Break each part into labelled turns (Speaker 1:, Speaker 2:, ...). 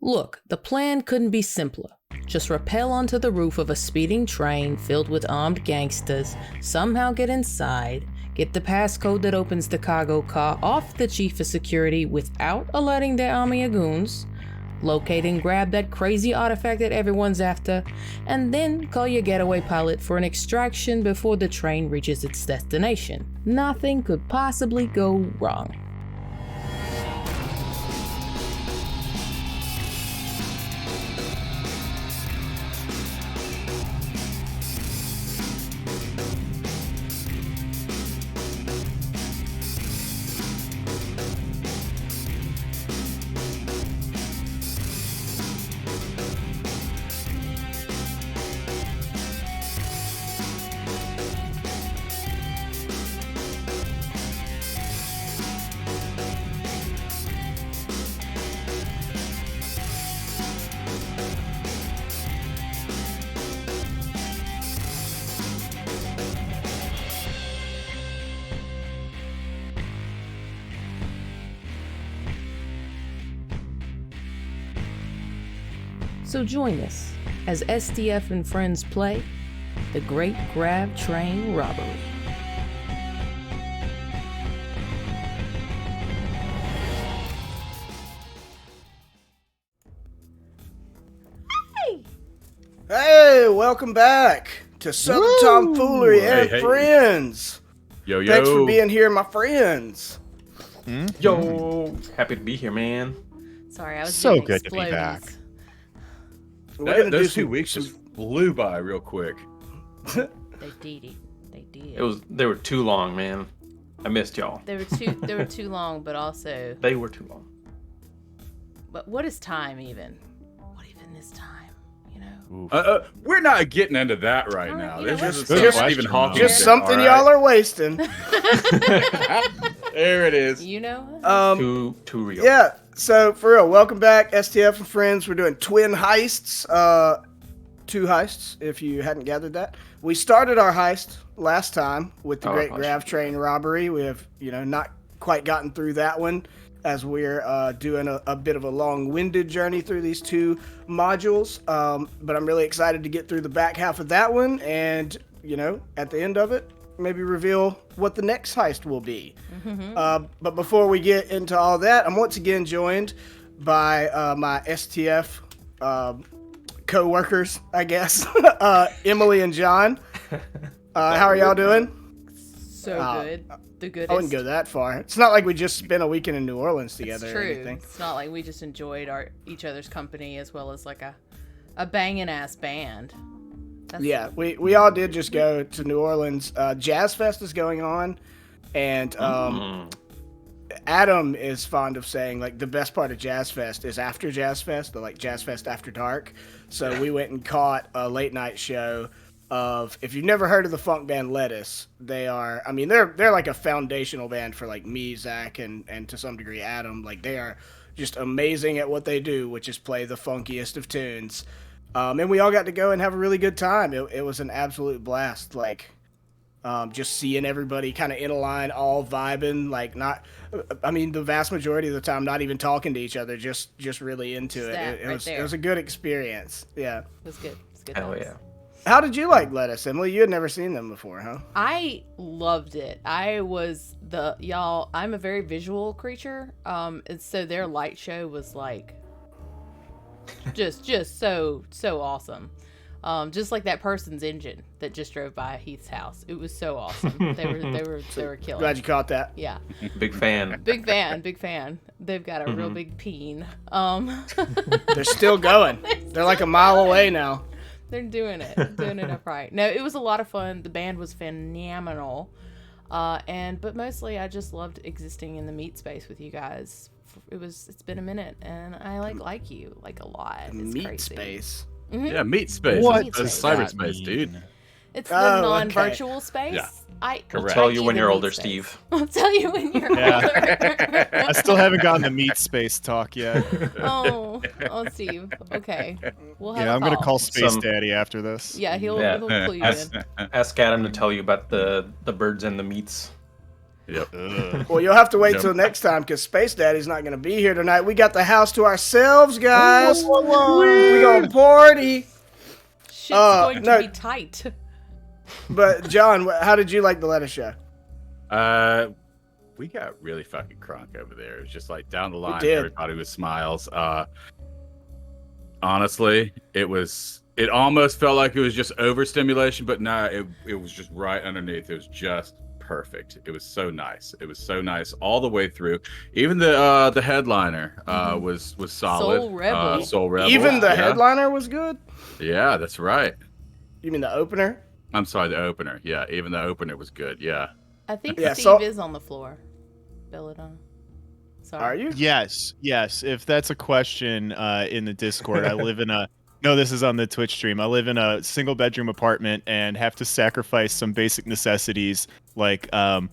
Speaker 1: Look, the plan couldn't be simpler. Just rappel onto the roof of a speeding train filled with armed gangsters, somehow get inside, get the passcode that opens the cargo car off the chief of security without alerting their army of goons, locate and grab that crazy artifact that everyone's after, and then call your getaway pilot for an extraction before the train reaches its destination. Nothing could possibly go wrong. So join us as STF and friends play The Great Grav Train Robbery.
Speaker 2: Hey, welcome back to Southern Tomfoolery and
Speaker 3: Hey.
Speaker 2: Friends.
Speaker 3: Yo.
Speaker 2: Thanks for being here, my friends.
Speaker 4: Yo, happy to be here, man.
Speaker 5: Sorry, I was
Speaker 6: So
Speaker 5: doing
Speaker 6: good to be
Speaker 5: explodies.
Speaker 6: back.
Speaker 2: We're gonna do
Speaker 3: Those 2
Speaker 2: some-
Speaker 3: weeks just flew by real quick.
Speaker 5: They did. They did.
Speaker 4: They were too long, man. I missed y'all.
Speaker 5: They were too long, but also.
Speaker 4: They were too long.
Speaker 5: But what is time even? What even is time? You know.
Speaker 6: Oof.
Speaker 3: We're not getting into that right
Speaker 5: All right,
Speaker 3: now.
Speaker 5: you know,
Speaker 3: This is
Speaker 5: let's-
Speaker 3: some
Speaker 6: Good
Speaker 3: Stephen
Speaker 6: question,
Speaker 3: Hawking.
Speaker 2: Just
Speaker 3: shit,
Speaker 2: something
Speaker 3: all
Speaker 2: y'all are wasting.
Speaker 3: There it is.
Speaker 5: You know.
Speaker 4: Too real.
Speaker 2: Yeah, so for real, welcome back, STF and Friends. We're doing twin heists, 2 heists, if you hadn't gathered that. We started our heist last time with the Great Grav Train Robbery. We have, not quite gotten through that one, as we're doing a bit of a long-winded journey through these 2 modules. But I'm really excited to get through the back half of that one, and, at the end of it, maybe reveal what the next heist will be. But before we get into all that, I'm once again joined by my STF co-workers, I guess, Emily and John. How are y'all doing?
Speaker 5: So good. The goodest.
Speaker 2: I wouldn't go that far. It's not like we just spent a weekend in New Orleans together
Speaker 5: It's
Speaker 2: or
Speaker 5: true.
Speaker 2: anything.
Speaker 5: It's not like we just enjoyed each other's company as well as like a banging ass band.
Speaker 2: Yeah, we all did just go to New Orleans. Jazz Fest is going on, and Adam is fond of saying, like, the best part of Jazz Fest is after Jazz Fest, the, like, Jazz Fest After Dark. So we went and caught a late night show of, if you've never heard of the funk band Lettuce, they're like a foundational band for, like, me, Zach, and to some degree Adam. Like, they are just amazing at what they do, which is play the funkiest of tunes. And we all got to go and have a really good time. It was an absolute blast. Like, just seeing everybody kind of in a line, all vibing, like the vast majority of the time, not even talking to each other, just really into it. It was a good experience. Yeah.
Speaker 5: It was good. It was good.
Speaker 4: Hell
Speaker 5: times.
Speaker 4: yeah.
Speaker 2: How did you like Lettuce, Emily? You had never seen them before, huh?
Speaker 5: I loved it. I'm a very visual creature. And so their light show was like just so awesome. Just like that person's engine that just drove by Heath's house. It was so awesome. They were killing.
Speaker 2: Glad you caught that.
Speaker 5: Yeah.
Speaker 4: Big fan.
Speaker 5: Big fan. They've got a real big peen.
Speaker 2: They're still going. They're like a mile away now.
Speaker 5: They're doing it upright. No, it was a lot of fun. The band was phenomenal. But mostly I just loved existing in the meat space with you guys. It's been a minute, and I like you like a lot. It's
Speaker 2: Meat
Speaker 5: crazy.
Speaker 2: space.
Speaker 5: Mm-hmm.
Speaker 3: Yeah, meat space.
Speaker 6: What
Speaker 3: It's
Speaker 5: does
Speaker 3: cyberspace,
Speaker 6: that
Speaker 3: dude.
Speaker 6: mean?
Speaker 5: It's the
Speaker 2: Oh,
Speaker 5: non-virtual space.
Speaker 3: Yeah.
Speaker 5: I'll
Speaker 3: Correct.
Speaker 4: Tell you when
Speaker 5: the
Speaker 4: you're
Speaker 5: meat
Speaker 4: older,
Speaker 5: space.
Speaker 4: Steve.
Speaker 5: I'll tell you when you're
Speaker 6: Yeah. I
Speaker 5: older.
Speaker 6: still haven't gotten the meat space talk yet.
Speaker 5: oh, Steve. Okay. We'll have
Speaker 6: Yeah,
Speaker 5: a
Speaker 6: I'm gonna call Space
Speaker 4: Some-
Speaker 6: Daddy after this.
Speaker 5: Yeah, he'll
Speaker 4: Yeah.
Speaker 5: clue you in.
Speaker 4: Ask Adam to tell you about the birds and the meats.
Speaker 3: Yep.
Speaker 2: Well, you'll have to wait
Speaker 3: Yep.
Speaker 2: till next time because Space Daddy's not going to be here tonight. We got the house to ourselves, guys. We gonna party.
Speaker 5: Shit's going to
Speaker 2: no.
Speaker 5: be tight.
Speaker 2: But John, how did you like the lettuce show?
Speaker 3: We got really fucking crunk over there. It was just like down the line,
Speaker 2: did.
Speaker 3: everybody with smiles. Honestly, it almost felt like it was just overstimulation, but no, it was just right underneath. It was just perfect. It was so nice. It was so nice all the way through. Even the headliner was solid.
Speaker 5: Soul Rebel.
Speaker 2: Even the headliner was good.
Speaker 3: Yeah, that's right.
Speaker 2: You mean the opener?
Speaker 3: I'm sorry, the opener. Yeah, even the opener was good. Yeah.
Speaker 5: I think
Speaker 2: Yeah,
Speaker 5: Steve is on the floor. Belladonna. Sorry.
Speaker 2: Are you?
Speaker 6: Yes. If that's a question in the Discord, I live in a. No, this is on the Twitch stream. I live in a single bedroom apartment and have to sacrifice some basic necessities like, a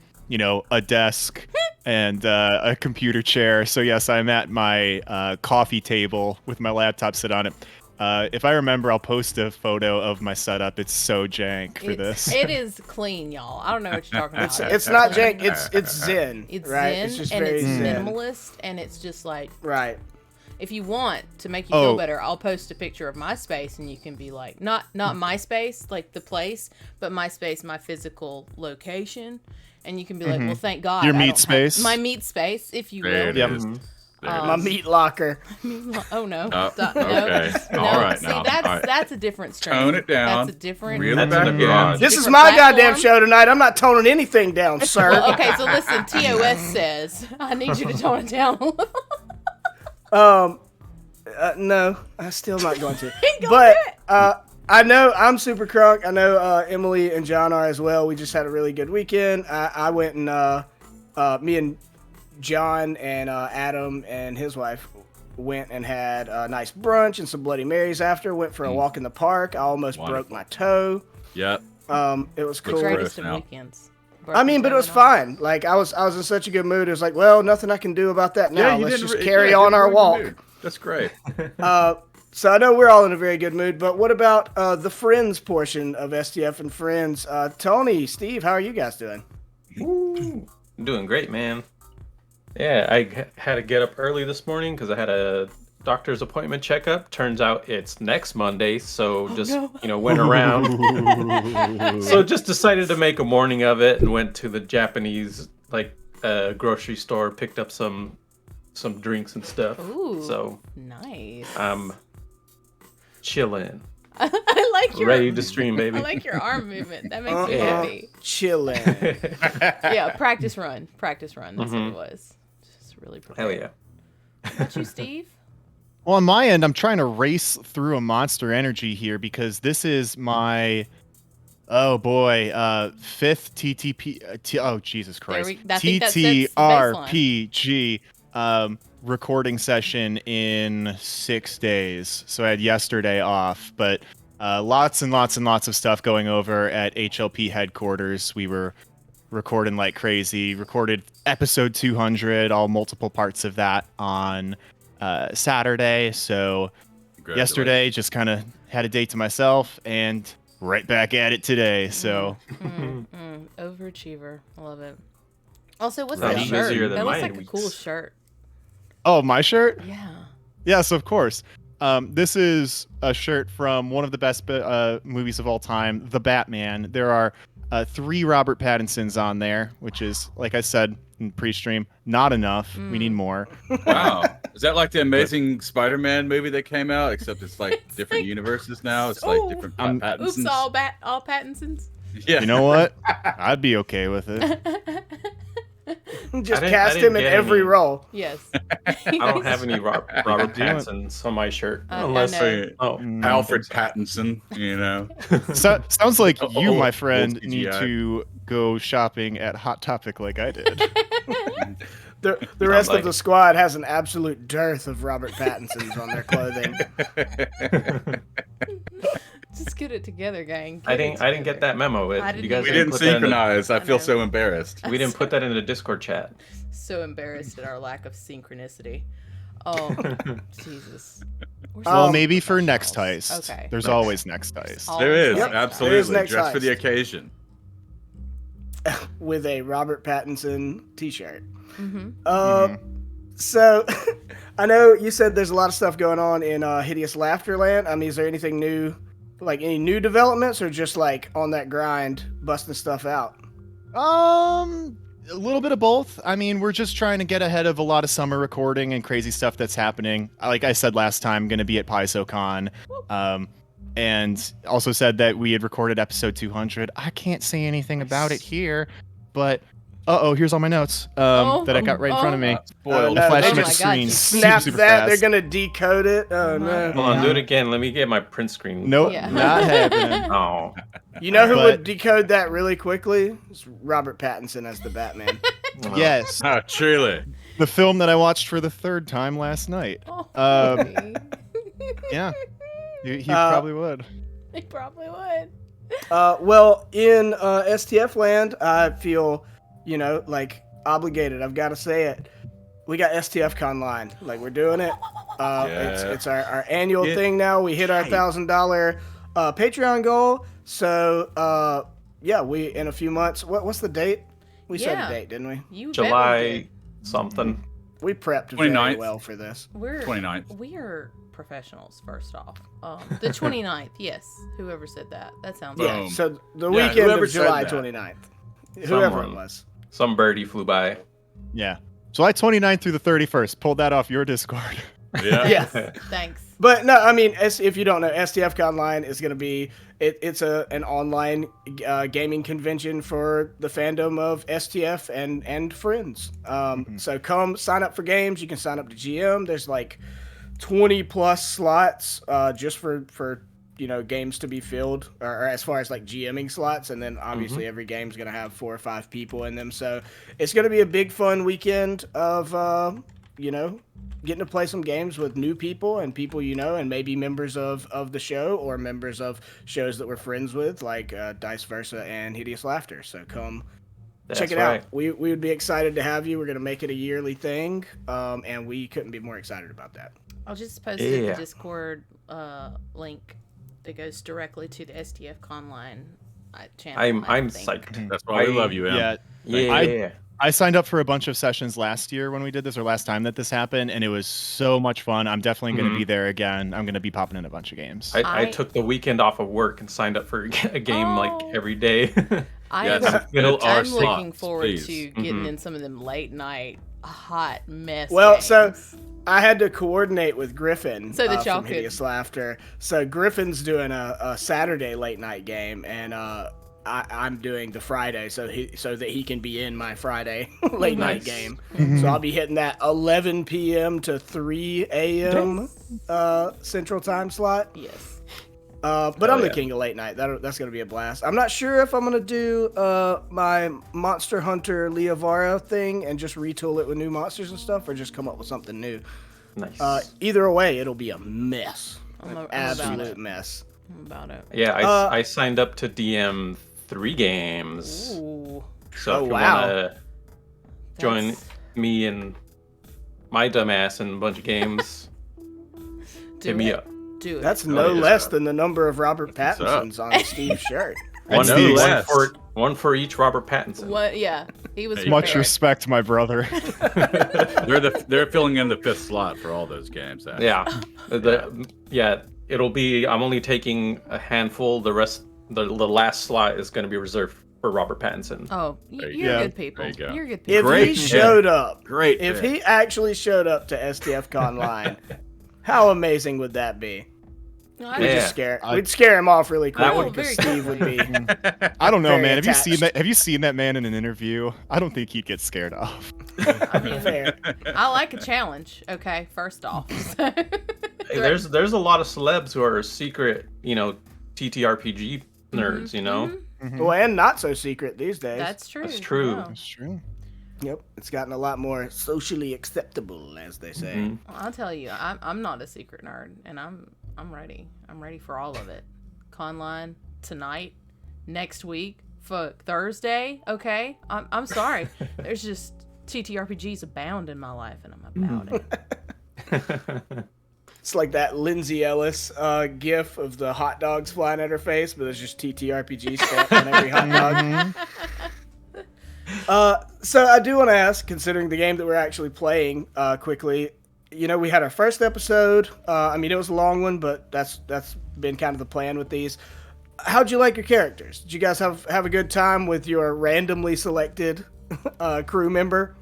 Speaker 6: desk and a computer chair. So yes, I'm at my coffee table with my laptop sit on it. If I remember, I'll post a photo of my setup. It's so jank for this.
Speaker 5: It is clean, y'all. I don't know what you're talking about.
Speaker 2: It's not jank. It's zen.
Speaker 5: It's
Speaker 2: right?
Speaker 5: zen,
Speaker 2: It's just
Speaker 5: and
Speaker 2: very
Speaker 5: it's
Speaker 2: zen.
Speaker 5: minimalist, and it's just like,
Speaker 2: Right.
Speaker 5: if you want to make you feel better, I'll post a picture of my space, and you can be like, not my space, like the place, but my space, my physical location, and you can be like, well, thank God,
Speaker 6: Your
Speaker 5: I
Speaker 6: meat
Speaker 5: don't have-
Speaker 6: space.
Speaker 5: my meat space, if you
Speaker 3: There
Speaker 5: will.
Speaker 3: it is. There it
Speaker 2: My
Speaker 3: is.
Speaker 2: meat locker.
Speaker 5: Oh no,
Speaker 3: okay.
Speaker 5: no.
Speaker 3: All right,
Speaker 5: See,
Speaker 3: now.
Speaker 5: that's
Speaker 3: All right.
Speaker 5: that's a different strain.
Speaker 3: Tone it down.
Speaker 5: That's a different.
Speaker 3: Reel
Speaker 4: That's
Speaker 3: it back
Speaker 4: in the
Speaker 3: in.
Speaker 4: garage.
Speaker 2: This is
Speaker 5: Different
Speaker 2: my
Speaker 5: platform.
Speaker 2: goddamn show tonight. I'm not toning anything down, sir.
Speaker 5: Well, okay, so listen. TOS says I need you to tone it down a little.
Speaker 2: No, I'm still not going to.
Speaker 5: Go
Speaker 2: But
Speaker 5: do it.
Speaker 2: I know I'm super crunk. I know Emily and John are as well. We just had a really good weekend. I went and me and John and Adam and his wife went and had a nice brunch and some Bloody Marys after. Went for a walk in the park. I almost broke my toe.
Speaker 3: Yep.
Speaker 2: It was
Speaker 5: The
Speaker 2: cool.
Speaker 5: greatest of
Speaker 3: now.
Speaker 5: weekends.
Speaker 2: I mean, but it was fine. Like I was in such a good mood. It was like, well, nothing I can do about that now.
Speaker 3: you
Speaker 2: Let's
Speaker 3: didn't
Speaker 2: just
Speaker 3: re-
Speaker 2: carry
Speaker 3: yeah,
Speaker 2: on
Speaker 3: you
Speaker 2: our
Speaker 3: ruined the
Speaker 2: walk.
Speaker 3: mood. That's great.
Speaker 2: So I know we're all in a very good mood, but what about the Friends portion of STF and Friends? Tony, Steve, how are you guys doing?
Speaker 4: Woo. I'm doing great, man. Yeah, I had to get up early this morning because I had a doctor's appointment checkup. Turns out it's next Monday, so went around. So just decided to make a morning of it and went to the Japanese grocery store, picked up some drinks and stuff.
Speaker 5: Ooh,
Speaker 4: So
Speaker 5: nice.
Speaker 4: I'm chilling,
Speaker 5: I like your
Speaker 4: ready to stream, baby.
Speaker 5: I like your arm movement. That makes me happy.
Speaker 2: Chillin'.
Speaker 5: Yeah, practice run. Practice run. That's what it was. Just really
Speaker 4: Hell
Speaker 5: prepared.
Speaker 4: yeah.
Speaker 5: What about you, Steve?
Speaker 6: Well, on my end, I'm trying to race through a Monster Energy here because this is my, fifth TTP. Oh, Jesus Christ.
Speaker 5: I think that sets the baseline.
Speaker 6: TTRPG recording session in 6 days. So I had yesterday off, but lots and lots and lots of stuff going over at HLP headquarters. We were recording like crazy. Recorded episode 200, all multiple parts of that on Saturday. So yesterday just kind of had a day to myself and right back at it today. So
Speaker 5: Overachiever. I love it. Also, what's
Speaker 4: Sounds
Speaker 5: that shirt?
Speaker 4: busier than
Speaker 5: That looks
Speaker 4: mine
Speaker 5: like a cool
Speaker 4: weeks.
Speaker 5: shirt.
Speaker 6: oh, my shirt?
Speaker 5: Yeah.
Speaker 6: Yes, of course. This is a shirt from one of the best movies of all time, The Batman. There are 3 Robert Pattinsons on there, which is, like I said in pre-stream, not enough. We need more.
Speaker 3: Wow. Is that like the Amazing Spider-Man movie that came out? Except it's like different universes now. It's like different Pattinsons.
Speaker 5: Oops, all Pattinsons.
Speaker 3: Yeah.
Speaker 6: You know what? I'd be okay with it.
Speaker 2: Just
Speaker 4: I
Speaker 2: cast
Speaker 4: didn't
Speaker 2: him in
Speaker 4: get
Speaker 2: every
Speaker 4: any.
Speaker 2: role.
Speaker 5: Yes.
Speaker 4: I don't have any Robert Pattinsons on my shirt.
Speaker 5: I
Speaker 4: Unless
Speaker 5: know.
Speaker 3: Alfred Pattinson, you know.
Speaker 6: So, sounds like you,
Speaker 3: Oh,
Speaker 6: my
Speaker 3: old
Speaker 6: friend, need
Speaker 3: CGI.
Speaker 6: to go shopping at Hot Topic like I did.
Speaker 2: The rest of the squad has an absolute dearth of Robert Pattinsons on their clothing.
Speaker 5: Just get it together, gang.
Speaker 4: I didn't get that memo.
Speaker 5: I didn't
Speaker 4: You guys
Speaker 3: We
Speaker 5: either.
Speaker 3: didn't
Speaker 4: put that in the-
Speaker 3: synchronize. I feel
Speaker 5: know.
Speaker 3: so embarrassed.
Speaker 4: We didn't put that in the Discord chat.
Speaker 5: So embarrassed at our lack of synchronicity. Oh, Jesus. We're
Speaker 6: Well,
Speaker 5: so
Speaker 6: maybe for next
Speaker 5: professionals.
Speaker 6: heist.
Speaker 5: Okay.
Speaker 6: There's always next heist.
Speaker 5: All-
Speaker 3: There is,
Speaker 2: Yep.
Speaker 3: absolutely.
Speaker 2: There is next
Speaker 3: Dressed for the
Speaker 2: heist.
Speaker 3: occasion.
Speaker 2: with a Robert Pattinson T-shirt.
Speaker 5: Mm-hmm.
Speaker 2: So, I know you said there's a lot of stuff going on in Hideous Laughter Land. I mean, is there anything new, like any new developments, or just like on that grind, busting stuff out?
Speaker 6: A little bit of both. I mean, we're just trying to get ahead of a lot of summer recording and crazy stuff that's happening. Like I said last time, I'm going to be at PaisoCon. And also said that we had recorded episode 200. I can't say anything about it here, but here's all my notes that I got right in front of me.
Speaker 3: Spoiled.
Speaker 2: no,
Speaker 6: Flash
Speaker 2: they
Speaker 6: them at the
Speaker 2: just
Speaker 6: screen.
Speaker 2: Snap
Speaker 6: super
Speaker 2: that,
Speaker 6: fast.
Speaker 2: they're gonna decode it. Oh no!
Speaker 4: Hold on, do it again. Let me get my print screen.
Speaker 6: Nope,
Speaker 5: Yeah.
Speaker 6: not happening.
Speaker 4: Oh.
Speaker 2: You know who
Speaker 6: But-
Speaker 2: would decode that really quickly? It's Robert Pattinson as the Batman.
Speaker 6: Yes,
Speaker 3: Oh, truly.
Speaker 6: the film that I watched for the third time last night.
Speaker 5: Oh,
Speaker 6: Yeah, he probably would.
Speaker 5: he probably would.
Speaker 2: Well, in STF land, I feel, like obligated. I've got to say it. We got STF Conline. Like, we're doing it. It's our annual thing now. We hit our $1,000 Patreon goal. So, we in a few months. What's the date? We set
Speaker 5: Yeah.
Speaker 2: a date, didn't we?
Speaker 5: You bet we
Speaker 4: July
Speaker 5: did.
Speaker 4: something.
Speaker 2: We prepped very
Speaker 3: 29th.
Speaker 2: well for this.
Speaker 5: We're
Speaker 3: 29th.
Speaker 5: We are professionals. First off, the 29th. Yes, whoever said that. That sounds
Speaker 3: Boom.
Speaker 2: Yeah.
Speaker 5: right.
Speaker 2: So the
Speaker 3: Yeah,
Speaker 2: weekend
Speaker 3: whoever
Speaker 2: of
Speaker 3: said
Speaker 2: July
Speaker 3: that.
Speaker 2: 29th. Whoever it
Speaker 4: Someone.
Speaker 2: was.
Speaker 4: Some birdie flew by.
Speaker 6: Yeah, July 29th through the 31st. Pulled that off your Discord.
Speaker 3: Yeah.
Speaker 2: Yeah.
Speaker 5: Thanks.
Speaker 2: But no, I mean, if you don't know, STF Online is going to be it's an online gaming convention for the fandom of STF and friends. So come sign up for games. You can sign up to GM. There's like 20 plus slots just for games to be filled, or as far as like GMing slots, and then obviously every game's going to have 4 or 5 people in them. So it's going to be a big fun weekend of getting to play some games with new people and people and maybe members of the show or members of shows that we're friends with, like Dice Versa and Hideous Laughter. So come check it out. We would be excited to have you. We're going to make it a yearly thing, and we couldn't be more excited about that.
Speaker 5: I'll just post the Discord link that goes directly to the STF Conline channel.
Speaker 4: I'm psyched.
Speaker 3: That's why we love you, Em.
Speaker 4: Yeah.
Speaker 6: I signed up for a bunch of sessions last year when we did this, or last time that this happened, and it was so much fun. I'm definitely going to be there again. I'm going to be popping in a bunch of games.
Speaker 4: I took the weekend off of work and signed up for a game like every day.
Speaker 3: Yes.
Speaker 5: I'm
Speaker 3: slots,
Speaker 5: looking forward
Speaker 3: please.
Speaker 5: to getting in some of them late night hot mess.
Speaker 2: Well,
Speaker 5: games.
Speaker 2: so I had to coordinate with Griffin
Speaker 5: So that y'all
Speaker 2: from
Speaker 5: could-
Speaker 2: Hideous Laughter. So Griffin's doing a Saturday late night game, and I'm doing the Friday, so that he can be in my Friday late night game. So I'll be hitting that 11 p.m. to 3 a.m. Central Time slot.
Speaker 5: yes.
Speaker 2: But I'm the king of late night. That's gonna be a blast. I'm not sure if I'm gonna do my Monster Hunter Leovara thing and just retool it with new monsters and stuff, or just come up with something new.
Speaker 4: Nice.
Speaker 2: Either way, it'll be a mess.
Speaker 5: I'm
Speaker 2: An
Speaker 5: about
Speaker 2: absolute
Speaker 5: it.
Speaker 2: mess.
Speaker 5: I'm about it.
Speaker 4: Yeah, I signed up to DM 3 games.
Speaker 5: Ooh.
Speaker 4: So if you
Speaker 2: wow.
Speaker 4: want to join
Speaker 5: That's-
Speaker 4: me and my dumbass in a bunch of games,
Speaker 5: Do
Speaker 4: hit me
Speaker 5: it.
Speaker 4: up.
Speaker 5: Do it.
Speaker 2: That's no
Speaker 3: yeah.
Speaker 2: less than the number of Robert
Speaker 3: up?
Speaker 2: Pattinsons on Steve's shirt.
Speaker 6: That's
Speaker 3: no
Speaker 6: the
Speaker 3: less.
Speaker 4: One for each Robert Pattinson.
Speaker 5: What? Yeah, he was
Speaker 6: much
Speaker 5: prepared.
Speaker 6: respect, my brother.
Speaker 3: They're filling in the 5th slot for all those games. Actually.
Speaker 4: Yeah. It'll be. I'm only taking a handful. The rest, the last slot is going to be reserved for Robert Pattinson.
Speaker 5: Oh,
Speaker 3: There
Speaker 5: you're
Speaker 3: you
Speaker 6: go.
Speaker 5: good people.
Speaker 3: There you go.
Speaker 5: You're good
Speaker 2: If
Speaker 5: people.
Speaker 3: Great
Speaker 2: he
Speaker 3: pick.
Speaker 2: showed up,
Speaker 3: Great.
Speaker 2: if
Speaker 3: pick.
Speaker 2: he actually showed up to STF Conline, how amazing would that be?
Speaker 5: No, I
Speaker 2: We'd
Speaker 4: Yeah.
Speaker 2: just we'd scare him off really quick
Speaker 5: would-
Speaker 2: because
Speaker 5: very
Speaker 2: Steve would be.
Speaker 6: I don't know,
Speaker 2: Very
Speaker 6: man.
Speaker 2: attached.
Speaker 6: Have you seen that man in an interview? I don't think he'd get scared off.
Speaker 5: I mean,
Speaker 2: Fair.
Speaker 5: I like a challenge. Okay, first off. So-
Speaker 4: Hey, there's a lot of celebs who are secret, TTRPG nerds.
Speaker 2: Well, and not so secret these days.
Speaker 5: That's true.
Speaker 4: That's true.
Speaker 5: Yeah.
Speaker 6: That's true.
Speaker 2: Yep, it's gotten a lot more socially acceptable, as they say.
Speaker 4: Mhm.
Speaker 5: Well, I'll tell you, I'm not a secret nerd, and I'm ready. I'm ready for all of it. Conline tonight, next week, fuck Thursday. Okay, I'm sorry. There's just TTRPGs abound in my life, and I'm about it.
Speaker 2: It's like that Lindsay Ellis gif of the hot dogs flying at her face, but it's just TTRPG stamped on every hot dog. So I do want to ask, considering the game that we're actually playing, quickly. You know, we had our first episode. I mean, it was a long one, but that's been kind of the plan with these. How'd you like your characters? Did you guys have a good time with your randomly selected crew member?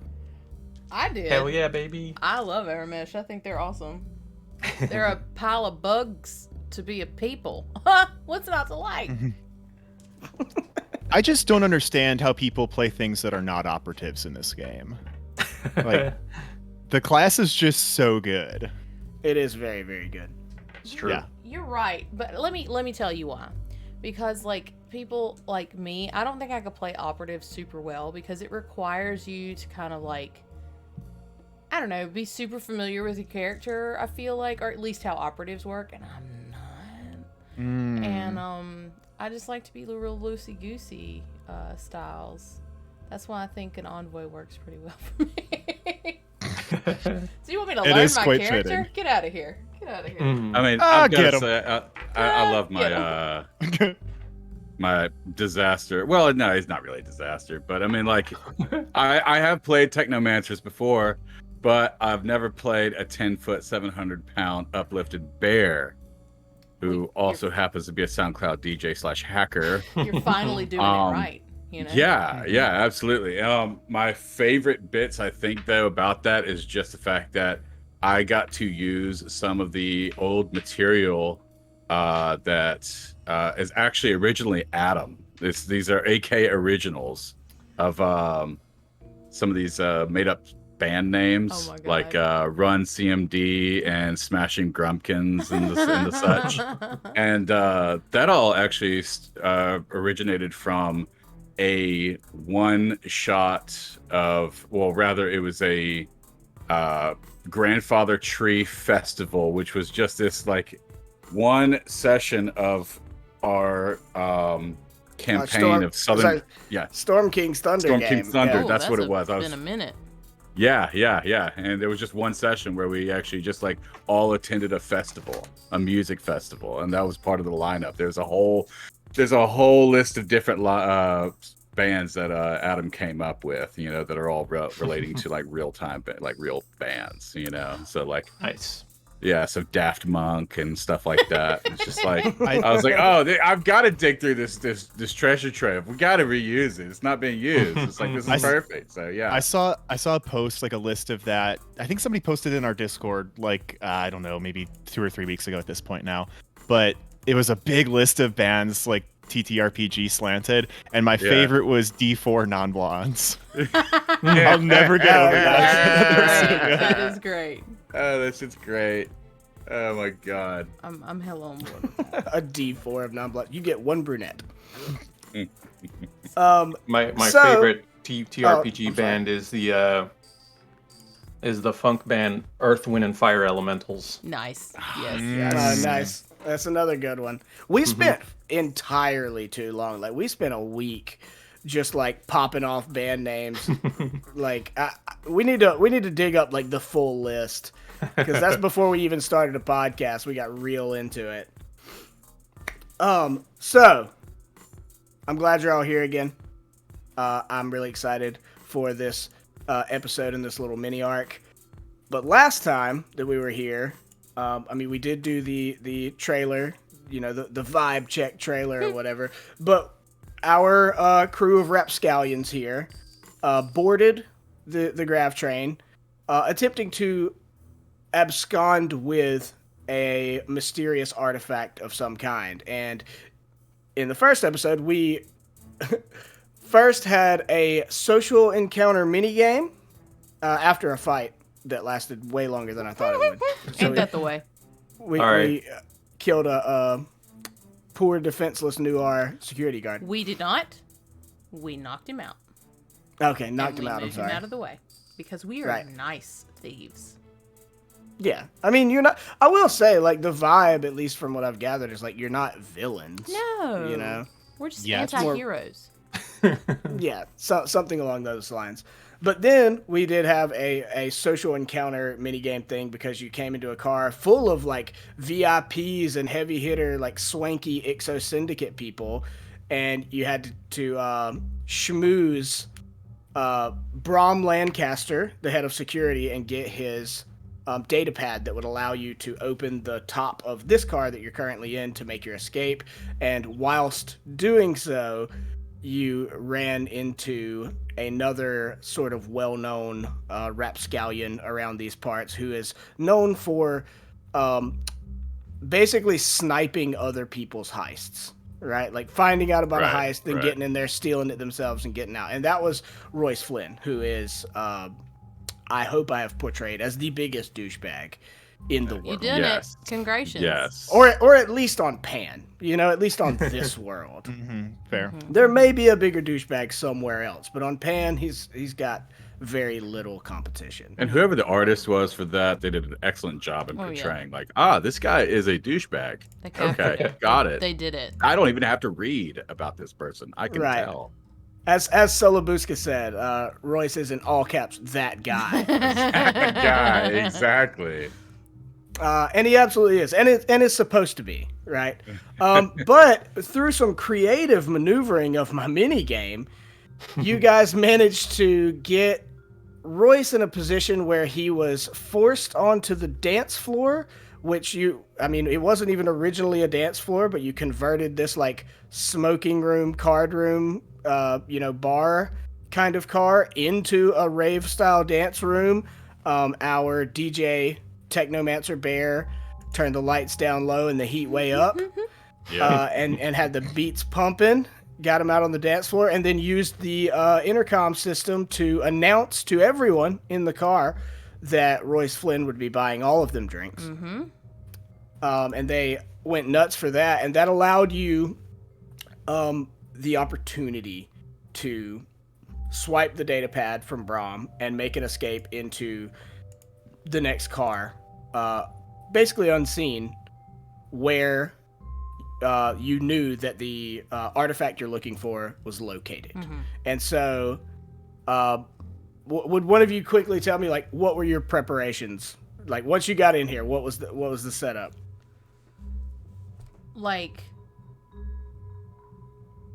Speaker 5: I did.
Speaker 4: Hell yeah, baby.
Speaker 5: I love Aramesh. I think they're awesome. They're a pile of bugs to be a people. What's not to like?
Speaker 6: I just don't understand how people play things that are not operatives in this game. Like, the class is just so good.
Speaker 2: It is very, very good.
Speaker 4: It's true.
Speaker 6: Yeah.
Speaker 5: You're right, but let me tell you why. Because like people like me, I don't think I could play operative super well because it requires you to kind of like, I don't know, be super familiar with your character. I feel like, or at least how operatives work, and I'm not. And I just like to be real loosey goosey styles. That's why I think an envoy works pretty well for me. So you want me to
Speaker 6: It
Speaker 5: learn
Speaker 6: is
Speaker 5: my
Speaker 6: quite
Speaker 5: character?
Speaker 6: fitting.
Speaker 5: Get out of here. Get out of here.
Speaker 3: I mean, I've
Speaker 6: get
Speaker 3: got to
Speaker 6: 'em.
Speaker 3: say, I love my my disaster. Well, no, he's not really a disaster, but I mean, like, I have played Technomancers before, but I've never played a 10-foot, 700-pound uplifted bear, who also happens to be a SoundCloud DJ / hacker.
Speaker 5: You're finally doing it right. You know?
Speaker 3: Yeah, absolutely. My favorite bits, I think, though, about that is just the fact that I got to use some of the old material that is actually originally Adam. These are AK originals of some of these made-up band names,
Speaker 5: Oh my God.
Speaker 3: like Run CMD and Smashing Grumpkins and the such. And that all actually originated from a one shot of, well, rather it was a grandfather tree festival, which was just this like one session of our campaign of Southern,
Speaker 2: Storm King's Thunder.
Speaker 3: Storm
Speaker 2: game.
Speaker 3: King's Thunder.
Speaker 2: Yeah.
Speaker 3: That's what it was.
Speaker 5: Been a minute.
Speaker 3: Yeah. And there was just one session where we actually just like all attended a festival, a music festival, and that was part of the lineup. There's a whole list of different bands that Adam came up with, you know, that are all relating to like real bands, you know. So like,
Speaker 4: Nice.
Speaker 3: yeah, so Daft Monk and stuff like that. It's just like I was like, oh, I've got to dig through this treasure trove. We got to reuse it. It's not being used. It's like, this is perfect. So yeah,
Speaker 6: I saw a post, like a list of that. I think somebody posted in our Discord, like I don't know, maybe 2 or 3 weeks ago at this point now. But it was a big list of bands like TTRPG slanted, and my favorite was D4 Non-Blondes. I'll never get over that.
Speaker 5: That is great.
Speaker 3: Oh, that shit's great. Oh my god.
Speaker 5: I'm hell on board with that.
Speaker 2: A D4 of non-blood. You get one brunette.
Speaker 4: My
Speaker 2: So-
Speaker 4: favorite TRPG
Speaker 2: I'm
Speaker 4: band is the funk band Earth, Wind, and Fire Elementals.
Speaker 5: Nice. Yes.
Speaker 2: Nice. That's another good one. We spent entirely too long. Like, we spent a week just like popping off band names. Like, we need to dig up like the full list, because that's before we even started a podcast. We got real into it. So I'm glad you're all here again. I'm really excited for this episode and this little mini arc. But last time that we were here, I mean, we did do the trailer, you know, the vibe check trailer or whatever. But our crew of rapscallions here boarded the grav train, attempting to abscond with a mysterious artifact of some kind. And in the first episode, we first had a social encounter minigame after a fight that lasted way longer than I thought it would. So
Speaker 5: Ain't that the way?
Speaker 2: we killed a poor defenseless Noir security guard.
Speaker 5: We did not. We knocked him out.
Speaker 2: Okay, knocked
Speaker 5: And
Speaker 2: him out.
Speaker 5: we
Speaker 2: I'm
Speaker 5: moved him
Speaker 2: sorry.
Speaker 5: out of the way because we are
Speaker 2: Right.
Speaker 5: nice thieves.
Speaker 2: Yeah, I mean, you're not. I will say, like, the vibe, at least from what I've gathered, is like you're not villains.
Speaker 5: No.
Speaker 2: You know.
Speaker 5: We're just
Speaker 6: Yeah, it's more-
Speaker 5: anti-heroes.
Speaker 2: Yeah, something along those lines. But then we did have a social encounter minigame thing, because you came into a car full of like VIPs and heavy hitter, like swanky Ixo Syndicate people, and you had to schmooze Brom Lancaster, the head of security, and get his data pad that would allow you to open the top of this car that you're currently in to make your escape. And whilst doing so, you ran into another sort of well-known rapscallion around these parts who is known for basically sniping other people's heists, right? Like finding out about a heist, then getting in there, stealing it themselves, and getting out. And that was Royce Flynn, who is, I hope I have portrayed as the biggest douchebag in the world.
Speaker 5: You did it. Congratulations.
Speaker 3: Yes.
Speaker 2: Or at least on Pan, at least on this world.
Speaker 6: Fair.
Speaker 2: There may be a bigger douchebag somewhere else, but on Pan, he's got very little competition.
Speaker 3: And whoever the artist was for that, they did an excellent job in portraying, this guy is a douchebag. Okay, got it.
Speaker 5: They did it.
Speaker 3: I don't even have to read about this person. I can tell.
Speaker 2: As Solobuska said, Royce is in all caps that guy.
Speaker 3: That guy, exactly.
Speaker 2: And he absolutely is, and it's supposed to be, right? But through some creative maneuvering of my mini game, you guys managed to get Royce in a position where he was forced onto the dance floor, which it wasn't even originally a dance floor, but you converted this like smoking room, card room, bar kind of car into a rave style dance room. Our DJ Technomancer Bear turned the lights down low and the heat way up, and had the beats pumping. Got him out on the dance floor, and then used the intercom system to announce to everyone in the car that Royce Flynn would be buying all of them drinks. And they went nuts for that, and that allowed you the opportunity to swipe the data pad from Brom and make an escape into the next car, basically unseen, where you knew that the artifact you're looking for was located. And so would one of you quickly tell me, like, what were your preparations? Like, once you got in here, what was the setup?
Speaker 5: Like,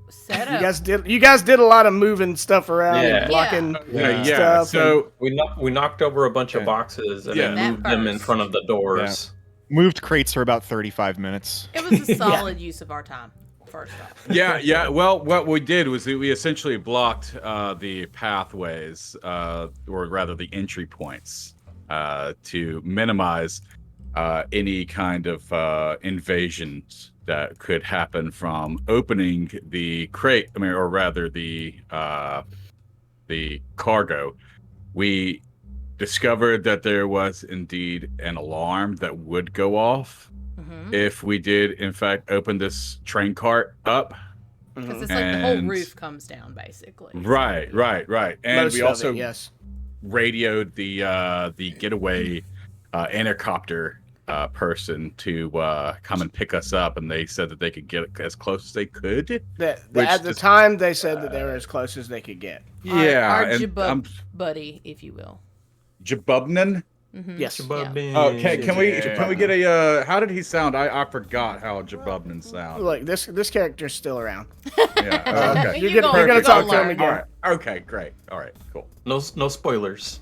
Speaker 5: setup.
Speaker 2: You guys did a lot of moving stuff around and blocking stuff.
Speaker 3: So
Speaker 4: we knocked over a bunch of boxes and then moved them in front of the doors.
Speaker 6: Moved crates for about 35 minutes.
Speaker 5: It was a solid use of our time, first off.
Speaker 3: Yeah. Well, what we did was we essentially blocked the pathways, or rather the entry points, to minimize any kind of invasions that could happen from opening the crate. Or rather the cargo. We discovered that there was indeed an alarm that would go off if we did, in fact, open this train cart up.
Speaker 5: Because it's like the whole roof comes down, basically.
Speaker 3: Right. And
Speaker 2: Most
Speaker 3: we
Speaker 2: of
Speaker 3: also
Speaker 2: it,
Speaker 3: radioed the getaway intercopter person to come and pick us up, and they said that they could get as close as they could.
Speaker 2: At the time, they said that they were as close as they could get.
Speaker 5: Our Jabub buddy, if you will.
Speaker 3: Jabubnan?
Speaker 2: Yes.
Speaker 3: Okay, can we get a how did he sound? I forgot how Jabubnan sounds.
Speaker 2: Look, this character's still around.
Speaker 3: Yeah. Okay.
Speaker 2: You're gonna talk to him again.
Speaker 3: All right. Okay, great. All right, cool.
Speaker 4: No spoilers.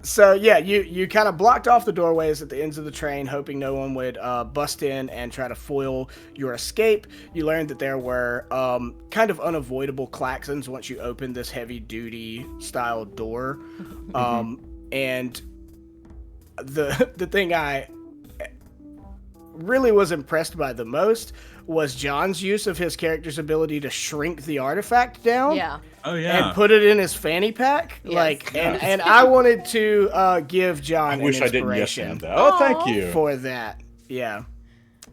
Speaker 2: So yeah, you kind of blocked off the doorways at the ends of the train, hoping no one would bust in and try to foil your escape. You learned that there were kind of unavoidable klaxons once you opened this heavy-duty style door, and the thing I really was impressed by the most was John's use of his character's ability to shrink the artifact down.
Speaker 5: Yeah.
Speaker 3: Oh yeah.
Speaker 2: And put it in his fanny pack.
Speaker 5: Yes.
Speaker 2: And I wanted to give John
Speaker 3: I wish
Speaker 2: an
Speaker 3: I didn't
Speaker 2: inspiration
Speaker 3: that. Oh, thank you.
Speaker 2: for that. Yeah.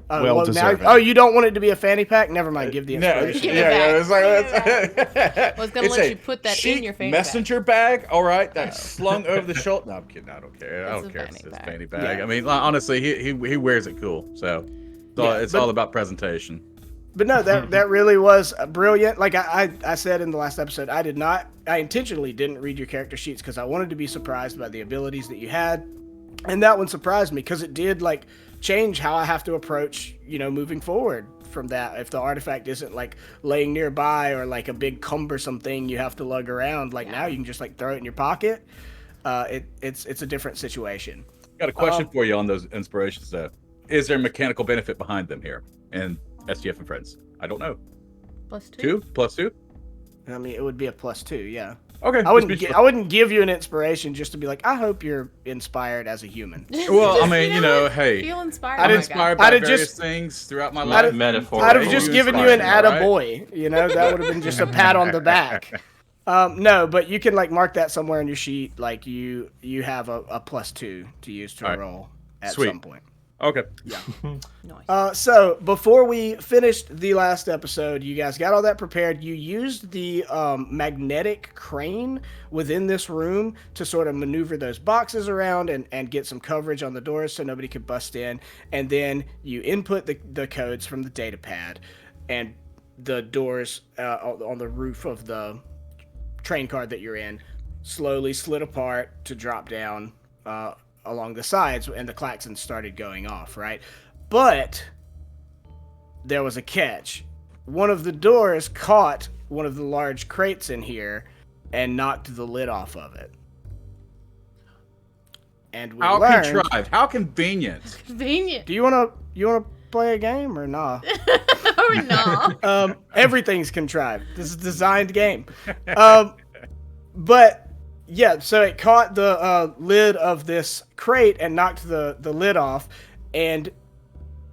Speaker 6: Well deserved.
Speaker 2: You don't want it to be a fanny pack? Never mind. Give the inspiration.
Speaker 5: Give it back.
Speaker 3: It's
Speaker 5: I was gonna let you put that in your fanny
Speaker 3: messenger bag. All right, that's slung over the shoulder. No, I'm kidding. I don't care. I
Speaker 5: It's
Speaker 3: don't
Speaker 5: a
Speaker 3: care.
Speaker 5: fanny
Speaker 3: It's his
Speaker 5: bag.
Speaker 3: fanny bag.
Speaker 2: Yeah.
Speaker 3: I mean, honestly, he wears it cool. So it's all about presentation.
Speaker 2: But no, that really was brilliant. Like I said in the last episode, I intentionally didn't read your character sheets because I wanted to be surprised by the abilities that you had. And that one surprised me because it did like change how I have to approach, moving forward from that. If the artifact isn't like laying nearby or like a big cumbersome thing you have to lug around, like now you can just like throw it in your pocket. It's a different situation.
Speaker 3: Got a question for you on those inspirations though. Is there mechanical benefit behind them here? And STF and friends? I don't know.
Speaker 5: +2.
Speaker 3: 2 + 2?
Speaker 2: I mean, it would be a +2, yeah.
Speaker 3: Okay.
Speaker 2: I wouldn't give you an inspiration just to be like, I hope you're inspired as a human.
Speaker 3: Well, I mean, hey,
Speaker 5: Feel inspired.
Speaker 3: I'm
Speaker 5: Oh my
Speaker 3: inspired
Speaker 5: God.
Speaker 3: by
Speaker 2: I'd have
Speaker 3: various
Speaker 2: just-
Speaker 3: things throughout my life.
Speaker 4: Metaphor.
Speaker 2: I'd have just given you an
Speaker 3: inspired me, right?
Speaker 2: attaboy, you know, that would have been just a pat on the back. No, but you can like mark that somewhere on your sheet, like you have a +2 to use to
Speaker 3: All right.
Speaker 2: roll at
Speaker 3: Sweet.
Speaker 2: some point.
Speaker 3: Okay.
Speaker 5: Nice.
Speaker 2: So before we finished the last episode, you guys got all that prepared. You used the magnetic crane within this room to sort of maneuver those boxes around and get some coverage on the doors so nobody could bust in. And then you input the codes from the data pad, and the doors on the roof of the train car that you're in slowly slid apart to drop down along the sides, and the klaxons started going off, right? But there was a catch. One of the doors caught one of the large crates in here and knocked the lid off of it. And we
Speaker 3: How
Speaker 2: learned...
Speaker 3: contrived. How convenient.
Speaker 5: Convenient.
Speaker 2: Do you wanna play a game or nah?
Speaker 5: Or no.
Speaker 2: Everything's contrived. This is a designed game. But yeah, so it caught the lid of this crate and knocked the lid off, and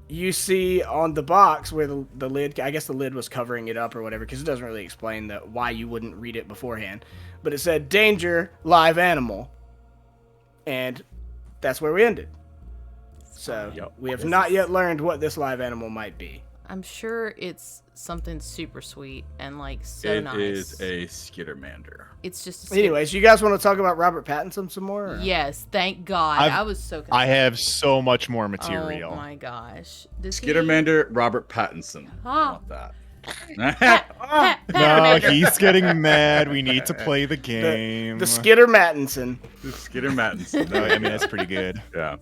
Speaker 2: you see on the box where the lid, I guess the lid was covering it up or whatever, because it doesn't really explain why you wouldn't read it beforehand, but it said danger, live animal, and that's where we ended. So we have not yet learned what this live animal might be.
Speaker 5: I'm sure it's something super sweet and like so nice.
Speaker 3: It is a skittermander.
Speaker 5: It's just.
Speaker 2: Anyways, you guys want to talk about Robert Pattinson some more? Or?
Speaker 5: Yes, thank God. I was so confused.
Speaker 6: I have so much more material.
Speaker 5: Oh my gosh. Does
Speaker 3: Skittermander, Robert Pattinson. I want that.
Speaker 6: No, he's getting mad. We need to play the game.
Speaker 2: The Skitter Mattinson.
Speaker 3: The Skitter Mattinson.
Speaker 6: No, I mean, that's pretty good.
Speaker 3: Yeah.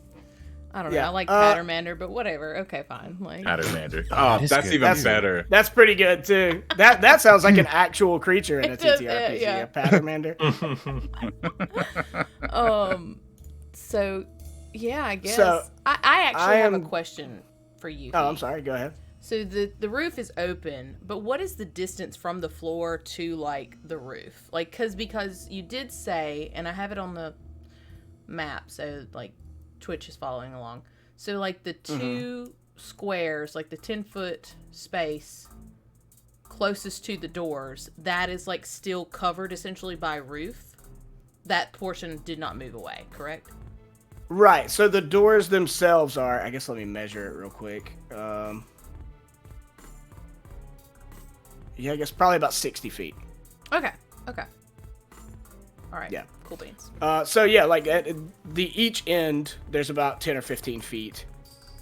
Speaker 5: I don't know.
Speaker 2: Yeah,
Speaker 5: I like Pattermander, but whatever. Okay, fine. Like
Speaker 3: Pattermander. Oh, that's
Speaker 6: good.
Speaker 3: even better.
Speaker 2: That's pretty good too. That sounds like an actual creature in a
Speaker 5: It does,
Speaker 2: TTRPG.
Speaker 5: yeah.
Speaker 2: A Pattermander.
Speaker 5: So yeah, I guess
Speaker 2: So,
Speaker 5: I actually have a
Speaker 2: am-
Speaker 5: question for you.
Speaker 2: Oh, I'm
Speaker 5: Heath.
Speaker 2: sorry. Go ahead.
Speaker 5: So the roof is open, but what is the distance from the floor to like the roof? Like, because you did say, and I have it on the map, so like Twitch is following along. So like the two squares, like the 10-foot space closest to the doors, that is like still covered essentially by roof. That portion did not move away, correct?
Speaker 2: Right. So the doors themselves are. I guess let me measure it real quick. Yeah, I guess probably about 60 feet.
Speaker 5: Okay. All right.
Speaker 2: Yeah.
Speaker 5: Cool beans.
Speaker 2: So yeah, like at each end, there's about 10 or 15 feet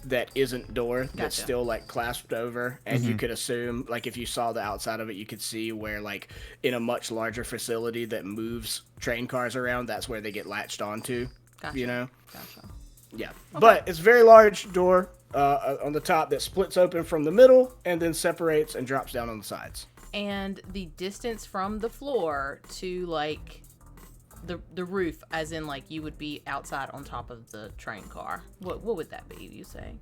Speaker 2: that isn't door that's
Speaker 5: Gotcha.
Speaker 2: still like clasped over, and you could assume, like if you saw the outside of it, you could see where like in a much larger facility that moves train cars around, that's where they get latched onto.
Speaker 5: Gotcha.
Speaker 2: You know.
Speaker 5: Gotcha.
Speaker 2: Yeah, but it's a very large door on the top that splits open from the middle and then separates and drops down on the sides.
Speaker 5: And the distance from the floor to like the roof, as in like you would be outside on top of the train car. What would that be? You say?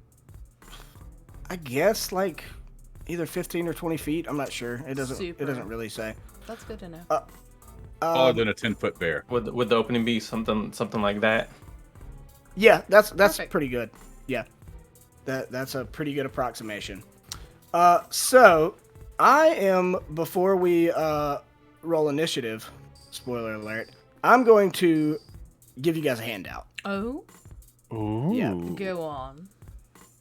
Speaker 2: I guess like either 15 or 20 feet. I'm not sure. It doesn't.
Speaker 5: Super.
Speaker 2: It doesn't really say.
Speaker 5: That's good to know.
Speaker 3: Taller than a 10-foot bear.
Speaker 4: Would the opening be something like that?
Speaker 2: Yeah, that's
Speaker 5: Perfect.
Speaker 2: pretty good. Yeah, that's a pretty good approximation. So I am, before we roll initiative, spoiler alert, I'm going to give you guys a handout.
Speaker 5: Oh,
Speaker 6: Ooh.
Speaker 2: Yeah.
Speaker 5: go on.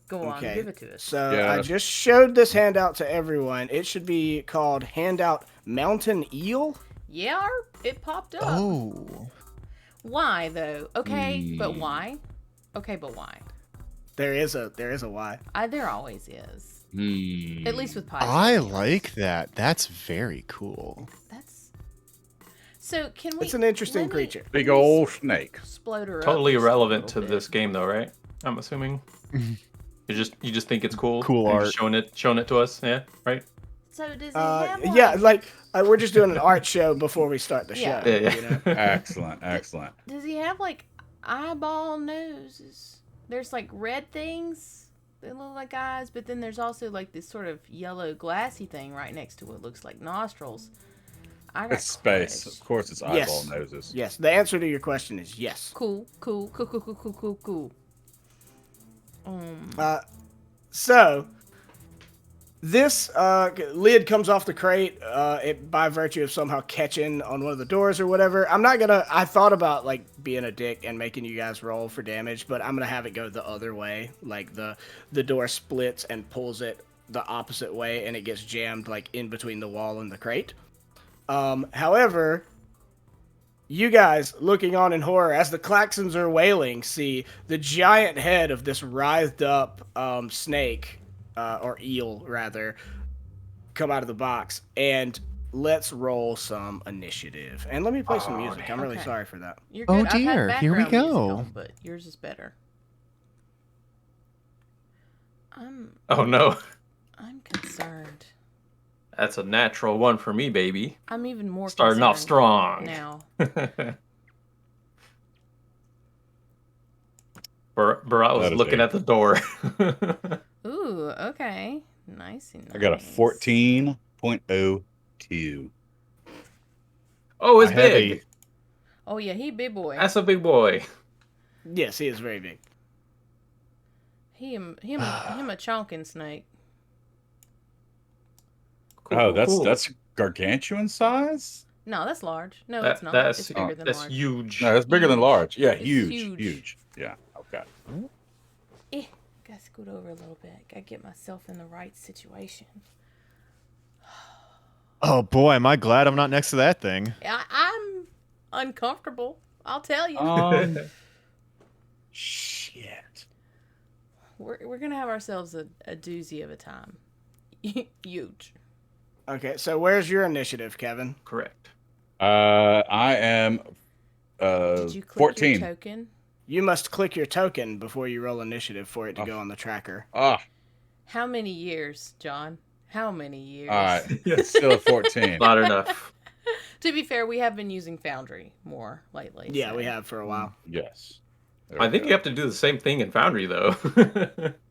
Speaker 5: Go on,
Speaker 2: Okay.
Speaker 5: give it to us.
Speaker 2: So
Speaker 3: Yeah.
Speaker 2: I just showed this handout to everyone. It should be called Handout Mountain Eel.
Speaker 5: Yeah, it popped up.
Speaker 6: Oh.
Speaker 5: Why though? Okay, but why? Okay, but why?
Speaker 2: There is a Y.
Speaker 5: There always is.
Speaker 3: Hmm.
Speaker 5: At least with pie.
Speaker 6: I like that. That's very cool.
Speaker 5: That's. So can we?
Speaker 2: It's an interesting
Speaker 5: let me-
Speaker 2: creature.
Speaker 3: Big old snake.
Speaker 5: Explode her up
Speaker 4: Totally
Speaker 5: just a
Speaker 4: irrelevant
Speaker 5: little
Speaker 4: to
Speaker 5: bit.
Speaker 4: this game, though, right? I'm assuming. You just think it's cool.
Speaker 6: Cool
Speaker 4: and
Speaker 6: art.
Speaker 4: just showing it to us. Yeah, right.
Speaker 5: So does he have like,
Speaker 2: Yeah, like we're just doing an art show before we start the
Speaker 5: Yeah.
Speaker 2: show.
Speaker 4: Yeah,
Speaker 2: You know?
Speaker 3: Excellent, excellent.
Speaker 5: does he have like eyeball noses? There's like red things that look like eyes, but then there's also like this sort of yellow glassy thing right next to what looks like nostrils. I got
Speaker 3: It's space.
Speaker 5: questions.
Speaker 3: Of course, it's eyeball
Speaker 2: Yes.
Speaker 3: noses.
Speaker 2: Yes. The answer to your question is yes.
Speaker 5: Cool.
Speaker 2: So this lid comes off the crate it by virtue of somehow catching on one of the doors or whatever. I thought about like being a dick and making you guys roll for damage, but I'm gonna have it go the other way. Like the door splits and pulls it the opposite way, and it gets jammed like in between the wall and the crate. However, you guys, looking on in horror as the klaxons are wailing, see the giant head of this writhed up snake, or eel rather, come out of the box. And let's roll some initiative. And let me play some music. I'm really
Speaker 5: Okay.
Speaker 2: sorry for that.
Speaker 5: You're
Speaker 6: Oh,
Speaker 5: good. I've had
Speaker 6: dear. Here we
Speaker 5: background music
Speaker 6: go.
Speaker 5: on, but yours is better.
Speaker 4: Oh no,
Speaker 5: I'm concerned.
Speaker 4: that's a natural one for me, baby.
Speaker 5: I'm even more
Speaker 4: Starting off
Speaker 5: concerned
Speaker 4: strong.
Speaker 5: now.
Speaker 4: Barat was
Speaker 3: That is
Speaker 4: looking
Speaker 3: a-
Speaker 4: at the door.
Speaker 5: Ooh, okay. Nice.
Speaker 3: I got a 14.02.
Speaker 4: Oh, it's
Speaker 6: I have
Speaker 4: big.
Speaker 5: Oh yeah, he big boy.
Speaker 4: That's a big boy.
Speaker 2: Yes, he is very big.
Speaker 5: Him a chonkin snake.
Speaker 4: Cool,
Speaker 3: Oh,
Speaker 4: cool.
Speaker 3: that's gargantuan size?
Speaker 5: No, that's large. No,
Speaker 4: That-
Speaker 5: it's not.
Speaker 4: that's
Speaker 5: It's bigger than
Speaker 4: that's
Speaker 5: large.
Speaker 4: huge.
Speaker 3: No, that's bigger than
Speaker 5: Huge.
Speaker 3: large. Yeah,
Speaker 5: It's
Speaker 3: huge,
Speaker 5: huge.
Speaker 3: huge. Yeah, okay.
Speaker 5: Gotta scoot over a little bit. Gotta get myself in the right situation.
Speaker 6: Oh boy, am I glad I'm not next to that thing.
Speaker 5: I'm uncomfortable. I'll tell you.
Speaker 3: Shit.
Speaker 5: We're gonna have ourselves a doozy of a time. Huge.
Speaker 2: Okay, so where's your initiative, Kevin?
Speaker 4: Correct.
Speaker 3: I am
Speaker 5: Did you click
Speaker 3: 14.
Speaker 5: your token?
Speaker 2: You must click your token before you roll initiative for it to go on the tracker.
Speaker 3: Ah,
Speaker 5: How many years, John? How many years?
Speaker 3: all right. It's still a 14.
Speaker 4: Not enough.
Speaker 5: To be fair, we have been using Foundry more lately.
Speaker 2: Yeah,
Speaker 5: so-
Speaker 2: we have for a while.
Speaker 3: Yes. There
Speaker 4: I
Speaker 3: we
Speaker 4: think
Speaker 3: go.
Speaker 4: you have to do the same thing in Foundry, though.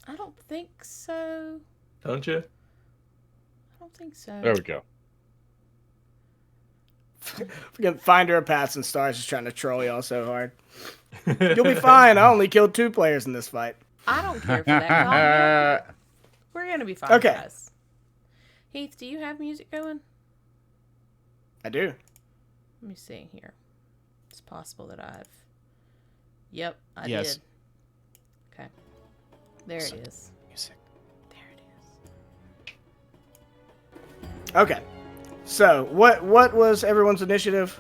Speaker 5: I don't think so.
Speaker 4: Don't you?
Speaker 5: I don't think so.
Speaker 3: There we go.
Speaker 2: Freaking Finder of Paths and Stars is trying to troll y'all so hard. You'll be fine. I only killed 2 players in this fight.
Speaker 5: I don't care for that comment. We're gonna be fine,
Speaker 2: Okay.
Speaker 5: guys. Heath, do you have music going?
Speaker 2: I do.
Speaker 5: Let me see here. It's possible that I've. Yep, I
Speaker 6: Yes.
Speaker 5: did. Okay. There it is.
Speaker 6: Music.
Speaker 5: There it is.
Speaker 2: Okay. So, what was everyone's initiative?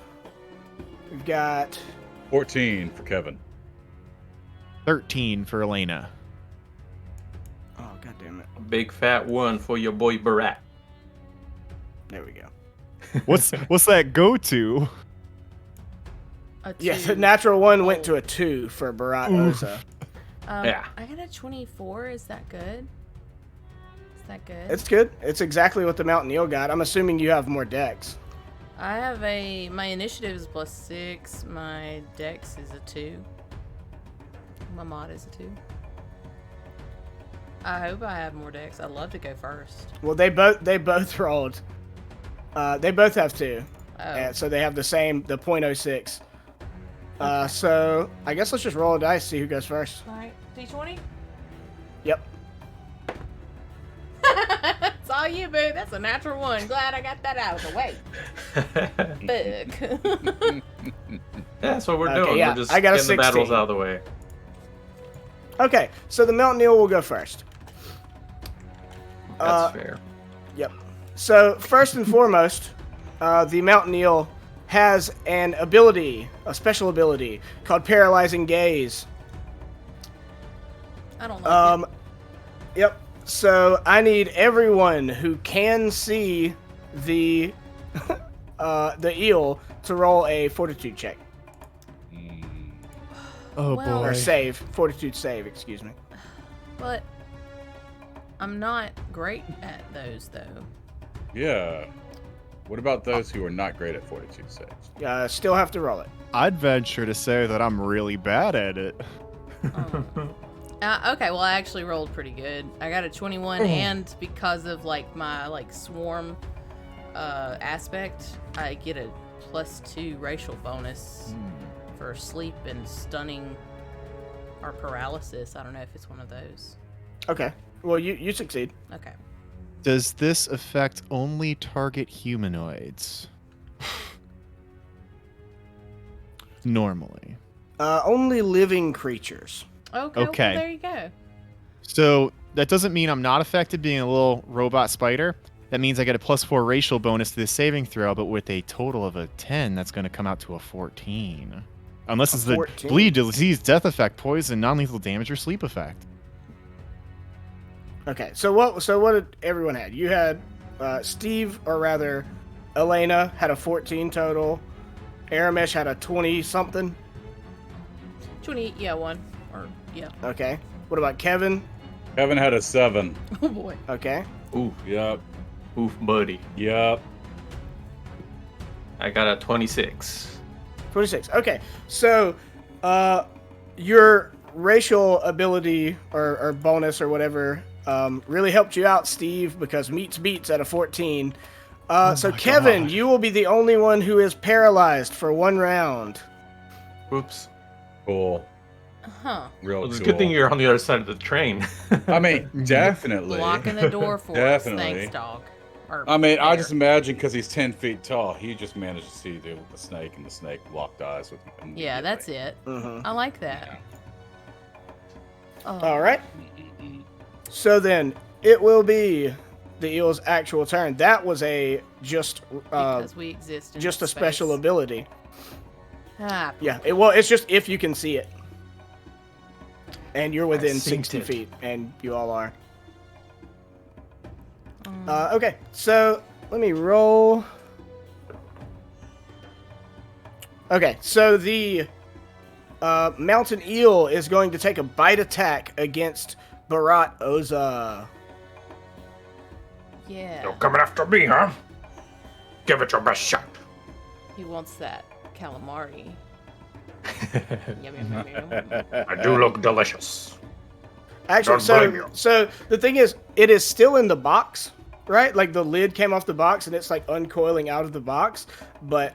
Speaker 2: We've got
Speaker 3: 14 for Kevin.
Speaker 6: 13 for Elena.
Speaker 2: Oh, god damn it.
Speaker 4: A big fat one for your boy Barat.
Speaker 2: There we go.
Speaker 6: What's that go to?
Speaker 5: A
Speaker 2: Yes,
Speaker 5: two.
Speaker 2: the natural one went to a 2 for Barat Oza.
Speaker 4: Yeah.
Speaker 5: I got a 24. Is that good? Is that good?
Speaker 2: It's good. It's exactly what the Mountain Eel got. I'm assuming you have more decks.
Speaker 5: I have my initiative is +6. My dex is a 2. My mod is a 2. I hope I have more decks. I'd love to go first.
Speaker 2: Well, they both rolled. They both have 2.
Speaker 5: Oh,
Speaker 2: So they have the same, the .06. So I guess let's just roll a dice, see who goes first.
Speaker 5: all right. D20.
Speaker 2: Yep.
Speaker 5: It's all you, boo. That's a natural one. Glad I got that out of the way. Bug.
Speaker 4: That's what we're
Speaker 2: Okay,
Speaker 4: doing.
Speaker 2: yeah,
Speaker 4: We're just
Speaker 2: I got a
Speaker 4: getting the battles
Speaker 2: 16.
Speaker 4: out of the way.
Speaker 2: Okay, so the Mountain Eel will go first.
Speaker 4: That's fair.
Speaker 2: Yep. So first and foremost, the Mountain Eel has an ability, a special ability called Paralyzing Gaze.
Speaker 5: I don't like it.
Speaker 2: Yep. So I need everyone who can see the the eel to roll a Fortitude check
Speaker 6: Oh
Speaker 5: Well-
Speaker 2: or
Speaker 6: boy.
Speaker 2: save, Fortitude save. Excuse me.
Speaker 5: But I'm not great at those though.
Speaker 3: Yeah. What about those who are not great at fortitude saves?
Speaker 2: Still have to roll it.
Speaker 6: I'd venture to say that I'm really bad at it.
Speaker 5: Okay, well I actually rolled pretty good. I got a 21, and because of like my like swarm aspect, I get a +2 racial bonus for sleep and stunning or paralysis. I don't know if it's one of those.
Speaker 2: Okay. Well, you succeed.
Speaker 5: Okay.
Speaker 6: Does this affect only target humanoids? Normally.
Speaker 2: Only living creatures.
Speaker 5: Okay.
Speaker 6: Okay.
Speaker 5: Well, there you go.
Speaker 6: So that doesn't mean I'm not affected being a little robot spider. That means I get a +4 racial bonus to the saving throw, but with a total of a 10, that's going to come out to a 14. Unless it's the
Speaker 2: 14?
Speaker 6: bleed, disease, death effect, poison, non-lethal damage, or sleep effect.
Speaker 2: Okay. So what did everyone had? You had Steve, or rather, Elena had a 14 total. Aramesh had a 20 something.
Speaker 5: 20, yeah, one. Or, yeah.
Speaker 2: Okay. What about Kevin?
Speaker 3: Kevin had a 7.
Speaker 5: Oh boy.
Speaker 2: Okay.
Speaker 4: Oof,
Speaker 3: Yep.
Speaker 4: oof, buddy.
Speaker 3: Yep.
Speaker 4: I got a 26.
Speaker 2: 26. Okay. So, your racial ability or bonus or whatever really helped you out, Steve, because meets beats at a 14. So Kevin,
Speaker 6: God.
Speaker 2: you will be the only one who is paralyzed for 1 round.
Speaker 4: Oops.
Speaker 3: Cool.
Speaker 5: Huh.
Speaker 3: Real
Speaker 4: Well, it's a
Speaker 3: cool.
Speaker 4: good thing you're on the other side of the train.
Speaker 3: I mean, definitely.
Speaker 5: Blocking the door for us.
Speaker 3: Definitely.
Speaker 5: Thanks, dog. Or
Speaker 3: I mean, I
Speaker 5: bear.
Speaker 3: just imagine because he's 10 feet tall, he just managed to see the snake, and the snake locked eyes with him.
Speaker 5: Yeah, that's it.
Speaker 2: Mm-hmm.
Speaker 5: I like that. Oh.
Speaker 2: All right. So then it will be the eel's actual turn. That was a just
Speaker 5: Because we exist in
Speaker 2: just a
Speaker 5: space.
Speaker 2: special ability.
Speaker 5: Ah,
Speaker 2: Yeah. It's just if you can see it, and you're within
Speaker 4: synced
Speaker 2: 60
Speaker 4: it.
Speaker 2: feet, and you all are. Okay. So let me roll. Okay. So the mountain eel is going to take a bite attack against Bharat Oza.
Speaker 5: yeah.
Speaker 4: coming after me, huh? Give it your best shot.
Speaker 5: He wants that calamari. Yum, yum, yum, yum, yum.
Speaker 4: I do look delicious.
Speaker 2: Actually,
Speaker 4: Don't blame you.
Speaker 2: so the thing is, it is still in the box, right? Like the lid came off the box and it's like uncoiling out of the box, but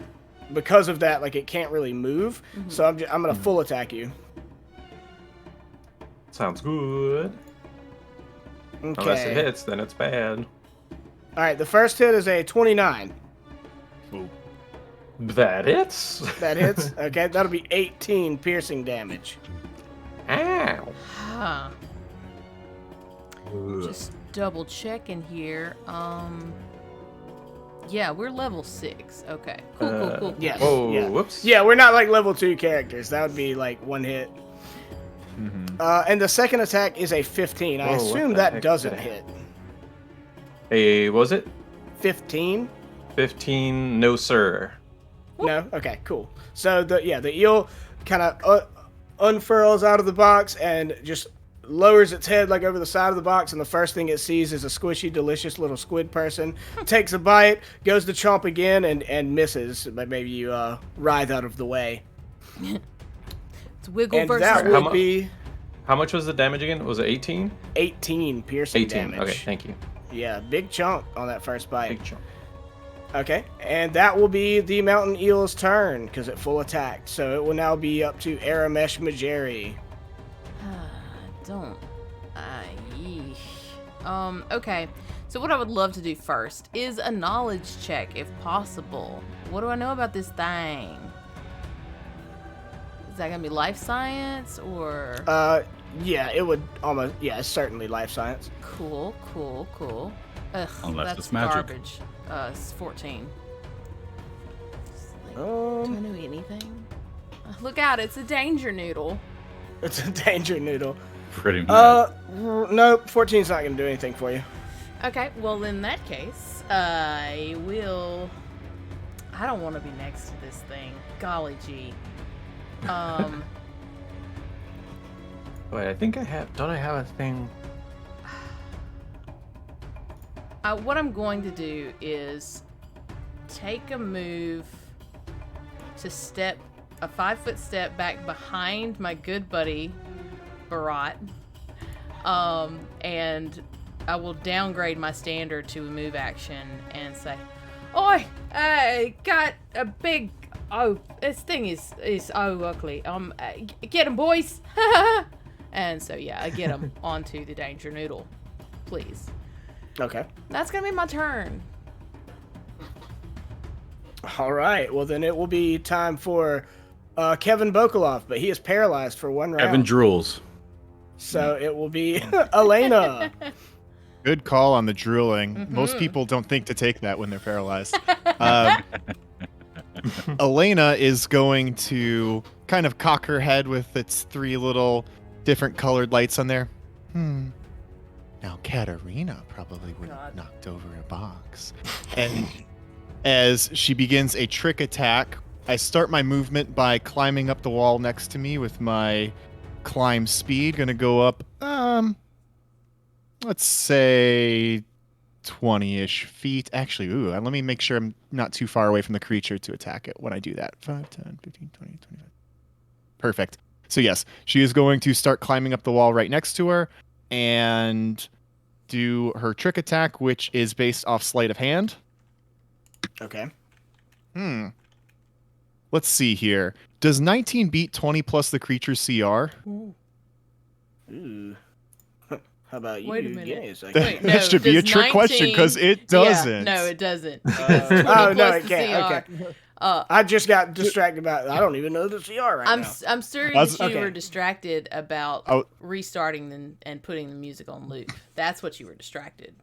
Speaker 2: because of that, like it can't really move. So I'm gonna full attack you.
Speaker 4: Sounds good.
Speaker 2: Okay.
Speaker 4: Unless it hits, then it's bad.
Speaker 2: All right. The first hit is a 29.
Speaker 4: That hits.
Speaker 2: That hits. Okay, that'll be 18 piercing damage.
Speaker 4: Ow.
Speaker 5: Huh. Just double checking here. Yeah, we're level 6. Okay. Cool.
Speaker 2: Yes.
Speaker 4: Whoa,
Speaker 2: yeah.
Speaker 4: whoops.
Speaker 2: Yeah, we're not like level 2 characters. That would be like 1 hit.
Speaker 6: Mm-hmm.
Speaker 2: And the second attack is a 15. I
Speaker 4: Whoa, what
Speaker 2: assume
Speaker 4: the
Speaker 2: that
Speaker 4: heck
Speaker 2: doesn't
Speaker 4: is that?
Speaker 2: hit.
Speaker 4: Hey, was it
Speaker 2: 15?
Speaker 4: 15? No, sir.
Speaker 2: No? Okay, cool. So the eel kind of unfurls out of the box and just lowers its head like over the side of the box, and the first thing it sees is a squishy, delicious little squid person. Takes a bite, goes to chomp again, and misses, but maybe you writhe out of the way.
Speaker 5: It's wiggle
Speaker 2: And
Speaker 5: versus
Speaker 2: that
Speaker 5: wiggle.
Speaker 2: would be
Speaker 4: How much was the damage again? Was it 18?
Speaker 2: 18 piercing
Speaker 4: 18.
Speaker 2: damage.
Speaker 4: Okay, thank you.
Speaker 2: Yeah, big chunk on that first bite.
Speaker 4: Big chunk.
Speaker 2: Okay, and that will be the mountain eel's turn because it full attacked. So it will now be up to Aramesh Majeri.
Speaker 5: Don't. Yeesh. Okay. So what I would love to do first is a knowledge check, if possible. What do I know about this thing? Is that gonna be life science or?
Speaker 2: Yeah, it would almost. Yeah, it's certainly life science.
Speaker 5: Cool. Ugh,
Speaker 3: Unless
Speaker 5: that's
Speaker 3: it's magic.
Speaker 5: garbage. It's 14. Do I know anything? Look out! It's a danger noodle.
Speaker 2: It's a danger noodle.
Speaker 3: Pretty much.
Speaker 2: Nope, 14's not gonna do anything for you.
Speaker 5: Okay, well in that case, I will. I don't want to be next to this thing. Golly gee.
Speaker 4: Wait, I think I have. Don't I have a thing?
Speaker 5: What I'm going to do is take a move to step a 5-foot step back behind my good buddy Barat, and I will downgrade my standard to a move action and say, "Oi, I got a big this thing is ugly. Get him, boys!" And so yeah, I get him onto the danger noodle, please.
Speaker 2: Okay.
Speaker 5: That's gonna be my turn.
Speaker 2: All right. Well, then it will be time for Kevin Bokolov, but he is paralyzed for one round.
Speaker 3: Evan drools.
Speaker 2: So it will be Elena.
Speaker 6: Good call on the drooling. Most people don't think to take that when they're paralyzed. Elena is going to kind of cock her head with its 3 little different colored lights on there. Now, Katarina probably would have knocked over a box. And as she begins a trick attack, I start my movement by climbing up the wall next to me with my climb speed. Gonna go up, let's say 20-ish feet. Actually, let me make sure I'm not too far away from the creature to attack it when I do that. 5, 10, 15, 20, 25. Perfect. So yes, she is going to start climbing up the wall right next to her and do her trick attack, which is based off sleight of hand.
Speaker 2: Okay.
Speaker 6: Let's see here. Does 19 beat 20 plus the creature's CR?
Speaker 2: Ooh. How about you?
Speaker 5: Wait a minute.
Speaker 2: Give me a second.
Speaker 5: Wait, no,
Speaker 6: That should be a
Speaker 5: does
Speaker 6: trick question because it doesn't.
Speaker 5: Yeah, no, it doesn't.
Speaker 2: Oh, no, it
Speaker 5: the
Speaker 2: can't.
Speaker 5: CR.
Speaker 2: Okay. I just got distracted by I don't even know the CR right now.
Speaker 5: I'm sorry
Speaker 6: That's-
Speaker 5: that you
Speaker 2: okay.
Speaker 5: were distracted about restarting and putting the music on loop. That's what you were distracted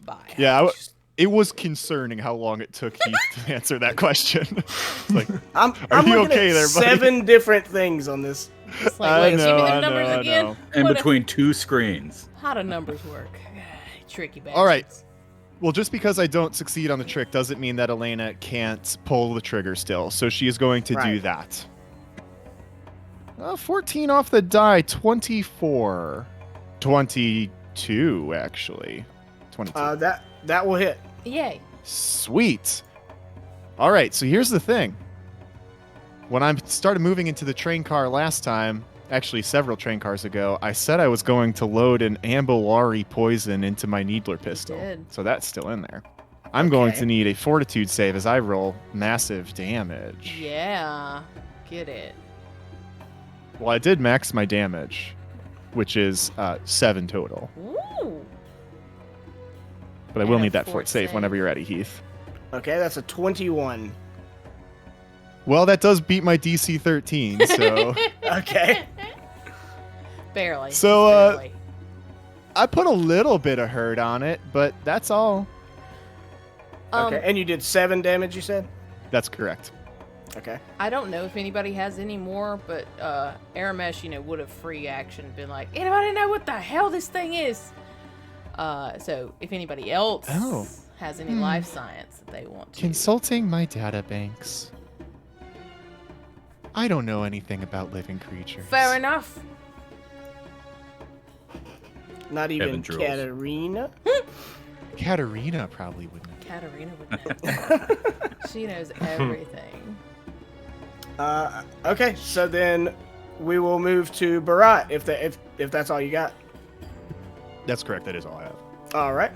Speaker 5: by.
Speaker 6: Yeah, it was concerning how long it took Heath to answer that question. It's like,
Speaker 2: I'm
Speaker 6: you
Speaker 2: looking
Speaker 6: okay
Speaker 2: at
Speaker 6: there, buddy?
Speaker 2: 7 different things on this.
Speaker 5: It's like,
Speaker 6: I
Speaker 5: wait, give me
Speaker 6: know,
Speaker 5: the
Speaker 6: I
Speaker 5: numbers
Speaker 6: know, I
Speaker 5: again.
Speaker 6: know.
Speaker 3: In
Speaker 5: What
Speaker 3: between 2 screens.
Speaker 5: how do numbers work? Tricky bastards.
Speaker 6: all right. Well, just because I don't succeed on the trick doesn't mean that Elena can't pull the trigger still. So she is going to do
Speaker 2: Right.
Speaker 6: that. 14 off the die, 24. 22, actually. 22.
Speaker 2: That will hit.
Speaker 5: Yay.
Speaker 6: Sweet. All right, so here's the thing. When I started moving into the train car last time, actually several train cars ago, I said I was going to load an ambulari poison into my needler pistol.
Speaker 5: did.
Speaker 6: So that's still in there. I'm going
Speaker 2: Okay.
Speaker 6: to need a fortitude save as I roll massive damage.
Speaker 5: Yeah. Get it.
Speaker 6: Well, I did max my damage, which is 7 total.
Speaker 5: Ooh.
Speaker 6: But I will
Speaker 5: And a
Speaker 6: need that
Speaker 5: fort
Speaker 6: fort save
Speaker 5: save.
Speaker 6: whenever you're ready, Heath.
Speaker 2: Okay, that's a 21.
Speaker 6: Well, that does beat my DC 13, so...
Speaker 2: Okay.
Speaker 5: Barely.
Speaker 6: So,
Speaker 5: Barely.
Speaker 6: I put a little bit of hurt on it, but that's all.
Speaker 2: Okay, and you did 7 damage, you said?
Speaker 6: That's correct.
Speaker 2: Okay.
Speaker 5: I don't know if anybody has any more, but Aramesh, would have free action been like, anybody know what the hell this thing is? So if anybody else has any life science that they want to.
Speaker 6: Consulting my data banks. I don't know anything about living creatures.
Speaker 5: Fair enough.
Speaker 2: Not even
Speaker 3: Evan drools.
Speaker 2: Katarina?
Speaker 6: Katarina probably wouldn't.
Speaker 5: Katarina would know. She knows everything.
Speaker 2: Okay, so then we will move to Barat if that's all you got.
Speaker 6: That's correct. That is all I have.
Speaker 2: All right.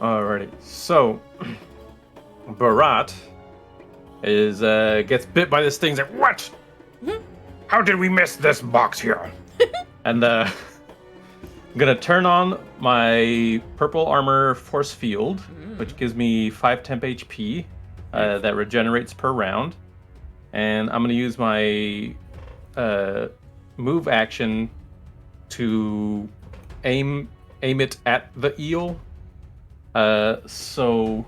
Speaker 4: Alrighty. So, Barat is gets bit by this thing. He's like, what? How did we miss this box here? And I'm gonna turn on my purple armor force field, which gives me 5 temp HP that regenerates per round. And I'm gonna use my move action to aim it at the eel. So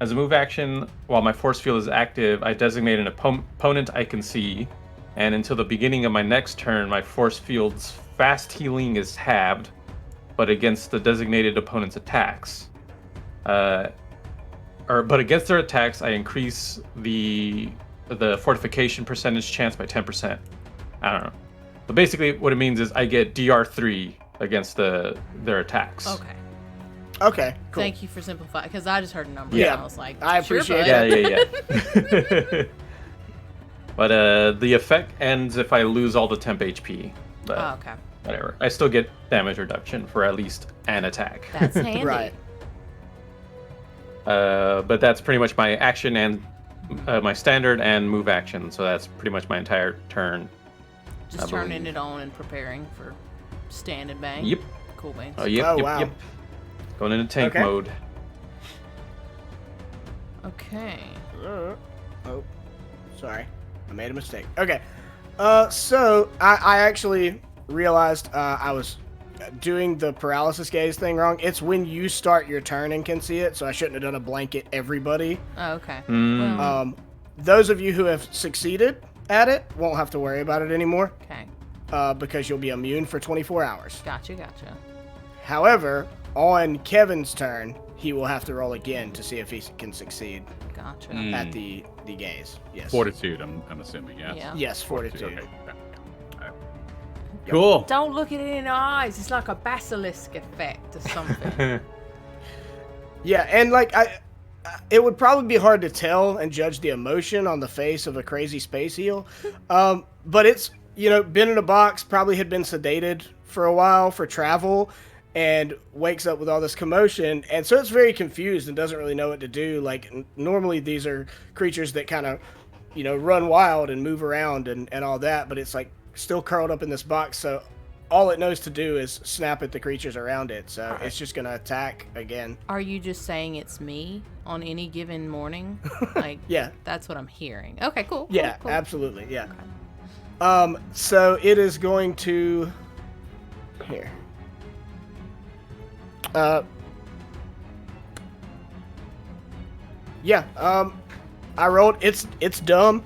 Speaker 4: as a move action, while my force field is active, I designate an opponent I can see, and until the beginning of my next turn, my force field's fast healing is halved, but against the designated opponent's attacks. But against their attacks, I increase the fortification percentage chance by 10%. I don't know. But basically, what it means is I get DR3 against their attacks.
Speaker 5: Okay.
Speaker 2: Okay, cool.
Speaker 5: Thank you for simplifying, because I just heard a number
Speaker 2: Yeah.
Speaker 5: and I was like,
Speaker 2: I
Speaker 5: sure,
Speaker 2: appreciate
Speaker 5: bud.
Speaker 4: Yeah. But the effect ends if I lose all the temp HP. But
Speaker 5: Oh, okay.
Speaker 4: whatever. I still get damage reduction for at least an attack.
Speaker 5: That's handy.
Speaker 2: Right.
Speaker 4: But that's pretty much my action and my standard and move action. So that's pretty much my entire turn.
Speaker 5: Just
Speaker 4: I
Speaker 5: turning
Speaker 4: believe.
Speaker 5: it on and preparing for stand and bang.
Speaker 4: Yep.
Speaker 5: Cool beans.
Speaker 4: Oh, yep,
Speaker 2: Oh,
Speaker 4: yep,
Speaker 2: wow.
Speaker 4: yep. Going into tank
Speaker 2: Okay.
Speaker 4: mode.
Speaker 5: Okay.
Speaker 2: Oh, sorry. I made a mistake. Okay. So I actually realized I was doing the paralysis gaze thing wrong. It's when you start your turn and can see it, so I shouldn't have done a blanket everybody.
Speaker 5: Oh, okay.
Speaker 4: Mm.
Speaker 5: Well,
Speaker 2: Those of you who have succeeded at it won't have to worry about it anymore
Speaker 5: okay.
Speaker 2: because you'll be immune for 24 hours.
Speaker 5: Gotcha.
Speaker 2: However, on Kevin's turn, he will have to roll again to see if he can succeed
Speaker 5: Gotcha.
Speaker 2: at the gaze. Yes.
Speaker 3: Fortitude, I'm assuming, yes.
Speaker 5: Yeah.
Speaker 2: Yes, fortitude.
Speaker 3: Okay. Alright. Cool.
Speaker 5: Don't look it in the eyes. It's like a basilisk effect or something.
Speaker 2: Yeah, and like it would probably be hard to tell and judge the emotion on the face of a crazy space eel, but it's been in a box, probably had been sedated for a while for travel, and wakes up with all this commotion, and so it's very confused and doesn't really know what to do. Like normally these are creatures that kind of run wild and move around and all that, but it's like still curled up in this box, so all it knows to do is snap at the creatures around it, so it's just gonna attack again.
Speaker 5: Are you just saying it's me on any given morning? Like,
Speaker 2: Yeah.
Speaker 5: That's what I'm hearing. Okay, cool.
Speaker 2: Yeah,
Speaker 5: cool.
Speaker 2: absolutely. Yeah. So it is going to here. I rolled. It's dumb.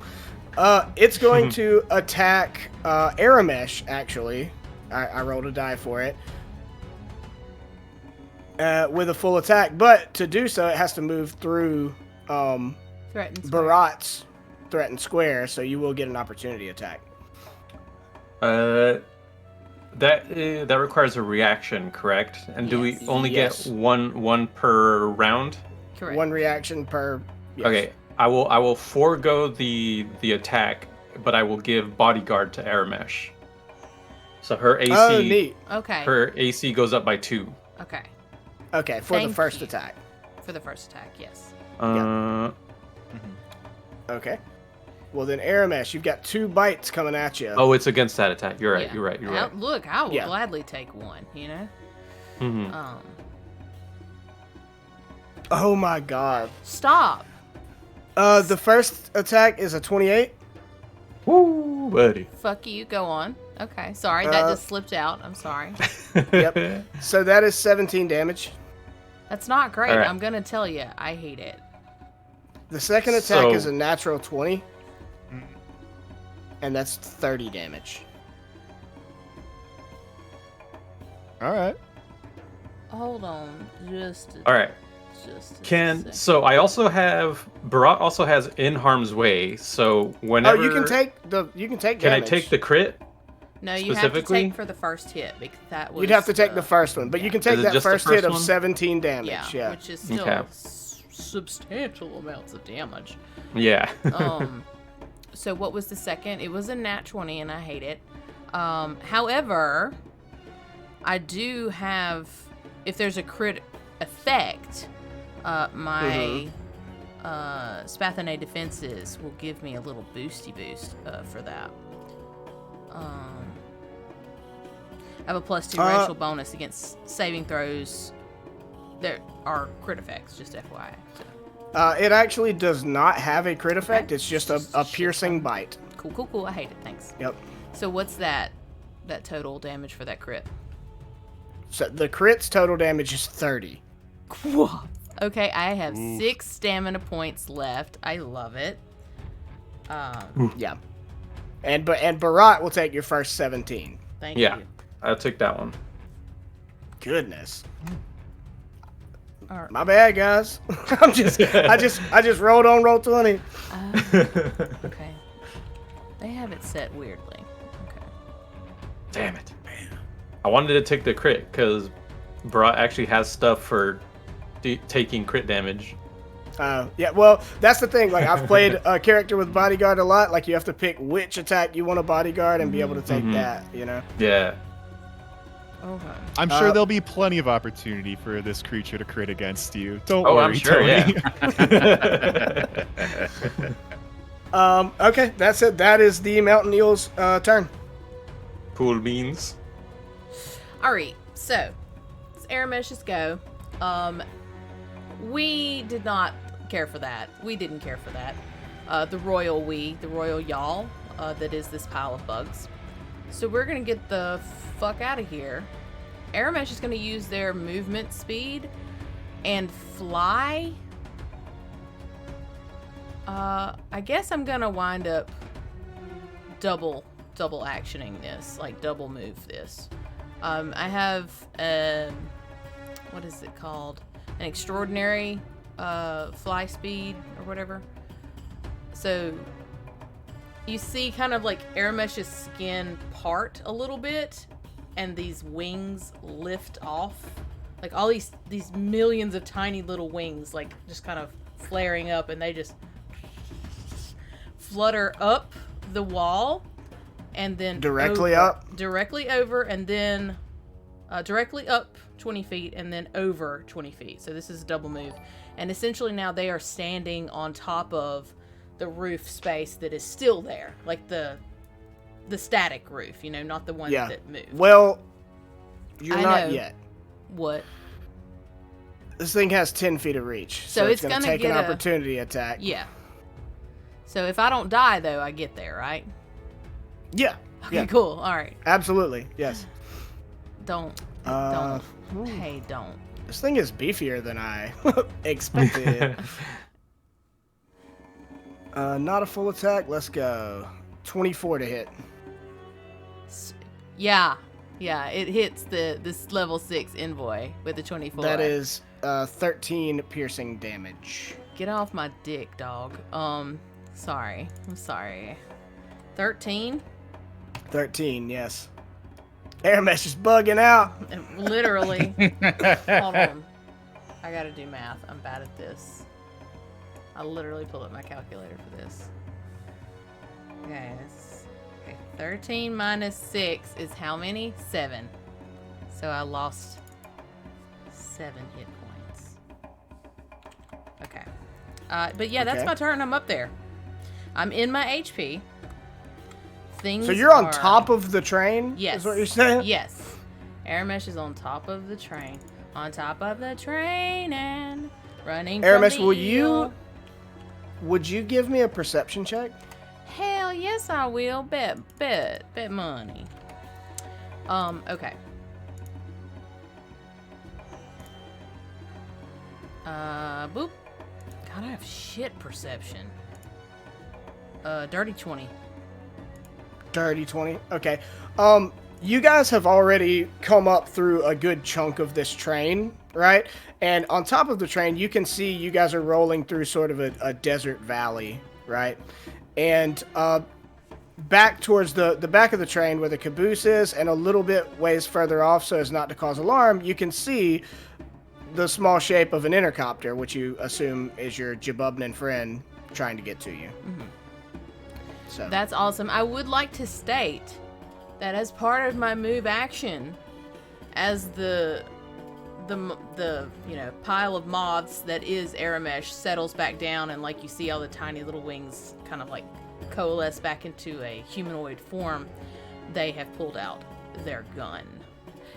Speaker 2: It's going to attack Aramesh. Actually, I rolled a die for it with a full attack, but to do so, it has to move through
Speaker 5: Threatened square.
Speaker 2: Barat's threatened square, so you will get an opportunity attack.
Speaker 4: That requires a reaction, correct? And do we
Speaker 5: Yes.
Speaker 4: only
Speaker 2: Yes.
Speaker 4: get one per round?
Speaker 5: Correct.
Speaker 2: One reaction per. Yes.
Speaker 4: Okay, I will forego the attack, but I will give bodyguard to Aramesh. So her AC
Speaker 2: Oh, neat.
Speaker 5: Okay.
Speaker 4: her AC goes up by 2.
Speaker 5: Okay.
Speaker 2: Okay, for the
Speaker 5: Thank
Speaker 2: first
Speaker 5: you.
Speaker 2: attack.
Speaker 5: For the first attack, yes.
Speaker 2: Okay. Well then, Aramesh, you've got 2 bites coming at you.
Speaker 4: Oh, it's against that attack. You're right.
Speaker 5: Yeah.
Speaker 4: You're right. You're right.
Speaker 5: Look, I will
Speaker 2: Yeah.
Speaker 5: gladly take one.
Speaker 4: Mhm.
Speaker 2: Oh my god.
Speaker 5: Stop.
Speaker 2: The first attack is a 28.
Speaker 4: Woo, buddy.
Speaker 5: Fuck you. Go on. Okay. Sorry, that
Speaker 2: Uh,
Speaker 5: just slipped out. I'm sorry.
Speaker 2: Yep. So that is 17 damage.
Speaker 5: That's not great.
Speaker 4: All right.
Speaker 5: I'm gonna tell you, I hate it.
Speaker 2: The second attack
Speaker 4: So-
Speaker 2: is a natural 20. And that's 30 damage.
Speaker 6: All right.
Speaker 5: Hold on, just a
Speaker 4: All right.
Speaker 5: second.
Speaker 4: So I also have Barat also has in harm's way. So whenever
Speaker 2: Oh, you can take
Speaker 4: Can I
Speaker 2: damage.
Speaker 4: take the crit?
Speaker 5: No, you have to
Speaker 4: specifically?
Speaker 5: take for the first hit because that was.
Speaker 2: You'd have to take the first one, but you can take
Speaker 4: Is it
Speaker 2: that
Speaker 4: just the
Speaker 2: first hit
Speaker 4: first
Speaker 2: of
Speaker 4: one?
Speaker 2: 17 damage. Yeah.
Speaker 5: which is still
Speaker 4: Okay.
Speaker 5: substantial amounts of damage.
Speaker 4: Yeah.
Speaker 5: So what was the second? It was a nat 20, and I hate it. However, I do have, if there's a crit effect, my Spathinae defenses will give me a little boosty boost for that. I have a +2 racial bonus against saving throws. There are crit effects, just FYI. So.
Speaker 2: It actually does not have a crit effect.
Speaker 5: Okay.
Speaker 2: It's just a piercing bite.
Speaker 5: Cool. I hate it. Thanks.
Speaker 2: Yep.
Speaker 5: So what's that total damage for that crit?
Speaker 2: So the crit's total damage is 30.
Speaker 5: Okay, I have 6 stamina points left. I love it.
Speaker 2: Yeah. And Barat will take your first 17.
Speaker 5: Thank
Speaker 4: Yeah.
Speaker 5: you.
Speaker 4: I'll take that one.
Speaker 2: Goodness.
Speaker 5: All right.
Speaker 2: My bad, guys. I just rolled on roll 20.
Speaker 5: Okay. They have it set weirdly. Okay.
Speaker 4: Damn it. I wanted to take the crit because Bra actually has stuff for taking crit damage.
Speaker 2: Yeah, well, that's the thing. Like, I've played a character with bodyguard a lot. Like, you have to pick which attack you want to bodyguard and be able to take that, you know?
Speaker 4: Yeah.
Speaker 5: Okay.
Speaker 6: I'm sure there'll be plenty of opportunity for this creature to crit against you. Don't
Speaker 4: Oh,
Speaker 6: worry,
Speaker 4: I'm sure,
Speaker 6: Tony.
Speaker 4: yeah.
Speaker 2: Okay, that's it. That is the Mountain Eel's turn.
Speaker 4: Cool beans.
Speaker 5: All right, so it's Aramesh's go. We did not care for that. We didn't care for that. The royal y'all, that is this pile of bugs. So we're gonna get the fuck out of here. Aramesh is gonna use their movement speed and fly. I guess I'm gonna wind up double actioning this, like double move this. I have what is it called? An extraordinary fly speed or whatever. So you see kind of like Aramesh's skin part a little bit, and these wings lift off. Like all these millions of tiny little wings, like just kind of flaring up, and they just flutter up the wall, and then
Speaker 2: Directly up?
Speaker 5: Directly over, and then directly up 20 feet, and then over 20 feet. So this is a double move. And essentially now they are standing on top of the roof space that is still there. Like the static roof, you know, not the one that moved.
Speaker 2: Well, you're
Speaker 5: I
Speaker 2: not
Speaker 5: know.
Speaker 2: yet.
Speaker 5: What?
Speaker 2: This thing has 10 feet of reach.
Speaker 5: So
Speaker 2: it's
Speaker 5: it's
Speaker 2: going to
Speaker 5: gonna
Speaker 2: take an
Speaker 5: get
Speaker 2: opportunity attack.
Speaker 5: Yeah. So if I don't die, though, I get there, right?
Speaker 2: Yeah.
Speaker 5: Okay,
Speaker 2: Yeah.
Speaker 5: cool. All right.
Speaker 2: Absolutely. Yes.
Speaker 5: Don't. Hey, don't.
Speaker 2: This thing is beefier than I expected. Not a full attack. Let's go. 24 to hit.
Speaker 5: Yeah. It hits this level 6 envoy with the 24.
Speaker 2: That is 13 piercing damage.
Speaker 5: Get off my dick, dog. Sorry. I'm sorry. 13?
Speaker 2: 13, yes. Aramesh is bugging out.
Speaker 5: Literally. Hold on. I gotta do math. I'm bad at this. I literally pulled up my calculator for this. Okay, 13 minus 6 is how many? 7. So I lost 7 hit points. Okay. But yeah, that's
Speaker 2: Okay.
Speaker 5: my turn. I'm up there. I'm in my HP. Things
Speaker 2: So you're on
Speaker 5: are-
Speaker 2: top of the train?
Speaker 5: Yes.
Speaker 2: Is what you're saying?
Speaker 5: Yes. Aramesh is on top of the train. On top of the train and running
Speaker 2: Aramesh,
Speaker 5: from the
Speaker 2: will
Speaker 5: eel.
Speaker 2: would you give me a perception check?
Speaker 5: Hell yes, I will. Bet money. Okay. Boop. God, I have shit perception. Dirty 20.
Speaker 2: Dirty 20. Okay. You guys have already come up through a good chunk of this train, right? And on top of the train, you can see you guys are rolling through sort of a desert valley, right? And back towards the back of the train where the caboose is, and a little bit ways further off so as not to cause alarm, you can see the small shape of an intercopter, which you assume is your Jabubnan friend trying to get to you.
Speaker 5: Mm-hmm.
Speaker 2: So
Speaker 5: That's awesome. I would like to state that as part of my move action, as the pile of moths that is Aramesh settles back down, and like you see all the tiny little wings kind of like coalesce back into a humanoid form, they have pulled out their gun.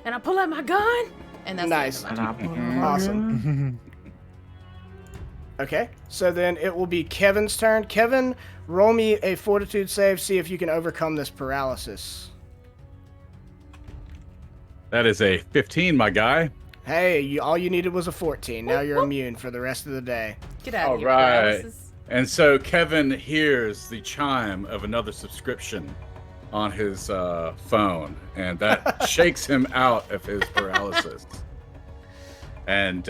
Speaker 5: And I pull out my gun, and that's
Speaker 2: nice.
Speaker 5: the end of my turn.
Speaker 2: Awesome. Okay, so then it will be Kevin's turn. Kevin, roll me a fortitude save, see if you can overcome this paralysis.
Speaker 3: That is a 15, my guy.
Speaker 2: Hey, all you needed was a 14. Now you're immune for the rest of the day.
Speaker 5: Get out
Speaker 3: All
Speaker 5: of here,
Speaker 3: right.
Speaker 5: paralysis.
Speaker 3: And so Kevin hears the chime of another subscription on his phone, and that shakes him out of his paralysis. And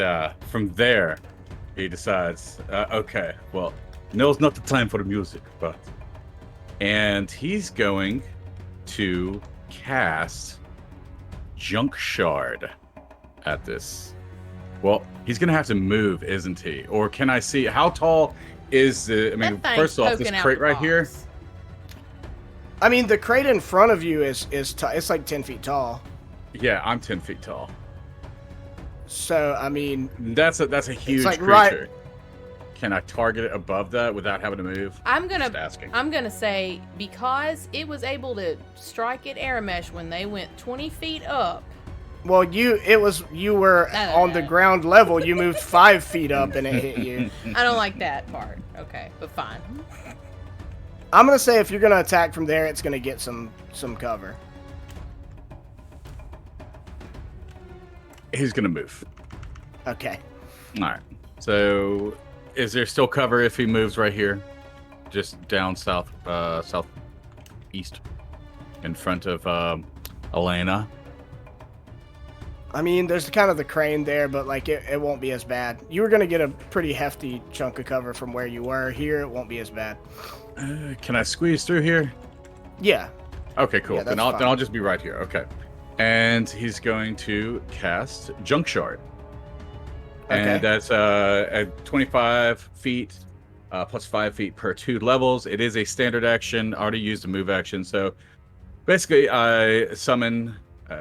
Speaker 3: from there, he decides, okay, well, now's not the time for the music, but... And he's going to cast Junk Shard at this. Well, he's gonna have to move, isn't he? Or can I see how tall is the? I mean,
Speaker 5: That thing's
Speaker 3: first off, this
Speaker 5: poking out
Speaker 3: crate
Speaker 5: the
Speaker 3: right here.
Speaker 5: box.
Speaker 2: I mean, the crate in front of you is it's like 10 feet tall.
Speaker 3: Yeah, I'm 10 feet tall.
Speaker 2: So I mean,
Speaker 3: That's a huge
Speaker 2: like
Speaker 3: creature. Can I target it above that without having to move?
Speaker 5: I'm
Speaker 3: Just asking.
Speaker 5: gonna say because it was able to strike at air mesh when they went 20 feet up.
Speaker 2: well, you were on the ground level. You moved 5 feet up and it hit you.
Speaker 5: I don't like that part. Okay, but fine.
Speaker 2: I'm gonna say if you're gonna attack from there, it's gonna get some cover.
Speaker 3: He's gonna move.
Speaker 2: Okay.
Speaker 3: All right. So, is there still cover if he moves right here, just down southeast, in front of Elena?
Speaker 2: I mean, there's kind of the crane there, but like it won't be as bad. You were gonna get a pretty hefty chunk of cover from where you were. Here, it won't be as bad.
Speaker 3: Can I squeeze through here?
Speaker 2: Yeah.
Speaker 3: Okay, cool.
Speaker 2: Yeah,
Speaker 3: then
Speaker 2: that's fine.
Speaker 3: I'll just be right here. Okay. And he's going to cast Junk Shard.
Speaker 2: Okay.
Speaker 3: And that's at 25 feet plus 5 feet per 2 levels. It is a standard action. I already used a move action. So basically, I summon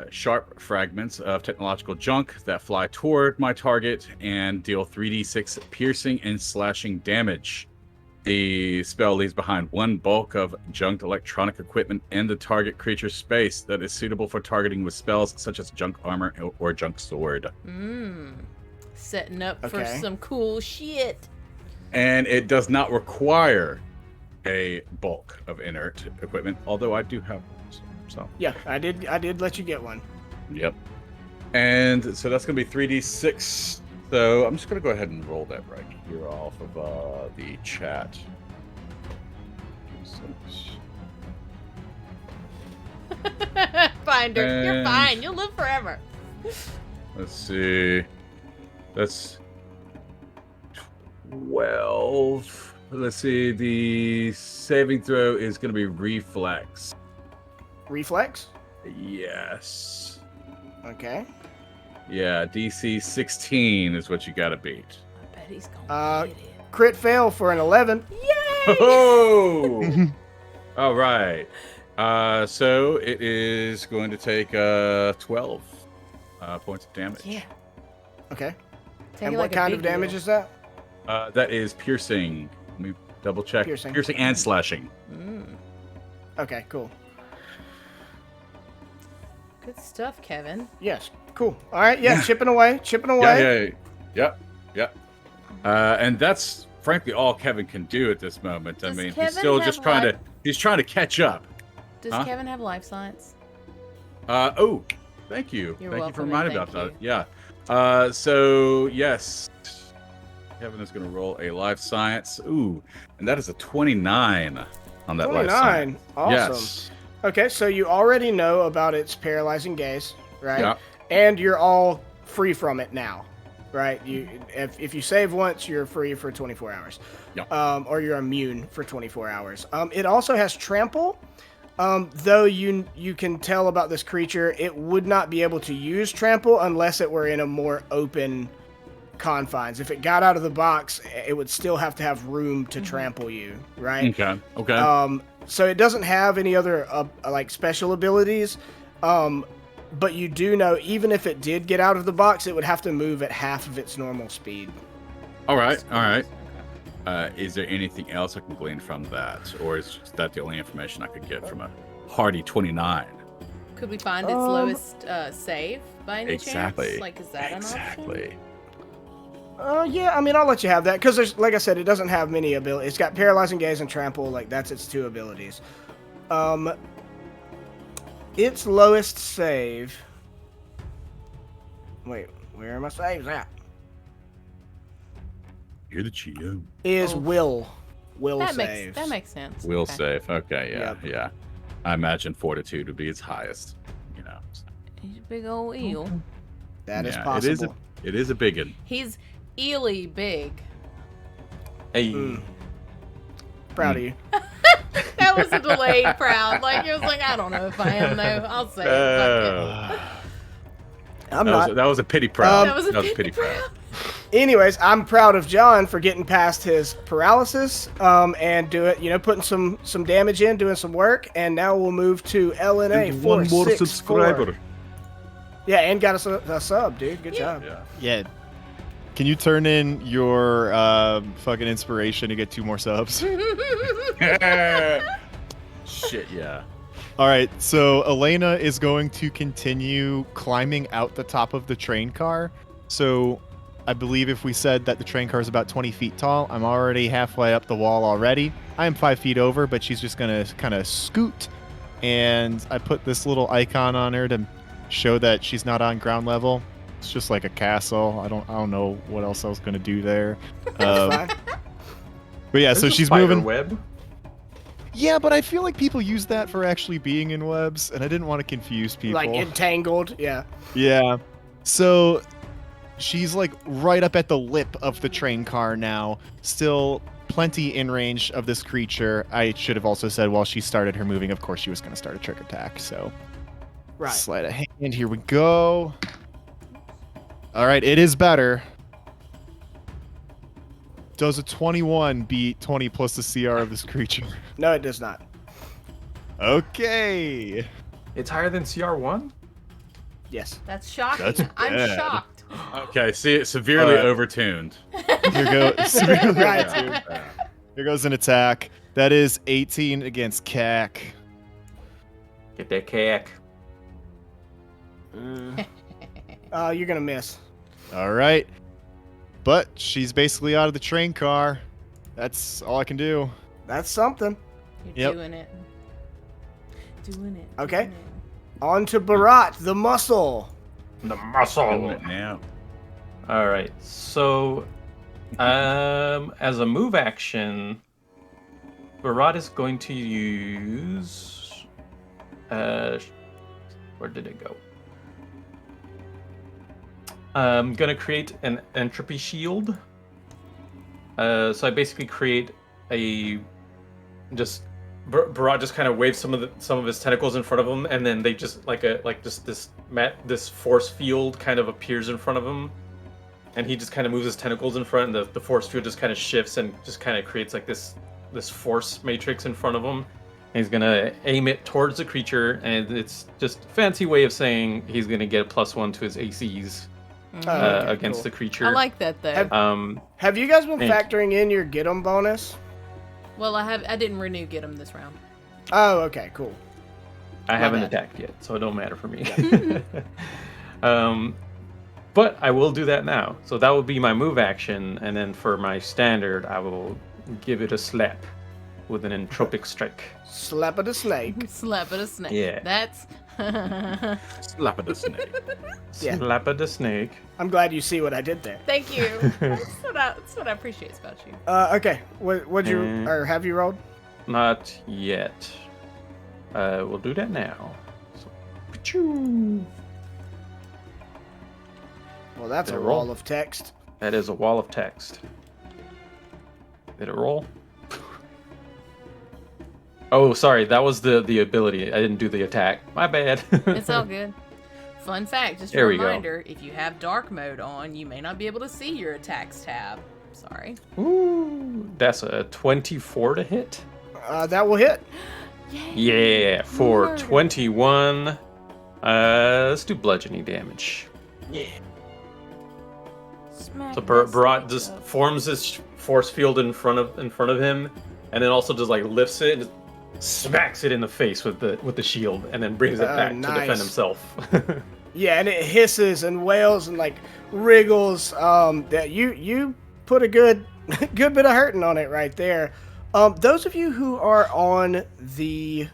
Speaker 3: sharp fragments of technological junk that fly toward my target and deal 3d6 piercing and slashing damage. The spell leaves behind one bulk of junked electronic equipment in the target creature's space that is suitable for targeting with spells such as junk armor or junk sword.
Speaker 5: Setting up for
Speaker 2: Okay.
Speaker 5: some cool shit.
Speaker 3: And it does not require a bulk of inert equipment, although I do have some.
Speaker 2: Yeah, I did let you get one.
Speaker 3: Yep. And so that's going to be 3d6. So I'm just going to go ahead and roll that right here off of the chat.
Speaker 5: Finder, you're
Speaker 3: And-
Speaker 5: fine. You'll live forever.
Speaker 3: Let's see. That's 12. Let's see. The saving throw is going to be reflex.
Speaker 2: Reflex.
Speaker 3: Yes.
Speaker 2: Okay.
Speaker 3: Yeah, DC 16 is what you got to beat.
Speaker 5: I bet he's gonna get it.
Speaker 2: Crit fail for an 11.
Speaker 3: Oh! All right. So it is going to take 12 points of damage.
Speaker 5: Yeah.
Speaker 2: Okay.
Speaker 5: Take
Speaker 2: And
Speaker 5: it
Speaker 2: what
Speaker 5: like a
Speaker 2: kind of
Speaker 5: big
Speaker 2: damage
Speaker 5: deal.
Speaker 2: is that?
Speaker 3: That is piercing. Let me double check.
Speaker 2: Piercing.
Speaker 3: Piercing and slashing.
Speaker 2: Okay, cool.
Speaker 5: Good stuff, Kevin.
Speaker 2: Yes, cool. All right, yeah, chipping away.
Speaker 3: Yeah. And that's frankly all Kevin can do at this moment.
Speaker 5: Does
Speaker 3: I mean,
Speaker 5: Kevin
Speaker 3: he's still
Speaker 5: have
Speaker 3: just trying to. He's trying to catch up.
Speaker 5: Does
Speaker 3: Huh?
Speaker 5: Kevin have life science?
Speaker 3: Oh, thank you.
Speaker 5: You're
Speaker 3: Thank you
Speaker 5: welcome,
Speaker 3: for reminding me
Speaker 5: and
Speaker 3: about
Speaker 5: thank
Speaker 3: that. Yeah. So yes, Kevin is going to roll a life science. Ooh, and that is a 29 on that life
Speaker 2: 29.
Speaker 3: science.
Speaker 2: Awesome.
Speaker 3: Yes.
Speaker 2: Okay, so you already know about its paralyzing gaze, right?
Speaker 3: Yeah.
Speaker 2: And you're all free from it now, right? You, if you save once, you're free for 24 hours.
Speaker 3: Yeah.
Speaker 2: Or you're immune for 24 hours. It also has trample. Though you can tell about this creature, it would not be able to use trample unless it were in a more open confines. If it got out of the box, it would still have to have room to trample you, right?
Speaker 3: Okay.
Speaker 2: So it doesn't have any other like special abilities, but you do know even if it did get out of the box, it would have to move at half of its normal speed.
Speaker 3: All right. Is there anything else I can glean from that, or is that the only information I could get from a hardy 29?
Speaker 5: Could we find its lowest save by any
Speaker 3: Exactly.
Speaker 5: chance? Like, is that an option?
Speaker 3: Exactly.
Speaker 2: Yeah, I mean, I'll let you have that because there's, like I said, it doesn't have many abilities. It's got paralyzing gaze and trample. Like that's its two abilities. Its lowest save. Wait, where are my saves at?
Speaker 3: You're the Cheeto.
Speaker 2: Is
Speaker 5: Oh.
Speaker 2: will
Speaker 5: That
Speaker 2: saves.
Speaker 5: makes sense.
Speaker 3: Will
Speaker 5: Okay.
Speaker 3: save. Okay, yeah,
Speaker 2: Yep.
Speaker 3: yeah. I imagine fortitude would be its highest. You know.
Speaker 5: He's a big old eel.
Speaker 2: That is
Speaker 3: Yeah,
Speaker 2: possible.
Speaker 3: It is a big one.
Speaker 5: He's eely big.
Speaker 4: Hey.
Speaker 2: Proud of you.
Speaker 5: That was a delayed proud. Like, it was like, I don't know if I am, though. I'll say it. Fuck
Speaker 2: I'm not.
Speaker 3: That was a pity proud.
Speaker 5: That was a pity
Speaker 3: proud.
Speaker 2: Anyways, I'm proud of John for getting past his paralysis, and putting some damage in, doing some work, and now we'll move to LNA 464. Yeah, and got us a sub, dude. Good job.
Speaker 6: Yeah. Can you turn in your fucking inspiration to get 2 more subs?
Speaker 3: Shit, yeah.
Speaker 6: All right, so Elena is going to continue climbing out the top of the train car. So I believe if we said that the train car is about 20 feet tall, I'm already halfway up the wall already. I am 5 feet over, but she's just going to kind of scoot. And I put this little icon on her to show that she's not on ground level. It's just like a castle. I don't know what else I was going to do there. But yeah, so she's moving.
Speaker 4: Web.
Speaker 6: Yeah, but I feel like people use that for actually being in webs, and I didn't want to confuse people.
Speaker 2: Like entangled, yeah.
Speaker 6: Yeah. So she's like right up at the lip of the train car now, still plenty in range of this creature. I should have also said while she started her moving, of course she was going to start a trick attack. So
Speaker 2: right.
Speaker 6: Sleight of hand, here we go. All right, it is better. Does a 21 beat 20 plus the CR of this creature?
Speaker 2: No, it does not.
Speaker 6: Okay.
Speaker 4: It's higher than CR1?
Speaker 2: Yes.
Speaker 5: That's shocking.
Speaker 6: That's
Speaker 5: I'm
Speaker 6: bad.
Speaker 5: shocked.
Speaker 3: Okay, see, it's severely
Speaker 6: Alright.
Speaker 3: overtuned.
Speaker 6: Here goes.
Speaker 2: Right.
Speaker 6: Here goes an attack. That is 18 against CAC.
Speaker 4: Get that cack.
Speaker 2: You're gonna miss.
Speaker 6: All right. But she's basically out of the train car. That's all I can do.
Speaker 2: That's something.
Speaker 5: You're
Speaker 6: Yep.
Speaker 5: doing it. Doing it.
Speaker 2: Okay.
Speaker 5: doing it.
Speaker 2: On to Barat, the muscle.
Speaker 4: The muscle.
Speaker 3: Doing it now.
Speaker 4: All right. So, as a move action, Barat is going to use. Where did it go? I'm gonna create an entropy shield. So I basically create a Barat just kind of waves some of his tentacles in front of him, and then they just this force field kind of appears in front of him, and he just kind of moves his tentacles in front, and the force field just kind of shifts and just kind of creates like this force matrix in front of him. And he's gonna aim it towards the creature, and it's just a fancy way of saying he's gonna get a +1 to his ACs.
Speaker 2: Okay,
Speaker 4: Against
Speaker 2: cool.
Speaker 4: the creature.
Speaker 5: I like that though.
Speaker 2: Have you guys been
Speaker 4: Thank you.
Speaker 2: factoring in your get 'em bonus?
Speaker 5: Well, I didn't renew get him this round.
Speaker 2: Oh, okay, cool.
Speaker 4: I haven't
Speaker 5: bad.
Speaker 4: attacked yet, so it don't matter for me. But I will do that now. So that will be my move action, and then for my standard, I will give it a slap with an entropic strike.
Speaker 2: Slap of the snake.
Speaker 5: Slap at a snake.
Speaker 4: Yeah.
Speaker 5: That's.
Speaker 3: Slap at the snake.
Speaker 2: Yeah.
Speaker 4: Slap at the snake.
Speaker 2: I'm glad you see what I did there.
Speaker 5: Thank you. That's what I appreciate about you.
Speaker 2: Okay. What'd you or have you rolled?
Speaker 4: Not yet. We'll do that now. So, pachoo.
Speaker 2: Well, that's
Speaker 4: Did
Speaker 2: a
Speaker 4: it roll?
Speaker 2: wall of text.
Speaker 4: That is a wall of text. Did it roll? Oh, sorry. That was the ability. I didn't do the attack. My bad.
Speaker 5: It's all good. Fun fact, just
Speaker 4: There
Speaker 5: a
Speaker 4: we go.
Speaker 5: reminder, if you have dark mode on, you may not be able to see your attacks tab. Sorry.
Speaker 4: Ooh, that's a 24 to hit.
Speaker 2: That will hit.
Speaker 4: Yeah, for
Speaker 5: Murder.
Speaker 4: 21. Let's do bludgeoning damage.
Speaker 5: Smack
Speaker 4: So
Speaker 5: this
Speaker 4: Barat
Speaker 5: thing
Speaker 4: just
Speaker 5: up.
Speaker 4: forms this force field in front of him, and then also just like lifts it and just smacks it in the face with the shield, and then brings it
Speaker 2: Oh,
Speaker 4: back to
Speaker 2: nice.
Speaker 4: defend himself.
Speaker 2: Yeah, and it hisses and wails and like wriggles. That you put a good bit of hurting on it right there. Those of you who are on the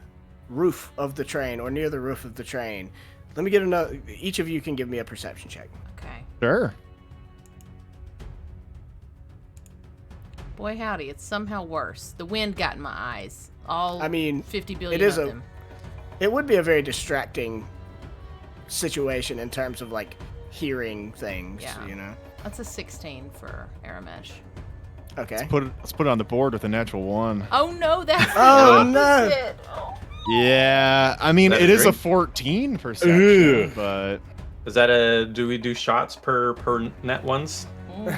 Speaker 2: roof of the train or near the roof of the train, let me get another. Each of you can give me a perception check.
Speaker 5: Okay.
Speaker 6: Sure.
Speaker 5: Boy, howdy, it's somehow worse. The wind got in my eyes. All
Speaker 2: I mean,
Speaker 5: 50 billion
Speaker 2: it is
Speaker 5: of
Speaker 2: a-
Speaker 5: them.
Speaker 2: It would be a very distracting situation in terms of like hearing things.
Speaker 5: Yeah.
Speaker 2: You know.
Speaker 5: That's a 16 for Aramesh.
Speaker 2: Okay.
Speaker 6: Let's put it on the board with a natural 1.
Speaker 5: Oh no, that's the
Speaker 2: Oh, no.
Speaker 5: opposite.
Speaker 6: Yeah, I mean
Speaker 4: That
Speaker 6: it
Speaker 4: is
Speaker 6: is a
Speaker 4: great.
Speaker 6: 14 perception,
Speaker 3: Ew.
Speaker 6: but
Speaker 4: Is that a? Do we do shots per net ones?
Speaker 6: I don't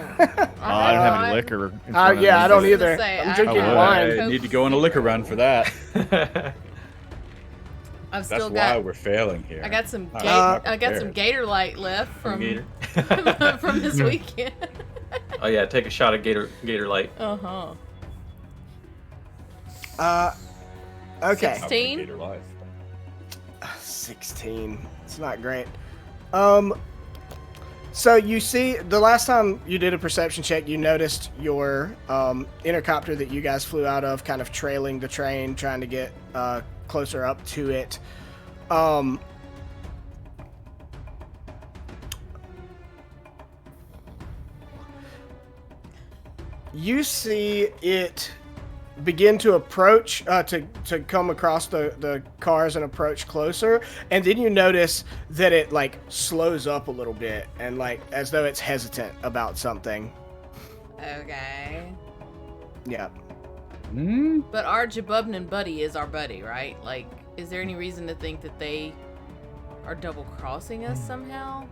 Speaker 6: have any liquor. in front of
Speaker 2: Yeah,
Speaker 6: me.
Speaker 2: I don't
Speaker 5: was gonna
Speaker 2: either.
Speaker 5: say,
Speaker 2: I'm
Speaker 5: I
Speaker 2: drinking
Speaker 5: have
Speaker 2: wine.
Speaker 3: I need to go on a liquor run for that.
Speaker 5: I've
Speaker 3: That's
Speaker 5: still
Speaker 3: why
Speaker 5: got.
Speaker 3: we're failing here.
Speaker 5: I got some.
Speaker 3: not
Speaker 5: I got some
Speaker 3: prepared.
Speaker 5: Gator Light left from
Speaker 4: Gator.
Speaker 5: from this weekend.
Speaker 4: Oh yeah, take a shot of Gator Light.
Speaker 2: Okay.
Speaker 5: 16?
Speaker 3: Gator Life.
Speaker 2: 16. It's not great. So you see, the last time you did a perception check, you noticed your intercopter that you guys flew out of kind of trailing the train, trying to get closer up to it. You see it begin to approach, to come across the cars and approach closer, and then you notice that it like slows up a little bit and like as though it's hesitant about something.
Speaker 5: Okay.
Speaker 2: Yeah.
Speaker 5: But our Jabubnin buddy is our buddy, right? Like, is there any reason to think that they are double crossing us somehow?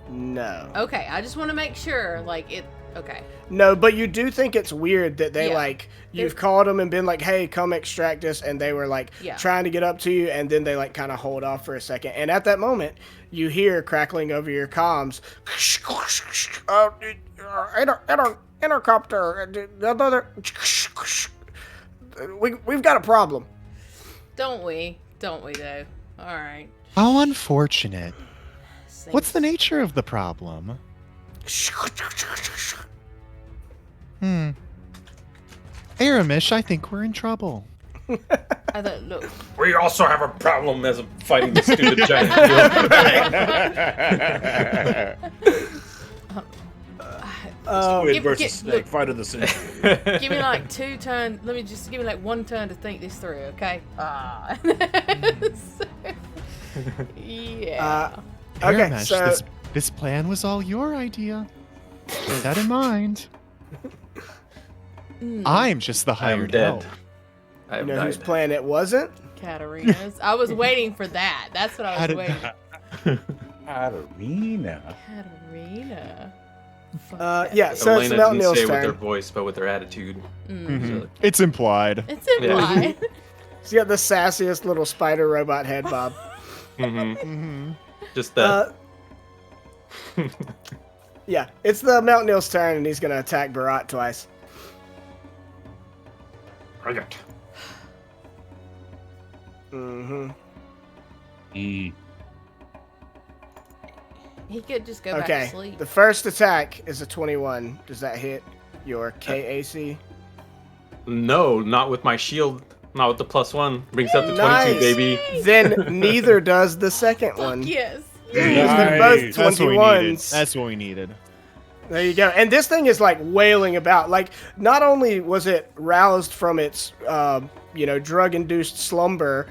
Speaker 2: No.
Speaker 5: Okay, I just want to make sure. Like it. Okay.
Speaker 2: No, but you do think it's weird that they
Speaker 5: Yeah.
Speaker 2: like you've called them and been like, "Hey, come extract us," and they were like
Speaker 5: Yeah.
Speaker 2: trying to get up to you, and then they like kind of hold off for a second. And at that moment, you hear crackling over your comms, intercopter, we've got a problem.
Speaker 5: Don't we? Don't we though? All right.
Speaker 6: How unfortunate. What's the
Speaker 5: Seems-
Speaker 6: nature of the problem? Aramish, I think we're in trouble.
Speaker 5: I thought, look.
Speaker 4: We also have a problem as I'm fighting the stupid giant.
Speaker 3: Squid versus
Speaker 5: get-
Speaker 3: snake,
Speaker 5: look.
Speaker 3: fight of the century.
Speaker 5: Give me like 2 turns. Let me just give me like 1 turn to think this through, okay? Yeah.
Speaker 2: Okay,
Speaker 6: Aramish,
Speaker 2: so
Speaker 6: this plan was all your idea. Bear that in mind. I'm just the
Speaker 4: I am
Speaker 6: hired
Speaker 4: dead.
Speaker 6: help.
Speaker 4: I
Speaker 2: you
Speaker 4: have
Speaker 2: know whose
Speaker 4: died.
Speaker 2: plan it wasn't?
Speaker 5: Katarina's. I was waiting for that. That's what I was waiting for.
Speaker 3: Katarina.
Speaker 5: Katarina.
Speaker 2: Yeah, so it's
Speaker 4: Elena
Speaker 2: Mountain
Speaker 4: didn't
Speaker 2: Neil's
Speaker 4: say it with their
Speaker 2: turn.
Speaker 4: voice, but with their attitude. So-
Speaker 6: It's implied.
Speaker 5: It's implied.
Speaker 2: She's got the sassiest little spider robot head, Bob.
Speaker 4: Just that.
Speaker 2: Yeah, it's the Mountain Neil's turn, and he's going to attack Barat twice. Mm-hmm.
Speaker 5: He could just go back to
Speaker 2: Okay,
Speaker 5: sleep.
Speaker 2: the first attack is a 21. Does that hit your KAC?
Speaker 4: No, not with my shield. Not with the +1. Brings up to 22,
Speaker 2: Nice.
Speaker 4: baby.
Speaker 2: Then neither does the second one.
Speaker 5: Yes.
Speaker 2: They're both
Speaker 3: Nice.
Speaker 6: That's what we needed.
Speaker 2: 21s.
Speaker 6: That's what we needed.
Speaker 2: There you go. And this thing is like wailing about. Like, not only was it roused from its, drug-induced slumber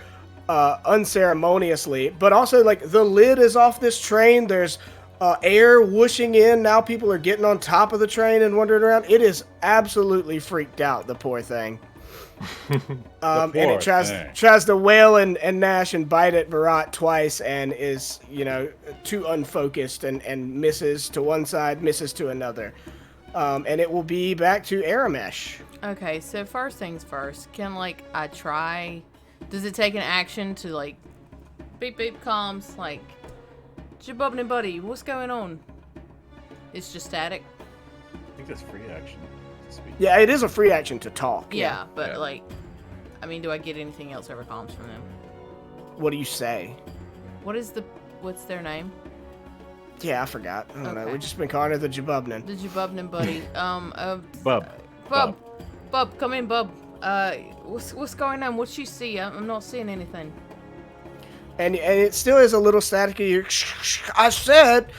Speaker 2: unceremoniously, but also like the lid is off this train. There's air whooshing in. Now people are getting on top of the train and wandering around. It is absolutely freaked out, the poor thing. And it tries to wail and gnash and bite at Barat twice and is, too unfocused and misses to one side, misses to another. And it will be back to Aramesh.
Speaker 5: Okay, so first things first. Can, I try... Does it take an action to, beep beep comms, Jabubnin buddy, what's going on? It's just static?
Speaker 3: I think that's free action. to speak.
Speaker 2: Yeah, it is a free action to talk.
Speaker 5: Yeah, but,
Speaker 3: Yeah.
Speaker 5: do I get anything else over comms from them?
Speaker 2: What do you say?
Speaker 5: What's their name?
Speaker 2: Yeah, I forgot. I don't know.
Speaker 5: Okay.
Speaker 2: We've just been calling her the Jabubnin.
Speaker 5: The Jabubnin buddy.
Speaker 6: Bub.
Speaker 5: Bub, come in, Bub. What's going on? What you see? I'm not seeing anything.
Speaker 2: And it still is a little staticky. I said,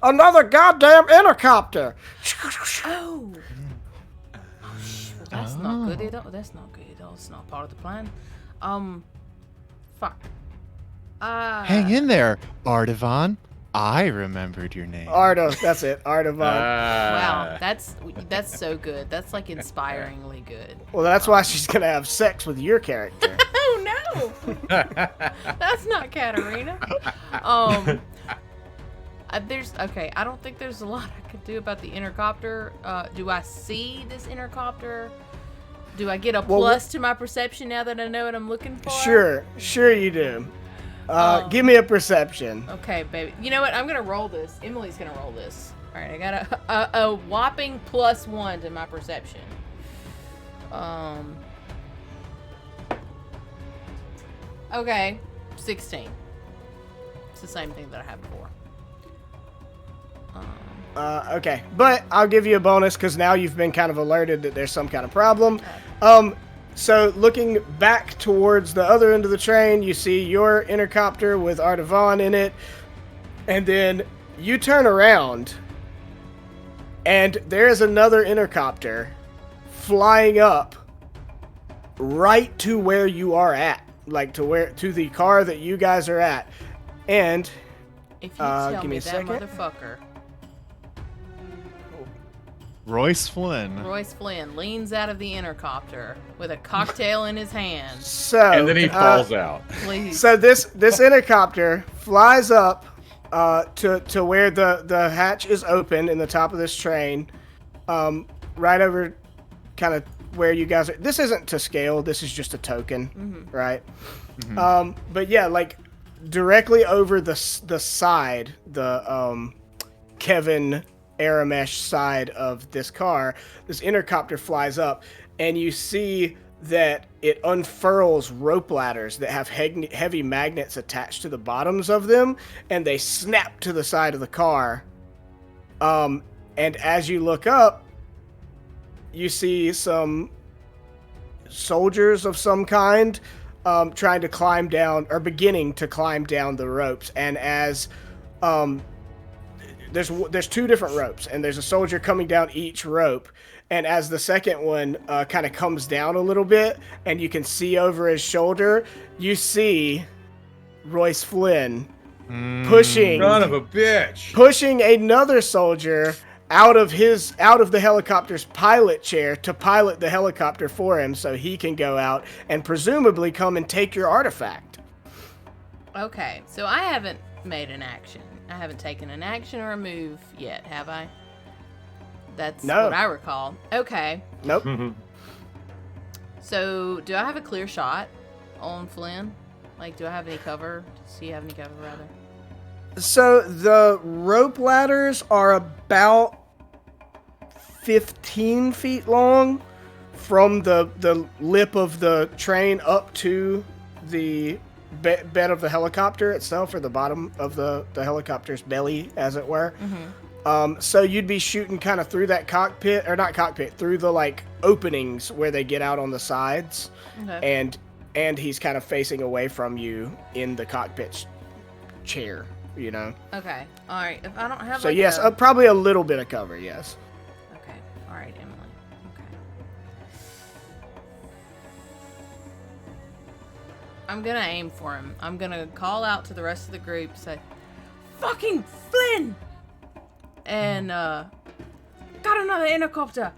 Speaker 2: another goddamn intercopter.
Speaker 5: Oh. That's not good at all. That's not good at all. It's not part of the plan. Fuck.
Speaker 6: Hang in there, Artavan. I remembered your name.
Speaker 2: Arda, that's it. Ardavan.
Speaker 5: Wow, that's so good. That's inspiringly good.
Speaker 2: Well, that's why she's gonna have sex with your character.
Speaker 5: Oh No, that's not Katarina. Okay. I don't think there's a lot I could do about the intercopter. Do I see this intercopter? Do I get a plus to my perception now that I know what I'm looking for?
Speaker 2: Sure you do. Give me a perception.
Speaker 5: Okay, baby. You know what? I'm gonna roll this. Emily's gonna roll this. All right, I got a whopping +1 to my perception. Okay, 16. It's the same thing that I had before.
Speaker 2: Okay, but I'll give you a bonus because now you've been kind of alerted that there's some kind of problem. So looking back towards the other end of the train, you see your intercopter with Artavan in it, and then you turn around, and there's another intercopter flying up right to where you are at, like to the car that you guys are at. And
Speaker 5: if you tell
Speaker 2: give me
Speaker 5: me
Speaker 2: a
Speaker 5: that
Speaker 2: second.
Speaker 5: motherfucker,
Speaker 6: Royce Flynn.
Speaker 5: Royce Flynn, leans out of the intercopter with a cocktail in his hand.
Speaker 2: So
Speaker 3: And then he falls out.
Speaker 5: Please.
Speaker 2: So this intercopter flies up to where the hatch is open in the top of this train, right over kind of where you guys are. This isn't to scale. This is just a token, right? But yeah, like directly over the side, the Kevin Aramesh side of this car, this intercopter flies up, and you see that it unfurls rope ladders that have heavy magnets attached to the bottoms of them, and they snap to the side of the car. And as you look up, you see some soldiers of some kind trying to climb down, or beginning to climb down the ropes. And as there's two different ropes, and there's a soldier coming down each rope. And as the second one kind of comes down a little bit, and you can see over his shoulder, you see Royce Flynn pushing
Speaker 3: Son of a bitch.
Speaker 2: pushing another soldier out of the helicopter's pilot chair to pilot the helicopter for him, so he can go out and presumably come and take your artifact.
Speaker 5: Okay, so I haven't made an action. I haven't taken an action or a move yet, have I? That's
Speaker 2: No.
Speaker 5: what I recall. Okay.
Speaker 2: Nope.
Speaker 5: So, do I have a clear shot on Flynn? Like, do I have any cover? Does he have any cover, rather?
Speaker 2: So the rope ladders are about 15 feet long from the lip of the train up to the bed of the helicopter itself, or the bottom of the helicopter's belly, as it were. So you'd be shooting kind of through that cockpit, or not cockpit, through the like openings where they get out on the sides.
Speaker 5: Okay.
Speaker 2: And he's kind of facing away from you in the cockpit chair, you know.
Speaker 5: Okay. All right. If I don't have
Speaker 2: So
Speaker 5: like
Speaker 2: yes,
Speaker 5: a...
Speaker 2: probably a little bit of cover, yes.
Speaker 5: Okay. All right, Emily. Okay. I'm gonna aim for him. I'm gonna call out to the rest of the group, say, "Fucking Flynn!" And got another intercopter.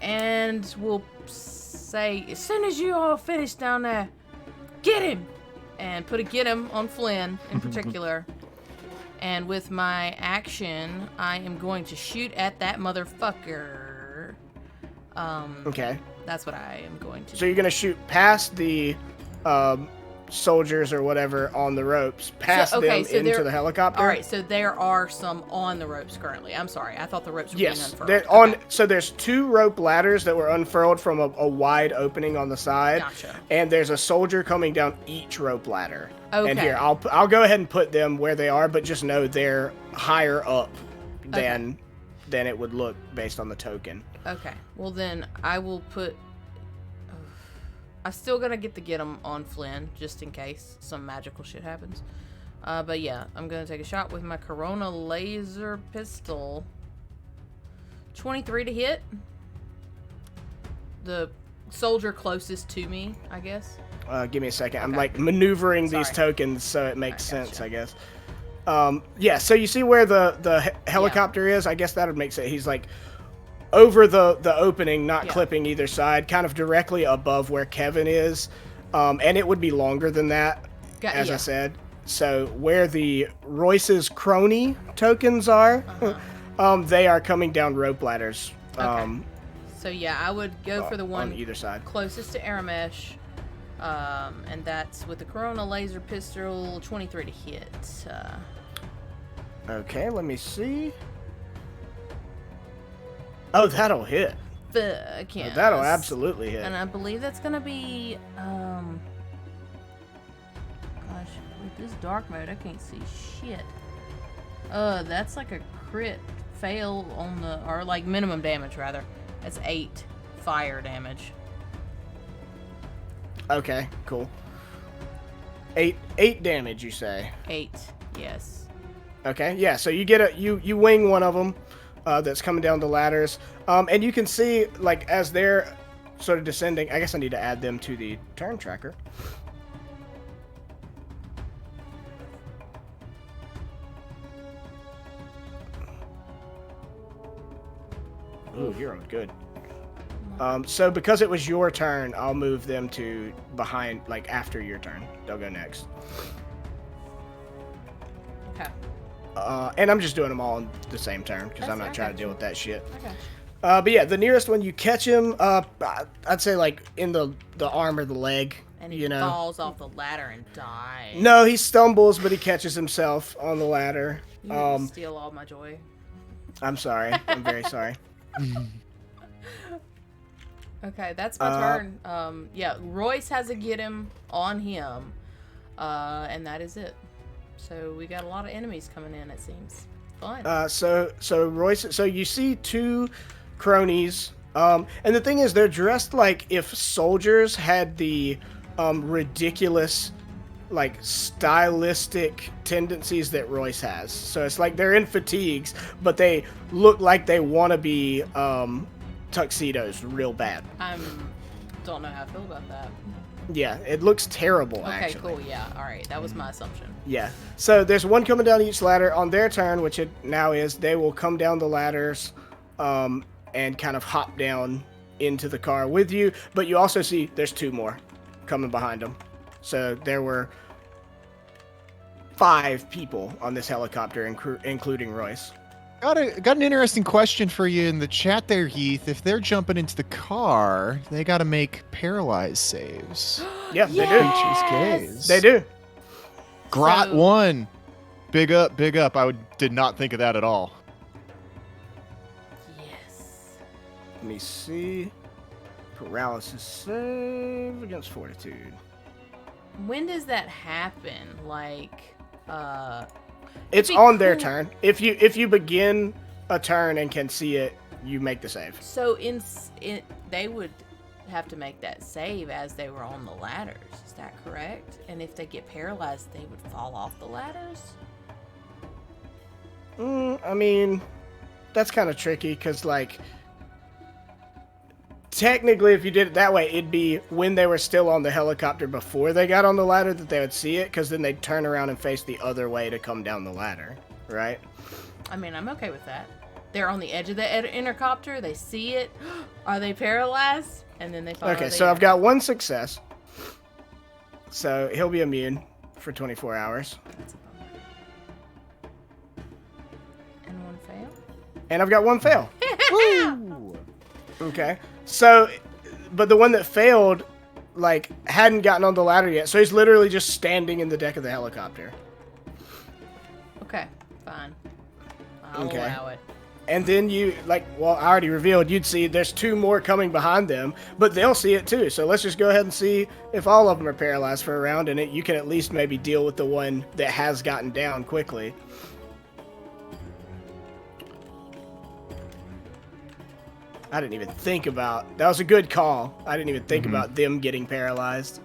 Speaker 5: And we'll say, as soon as you all finish down there, get him! And put a get him on Flynn in particular. And with my action, I am going to shoot at that motherfucker.
Speaker 2: Okay.
Speaker 5: That's what I am going to do.
Speaker 2: So you're gonna shoot past the soldiers or whatever on the ropes, past them into the helicopter.
Speaker 5: All right, so there are some on the ropes currently. I'm sorry, I thought the ropes were being
Speaker 2: Yes,
Speaker 5: unfurled.
Speaker 2: they're on. So there's two rope ladders that were unfurled from a wide opening on the side.
Speaker 5: Gotcha.
Speaker 2: And there's a soldier coming down each rope ladder.
Speaker 5: Okay.
Speaker 2: And here, I'll go ahead and put them where they are, but just know they're higher up than it would look based on the token.
Speaker 5: Okay, well then I will put... I'm still gonna get him on Flynn, just in case some magical shit happens. But yeah, I'm gonna take a shot with my Corona laser pistol. 23 to hit. The soldier closest to me, I guess.
Speaker 2: Give me a second. I'm
Speaker 5: Okay.
Speaker 2: like maneuvering these
Speaker 5: Sorry.
Speaker 2: tokens so it makes
Speaker 5: I gotcha.
Speaker 2: sense, I guess. Yeah, so you see where the helicopter is? I guess that would make sense. He's like over the opening, not
Speaker 5: Yeah.
Speaker 2: clipping either side, kind of directly above where Kevin is. and it would be longer than that, as I said. So where the Royce's crony tokens are, they are coming down rope ladders.
Speaker 5: Okay. So yeah, I would go for the one
Speaker 2: on either side,
Speaker 5: closest to Aramesh, and that's with the Corona laser pistol, 23 to hit.
Speaker 2: Okay, let me see. Oh, that'll hit.
Speaker 5: Fuck yes.
Speaker 2: That'll absolutely hit.
Speaker 5: And I believe that's gonna be, gosh, with this dark mode, I can't see shit. That's like a crit fail on the, or like minimum damage rather. That's 8 fire damage.
Speaker 2: Okay, cool. 8 damage, you say?
Speaker 5: 8, yes.
Speaker 2: Okay, yeah. So you get you wing one of them that's coming down the ladders, and you can see like as they're sort of descending. I guess I need to add them to the turn tracker. Ooh, you're good. So because it was your turn, I'll move them to behind, like after your turn. They'll go next.
Speaker 5: Okay.
Speaker 2: And I'm just doing them all on the same turn because I'm not
Speaker 5: I
Speaker 2: trying
Speaker 5: got
Speaker 2: to deal
Speaker 5: you.
Speaker 2: with that shit.
Speaker 5: I got you.
Speaker 2: But yeah, the nearest one you catch him, I'd say like in the arm or the leg.
Speaker 5: And he
Speaker 2: you know.
Speaker 5: falls off the ladder and dies.
Speaker 2: No, he stumbles, but he catches himself on the ladder.
Speaker 5: You didn't steal all my joy.
Speaker 2: I'm sorry. I'm very sorry.
Speaker 5: Okay, that's my turn. Yeah, Royce has a get him on him, and that is it. So we got a lot of enemies coming in. It seems fun.
Speaker 2: So Royce. So you see 2 cronies. And the thing is, they're dressed like if soldiers had the ridiculous, like stylistic tendencies that Royce has. So it's like they're in fatigues, but they look like they want to be tuxedos real bad.
Speaker 5: Don't know how I feel about that.
Speaker 2: Yeah, it looks terrible.
Speaker 5: Okay,
Speaker 2: actually.
Speaker 5: cool. Yeah, all right. That was my assumption.
Speaker 2: Yeah. So there's one coming down each ladder. On their turn, which it now is, they will come down the ladders and kind of hop down into the car with you. But you also see there's 2 more coming behind them. So there were 5 people on this helicopter, including Royce.
Speaker 6: Got an interesting question for you in the chat there, Heath. If they're jumping into the car, they got to make paralyzed saves.
Speaker 2: Yeah, they do.
Speaker 6: Creature's gaze.
Speaker 2: They do.
Speaker 6: Grot
Speaker 5: So-
Speaker 6: 1. Big up, big up. Did not think of that at all.
Speaker 5: Yes.
Speaker 2: Let me see. Paralysis save against fortitude.
Speaker 5: When does that happen? Like,
Speaker 2: It's
Speaker 5: be
Speaker 2: on their
Speaker 5: cool.
Speaker 2: turn. If you begin a turn and can see it, you make the save.
Speaker 5: so they would have to make that save as they were on the ladders. Is that correct? And if they get paralyzed, they would fall off the ladders?
Speaker 2: I mean, that's kind of tricky because, like, technically, if you did it that way, it'd be when they were still on the helicopter before they got on the ladder that they would see it, because then they'd turn around and face the other way to come down the ladder, right?
Speaker 5: I mean, I'm okay with that. They're on the edge of the intercopter. They see it. Are they paralyzed? And then they follow.
Speaker 2: Okay, so I've got 1 success. So he'll be immune for 24 hours.
Speaker 5: That's a bummer. And 1 fail.
Speaker 2: And I've got 1 fail. Okay. So, but the one that failed, like, hadn't gotten on the ladder yet. So he's literally just standing in the deck of the helicopter.
Speaker 5: Okay, fine. I'll
Speaker 2: Okay.
Speaker 5: allow it.
Speaker 2: And then you, like, well, I already revealed, you'd see there's 2 more coming behind them, but they'll see it too. So let's just go ahead and see if all of them are paralyzed for a round, and you can at least maybe deal with the one that has gotten down quickly. I didn't even think about, that was a good call. I didn't even think about them getting paralyzed.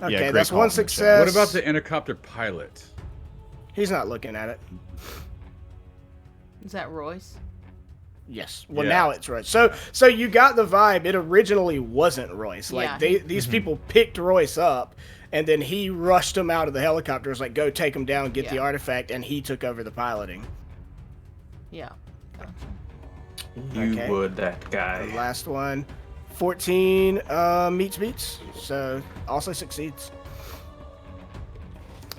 Speaker 2: Okay,
Speaker 6: great
Speaker 2: that's
Speaker 6: call
Speaker 2: 1
Speaker 6: from the chat.
Speaker 2: success.
Speaker 3: What about the intercopter pilot?
Speaker 2: He's not looking at it.
Speaker 5: Is that Royce?
Speaker 2: Yes. Well,
Speaker 3: Yeah.
Speaker 2: now it's Royce. So you got the vibe. It originally wasn't Royce. Like
Speaker 5: Yeah.
Speaker 2: these people picked Royce up, and then he rushed him out of the helicopter. Was like, go take him down, get the
Speaker 5: Yeah.
Speaker 2: artifact, and he took over the piloting.
Speaker 5: Yeah. Gotcha.
Speaker 4: You
Speaker 2: Okay.
Speaker 4: would, that
Speaker 2: The
Speaker 4: guy.
Speaker 2: last one 14 beats, so also succeeds.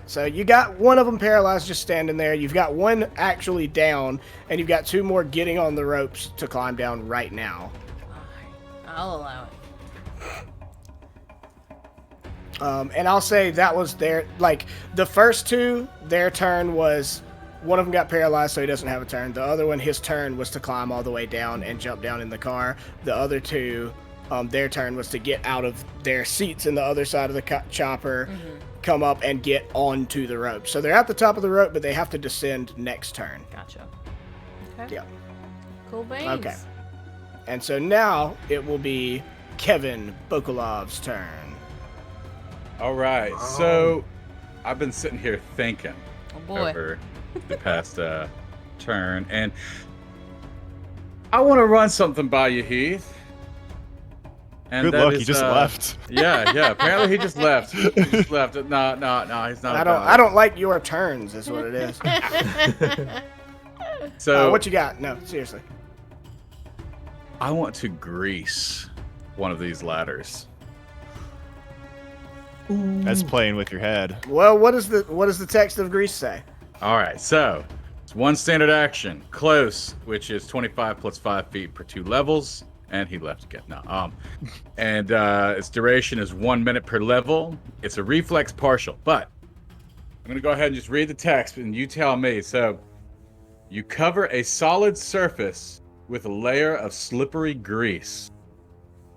Speaker 2: So you got one of them paralyzed just standing there. You've got one actually down, and you've got 2 more getting on the ropes to climb down right now.
Speaker 5: I'll allow it.
Speaker 2: And I'll say that was their, like, the first 2, their turn was, one of them got paralyzed, so he doesn't have a turn. The other one, his turn was to climb all the way down and jump down in the car. The other 2, their turn was to get out of their seats in the other side of the chopper, come up and get onto the rope. So they're at the top of the rope, but they have to descend next turn.
Speaker 5: Gotcha. Okay.
Speaker 2: Yeah.
Speaker 5: Cool beans.
Speaker 2: Okay. And so now it will be Kevin Bokolov's turn.
Speaker 3: All right. So I've been sitting here thinking
Speaker 5: Oh boy.
Speaker 3: over the past turn, and I want to run something by you, Heath. And
Speaker 6: Good
Speaker 3: that
Speaker 6: luck,
Speaker 3: is,
Speaker 6: he just left.
Speaker 3: Yeah. Apparently he just left. He just left. No, he's not.
Speaker 2: I don't like your turns, is what it is.
Speaker 3: So
Speaker 2: What you got? No, seriously.
Speaker 3: I want to grease one of these ladders.
Speaker 6: That's playing with your head.
Speaker 2: Well, what does the text of Grease say?
Speaker 3: All right, so it's 1 standard action, close, which is 25 plus 5 feet per 2 levels, and he left again. No, and its duration is 1 minute per level. It's a reflex partial, but I'm gonna go ahead and just read the text, and you tell me. So, you cover a solid surface with a layer of slippery grease.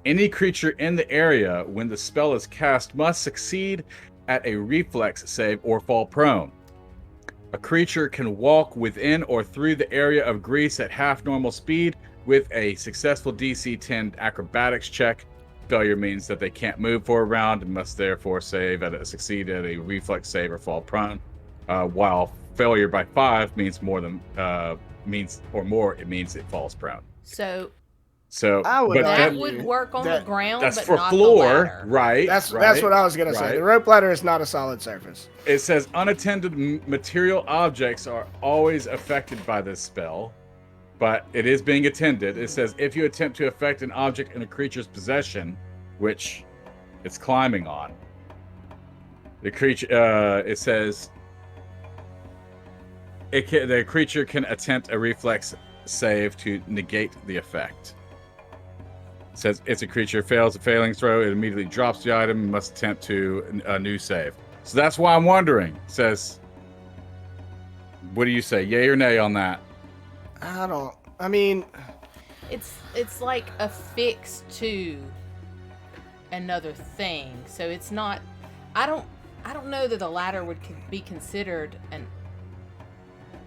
Speaker 3: Any creature in the area when the spell is cast must succeed at a reflex save or fall prone. A creature can walk within or through the area of grease at half normal speed with a successful DC 10 acrobatics check. Failure means that they can't move for a round and must therefore succeed at a reflex save or fall prone. While failure by 5 means it means it falls prone.
Speaker 5: So
Speaker 2: I would
Speaker 5: that
Speaker 2: argue
Speaker 5: would work on the
Speaker 2: that-
Speaker 5: ground,
Speaker 3: That's
Speaker 5: but
Speaker 3: for
Speaker 5: not
Speaker 3: floor,
Speaker 5: the ladder.
Speaker 3: right?
Speaker 2: That's
Speaker 3: right,
Speaker 2: what I was gonna say.
Speaker 3: right.
Speaker 2: The rope ladder is not a solid surface.
Speaker 3: It says unattended material objects are always affected by this spell, but it is being attended. It says if you attempt to affect an object in a creature's possession, which it's climbing on, the creature. It says the creature can attempt a reflex save to negate the effect. It says if a creature fails a failing throw, it immediately drops the item and must attempt to a new save. So that's why I'm wondering. It says, what do you say, yay or nay on that?
Speaker 2: I mean,
Speaker 5: It's like affixed to another thing, so it's not. I don't know that the ladder would be considered an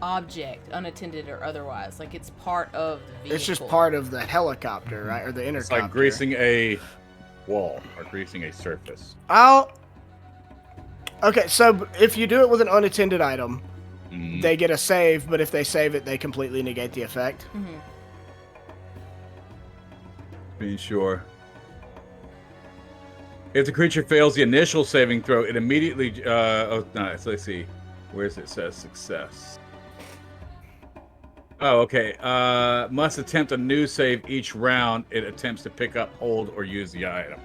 Speaker 5: object, unattended or otherwise. Like it's part of the vehicle.
Speaker 2: it's just part of the helicopter, right, or the intercopter.
Speaker 3: It's like greasing a wall or greasing a surface.
Speaker 2: Okay, so if you do it with an unattended item,
Speaker 3: Mm.
Speaker 2: they get a save, but if they save it, they completely negate the effect.
Speaker 5: Mhm.
Speaker 3: Being sure. If the creature fails the initial saving throw, it immediately. So let's see. Where's it says success? Oh, okay. Must attempt a new save each round it attempts to pick up, hold, or use the item.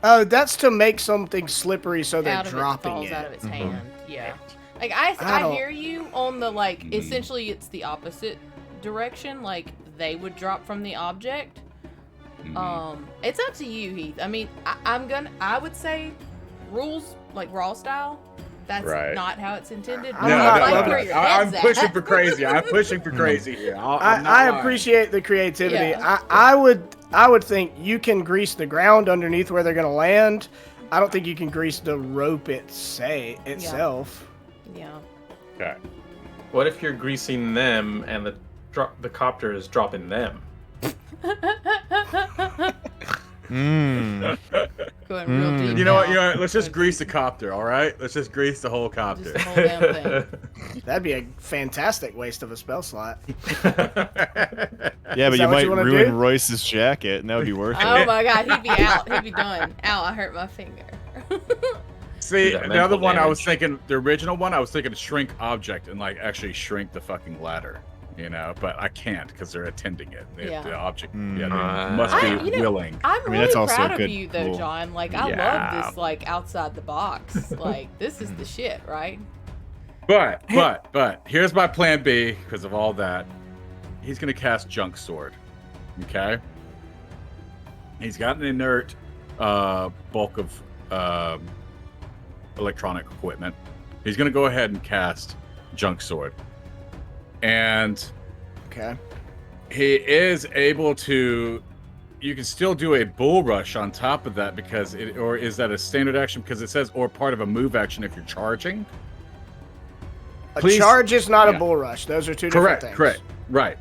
Speaker 2: Oh, that's to make something slippery so they're
Speaker 5: Out of
Speaker 2: dropping
Speaker 5: falls
Speaker 2: it.
Speaker 5: out of its hand. Yeah. Like
Speaker 2: I
Speaker 5: I
Speaker 2: don't-
Speaker 5: hear you on the like. Essentially, it's the opposite direction. Like they would drop from the object. It's up to you, Heath. I mean, I would say rules like raw style. That's
Speaker 3: Right.
Speaker 5: not how it's intended.
Speaker 2: I'm
Speaker 5: but
Speaker 2: not
Speaker 5: I like
Speaker 2: loving
Speaker 5: where
Speaker 2: it.
Speaker 5: your
Speaker 3: I'm
Speaker 5: head's
Speaker 3: pushing
Speaker 5: at.
Speaker 3: for crazy. I'm pushing for crazy here. I'm not
Speaker 2: I
Speaker 3: lying.
Speaker 2: appreciate the creativity.
Speaker 5: Yeah.
Speaker 2: I would think you can grease the ground underneath where they're gonna land. I don't think you can grease the rope itself.
Speaker 5: Yeah.
Speaker 3: Okay.
Speaker 4: What if you're greasing them and the copter is dropping them?
Speaker 6: Mm.
Speaker 5: Going real deep.
Speaker 3: You know what?
Speaker 5: now.
Speaker 3: Let's just grease the copter. All right. Let's just grease the whole
Speaker 5: Just
Speaker 3: copter.
Speaker 5: the whole damn thing.
Speaker 2: That'd be a fantastic waste of a spell slot.
Speaker 6: Yeah, but
Speaker 2: that
Speaker 6: you
Speaker 2: what
Speaker 6: might
Speaker 2: you wanna
Speaker 6: ruin
Speaker 2: do?
Speaker 6: Royce's jacket, and that would be worth
Speaker 5: Oh
Speaker 6: it.
Speaker 5: my god, he'd be out. He'd be done. Ow, I hurt my finger.
Speaker 3: See,
Speaker 4: That
Speaker 3: the other
Speaker 4: mental
Speaker 3: one I was
Speaker 4: damage.
Speaker 3: thinking, the original one, I was thinking shrink object and like actually shrink the fucking ladder. but I can't because they're attending it.
Speaker 5: Yeah.
Speaker 3: The object,
Speaker 6: Hmm.
Speaker 3: they must be willing.
Speaker 5: I'm
Speaker 6: mean,
Speaker 5: really
Speaker 6: that's also
Speaker 5: proud
Speaker 6: a
Speaker 5: of
Speaker 6: good
Speaker 5: you though,
Speaker 6: rule.
Speaker 5: John. Like I
Speaker 3: Yeah.
Speaker 5: love this like outside the box. Like this is the shit, right?
Speaker 3: But here's my plan B because of all that. He's gonna cast Junk Sword. Okay. He's got an inert bulk of electronic equipment. He's gonna go ahead and cast Junk Sword, and
Speaker 2: Okay.
Speaker 3: he is able to. You can still do a bull rush on top of that because or is that a standard action? Because it says or part of a move action if you're charging.
Speaker 2: A
Speaker 3: Please-
Speaker 2: charge is not
Speaker 3: yeah.
Speaker 2: a bull rush. Those are two different things.
Speaker 3: Correct. Right.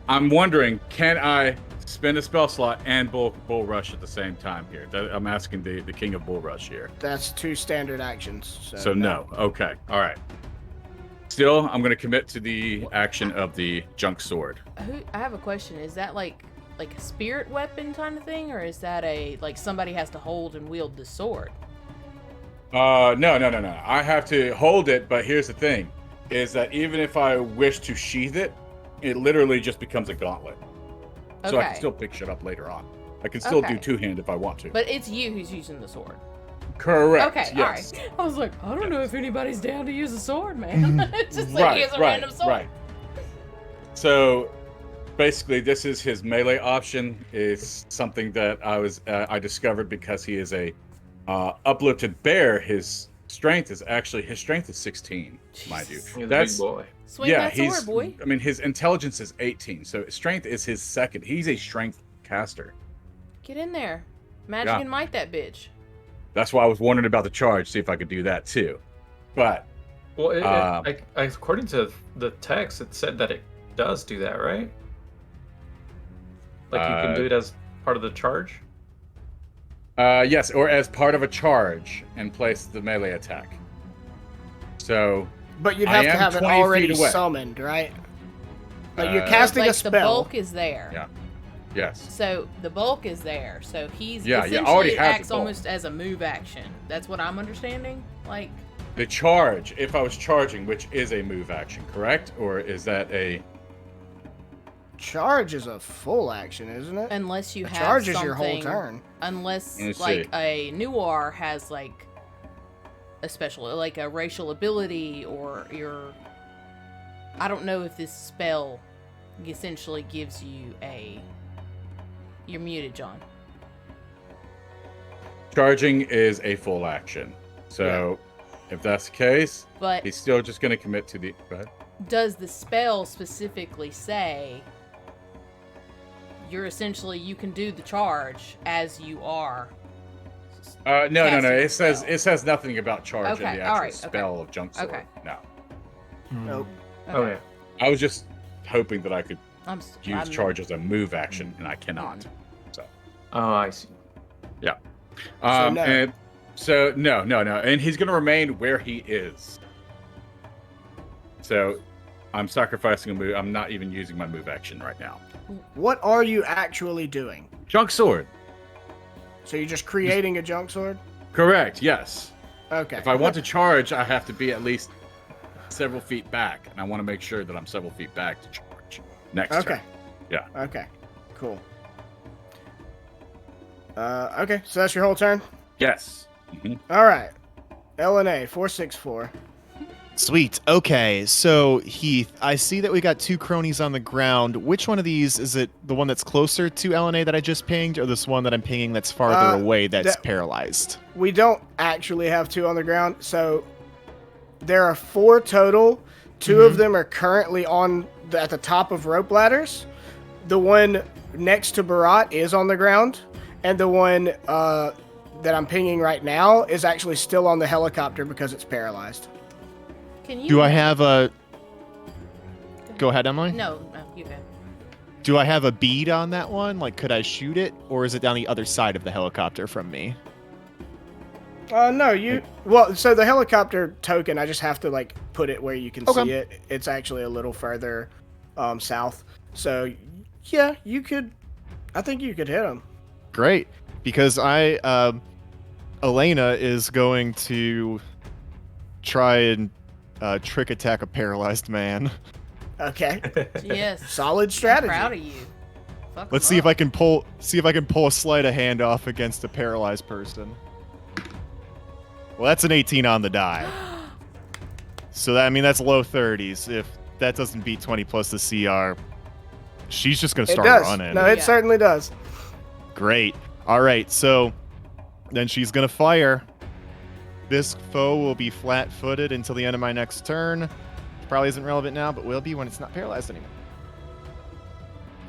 Speaker 3: I'm wondering, can I spend a spell slot and bull rush at the same time here? I'm asking the king of bull rush here.
Speaker 2: That's two standard actions.
Speaker 3: So no. Okay. All right. Still, I'm going to commit to the action of the Junk Sword.
Speaker 5: I have a question. Is that like a spirit weapon kind of thing, or is that a like somebody has to hold and wield the sword?
Speaker 3: No. I have to hold it, but here's the thing, is that even if I wish to sheath it, it literally just becomes a gauntlet. So I
Speaker 5: Okay.
Speaker 3: can still pick shit up later on. I can still do
Speaker 5: Okay.
Speaker 3: two-hand if I want to.
Speaker 5: But it's you who's using the sword.
Speaker 3: Correct.
Speaker 5: Okay,
Speaker 3: Yes.
Speaker 5: all right. I was like, I don't know if anybody's down to use a sword, man. It's just like here's a random sword.
Speaker 3: Right. So basically, this is his melee option. Is something that I discovered because he is a uplifted bear. His strength is 16, mind you.
Speaker 4: He's a
Speaker 3: That's
Speaker 4: big boy.
Speaker 5: Swing
Speaker 3: yeah.
Speaker 5: that sword,
Speaker 3: He's.
Speaker 5: boy.
Speaker 3: I mean, his intelligence is 18, so strength is his second. He's a strength caster.
Speaker 5: Get in there. Magic
Speaker 3: Yeah.
Speaker 5: and might that bitch.
Speaker 3: That's why I was wondering about the charge, see if I could do that too. But
Speaker 4: Well, according to the text, it said that it does do that, right? Like you can do it as part of the charge.
Speaker 3: yes, or as part of a charge and place the melee attack. So
Speaker 2: But you'd
Speaker 3: I
Speaker 2: have to
Speaker 3: am
Speaker 2: have it
Speaker 3: 20 feet
Speaker 2: already
Speaker 3: away.
Speaker 2: summoned, right? Like you're
Speaker 3: Uh,
Speaker 2: casting
Speaker 5: Like
Speaker 2: a
Speaker 5: the
Speaker 2: spell.
Speaker 5: bulk is there.
Speaker 3: Yeah. yes,
Speaker 5: So the bulk is there. So he's
Speaker 3: Yeah,
Speaker 5: essentially
Speaker 3: I already have the
Speaker 5: acts
Speaker 3: bulk.
Speaker 5: almost as a move action. That's what I'm understanding. Like
Speaker 3: the charge. If I was charging, which is a move action, correct? Or is that a?
Speaker 2: Charge is a full action, isn't it?
Speaker 5: unless you
Speaker 2: A
Speaker 5: have
Speaker 2: charge is
Speaker 5: something,
Speaker 2: your whole turn.
Speaker 5: Unless
Speaker 3: Let me
Speaker 5: like
Speaker 3: see.
Speaker 5: a noir has like a special like a racial ability or I don't know if this spell essentially gives you you're muted, John.
Speaker 3: Charging is a full action. So if that's the case,
Speaker 5: But
Speaker 3: he's still just going to commit to the. Go ahead.
Speaker 5: does the spell specifically say you can do the charge as you are?
Speaker 3: No.
Speaker 5: casting the
Speaker 3: It says
Speaker 5: spell?
Speaker 3: it says nothing about charge in
Speaker 5: Okay,
Speaker 3: the actual
Speaker 5: alright,
Speaker 3: spell of Junk Sword.
Speaker 5: Okay.
Speaker 3: No,
Speaker 2: Nope.
Speaker 4: Okay.
Speaker 3: I was just hoping that I could
Speaker 5: I'm
Speaker 3: use charge as a move action, and I cannot.
Speaker 4: Oh, I see.
Speaker 3: No.
Speaker 2: no.
Speaker 3: And so no, and he's going to remain where he is. So I'm sacrificing a move. I'm not even using my move action right now.
Speaker 2: What are you actually doing?
Speaker 3: Junk Sword.
Speaker 2: So you're just creating a junk sword?
Speaker 3: Correct. Yes.
Speaker 2: Okay.
Speaker 3: If I want to charge, I have to be at least several feet back, and I want to make sure that I'm several feet back to charge. Next
Speaker 2: Okay.
Speaker 3: turn. Yeah.
Speaker 2: Okay. Cool. Okay, so that's your whole turn?
Speaker 3: Yes. Mhm.
Speaker 2: All right. LNA 464.
Speaker 6: Sweet. Okay, so Heath, I see that we got two cronies on the ground. Which one of these is it? The one that's closer to LNA that I just pinged, or this one that I'm pinging that's farther away that's paralyzed?
Speaker 2: We don't actually have two on the ground, so there are 4 total. 2 of them are currently at the top of rope ladders. The one next to Barat is on the ground, and the one that I'm pinging right now is actually still on the helicopter because it's paralyzed.
Speaker 5: Can you?
Speaker 6: Do I have a? Go ahead, Emily.
Speaker 5: No, you can.
Speaker 6: Do I have a bead on that one? Like, could I shoot it, or is it down the other side of the helicopter from me?
Speaker 2: No, you. Well, so the helicopter token, I just have to like put it where you can
Speaker 6: Okay.
Speaker 2: see it. It's actually a little further south. So yeah, you could. I think you could hit him.
Speaker 6: Great, because Elena is going to try and trick attack a paralyzed man.
Speaker 2: Okay.
Speaker 5: Yes.
Speaker 2: Solid
Speaker 5: I'm
Speaker 2: strategy.
Speaker 5: proud of you. Fuck
Speaker 6: Let's
Speaker 5: 'em
Speaker 6: see if
Speaker 5: up.
Speaker 6: I can pull a sleight of hand off against a paralyzed person. Well, that's an 18 on the die. So that's low 30s. If that doesn't beat 20 plus the CR, she's just gonna
Speaker 2: It
Speaker 6: start
Speaker 2: does.
Speaker 6: running.
Speaker 2: No, it
Speaker 5: Yeah.
Speaker 2: certainly does.
Speaker 6: Great. All right, so then she's gonna fire. This foe will be flat-footed until the end of my next turn. Probably isn't relevant now, but will be when it's not paralyzed anymore.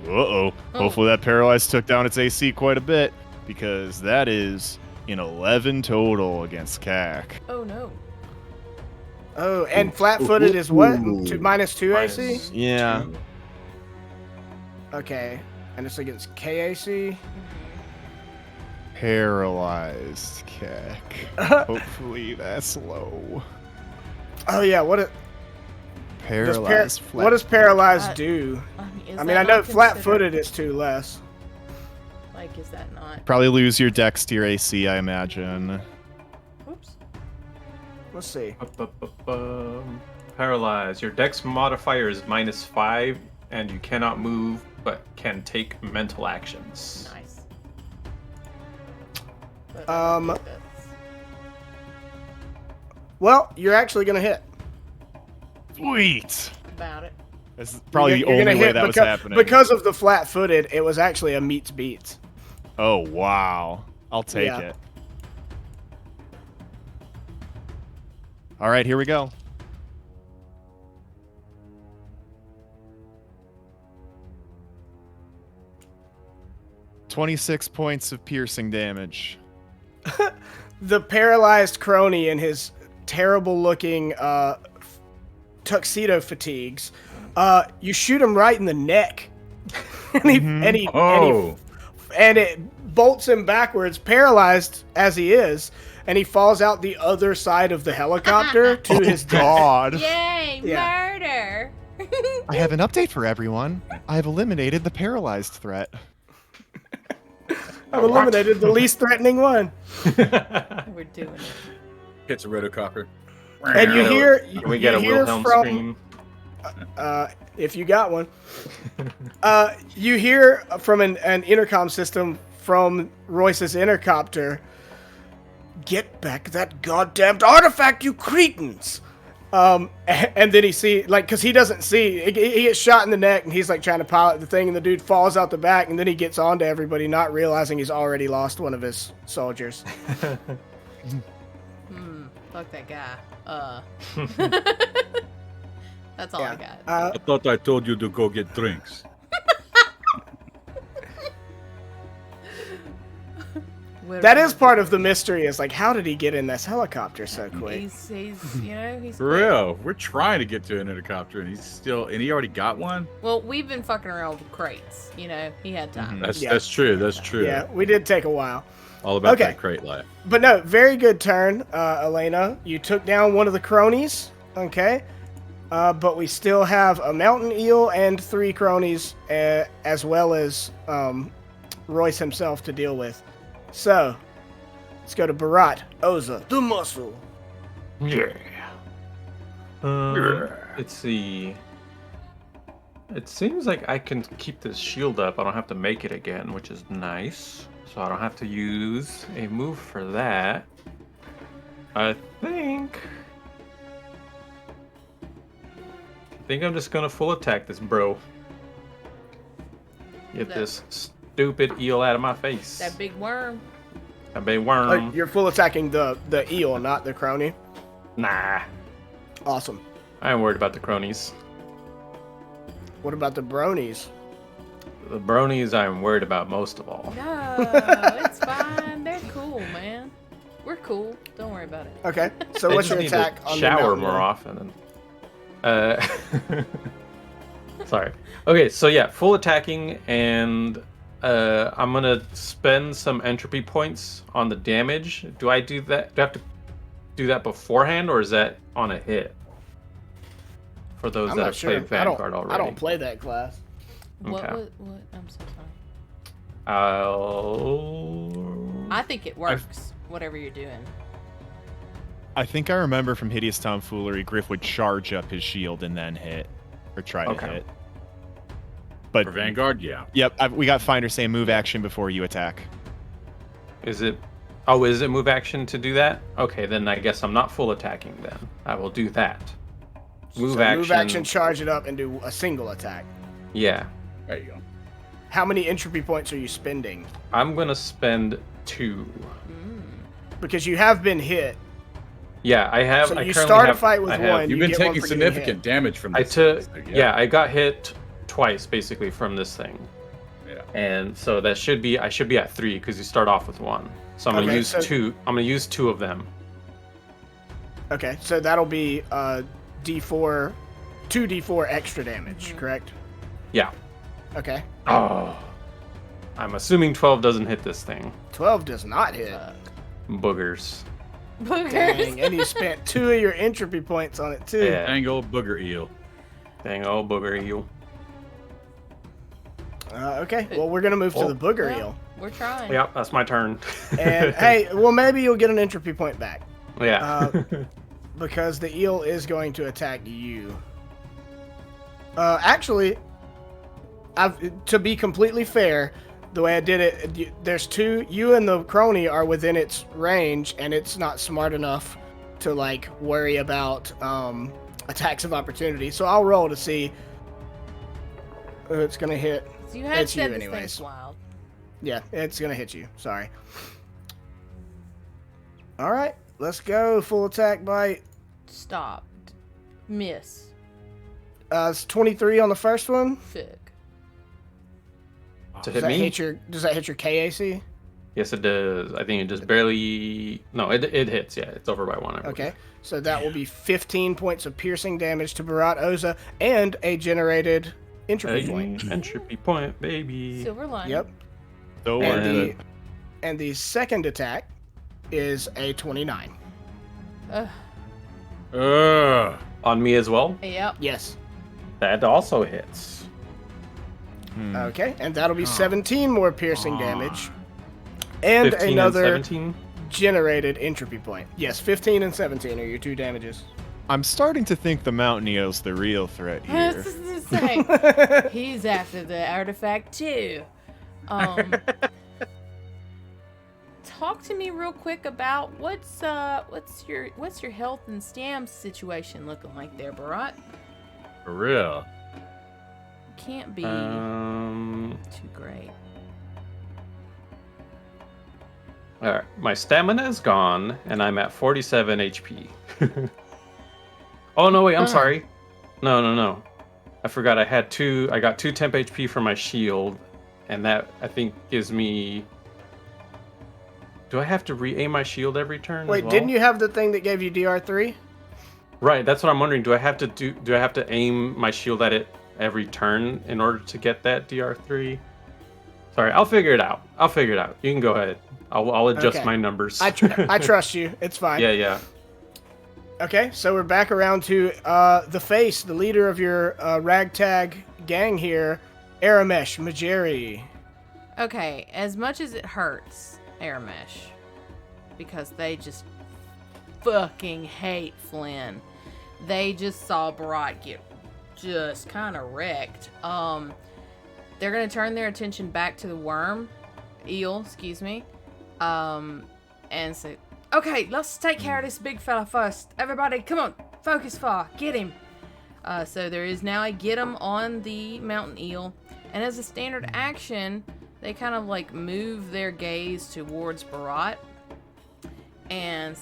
Speaker 6: Uh-oh.
Speaker 5: Oh.
Speaker 6: Hopefully that paralyzed took down its AC quite a bit, because that is an 11 total against CAC.
Speaker 5: Oh no.
Speaker 2: Oh, and flat-footed is what?
Speaker 3: Ooh.
Speaker 2: -2 AC?
Speaker 4: Minus
Speaker 6: Yeah.
Speaker 4: 2.
Speaker 2: Okay. And it's against KAC?
Speaker 6: Paralyzed CAC. Hopefully that's low.
Speaker 2: Oh, yeah. What
Speaker 6: Paralyzed
Speaker 2: does paralyzed
Speaker 5: Flat-
Speaker 2: do?
Speaker 5: Is
Speaker 2: I mean,
Speaker 5: that
Speaker 2: I know
Speaker 5: not
Speaker 2: flat-footed
Speaker 5: considered-
Speaker 2: is 2 less.
Speaker 5: Like, is that not?
Speaker 6: Probably lose your dex to your AC, I imagine.
Speaker 5: Whoops.
Speaker 2: Let's see.
Speaker 4: Paralyzed. Your dex modifier is -5, and you cannot move, but can take mental actions.
Speaker 5: Nice. But,
Speaker 2: Um, Well, you're actually going to hit.
Speaker 6: Sweet.
Speaker 5: about it.
Speaker 6: This is probably
Speaker 2: You're
Speaker 6: the
Speaker 2: gonna
Speaker 6: only way
Speaker 2: hit
Speaker 6: that was
Speaker 2: because,
Speaker 6: happening.
Speaker 2: Because of the flat-footed, it was actually a meets beats.
Speaker 6: Oh, wow. I'll take
Speaker 2: Yeah.
Speaker 6: it. All right, here we go. "26 points of piercing damage."
Speaker 2: The paralyzed crony in his terrible-looking tuxedo fatigues. You shoot him right in the neck,
Speaker 3: Oh.
Speaker 2: and it bolts him backwards, paralyzed as he is, and he falls out the other side of the helicopter to his death.
Speaker 6: God.
Speaker 5: Yay,
Speaker 2: Yeah.
Speaker 5: murder!
Speaker 6: I have an update for everyone. I have eliminated the paralyzed threat.
Speaker 2: I've eliminated the least threatening one.
Speaker 5: We're doing it.
Speaker 3: Hits a rotocopter.
Speaker 2: And you hear,
Speaker 4: Can we get
Speaker 2: you
Speaker 4: a
Speaker 2: hear
Speaker 4: Wilhelm
Speaker 2: from,
Speaker 4: scream?
Speaker 2: if you got one, you hear from an intercom system from Royce's intercopter, "Get back that goddamned artifact, you cretins!" And then because he doesn't see, he gets shot in the neck, and he's like trying to pilot the thing, and the dude falls out the back, and then he gets on to everybody, not realizing he's already lost one of his soldiers.
Speaker 5: Fuck that guy. That's all I got.
Speaker 3: I thought I told you to go get drinks.
Speaker 2: That is part of the mystery, is like, how did he get in this helicopter so quick?
Speaker 5: He's he's
Speaker 3: For real, we're trying to get to an intercopter, and he already got one.
Speaker 5: Well, we've been fucking around with crates. He had time.
Speaker 3: That's
Speaker 2: Yeah.
Speaker 3: that's true. That's true.
Speaker 2: Yeah, we did take a while.
Speaker 3: All about
Speaker 2: Okay.
Speaker 3: that crate life.
Speaker 2: But no, very good turn, Elena. You took down one of the cronies, okay? But we still have a mountain eel and 3 cronies, as well as Royce himself to deal with. So, let's go to Barat, Oza, the muscle.
Speaker 4: Yeah. Let's see. It seems like I can keep this shield up. I don't have to make it again, which is nice. So I don't have to use a move for that. I think I'm just gonna full attack this bro. Get this stupid eel out of my face.
Speaker 5: That big worm.
Speaker 4: That big worm.
Speaker 2: You're full attacking the eel, not the crony.
Speaker 4: Nah.
Speaker 2: Awesome.
Speaker 4: I ain't worried about the cronies.
Speaker 2: What about the bronies?
Speaker 4: The bronies I'm worried about most of all.
Speaker 5: No, it's fine. They're cool, man. We're cool. Don't worry about it.
Speaker 2: Okay, so
Speaker 4: They
Speaker 2: what's
Speaker 4: just
Speaker 2: your
Speaker 4: need to
Speaker 2: attack on the
Speaker 4: shower
Speaker 2: mountain
Speaker 4: more
Speaker 2: one?
Speaker 4: often. Sorry. Okay, so yeah, full attacking, and I'm gonna spend some entropy points on the damage. Do I do that? Do I have to do that beforehand, or is that on a hit? For those
Speaker 2: I'm
Speaker 4: that
Speaker 2: not
Speaker 4: have
Speaker 2: sure.
Speaker 4: played Vanguard already.
Speaker 2: I don't play that class.
Speaker 5: What?
Speaker 4: Okay.
Speaker 5: What? I'm so sorry.
Speaker 4: I
Speaker 5: I think it works. Whatever you're doing.
Speaker 6: I think I remember from Hideous Tomfoolery, Griff would charge up his shield and then hit. or try to
Speaker 4: Okay.
Speaker 6: hit. But
Speaker 3: For Vanguard, yeah.
Speaker 6: yep, we got Finder say move action before you attack.
Speaker 4: Is it? Oh, is it move action to do that? Okay, then I guess I'm not full attacking. Then I will do that. Move action.
Speaker 2: Charge it up and do a single attack.
Speaker 4: Yeah,
Speaker 3: There you go.
Speaker 2: How many entropy points are you spending?
Speaker 4: I'm gonna spend 2.
Speaker 2: Because you have been hit.
Speaker 4: Yeah, I have.
Speaker 2: So
Speaker 4: I
Speaker 2: you
Speaker 4: currently
Speaker 2: start a
Speaker 4: have,
Speaker 2: fight with
Speaker 4: I have-
Speaker 2: one.
Speaker 3: You've
Speaker 2: You
Speaker 3: been
Speaker 2: get one
Speaker 3: taking
Speaker 2: for getting
Speaker 3: significant
Speaker 2: hit.
Speaker 3: damage from
Speaker 4: I
Speaker 3: this.
Speaker 4: took.
Speaker 3: so
Speaker 4: Yeah, I got hit twice basically from this thing,
Speaker 3: Yeah.
Speaker 4: and so that should be. I should be at 3 because you start off with 1. So I'm gonna
Speaker 2: Okay,
Speaker 4: use
Speaker 2: so-
Speaker 4: 2. I'm gonna use 2 of them.
Speaker 2: Okay, so that'll be D4, 2d4 extra damage, correct?
Speaker 4: Yeah.
Speaker 2: Okay.
Speaker 4: Oh. I'm assuming 12 doesn't hit this thing.
Speaker 2: 12 does not hit.
Speaker 4: Boogers.
Speaker 5: Boogers.
Speaker 2: Dang, and you spent 2 of your entropy points on it too.
Speaker 4: Yeah.
Speaker 3: Dang old booger eel.
Speaker 4: Dang old booger eel.
Speaker 2: Okay, well we're gonna move to
Speaker 4: Oh.
Speaker 2: the booger
Speaker 5: Well,
Speaker 2: eel,
Speaker 5: we're trying.
Speaker 4: Yep, that's my turn.
Speaker 2: and hey, well maybe you'll get an entropy point back
Speaker 4: Yeah.
Speaker 2: because the eel is going to attack you. Actually, to be completely fair, the way I did it, there's 2. You and the crony are within its range, and it's not smart enough to like worry about attacks of opportunity. So I'll roll to see who it's gonna hit.
Speaker 5: So you had
Speaker 2: It's you
Speaker 5: said this
Speaker 2: anyways.
Speaker 5: thing's wild.
Speaker 2: Yeah, it's gonna hit you. Sorry. All right, let's go. Full attack bite.
Speaker 5: Stopped. Miss.
Speaker 2: It's 23 on the first one.
Speaker 5: Fick.
Speaker 4: To
Speaker 2: Does
Speaker 4: hit
Speaker 2: that
Speaker 4: me?
Speaker 2: hit your? Does that hit your KAC?
Speaker 4: Yes, it does. I think it just barely. No, it hits. Yeah, it's over by 1. I believe.
Speaker 2: Okay, so that will be 15 points of piercing damage to Bharat Oza and a generated entropy point.
Speaker 4: Entropy point, baby.
Speaker 5: Silver lining.
Speaker 2: Yep.
Speaker 6: So
Speaker 2: And
Speaker 6: worth
Speaker 2: the
Speaker 6: it.
Speaker 2: and the second attack is a 29.
Speaker 3: Ugh.
Speaker 4: On me as well.
Speaker 5: Yep.
Speaker 2: Yes.
Speaker 4: That also hits.
Speaker 2: Okay, and that'll be 17 more piercing damage. And
Speaker 4: 15
Speaker 2: another
Speaker 4: and 17.
Speaker 2: generated entropy point. Yes, 15 and 17 are your 2 damages.
Speaker 6: I'm starting to think the mountain eel's the real threat
Speaker 5: I
Speaker 6: here.
Speaker 5: was just gonna say, he's after the artifact too. Talk to me real quick about what's your health and stam situation looking like there, Bharat?
Speaker 3: For real.
Speaker 5: Can't be
Speaker 4: Um.
Speaker 5: too great.
Speaker 4: All right, my stamina is gone, and I'm at 47 HP. Oh no, wait, I'm sorry. No. I forgot. I got 2 temp HP for my shield, and that I think gives me. Do I have to re-aim my shield every turn?
Speaker 2: Wait,
Speaker 4: as well?
Speaker 2: didn't you have the thing that gave you DR3?
Speaker 4: Right, that's what I'm wondering. Do I have to aim my shield at it every turn in order to get that DR3? Sorry, I'll figure it out. You can go ahead. I'll adjust
Speaker 2: Okay.
Speaker 4: my numbers.
Speaker 2: I trust you. It's fine.
Speaker 4: Yeah.
Speaker 2: Okay, so we're back around to the face, the leader of your ragtag gang here, Aramesh Majeri.
Speaker 5: Okay, as much as it hurts, Aramesh, because they just fucking hate Flynn. They just saw Bharat get just kind of wrecked. They're gonna turn their attention back to the eel, excuse me, and say, okay, let's take care of this big fella first. Everybody, come on, focus far, get him. So there is now a get him on the mountain eel, and as a standard action, they kind of like move their gaze towards Bharat, and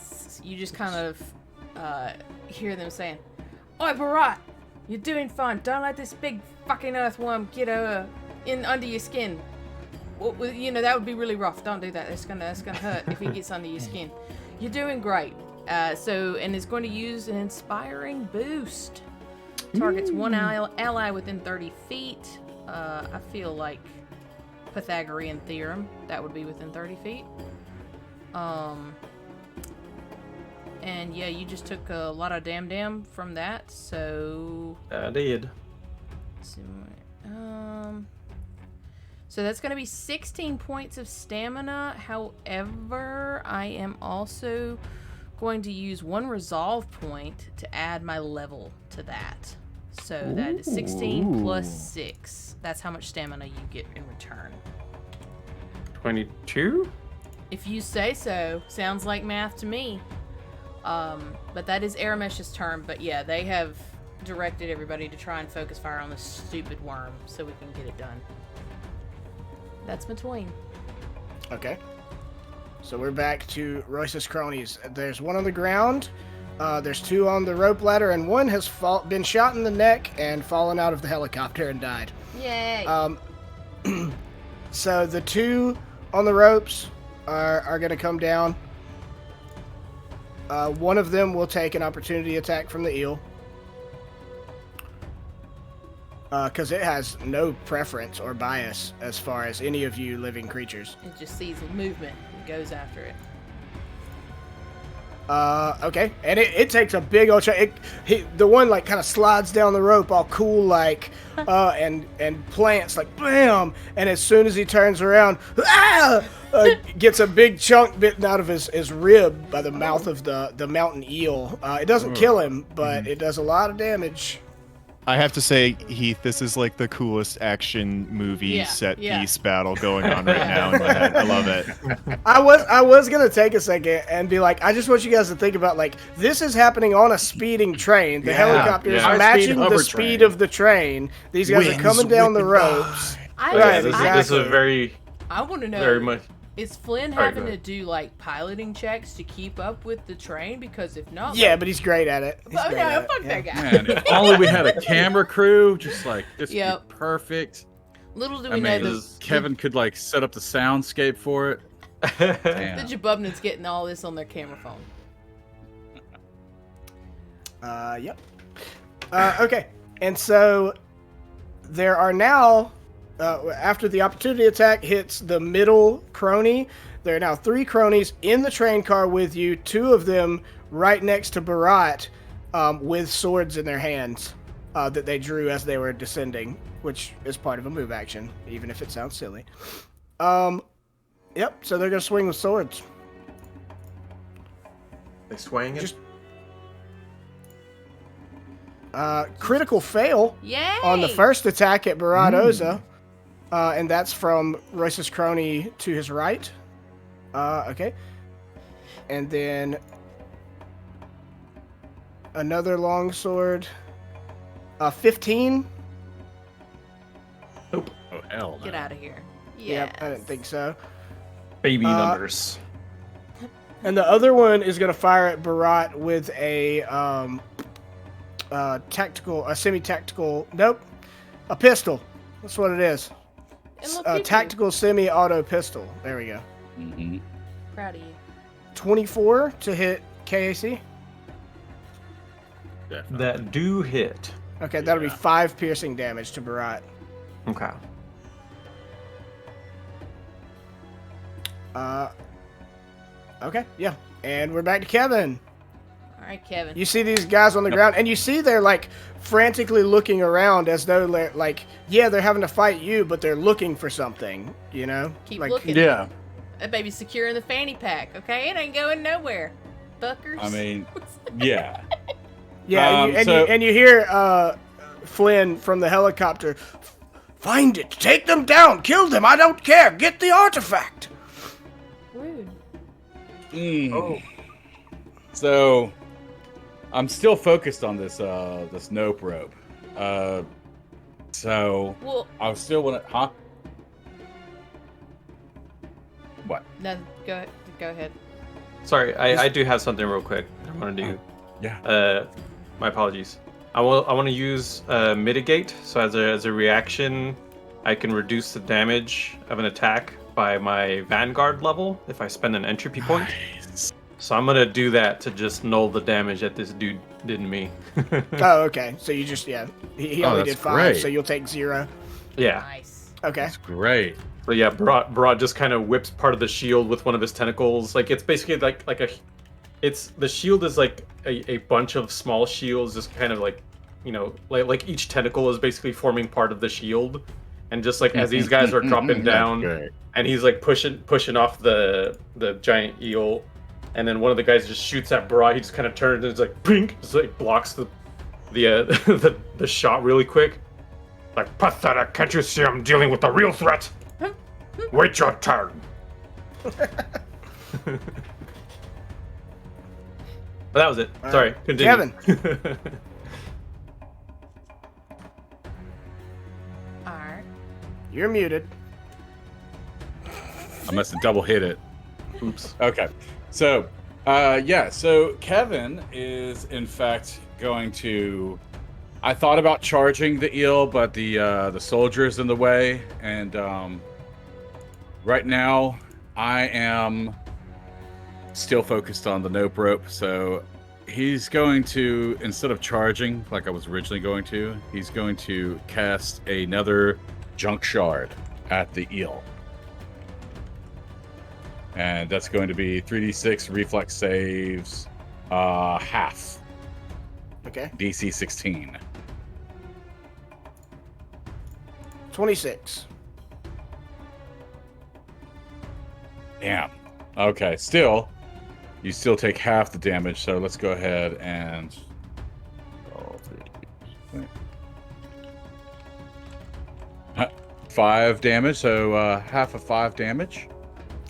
Speaker 5: you just kind of hear them saying, "Oi, Bharat, you're doing fine. Don't let this big fucking earthworm get in under your skin. Well, you know that would be really rough. Don't do that. That's gonna hurt if he gets under your skin. You're doing great." And it's going to use an inspiring boost. Targets one ally within 30 feet. I feel like Pythagorean theorem, that would be within 30 feet. And yeah, you just took a lot of damn from that, so...
Speaker 4: I did.
Speaker 5: So that's going to be 16 points of stamina. However, I am also going to use 1 resolve point to add my level to that. So that is 16 plus 6. That's how much stamina you get in return.
Speaker 4: 22?
Speaker 5: If you say so. Sounds like math to me. But that is Aramesh's turn. But yeah, they have directed everybody to try and focus fire on this stupid worm so we can get it done. That's between.
Speaker 2: Okay. So we're back to Royce's cronies. There's one on the ground. There's two on the rope ladder, and one has been shot in the neck and fallen out of the helicopter and died.
Speaker 5: Yay!
Speaker 2: So the two on the ropes are going to come down. One of them will take an opportunity attack from the eel. Because it has no preference or bias as far as any of you living creatures.
Speaker 5: It just sees movement and goes after it.
Speaker 2: Okay, and it takes a big old shot. The one like kind of slides down the rope, all cool like, and plants like bam. And as soon as he turns around, gets a big chunk bitten out of his rib by the mouth of the mountain eel. It doesn't kill him, but it does a lot of damage.
Speaker 6: I have to say, Heath, this is like the coolest action movie set piece battle going on right now in my head. I love it.
Speaker 2: I was gonna take a second and be like, I just want you guys to think about like this is happening on a speeding train. The helicopter is matching the speed of the train. These guys are coming down the ropes.
Speaker 4: This is a very.
Speaker 5: I want to know.
Speaker 4: Very much.
Speaker 5: Is Flynn having to do like piloting checks to keep up with the train? Because if not,
Speaker 2: but he's great at it.
Speaker 5: Fuck that guy.
Speaker 3: Man, if only we had a camera crew, just like this would be perfect.
Speaker 5: Little do we know this.
Speaker 3: Kevin could like set up the soundscape for it.
Speaker 5: The Jabubnans getting all this on their camera phone.
Speaker 2: Yep. Okay, and so there are now. After the opportunity attack hits the middle crony, there are now 3 cronies in the train car with you, 2 of them right next to Barat with swords in their hands that they drew as they were descending, which is part of a move action, even if it sounds silly. Yep, so they're going to swing with swords.
Speaker 4: They swing it?
Speaker 2: Critical fail on the first attack at Barat Oza. And that's from Royce's crony to his right. Okay. And then another longsword. 15.
Speaker 4: Nope.
Speaker 3: Oh, hell no.
Speaker 5: Get out of here.
Speaker 2: Yep, I didn't think so.
Speaker 4: Baby numbers.
Speaker 2: And the other one is going to fire at Barat with a semi-tactical, a pistol. That's what it is. A tactical semi-auto pistol. There we go.
Speaker 3: Mm-hmm.
Speaker 5: Proud of you.
Speaker 2: 24 to hit KAC.
Speaker 3: Definitely.
Speaker 4: That do hit.
Speaker 2: Okay, that'll be 5 piercing damage to Barat.
Speaker 4: Okay.
Speaker 2: Okay, yeah. And we're back to Kevin.
Speaker 5: All right, Kevin.
Speaker 2: You see these guys on the ground, and you see they're like frantically looking around as though they're like, they're having to fight you, but they're looking for something, you know?
Speaker 5: Keep
Speaker 2: like,
Speaker 5: looking.
Speaker 3: Yeah.
Speaker 5: That baby's secure in the fanny pack, okay? It ain't going nowhere. Fuckers.
Speaker 3: I mean, yeah.
Speaker 2: Yeah, and you hear Flynn from the helicopter, find it, take them down, kill them, I don't care, get the artifact.
Speaker 5: Rude.
Speaker 3: Oh. So, I'm still focused on this this nope rope. So I still want to. What?
Speaker 5: No, go ahead.
Speaker 4: Sorry, I do have something real quick. I want to do.
Speaker 3: Yeah.
Speaker 4: My apologies. I want to use mitigate. So as a reaction, I can reduce the damage of an attack by my Vanguard level if I spend an entropy point. So I'm gonna do that to just null the damage that this dude did to me.
Speaker 2: Oh, okay. So you just he only did 5,
Speaker 3: great.
Speaker 2: so you'll take 0.
Speaker 4: Yeah.
Speaker 5: Nice.
Speaker 2: Okay.
Speaker 3: That's great.
Speaker 4: So yeah, Broad just kind of whips part of the shield with one of his tentacles. Like it's basically the shield is like a bunch of small shields, just kind of like, like each tentacle is basically forming part of the shield. And just like as these guys are dropping down, and he's like pushing off the giant eel. And then one of the guys just shoots at Broad. He just kind of turns and it's like, pink, just like blocks the the shot really quick. Like, pathetic, can't you see I'm dealing with a real threat? Wait your turn. But that was it. Sorry, continue.
Speaker 2: Kevin.
Speaker 5: Alright.
Speaker 2: You're muted.
Speaker 3: I must have double hit it.
Speaker 4: Oops.
Speaker 3: Okay. So, so Kevin is in fact going to. I thought about charging the eel, but the soldier's in the way, and right now I am still focused on the nope rope. So he's going to, instead of charging like I was originally going to, he's going to cast another junk shard at the eel. And that's going to be 3d6 reflex saves, half.
Speaker 2: Okay.
Speaker 3: DC 16.
Speaker 2: 26.
Speaker 3: Damn. Okay, still, you still take half the damage, so let's go ahead and... 5 damage, so half of 5 damage.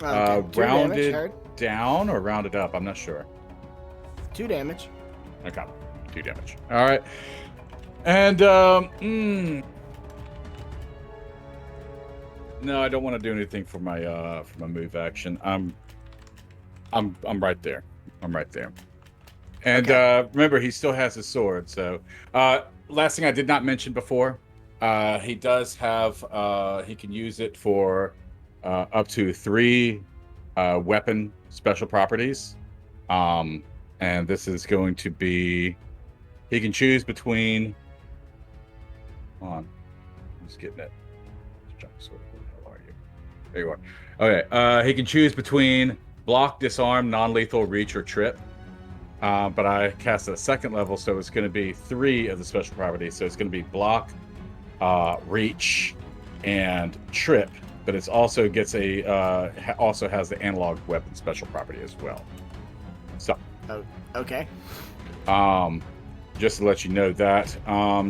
Speaker 2: Okay, 2
Speaker 3: rounded
Speaker 2: damage, heard.
Speaker 3: down or rounded up? I'm not sure.
Speaker 2: 2 damage.
Speaker 3: Okay, 2 damage. All right, and no, I don't want to do anything for my move action. I'm right there. I'm right there. And remember, he still has his sword. So, last thing I did not mention before, he does have he can use it for up to 3 weapon special properties. And this is going to be, he can choose between, hold on, I'm just getting it. Where the hell are you? There you are. Okay, he can choose between block, disarm, non-lethal, reach, or trip. But I cast at a 2nd level, so it's going to be 3 of the special properties. So it's going to be block, reach, and trip. But it's also gets a also has the analog weapon special property as well. So.
Speaker 2: Oh, okay.
Speaker 3: Just to let you know that.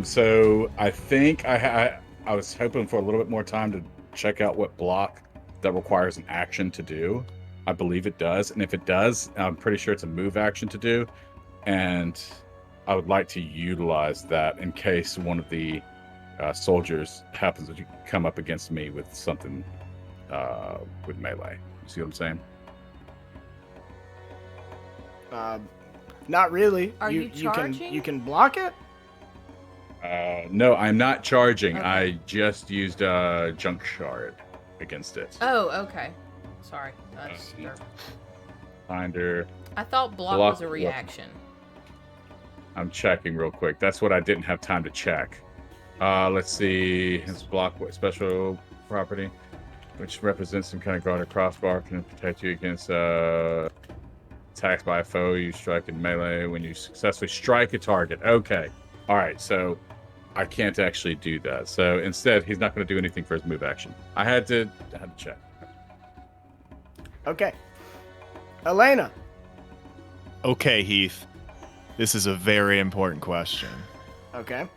Speaker 3: So I think I was hoping for a little bit more time to check out what block that requires an action to do. I believe it does, and if it does, I'm pretty sure it's a move action to do, and I would like to utilize that in case one of the soldiers happens to come up against me with something with melee. You see what I'm saying?
Speaker 2: Not really.
Speaker 5: Are you charging?
Speaker 2: You can block it?
Speaker 3: No, I'm not charging.
Speaker 5: Okay.
Speaker 3: I just used a junk shard against it.
Speaker 5: Oh, okay. Sorry.
Speaker 3: Finder.
Speaker 5: I thought block
Speaker 3: Block
Speaker 5: was a reaction.
Speaker 3: I'm checking real quick. That's what I didn't have time to check. Let's see. His block special property, which represents some kind of guard or crossbar, can protect you against attacks by a foe. You strike in melee when you successfully strike a target. Okay. All right. So I can't actually do that. So instead, he's not going to do anything for his move action. I had to check.
Speaker 2: Okay. Elena.
Speaker 6: Okay, Heath. This is a very important question.
Speaker 2: Okay.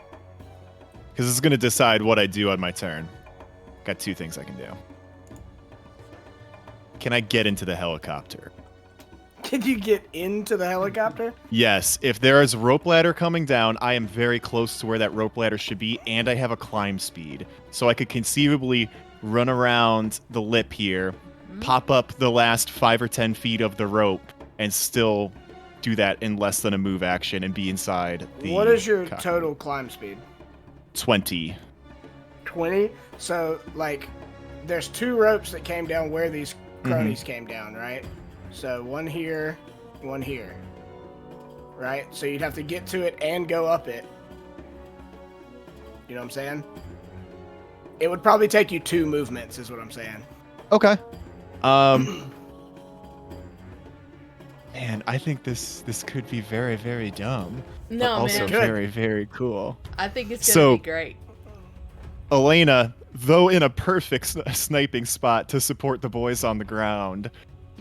Speaker 6: Because it's going to decide what I do on my turn. Got 2 things I can do. Can I get into the helicopter?
Speaker 2: Can you get into the helicopter?
Speaker 6: Yes. If there is a rope ladder coming down, I am very close to where that rope ladder should be, and I have a climb speed. So I could conceivably run around the lip here, pop up the last 5 or 10 feet of the rope, and still do that in less than a move action and be inside the
Speaker 2: What is your
Speaker 6: cockpit.
Speaker 2: total climb speed?
Speaker 6: 20.
Speaker 2: 20? So, like, there's 2 ropes that came down where these cronies came down, right? So, one here, one here. Right? So you'd have to get to it and go up it. You know what I'm saying? It would probably take you 2 movements, is what I'm saying.
Speaker 6: Okay. Man, I think this could be very, very dumb.
Speaker 5: No,
Speaker 6: but also
Speaker 5: man.
Speaker 2: Good.
Speaker 6: very, very cool.
Speaker 5: I think it's
Speaker 6: So-
Speaker 5: gonna be great.
Speaker 6: Elena, though in a perfect sniping spot to support the boys on the ground,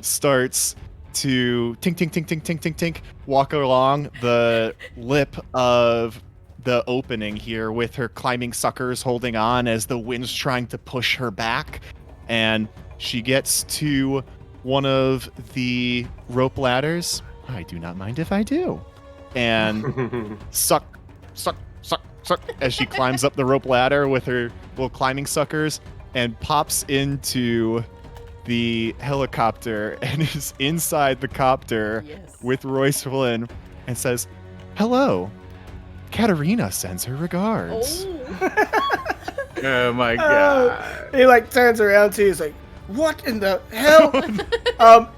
Speaker 6: starts to tink, tink, tink, tink, tink, tink, tink, walk along the lip of the opening here with her climbing suckers holding on as the wind's trying to push her back. And she gets to one of the rope ladders. I do not mind if I do. And suck as she climbs up the rope ladder with her little climbing suckers and pops into the helicopter and is inside the copter
Speaker 5: Yes.
Speaker 6: with Royce Flynn and says, "Hello. Katarina sends her regards."
Speaker 5: Oh.
Speaker 3: Oh my god.
Speaker 2: He like turns around to you. He's like, "What in the hell?"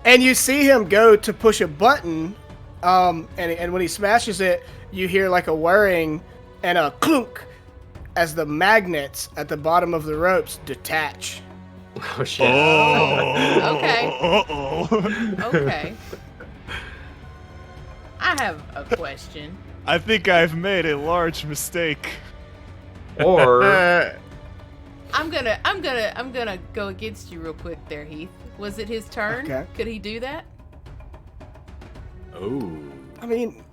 Speaker 2: And you see him go to push a button. And when he smashes it, you hear like a whirring and a clunk as the magnets at the bottom of the ropes detach.
Speaker 4: Oh shit.
Speaker 5: Okay.
Speaker 6: Uh-oh.
Speaker 5: Okay. I have a question.
Speaker 6: I think I've made a large mistake.
Speaker 4: Or
Speaker 5: I'm gonna go against you real quick there, Heath. Was it his turn?
Speaker 2: Okay.
Speaker 5: Could he do that?
Speaker 3: Oh.
Speaker 2: I mean,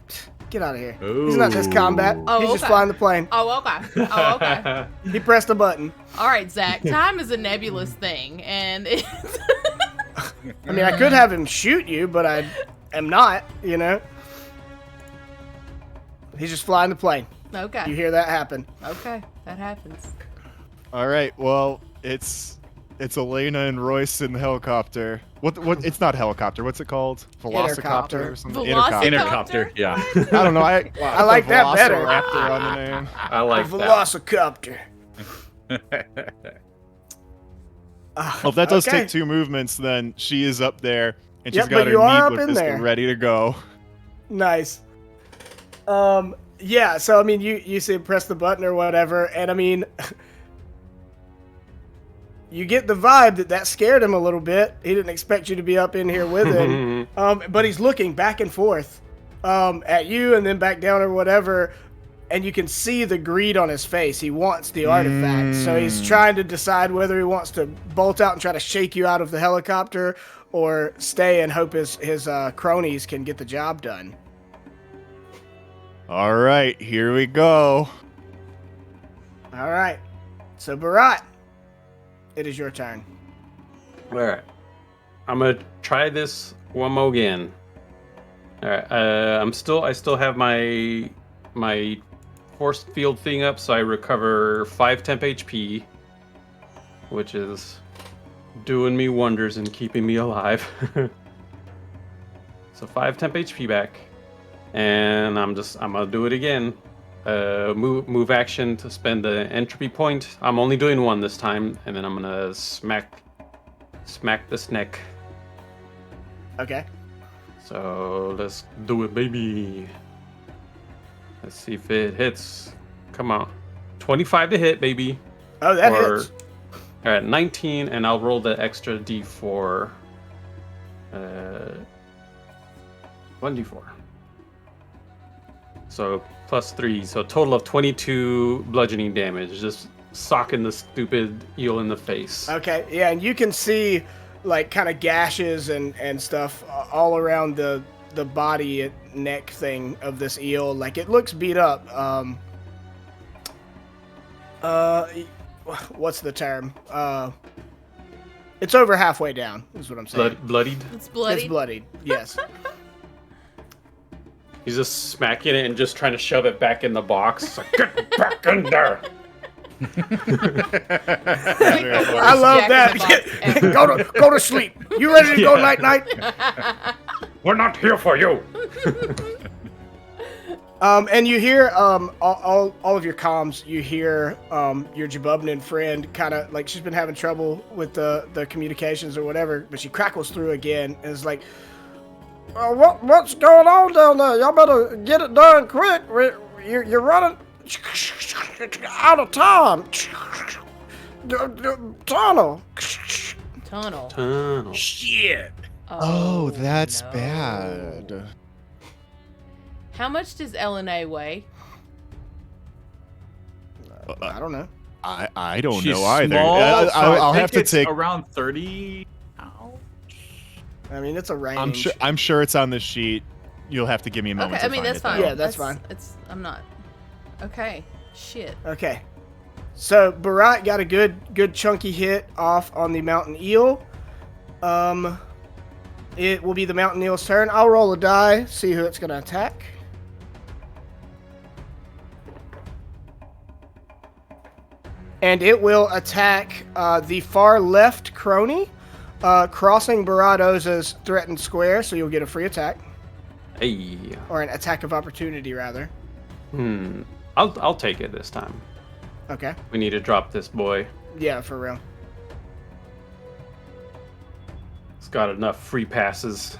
Speaker 2: get out of here. He's not in this combat.
Speaker 5: Oh,
Speaker 2: He's just
Speaker 5: okay.
Speaker 2: flying the plane.
Speaker 5: Oh, okay. Oh, okay.
Speaker 2: He pressed a button.
Speaker 5: All right, Zach. Time is a nebulous thing, and it's
Speaker 2: I mean, I could have him shoot you, but I am not, you know? He's just flying the plane.
Speaker 5: okay.
Speaker 2: You hear that happen.
Speaker 5: Okay, that happens.
Speaker 6: All right. Well, it's Elena and Royce in the helicopter. What? It's not helicopter. What's it called? Velocicopter or something?
Speaker 5: Velocicopter?
Speaker 3: Intercopter. Yeah.
Speaker 6: I don't know.
Speaker 2: I like that better.
Speaker 6: Velociraptor on the name.
Speaker 4: I like that.
Speaker 2: Velocicopter.
Speaker 6: Well, if that does
Speaker 2: Okay.
Speaker 6: take 2 movements, then she is up there and she's
Speaker 2: Yep,
Speaker 6: got
Speaker 2: but
Speaker 6: her
Speaker 2: you are up
Speaker 6: Needler
Speaker 2: in
Speaker 6: pistol
Speaker 2: there.
Speaker 6: ready to go.
Speaker 2: Nice. Yeah, so I mean, you see him press the button or whatever, and I mean, you get the vibe that scared him a little bit. He didn't expect you to be up in here with him. But he's looking back and forth at you and then back down or whatever, and you can see the greed on his face. He wants the artifact, so he's trying to decide whether he wants to bolt out and try to shake you out of the helicopter or stay and hope his cronies can get the job done.
Speaker 6: All right, here we go.
Speaker 2: All right. So, Barat, it is your turn.
Speaker 4: All right. I'm gonna try this one more again. All right. I still have my force field thing up, so I recover 5 temp HP, which is doing me wonders and keeping me alive. So 5 temp HP back, and I'm gonna do it again. Move action to spend the entropy point. I'm only doing 1 this time, and then I'm gonna smack this neck.
Speaker 2: Okay.
Speaker 4: So let's do it, baby. Let's see if it hits. Come on. 25 to hit, baby.
Speaker 2: Oh, that hits.
Speaker 4: All right, 19, and I'll roll the extra d4. 1d4. So plus 3, so a total of 22 bludgeoning damage. Just socking the stupid eel in the face.
Speaker 2: Okay, yeah, and you can see like kind of gashes and stuff all around the body neck thing of this eel. Like it looks beat up. What's the term? It's over halfway down, is what I'm saying.
Speaker 4: Bloodied.
Speaker 5: It's bloody.
Speaker 2: It's bloodied, yes.
Speaker 4: He's just smacking it and just trying to shove it back in the box. It's like, get back in there.
Speaker 2: I love that. Go to sleep. You ready to go night night?
Speaker 4: We're not here for you.
Speaker 2: And you hear all of your comms. You hear your Jabubnan friend kind of like she's been having trouble with the communications or whatever, but she crackles through again and is like, "What's going on down there? Y'all better get it done quick. You're running out of time. Tunnel.
Speaker 5: Tunnel.
Speaker 2: Shit.
Speaker 6: Oh, that's
Speaker 5: no.
Speaker 6: bad.
Speaker 5: How much does LNA weigh?
Speaker 2: I don't know.
Speaker 6: I don't
Speaker 3: She's
Speaker 6: know either.
Speaker 3: small, so
Speaker 6: I'll
Speaker 3: I
Speaker 6: have
Speaker 3: think
Speaker 6: to
Speaker 3: it's
Speaker 6: take.
Speaker 3: around 30.
Speaker 2: I mean, it's a range.
Speaker 6: I'm sure it's on the sheet. You'll have to give me a moment.
Speaker 5: Okay, I mean
Speaker 6: to
Speaker 5: that's
Speaker 6: find
Speaker 5: fine.
Speaker 6: it,
Speaker 2: Yeah, that's fine.
Speaker 5: I'm not. Okay. Shit.
Speaker 2: Okay. So Barat got a good chunky hit off on the mountain eel. It will be the mountain eel's turn. I'll roll a die, see who it's gonna attack. And it will attack the far left crony, crossing Baradoza's threatened square, so you'll get a free attack.
Speaker 4: Hey.
Speaker 2: Or an attack of opportunity, rather.
Speaker 4: I'll take it this time.
Speaker 2: Okay.
Speaker 4: We need to drop this boy.
Speaker 2: Yeah, for real.
Speaker 4: It's got enough free passes.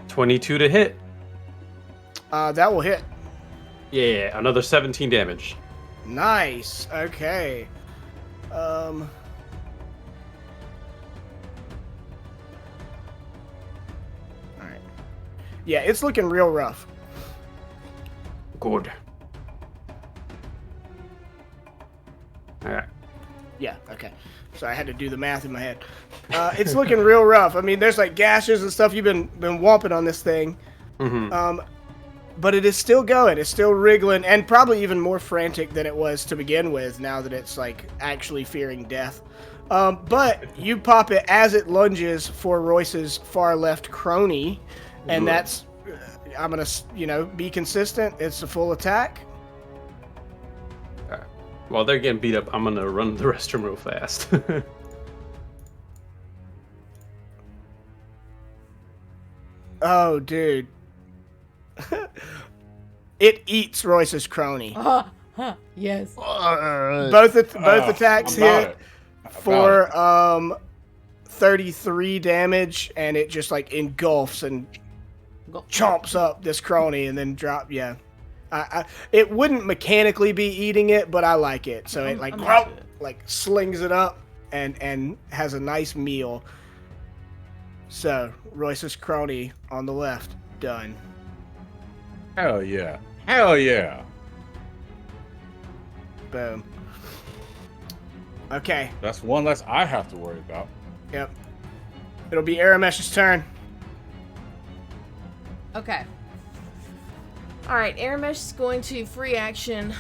Speaker 4: 22 to hit.
Speaker 2: That will hit.
Speaker 4: Yeah, another 17 damage.
Speaker 2: Nice. Okay. All right. Yeah, it's looking real rough.
Speaker 4: Good. Alright.
Speaker 2: Yeah, okay. So I had to do the math in my head. It's looking real rough. I mean, there's like gashes and stuff you've been whomping on this thing. But it is still going. It's still wriggling, and probably even more frantic than it was to begin with, now that it's like actually fearing death. But you pop it as it lunges for Royce's far left crony, and that's, I'm going to, be consistent. It's a full attack.
Speaker 4: While they're getting beat up, I'm going to run the restroom real fast.
Speaker 2: Oh, dude. It eats Royce's crony.
Speaker 5: Yes.
Speaker 2: Both attacks hit for 33 damage, and it just like engulfs and chomps up this crony and then drop. Yeah, it wouldn't mechanically be eating it, but I like it. So it like slings it up and has a nice meal. So Royce's crony on the left, done.
Speaker 3: Hell yeah. Hell yeah.
Speaker 2: Boom. Okay.
Speaker 3: That's one less I have to worry about.
Speaker 2: Yep. It'll be Aramesh's turn.
Speaker 5: Okay. All right, Aramesh is going to free action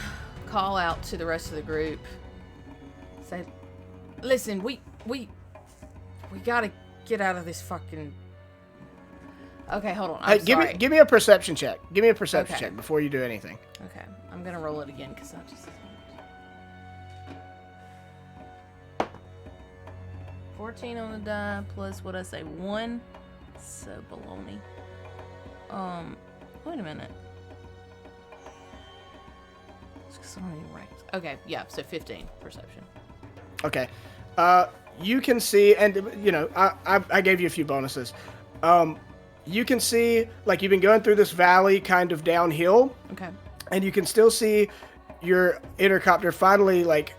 Speaker 5: call out to the rest of the group. Say, listen, we gotta get out of this fucking. Okay, hold on. I'm sorry.
Speaker 2: Give me a perception check. Give me a perception check before you do anything.
Speaker 5: Okay, I'm gonna roll it again because I just. 14 on the die plus what I say 1. So baloney. Wait a minute. It's only right. Okay, yeah. So 15 perception.
Speaker 2: Okay. You can see, and I gave you a few bonuses. You can see, like, you've been going through this valley kind of downhill.
Speaker 5: Okay.
Speaker 2: And you can still see your intercopter finally, like,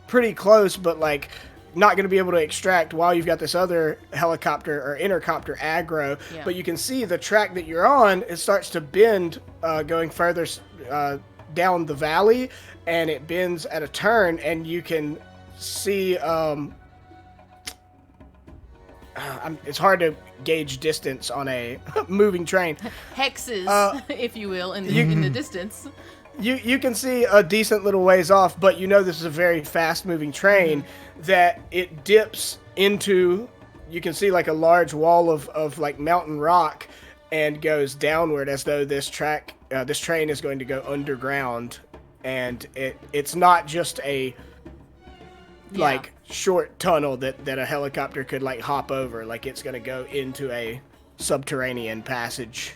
Speaker 2: pretty close, but, like, not going to be able to extract while you've got this other helicopter or intercopter aggro. Yeah. But you can see the track that you're on, it starts to bend going further down the valley, and it bends at a turn, and you can see... it's hard to gauge distance on a moving train.
Speaker 5: Hexes, if you will, in the distance.
Speaker 2: You can see a decent little ways off, but this is a very fast-moving train that it dips into. You can see like a large wall of like mountain rock, and goes downward as though this train is going to go underground, and it's not just a like short tunnel that a helicopter could like hop over. Like, it's going to go into a subterranean passage.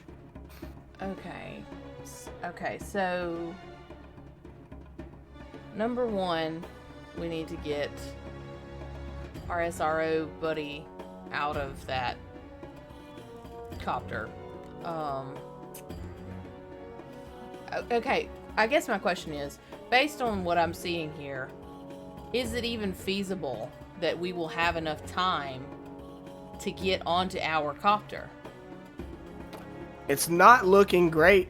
Speaker 5: Okay, so number 1, we need to get our SRO buddy out of that copter. Okay, I guess my question is, based on what I'm seeing here, is it even feasible that we will have enough time to get onto our copter?
Speaker 2: It's not looking great,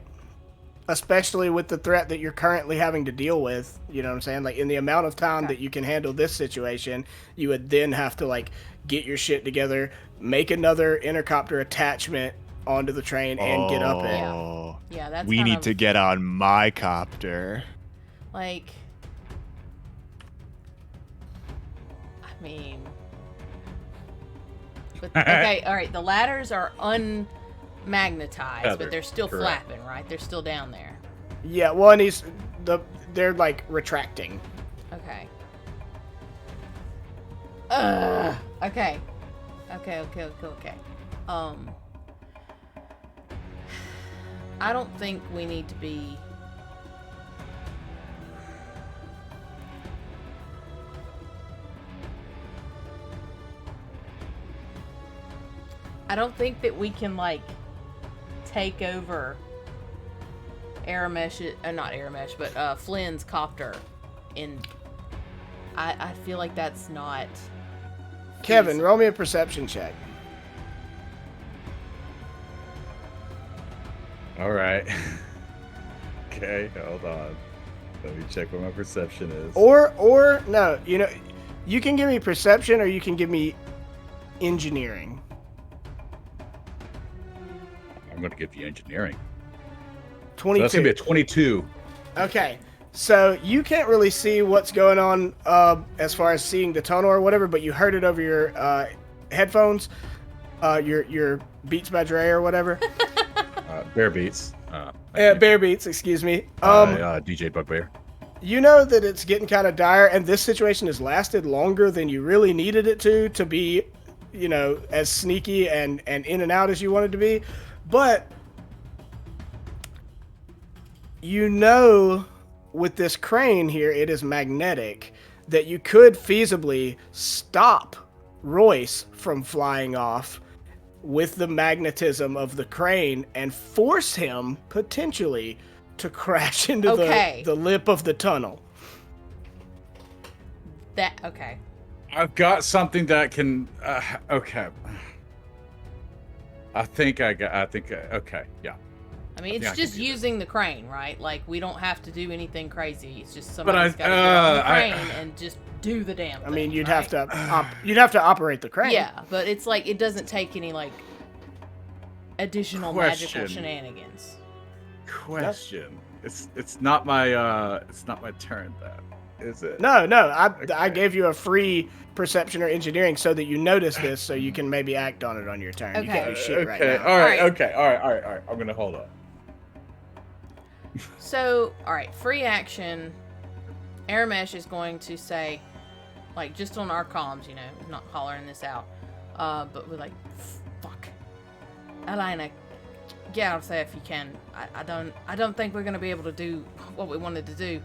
Speaker 2: especially with the threat that you're currently having to deal with. You know what I'm saying? Like, in the amount of time that you can handle this situation, you would then have to, like, get your shit together, make another intercopter attachment, onto the train and get up it.
Speaker 6: Oh,
Speaker 5: Yeah, that's
Speaker 6: we
Speaker 5: kind
Speaker 6: need
Speaker 5: of,
Speaker 6: to get on my copter.
Speaker 5: like, I mean, but, okay, all right. The ladders are unmagnetized, but
Speaker 3: Tethered,
Speaker 5: they're still
Speaker 3: correct.
Speaker 5: flapping, right? They're still down there.
Speaker 2: Yeah, well, and they're like retracting.
Speaker 5: Okay. Okay. Okay. I don't think we need to be. I don't think that we can, like, take over Aramesh, not Aramesh, but Flynn's copter. I feel like that's not.
Speaker 2: Kevin,
Speaker 5: feasible.
Speaker 2: roll me a perception check.
Speaker 3: All right. Okay, hold on. Let me check what my perception is.
Speaker 2: Or no, you can give me perception or you can give me engineering.
Speaker 3: I'm going to give you engineering. So
Speaker 2: 22.
Speaker 3: that's going to be a 22.
Speaker 2: Okay, so you can't really see what's going on as far as seeing the tunnel or whatever, but you heard it over your headphones, your Beats by Dre or whatever.
Speaker 3: Bear Beats.
Speaker 2: Bear Beats, excuse me.
Speaker 3: DJ Bugbear.
Speaker 2: You know that it's getting kind of dire, and this situation has lasted longer than you really needed it to be, as sneaky and in and out as you wanted to be. But with this crane here, it is magnetic, that you could feasibly stop Royce from flying off with the magnetism of the crane and force him potentially to crash into the lip of the tunnel.
Speaker 5: Okay.
Speaker 3: I've got something that can. Okay. Okay. Yeah.
Speaker 5: I mean, it's just using the crane, right? Like, we don't have to do anything crazy. It's just
Speaker 3: But
Speaker 5: somebody's got to get on the crane and just do the damn thing.
Speaker 2: I mean, you'd
Speaker 5: right?
Speaker 2: have to operate the crane.
Speaker 5: Yeah, but it's like it doesn't take any like additional magical shenanigans.
Speaker 3: Question. It's not my turn though, is it?
Speaker 2: No. I gave you a free perception or engineering so that you notice this, so you can maybe act on it on your turn. You can't do shit right now.
Speaker 3: All right. Okay. All right. I'm gonna hold up.
Speaker 5: So, all right, free action. Aramesh is going to say, like, just on our comms, not hollering this out, but we're like, fuck, Elena, get out of there if you can. I don't think we're gonna be able to do what we wanted to do.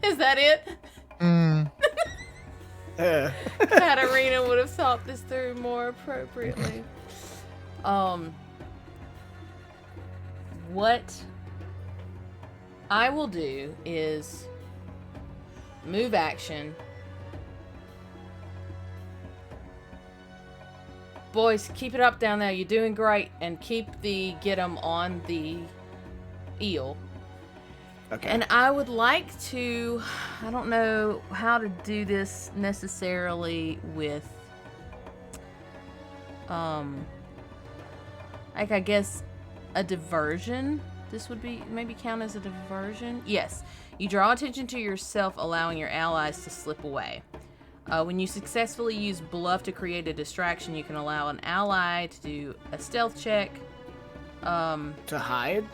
Speaker 5: Is that it? Katarina would have thought this through more appropriately. What I will do is move action. Boys, keep it up down there. You're doing great. And keep get 'em on the eel.
Speaker 2: Okay.
Speaker 5: And I would like to, I don't know how to do this necessarily with, like, I guess a diversion. This would be maybe count as a diversion. Yes. You draw attention to yourself, allowing your allies to slip away. When you successfully use bluff to create a distraction, you can allow an ally to do a stealth check.
Speaker 2: To hide?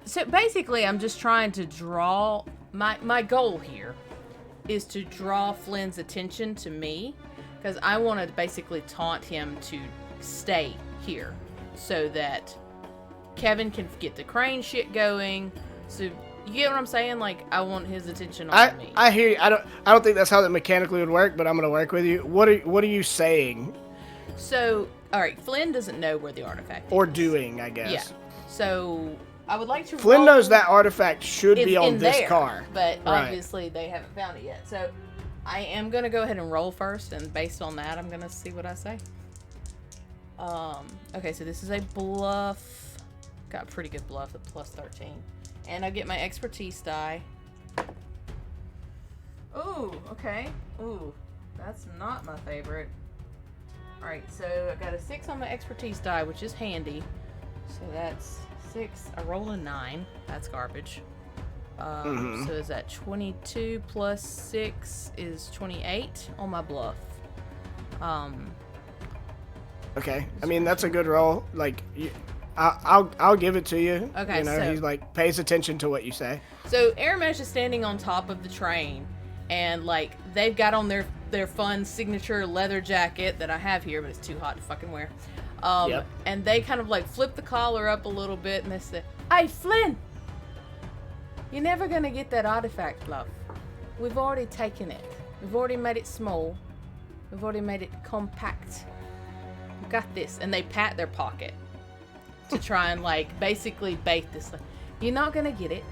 Speaker 5: So basically, I'm just trying to draw... My goal here is to draw Flynn's attention to me, because I want to basically taunt him to stay here, so that Kevin can get the crane shit going. So you get what I'm saying? Like, I want his attention on me.
Speaker 2: I hear you. I don't think that's how that mechanically would work, but I'm gonna work with you. What are you saying?
Speaker 5: So, all right, Flynn doesn't know where the artifact is.
Speaker 2: Or doing, I guess.
Speaker 5: Yeah. So I would like to.
Speaker 2: Flynn knows that artifact should be on this
Speaker 5: there,
Speaker 2: car,
Speaker 5: but
Speaker 2: right.
Speaker 5: Obviously they haven't found it yet. So I am gonna go ahead and roll first, and based on that, I'm gonna see what I say. Okay, so this is a bluff. Got a pretty good bluff at plus 13. And I get my expertise die. Ooh, okay. Ooh, that's not my favorite. Alright, so I got a 6 on my expertise die, which is handy. So that's 6. I roll a 9. That's garbage. So is that 22 plus 6 is 28 on my bluff.
Speaker 2: Okay. I mean, that's a good roll. Like, I'll give it to you.
Speaker 5: Okay,
Speaker 2: You know,
Speaker 5: so-
Speaker 2: he like pays attention to what you say.
Speaker 5: So Aramesh is standing on top of the train, and like they've got on their fun signature leather jacket that I have here, but it's too hot to fucking wear.
Speaker 2: Yep.
Speaker 5: And they kind of like flip the collar up a little bit, and they say, "Hey, Flynn, you're never gonna get that artifact, love. We've already taken it. We've already made it small. We've already made it compact. We got this." And they pat their pocket to try and like basically bait this. Like, you're not gonna get it,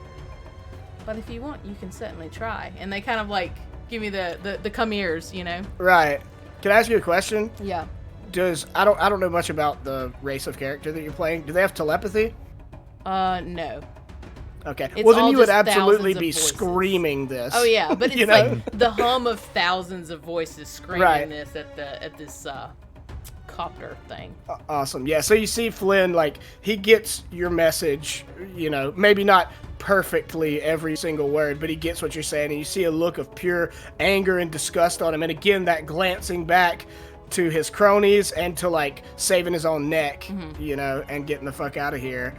Speaker 5: but if you want, you can certainly try. And they kind of like give me the come ears, you know?
Speaker 2: Right. Can I ask you a question?
Speaker 5: Yeah.
Speaker 2: I don't know much about the race of character that you're playing. Do they have telepathy?
Speaker 5: No.
Speaker 2: Okay.
Speaker 5: It's
Speaker 2: Well, then
Speaker 5: all
Speaker 2: you would
Speaker 5: just
Speaker 2: absolutely
Speaker 5: thousands of
Speaker 2: be
Speaker 5: voices.
Speaker 2: screaming this.
Speaker 5: Oh yeah, but
Speaker 2: You
Speaker 5: it's
Speaker 2: know?
Speaker 5: like the hum of thousands of voices screaming
Speaker 2: Right.
Speaker 5: this at this copter thing.
Speaker 2: Awesome. Yeah, so you see Flynn, like, he gets your message, you know, maybe not perfectly every single word, but he gets what you're saying, and you see a look of pure anger and disgust on him, and again, that glancing back to his cronies and to, like, saving his own neck, you know, and getting the fuck out of here,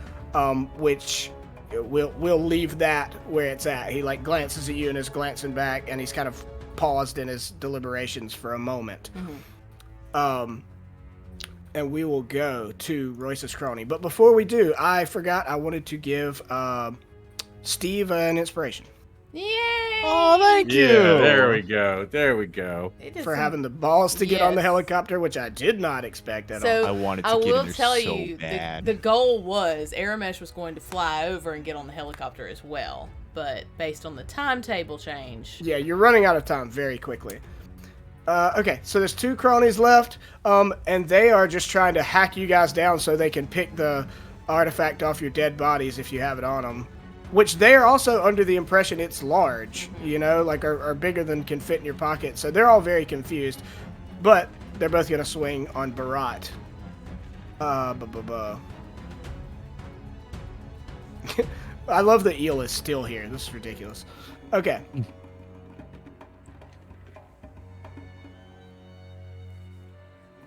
Speaker 2: which we'll leave that where it's at. He, like, glances at you and is glancing back, and he's kind of paused in his deliberations for a moment. And we will go to Royce's crony. But before we do, I forgot I wanted to give Steve an inspiration
Speaker 5: Yay!
Speaker 6: Oh, thank you.
Speaker 3: Yeah, there we go. There we go.
Speaker 5: They did
Speaker 2: for
Speaker 5: some-
Speaker 2: having the balls to get on the
Speaker 5: Yes.
Speaker 2: helicopter, which I did not expect at all.
Speaker 5: So
Speaker 6: I wanted to
Speaker 5: I
Speaker 6: get in
Speaker 5: will
Speaker 6: there
Speaker 5: tell
Speaker 6: so
Speaker 5: you,
Speaker 6: bad.
Speaker 5: the goal was Aramesh was going to fly over and get on the helicopter as well, but based on the timetable change,
Speaker 2: Yeah, you're running out of time very quickly. Okay, so there's 2 cronies left, and they are just trying to hack you guys down so they can pick the artifact off your dead bodies if you have it on them. Which they are also under the impression it's large, you know, like are bigger than can fit in your pocket. So they're all very confused, but they're both gonna swing on Barat. I love the eel is still here. This is ridiculous. Okay.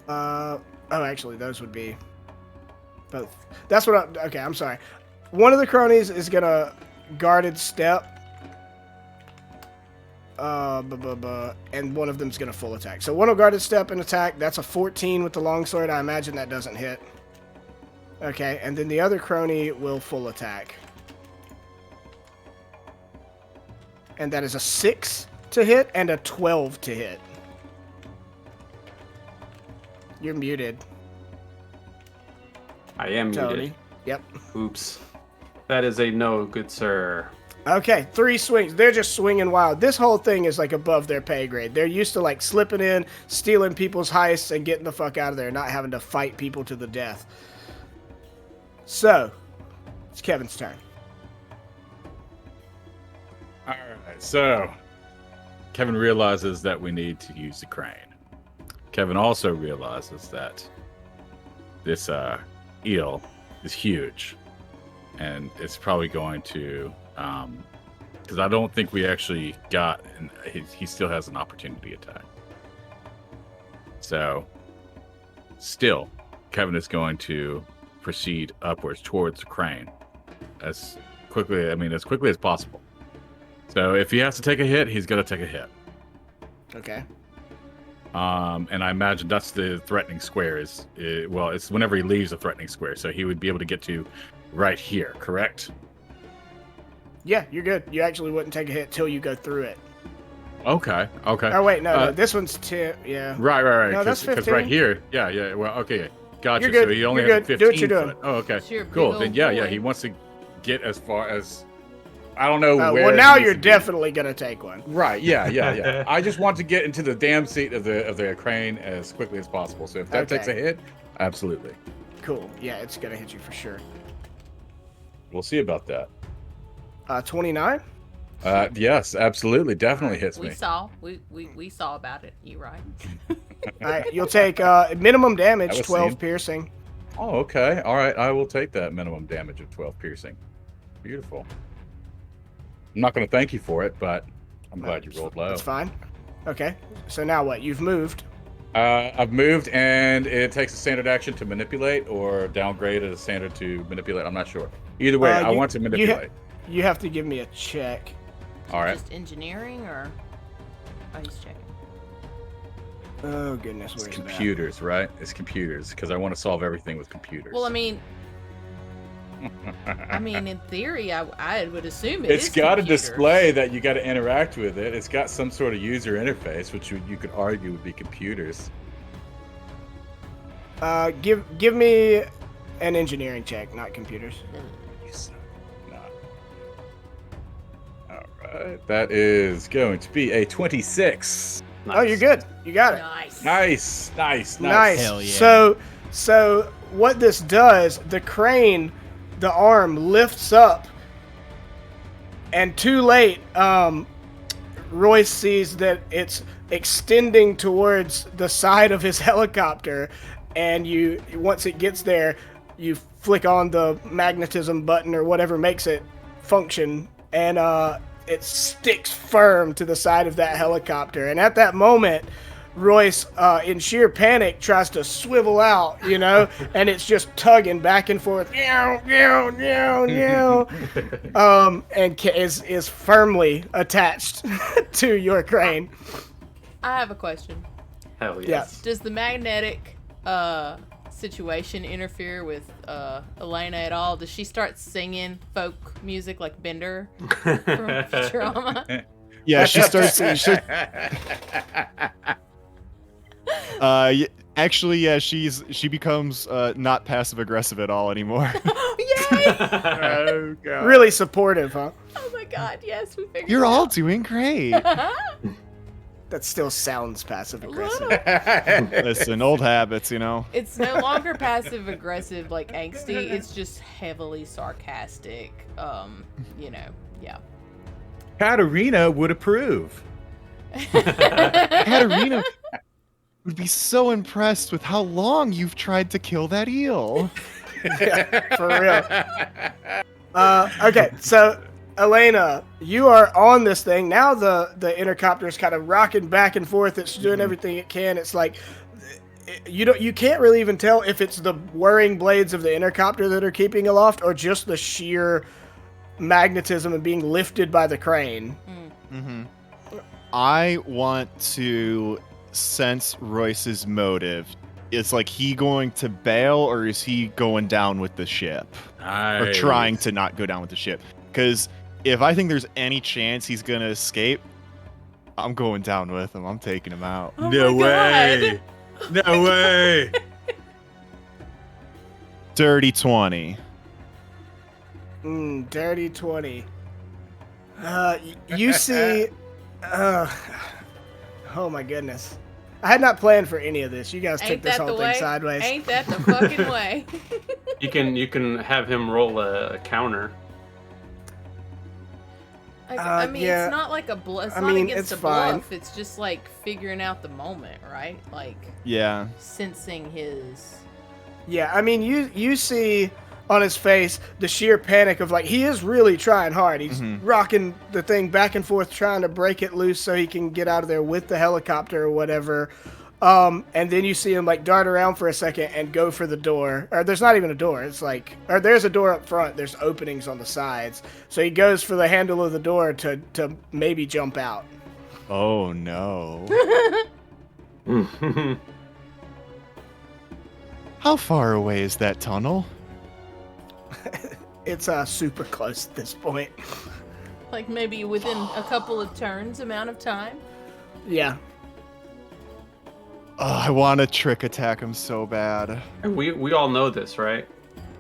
Speaker 2: Oh, actually, those would be both. That's what okay, I'm sorry. One of the cronies is gonna guarded step. And one of them's gonna full attack. So one will guarded step and attack. That's a 14 with the longsword. I imagine that doesn't hit. Okay, and then the other crony will full attack. And that is a 6 to hit and a 12 to hit. You're muted,
Speaker 4: I am
Speaker 2: Tony.
Speaker 4: muted.
Speaker 2: Yep.
Speaker 4: Oops. That is a no, good sir.
Speaker 2: Okay, 3 swings. They're just swinging wild. This whole thing is like above their pay grade. They're used to like slipping in, stealing people's heists, and getting the fuck out of there, not having to fight people to the death. So, it's Kevin's turn.
Speaker 3: All right, so Kevin realizes that we need to use the crane. Kevin also realizes that this eel is huge, and it's probably going to, because I don't think we actually got, and he still has an opportunity attack. So, still, Kevin is going to proceed upwards towards the crane as quickly as possible. So if he has to take a hit, he's going to take a hit.
Speaker 2: Okay.
Speaker 3: And I imagine that's the threatening square it's whenever he leaves a threatening square. So he would be able to get to right here, correct?
Speaker 2: Yeah, you're good. You actually wouldn't take a hit till you go through it.
Speaker 3: Okay.
Speaker 2: Oh, wait, no. This one's 10. Yeah.
Speaker 3: Right.
Speaker 2: No, that's
Speaker 3: Because
Speaker 2: 15.
Speaker 3: right here, yeah. Well, okay, gotcha.
Speaker 2: You're good.
Speaker 3: So he only
Speaker 2: You're
Speaker 3: has
Speaker 2: good.
Speaker 3: 15
Speaker 2: Do what you're
Speaker 3: foot.
Speaker 2: doing.
Speaker 3: Oh, okay.
Speaker 5: Sure, big
Speaker 3: Cool.
Speaker 5: old
Speaker 3: Then yeah,
Speaker 5: boy.
Speaker 3: he wants to get as far as I don't know where.
Speaker 2: Well, now
Speaker 3: he needs
Speaker 2: you're
Speaker 3: to be.
Speaker 2: definitely going to take one.
Speaker 3: Right. Yeah. I just want to get into the damn seat of the crane as quickly as possible. So if that
Speaker 2: Okay.
Speaker 3: takes a hit, absolutely.
Speaker 2: Cool. Yeah, it's going to hit you for sure.
Speaker 3: We'll see about that.
Speaker 2: 29?
Speaker 3: Yes, absolutely, definitely hits
Speaker 5: we
Speaker 3: me.
Speaker 5: saw about it. You right?
Speaker 2: right, you'll take minimum damage,
Speaker 3: That was
Speaker 2: 12
Speaker 3: seen.
Speaker 2: piercing.
Speaker 3: Oh, okay. All right. I will take that minimum damage of 12 piercing. Beautiful. I'm not going to thank you for it, but I'm glad you rolled low.
Speaker 2: That's fine. Okay, so now what? You've moved.
Speaker 3: I've moved, and it takes a standard action to manipulate, or downgrade as a standard to manipulate. I'm not sure. Either way, I want to manipulate.
Speaker 2: You have to give me a check.
Speaker 3: All right.
Speaker 5: Just engineering, or oh, he's checking.
Speaker 2: Oh goodness,
Speaker 3: It's
Speaker 2: where's
Speaker 3: computers, right? It's computers, because I want to solve everything with computers.
Speaker 5: Well, I mean, in theory, I would assume
Speaker 3: It's got a
Speaker 5: computers.
Speaker 3: display that you got to interact with it. It's got some sort of user interface, which you could argue would be computers.
Speaker 2: that? Give me an engineering check, not computers.
Speaker 3: You son of a- All right, that is going to be a 26.
Speaker 2: Oh, you're good. You got it.
Speaker 5: Nice.
Speaker 2: Nice.
Speaker 6: Hell yeah.
Speaker 2: So what this does, the crane, the arm lifts up, and too late, Royce sees that it's extending towards the side of his helicopter, and once it gets there, you flick on the magnetism button or whatever makes it function, and it sticks firm to the side of that helicopter. And at that moment, Royce, in sheer panic, tries to swivel out, and it's just tugging back and forth, and is firmly attached to your crane.
Speaker 5: I have a question.
Speaker 4: Hell
Speaker 2: Yeah.
Speaker 4: yes.
Speaker 5: Does the magnetic situation interfere with Elena at all? Does she start singing folk music like Bender from Futurama?
Speaker 6: Yeah, she starts. Actually, yeah, she becomes not passive aggressive at all anymore.
Speaker 5: Yay!
Speaker 3: Oh god.
Speaker 2: Really supportive, huh?
Speaker 5: Oh my god, yes, we figured
Speaker 6: You're
Speaker 5: it
Speaker 6: all
Speaker 5: out.
Speaker 6: doing great.
Speaker 2: That still sounds passive aggressive.
Speaker 6: Listen, old habits,
Speaker 5: It's no longer passive aggressive like angsty, it's just heavily sarcastic. Yeah.
Speaker 3: Katarina would approve.
Speaker 6: Katarina would be so impressed with how long you've tried to kill that eel.
Speaker 2: For real. Okay, so Elena, you are on this thing now. The intercopter is kind of rocking back and forth. It's doing everything it can. It's like you can't really even tell if it's the whirring blades of the intercopter that are keeping aloft or just the sheer magnetism and being lifted by the crane.
Speaker 6: Mm-hmm. I want to sense Royce's motive. It's like he going to bail, or is he going down with the ship? Or trying to not go down with the ship? Because if I think there's any chance he's going to escape, I'm going down with him. I'm taking him out.
Speaker 5: Oh
Speaker 3: No
Speaker 5: my
Speaker 3: way.
Speaker 5: God.
Speaker 3: No way.
Speaker 6: Dirty 20.
Speaker 2: Dirty 20. You see... oh my goodness. I had not planned for any of this. You guys took
Speaker 5: Ain't
Speaker 2: this
Speaker 5: that the
Speaker 2: whole thing
Speaker 5: way?
Speaker 2: sideways.
Speaker 5: Ain't that the fucking way?
Speaker 4: You can have him roll a counter.
Speaker 5: I mean,
Speaker 2: yeah.
Speaker 5: it's not like a bluff. It's
Speaker 2: I
Speaker 5: not
Speaker 2: mean,
Speaker 5: against
Speaker 2: it's
Speaker 5: a
Speaker 2: fine.
Speaker 5: bluff. It's just like figuring out the moment, right? Like
Speaker 6: Yeah.
Speaker 5: sensing his.
Speaker 2: Yeah, I mean, you see on his face the sheer panic of, like, he is really trying hard. He's rocking the thing back and forth, trying to break it loose so he can get out of there with the helicopter or whatever. And then you see him, like, dart around for a second and go for the door. Or there's not even a door. It's like, or there's a door up front. There's openings on the sides. So he goes for the handle of the door to maybe jump out.
Speaker 6: Oh, no. How far away is that tunnel?
Speaker 2: It's super close at this point.
Speaker 5: Like maybe within a couple of turns amount of time.
Speaker 2: Yeah.
Speaker 6: Oh, I want to trick attack him so bad.
Speaker 4: And we all know this, right?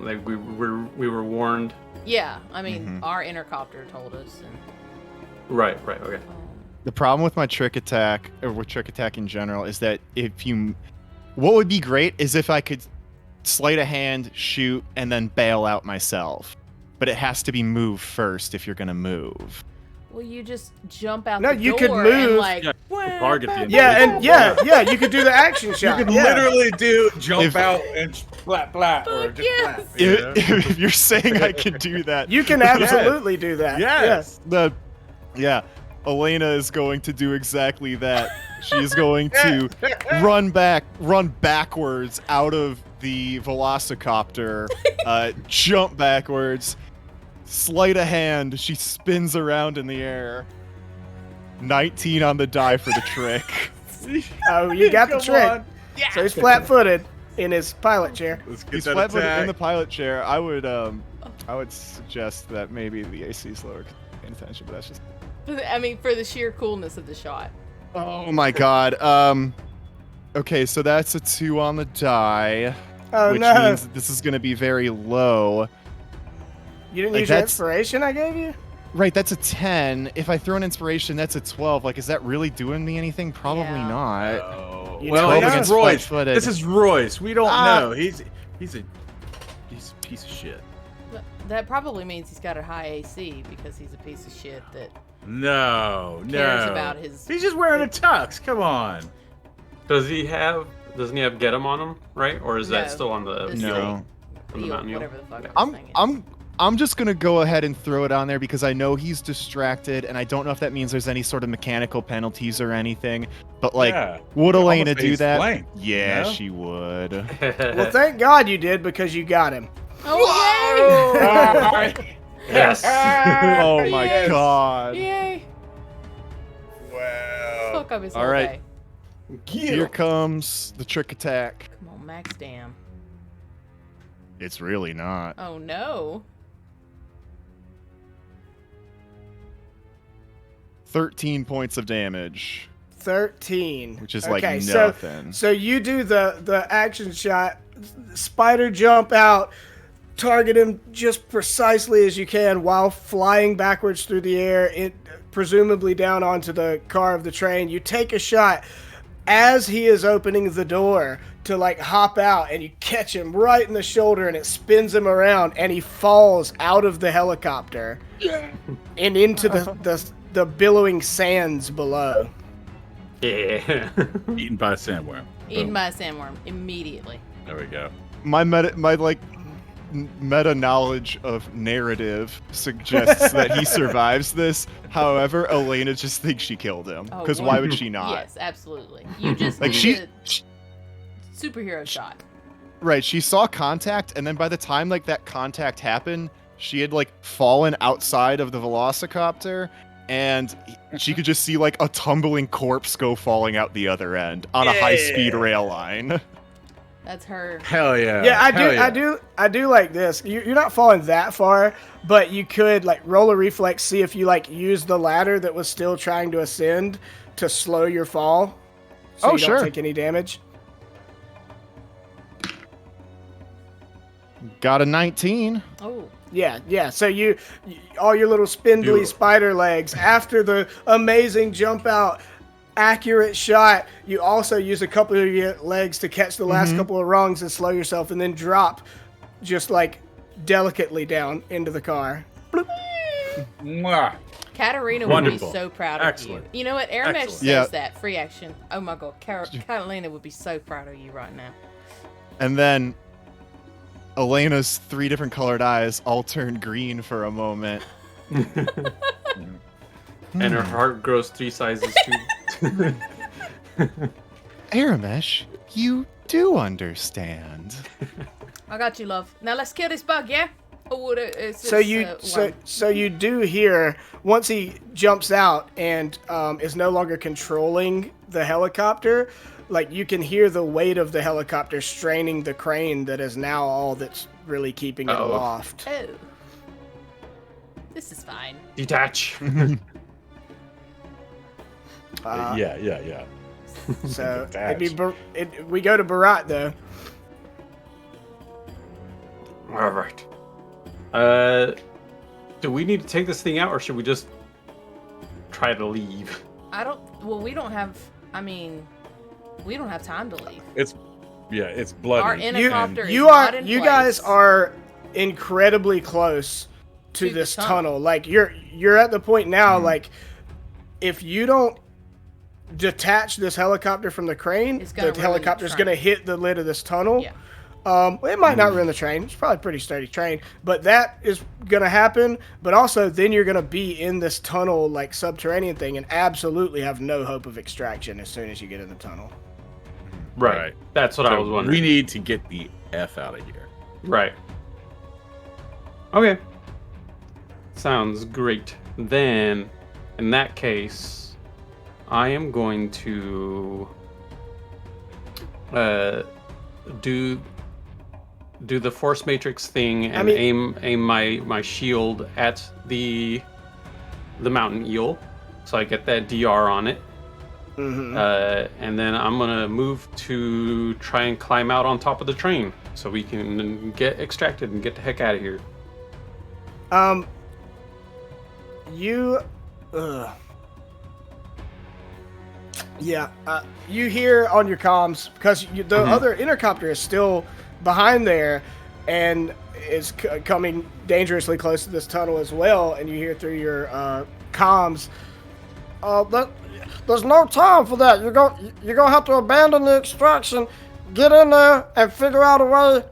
Speaker 4: Like we were warned.
Speaker 5: Yeah, I mean, our intercopter told us. And,
Speaker 4: Right. Okay.
Speaker 6: The problem with my trick attack, or with trick attack in general, is that what would be great is if I could sleight of hand, shoot, and then bail out myself. But it has to be move first if you're going to move.
Speaker 5: Well, you just jump out
Speaker 2: No,
Speaker 5: the
Speaker 2: you
Speaker 5: door
Speaker 2: could
Speaker 5: and
Speaker 2: move.
Speaker 5: like
Speaker 3: Yeah, target the
Speaker 2: Yeah, you could do the action
Speaker 3: You
Speaker 2: shot.
Speaker 3: could
Speaker 2: yeah.
Speaker 3: literally do jump
Speaker 6: If-
Speaker 3: out and flat, or
Speaker 5: Fuck
Speaker 3: just
Speaker 5: yes.
Speaker 3: flat. You know?
Speaker 6: If you're saying I can do that,
Speaker 2: You can absolutely do that.
Speaker 3: Yes.
Speaker 6: yeah, Elena is going to do exactly that. She's going to run backwards out of the velocicopter, jump backwards, sleight of hand. She spins around in the air. 19 on the die for the trick.
Speaker 2: Oh, you got the
Speaker 3: Come
Speaker 2: trick.
Speaker 3: on.
Speaker 2: So he's flat-footed in his pilot chair.
Speaker 3: Let's get
Speaker 6: He's
Speaker 3: that
Speaker 6: flat-footed in the
Speaker 3: attack.
Speaker 6: pilot chair. I would suggest that maybe the AC is lower. 'Cause I'm paying attention, but that's just.
Speaker 5: I mean, for the sheer coolness of the shot.
Speaker 6: Oh my god. Okay, so that's a 2 on the die,
Speaker 2: Oh
Speaker 6: which
Speaker 2: no!
Speaker 6: means this is going to be very low.
Speaker 2: You didn't
Speaker 6: like,
Speaker 2: use your
Speaker 6: that's-
Speaker 2: inspiration I gave you?
Speaker 6: Right, that's a 10. If I throw an inspiration, that's a 12. Like, is that really doing me anything? Probably
Speaker 5: Yeah.
Speaker 6: not.
Speaker 3: Oh.
Speaker 2: You
Speaker 3: Well,
Speaker 2: never
Speaker 3: this
Speaker 2: know.
Speaker 3: is Royce.
Speaker 6: Flat-footed.
Speaker 3: This is Royce. We don't
Speaker 6: Ah.
Speaker 3: know. He's a piece of shit.
Speaker 5: That probably means he's got a high AC because he's a piece of shit that
Speaker 3: No,
Speaker 5: cares
Speaker 3: no.
Speaker 5: about his.
Speaker 3: He's just wearing a tux. Come on.
Speaker 4: Doesn't he have get him on him, right? Or is
Speaker 5: No.
Speaker 4: that still on the
Speaker 5: This-
Speaker 6: No.
Speaker 4: on the
Speaker 5: Eel,
Speaker 4: mountain eel?
Speaker 5: whatever the fuck I was thinking.
Speaker 6: I'm just gonna go ahead and throw it on there because I know he's distracted, and I don't know if that means there's any sort of mechanical penalties or anything. But like,
Speaker 3: Yeah.
Speaker 6: would
Speaker 3: You
Speaker 6: Elena
Speaker 3: almost
Speaker 6: do
Speaker 3: face
Speaker 6: that?
Speaker 3: blank,
Speaker 6: Yeah,
Speaker 3: you know?
Speaker 6: she would.
Speaker 2: Well, thank God you did because you got him.
Speaker 5: Oh
Speaker 4: Yes.
Speaker 6: Oh my
Speaker 5: Yes.
Speaker 6: god.
Speaker 5: yay! Yay!
Speaker 3: Wow.
Speaker 5: Fuck up his
Speaker 6: All
Speaker 5: whole
Speaker 6: right.
Speaker 5: day.
Speaker 6: Here comes the trick attack.
Speaker 5: Come on, Max. Damn.
Speaker 6: It's really not.
Speaker 5: Oh no.
Speaker 6: 13 points of damage,
Speaker 2: 13.
Speaker 6: which is like
Speaker 2: Okay,
Speaker 6: nothing.
Speaker 2: So you do the action shot, spider jump out, target him just precisely as you can while flying backwards through the air, presumably down onto the car of the train. You take a shot as he is opening the door to like hop out, and you catch him right in the shoulder, and it spins him around, and he falls out of the helicopter and into the billowing sands below.
Speaker 4: Yeah.
Speaker 3: Eaten by a sandworm.
Speaker 5: Eaten
Speaker 3: Boom.
Speaker 5: by a sandworm immediately.
Speaker 3: There we go.
Speaker 6: My meta knowledge of narrative suggests that he survives this. However, Elena just thinks she killed him
Speaker 5: Oh,
Speaker 6: because why would she not?
Speaker 5: Yes, absolutely. You just
Speaker 6: Like
Speaker 5: did a superhero shot.
Speaker 6: Right, she saw contact, and then by the time like that contact happened, she had like fallen outside of the velocicopter, and she could just see like a tumbling corpse go falling out the other end on a high-speed rail line.
Speaker 5: That's her.
Speaker 3: Hell yeah.
Speaker 2: Yeah,
Speaker 3: Hell yeah.
Speaker 2: I do like this. You're not falling that far, but you could like roll a reflex, see if you like use the ladder that was still trying to ascend to slow your fall. So you
Speaker 6: sure.
Speaker 2: don't take any damage.
Speaker 6: Got a 19.
Speaker 5: Oh,
Speaker 2: Yeah. So you all your little spindly
Speaker 3: Do-
Speaker 2: spider legs after the amazing jump out, accurate shot. You also use a couple of your legs to catch the last couple of rungs and slow yourself, and then drop just like delicately down into the car.
Speaker 3: Mwah.
Speaker 5: Katarina
Speaker 3: Wonderful.
Speaker 5: would be so proud of
Speaker 3: Excellent.
Speaker 5: you. You know what? Aramesh
Speaker 3: Excellent.
Speaker 5: says
Speaker 6: Yeah.
Speaker 5: that. Free action. Oh my god. Catalina would be so proud of you right now.
Speaker 6: And then Elena's 3 different colored eyes all turn green for a moment.
Speaker 4: And her heart grows 3 sizes too.
Speaker 6: Aramesh, you do understand.
Speaker 5: I got you, love. Now let's kill this bug, yeah? Oh, it's
Speaker 2: So you do hear once he jumps out and is no longer controlling the helicopter, like you can hear the weight of the helicopter straining the crane that is now all that's really keeping it
Speaker 4: Uh-oh.
Speaker 2: aloft.
Speaker 5: Oh. This is fine.
Speaker 4: Detach.
Speaker 3: Yeah.
Speaker 2: So
Speaker 3: Detach.
Speaker 2: we go to Barat though.
Speaker 4: All right. Do we need to take this thing out, or should we just try to leave?
Speaker 5: Well, we don't have time to leave.
Speaker 3: It's bloody.
Speaker 5: Our
Speaker 2: You,
Speaker 5: helicopter is
Speaker 2: you
Speaker 5: not
Speaker 2: are
Speaker 5: in
Speaker 2: you
Speaker 5: place.
Speaker 2: guys are incredibly close to
Speaker 5: the
Speaker 2: this
Speaker 5: tunnel.
Speaker 2: tunnel. Like you're at the point now, like if you don't detach this helicopter from the crane,
Speaker 5: It's gonna
Speaker 2: the
Speaker 5: ruin the
Speaker 2: helicopter's
Speaker 5: train.
Speaker 2: going to hit the lid of this tunnel.
Speaker 5: Yeah.
Speaker 2: It might not ruin the train. It's probably a pretty sturdy train, but that is going to happen. But also, then you're going to be in this tunnel, like subterranean thing, and absolutely have no hope of extraction as soon as you get in the tunnel.
Speaker 4: Right. That's what I was wondering.
Speaker 3: We need to get the F out of here.
Speaker 4: Right. Okay. Sounds great. Then, in that case, I am going to do the force matrix thing and aim my shield at the mountain eel, so I get that DR on it.
Speaker 2: Mm-hmm.
Speaker 4: And then I'm gonna move to try and climb out on top of the train so we can get extracted and get the heck out of here.
Speaker 2: You hear on your comms, because the other intercopter is still behind there and is coming dangerously close to this tunnel as well, and you hear through your comms, there's no time for that. You're gonna have to abandon the extraction, get in there, and figure out a way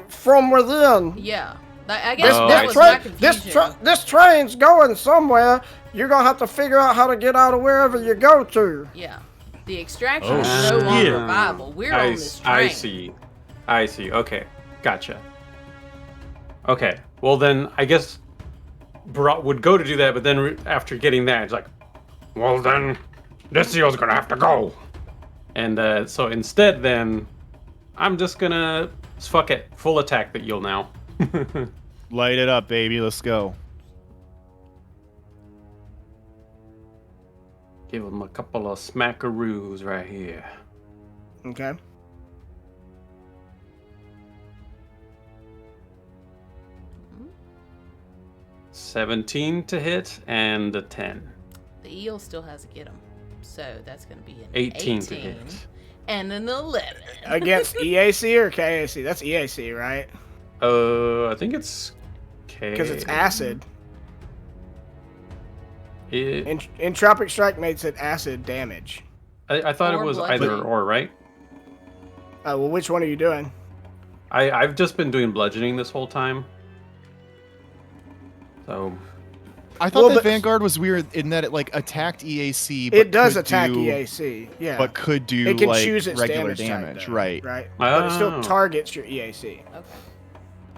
Speaker 2: from within.
Speaker 5: Yeah. I guess that was my confusion.
Speaker 2: This train's going somewhere. You're gonna have to figure out how to get out of wherever you go to.
Speaker 5: Yeah. The extraction is no longer viable. We're on this train.
Speaker 4: I see. Okay. Gotcha. Okay. Well, then I guess Barat would go to do that, but then after getting that, it's like, well, then this eel's gonna have to go. And so instead, then I'm just gonna fuck it, full attack the eel now.
Speaker 6: Light it up, baby. Let's go.
Speaker 4: Give him a couple of smackaroos right here.
Speaker 2: Okay.
Speaker 5: Mhm.
Speaker 4: 17 to hit and a 10.
Speaker 5: The eel still has to get him. So that's going to be an
Speaker 4: 18 to hit.
Speaker 5: And an 11.
Speaker 2: Against EAC or KAC? That's EAC, right?
Speaker 4: I think it's K.
Speaker 2: Because it's acid.
Speaker 4: It,
Speaker 2: Entropic Strike makes it acid damage.
Speaker 4: I thought
Speaker 5: Or
Speaker 4: it was
Speaker 5: bludgeoning.
Speaker 4: either or, right?
Speaker 2: Well, which one are you doing?
Speaker 4: I've just been doing bludgeoning this whole time. So
Speaker 6: I thought that
Speaker 2: but-
Speaker 6: Vanguard was weird in that it like attacked EAC. But
Speaker 2: It does
Speaker 6: could
Speaker 2: attack
Speaker 6: do,
Speaker 2: EAC, yeah.
Speaker 6: but could do
Speaker 2: it can
Speaker 6: like
Speaker 2: choose its
Speaker 6: regular
Speaker 2: damage, type, though,
Speaker 6: right?
Speaker 2: Right. But it still
Speaker 4: Oh.
Speaker 2: targets your EAC.
Speaker 5: Okay.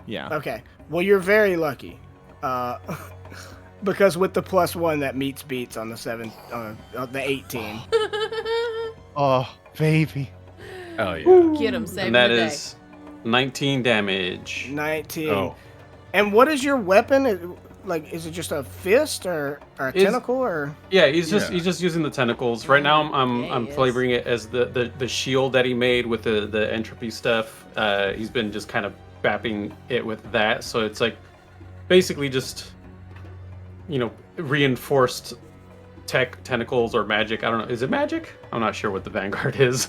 Speaker 6: Yeah.
Speaker 2: Okay. Well, you're very lucky. Because with the +1, that meets beats on the 18.
Speaker 6: Oh, baby.
Speaker 3: Oh yeah.
Speaker 5: Get him, save
Speaker 4: and that
Speaker 5: the day.
Speaker 4: is 19 damage.
Speaker 2: 19.
Speaker 3: Oh.
Speaker 2: And what is your weapon? Like, is it just a fist or a tentacle or?
Speaker 4: Yeah, he's just using the tentacles. Right now I'm
Speaker 5: Yeah, he is.
Speaker 4: flavoring it as the shield that he made with the entropy stuff. He's been just kind of bapping it with that, so it's like basically just, you know, reinforced tech tentacles or magic. I don't know. Is it magic? I'm not sure what the Vanguard is.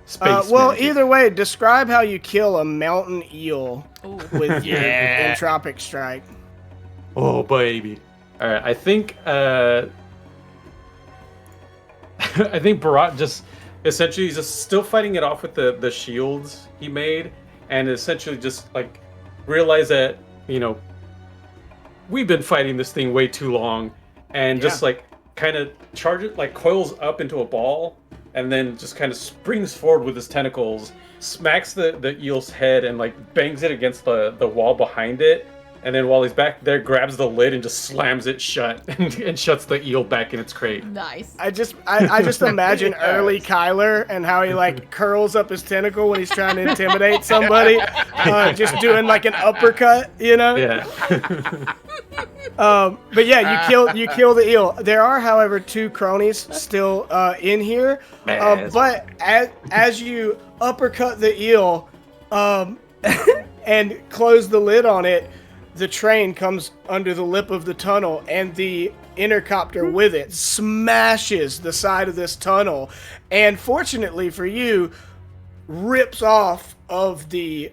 Speaker 4: Space
Speaker 2: Well,
Speaker 4: magic.
Speaker 2: either way, describe how you kill a mountain eel
Speaker 5: Ooh.
Speaker 2: with your Entropic Strike.
Speaker 4: Oh baby. All right, I think I think Barat just essentially he's just still fighting it off with the shields he made, and essentially just like realize that, you know, we've been fighting this thing way too long, and just like kind of charge it, like coils up into a ball, and then just kind of springs forward with his tentacles, smacks the eel's head, and like bangs it against the wall behind it. And then while he's back there, grabs the lid and just slams it shut and shuts the eel back in its crate.
Speaker 5: Nice.
Speaker 2: I just imagine early Kyler and how he like curls up his tentacle when he's trying to intimidate somebody, just doing like an uppercut, you know?
Speaker 4: Yeah.
Speaker 2: But yeah, you kill the eel. There are, however, 2 cronies still in here. But as you uppercut the eel and close the lid on it, the train comes under the lip of the tunnel, and the intercopter with it smashes the side of this tunnel, and fortunately for you, rips off of the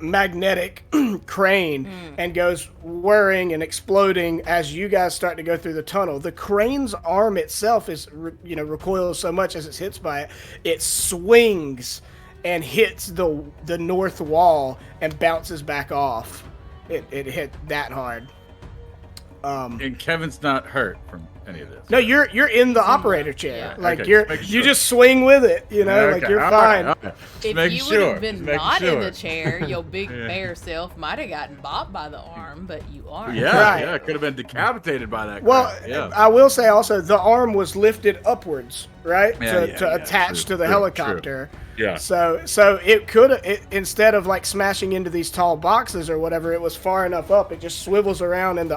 Speaker 2: magnetic crane and goes whirring and exploding as you guys start to go through the tunnel. The crane's arm itself is, recoils so much as it's hit by it. It swings and hits the north wall and bounces back off. It hit that hard.
Speaker 3: And Kevin's not hurt from any of this.
Speaker 2: No, you're in the operator chair.
Speaker 5: Yeah.
Speaker 2: Like
Speaker 3: Okay,
Speaker 2: you just swing with it, like you're fine.
Speaker 3: Okay.
Speaker 5: If you would have been not in the chair, your big bear self might have gotten bopped by the arm, but you aren't.
Speaker 3: Yeah,
Speaker 2: Right.
Speaker 3: could have been decapitated by that.
Speaker 2: Well,
Speaker 3: crap. Yeah.
Speaker 2: I will say also the arm was lifted upwards, right, to attach
Speaker 3: true,
Speaker 2: to the
Speaker 3: true,
Speaker 2: helicopter.
Speaker 3: Yeah.
Speaker 2: So it could instead of like smashing into these tall boxes or whatever, it was far enough up. It just swivels around and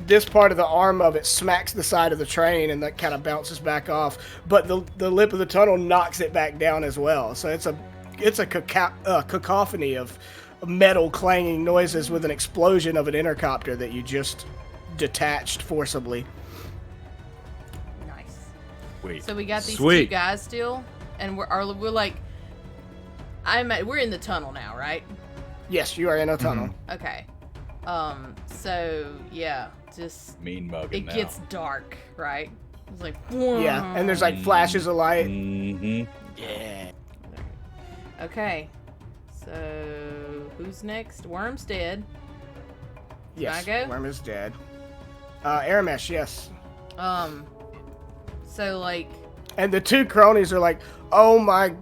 Speaker 2: this part of the arm of it smacks the side of the train and that kind of bounces back off. But the lip of the tunnel knocks it back down as well. So it's a cacophony of metal clanging noises with an explosion of an intercopter that you just detached forcibly.
Speaker 5: Nice.
Speaker 3: Wait.
Speaker 5: So we got these two
Speaker 3: Sweet.
Speaker 5: guys still, and we're like, we're in the tunnel now, right?
Speaker 2: Yes, you are in a tunnel.
Speaker 5: Okay. So yeah, just
Speaker 3: Mean mugging
Speaker 5: it
Speaker 3: now.
Speaker 5: gets dark, right? It's like
Speaker 2: Yeah, and there's like flashes of light.
Speaker 3: Mm-hmm.
Speaker 2: Yeah.
Speaker 5: Okay. So who's next? Worm's dead.
Speaker 2: Yes,
Speaker 5: Can I go?
Speaker 2: Worm is dead. Aramesh, yes.
Speaker 5: So like,
Speaker 2: And the two cronies are like, oh my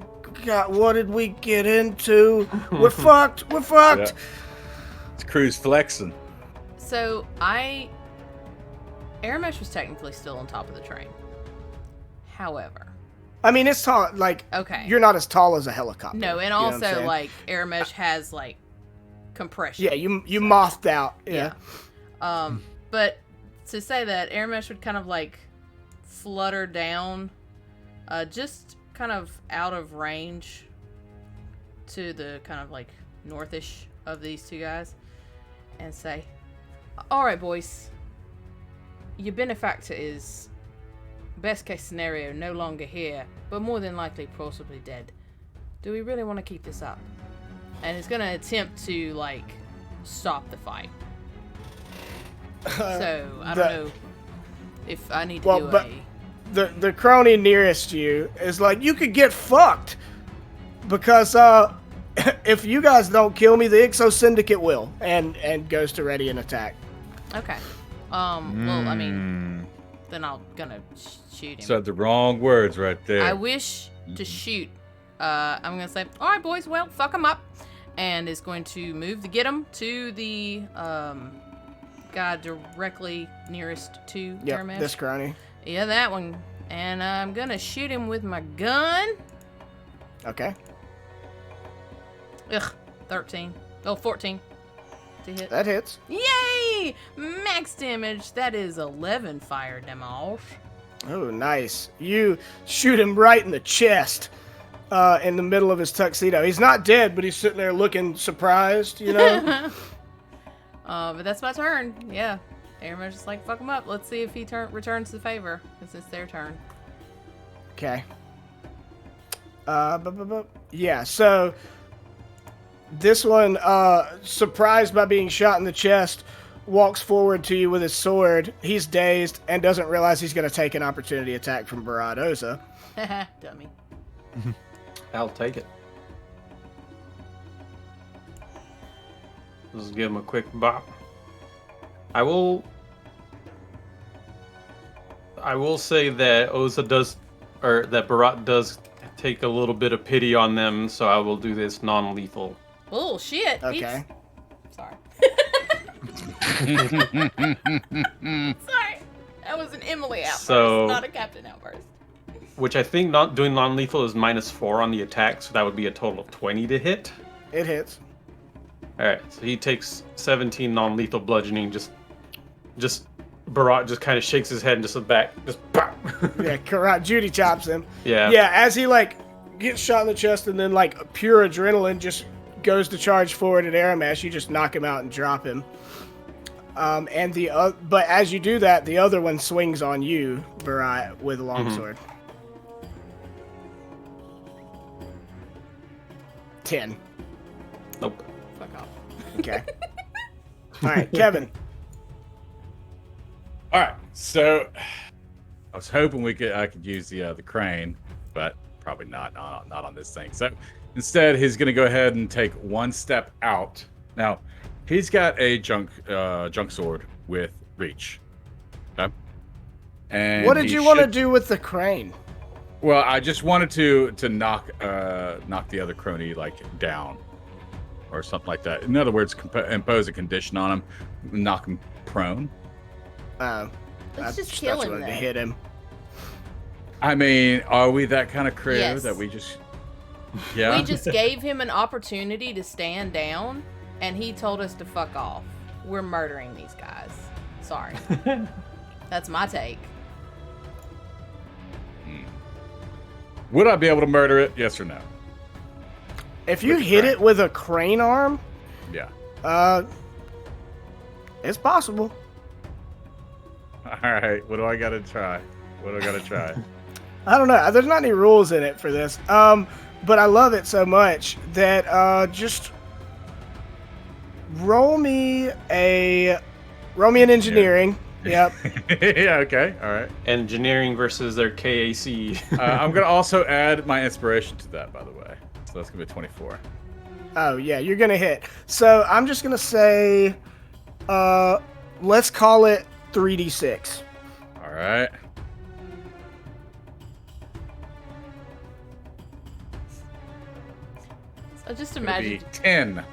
Speaker 2: god, what did we get into? We're fucked. We're fucked.
Speaker 3: Yeah. It's Cruz flexing.
Speaker 5: so Aramesh was technically still on top of the train. However,
Speaker 2: I mean, it's tall. Like,
Speaker 5: okay.
Speaker 2: you're not as tall as a helicopter.
Speaker 5: No, and
Speaker 2: you know what I'm
Speaker 5: also
Speaker 2: saying?
Speaker 5: like Aramesh has like compression.
Speaker 2: Yeah, you mothed out. Yeah.
Speaker 5: But to say that Aramesh would kind of like flutter down, just kind of out of range to the kind of like northish of these two guys, and say, "All right, boys, your benefactor is, best case scenario, no longer here, but more than likely possibly dead. Do we really want to keep this up?" And it's gonna attempt to like stop the fight. So I don't know if I need to do
Speaker 2: the crony nearest you is like, you could get fucked because if you guys don't kill me, the Ixo Syndicate will, and goes to ready an attack.
Speaker 5: Okay. Well, I mean, then I'm gonna shoot him.
Speaker 3: Said the wrong words right there.
Speaker 5: I wish to shoot. I'm gonna say, all right, boys. Well, fuck him up, and is going to move to get him to the guy directly nearest to
Speaker 2: Yep,
Speaker 5: Aramesh.
Speaker 2: this crony.
Speaker 5: Yeah, that one. And I'm gonna shoot him with my gun.
Speaker 2: Okay.
Speaker 5: Ugh, 13. Oh, 14 to hit.
Speaker 2: That hits.
Speaker 5: Yay! Max damage. That is 11 fire damage.
Speaker 2: Oh, nice. You shoot him right in the chest, in the middle of his tuxedo. He's not dead, but he's sitting there looking surprised, you know?
Speaker 5: But that's my turn. Yeah. Aramesh is like, fuck him up. Let's see if he returns the favor, because it's their turn.
Speaker 2: Okay. Yeah, so this one, surprised by being shot in the chest, walks forward to you with his sword. He's dazed and doesn't realize he's going to take an opportunity attack from Baradoza.
Speaker 5: Dummy.
Speaker 4: I'll take it. Let's give him a quick bop. I will say that Oza does, or that Barat does take a little bit of pity on them, so I will do this non-lethal.
Speaker 5: Oh, shit.
Speaker 2: Okay.
Speaker 5: Sorry. Sorry. That was an Emily outburst, not a Captain outburst.
Speaker 4: Which I think not doing non-lethal is -4 on the attack, so that would be a total of 20 to hit.
Speaker 2: It hits.
Speaker 4: Alright, so he takes 17 non-lethal bludgeoning, just Barat just kind of shakes his head and just back, just pop.
Speaker 2: Yeah, correct. Judy chops him.
Speaker 4: Yeah.
Speaker 2: Yeah, as he, like, gets shot in the chest and then, like, pure adrenaline just goes to charge forward at Aramesh, you just knock him out and drop him. And but as you do that, the other one swings on you, Barat, with a longsword. 10.
Speaker 4: Nope.
Speaker 5: Fuck off.
Speaker 2: Okay. All right, Kevin.
Speaker 3: All right, so I was hoping I could use the crane, but probably not on this thing. So instead, he's going to go ahead and take one step out. Now, he's got a junk sword with reach. Okay? And
Speaker 2: What did
Speaker 3: he
Speaker 2: you want to
Speaker 3: should-
Speaker 2: do with the crane?
Speaker 3: Well, I just wanted to knock the other crony like down, or something like that. In other words, impose a condition on him, knock him prone.
Speaker 2: I
Speaker 5: Let's just
Speaker 2: thought
Speaker 5: kill
Speaker 2: you
Speaker 5: him
Speaker 2: wanted to
Speaker 5: then.
Speaker 2: hit him.
Speaker 3: I mean, are we that kind of crew
Speaker 5: Yes.
Speaker 3: that we just? Yeah.
Speaker 5: We just gave him an opportunity to stand down, and he told us to fuck off. We're murdering these guys. Sorry. That's my take.
Speaker 3: Would I be able to murder it? Yes or no?
Speaker 2: If you
Speaker 3: With the
Speaker 2: hit
Speaker 3: crane.
Speaker 2: it with a crane arm,
Speaker 3: Yeah.
Speaker 2: it's possible.
Speaker 3: All right. What do I gotta try? What do I gotta try?
Speaker 2: I don't know. There's not any rules in it for this. But I love it so much that just roll me an engineering. Yep.
Speaker 3: Yeah. Okay. All right.
Speaker 4: Engineering versus their KAC.
Speaker 3: I'm gonna also add my inspiration to that, by the way. So that's gonna be 24.
Speaker 2: Oh yeah, you're gonna hit. So I'm just gonna say, let's call it 3d6.
Speaker 3: All right.
Speaker 5: So just
Speaker 3: It'll be
Speaker 5: imagine.
Speaker 3: 10.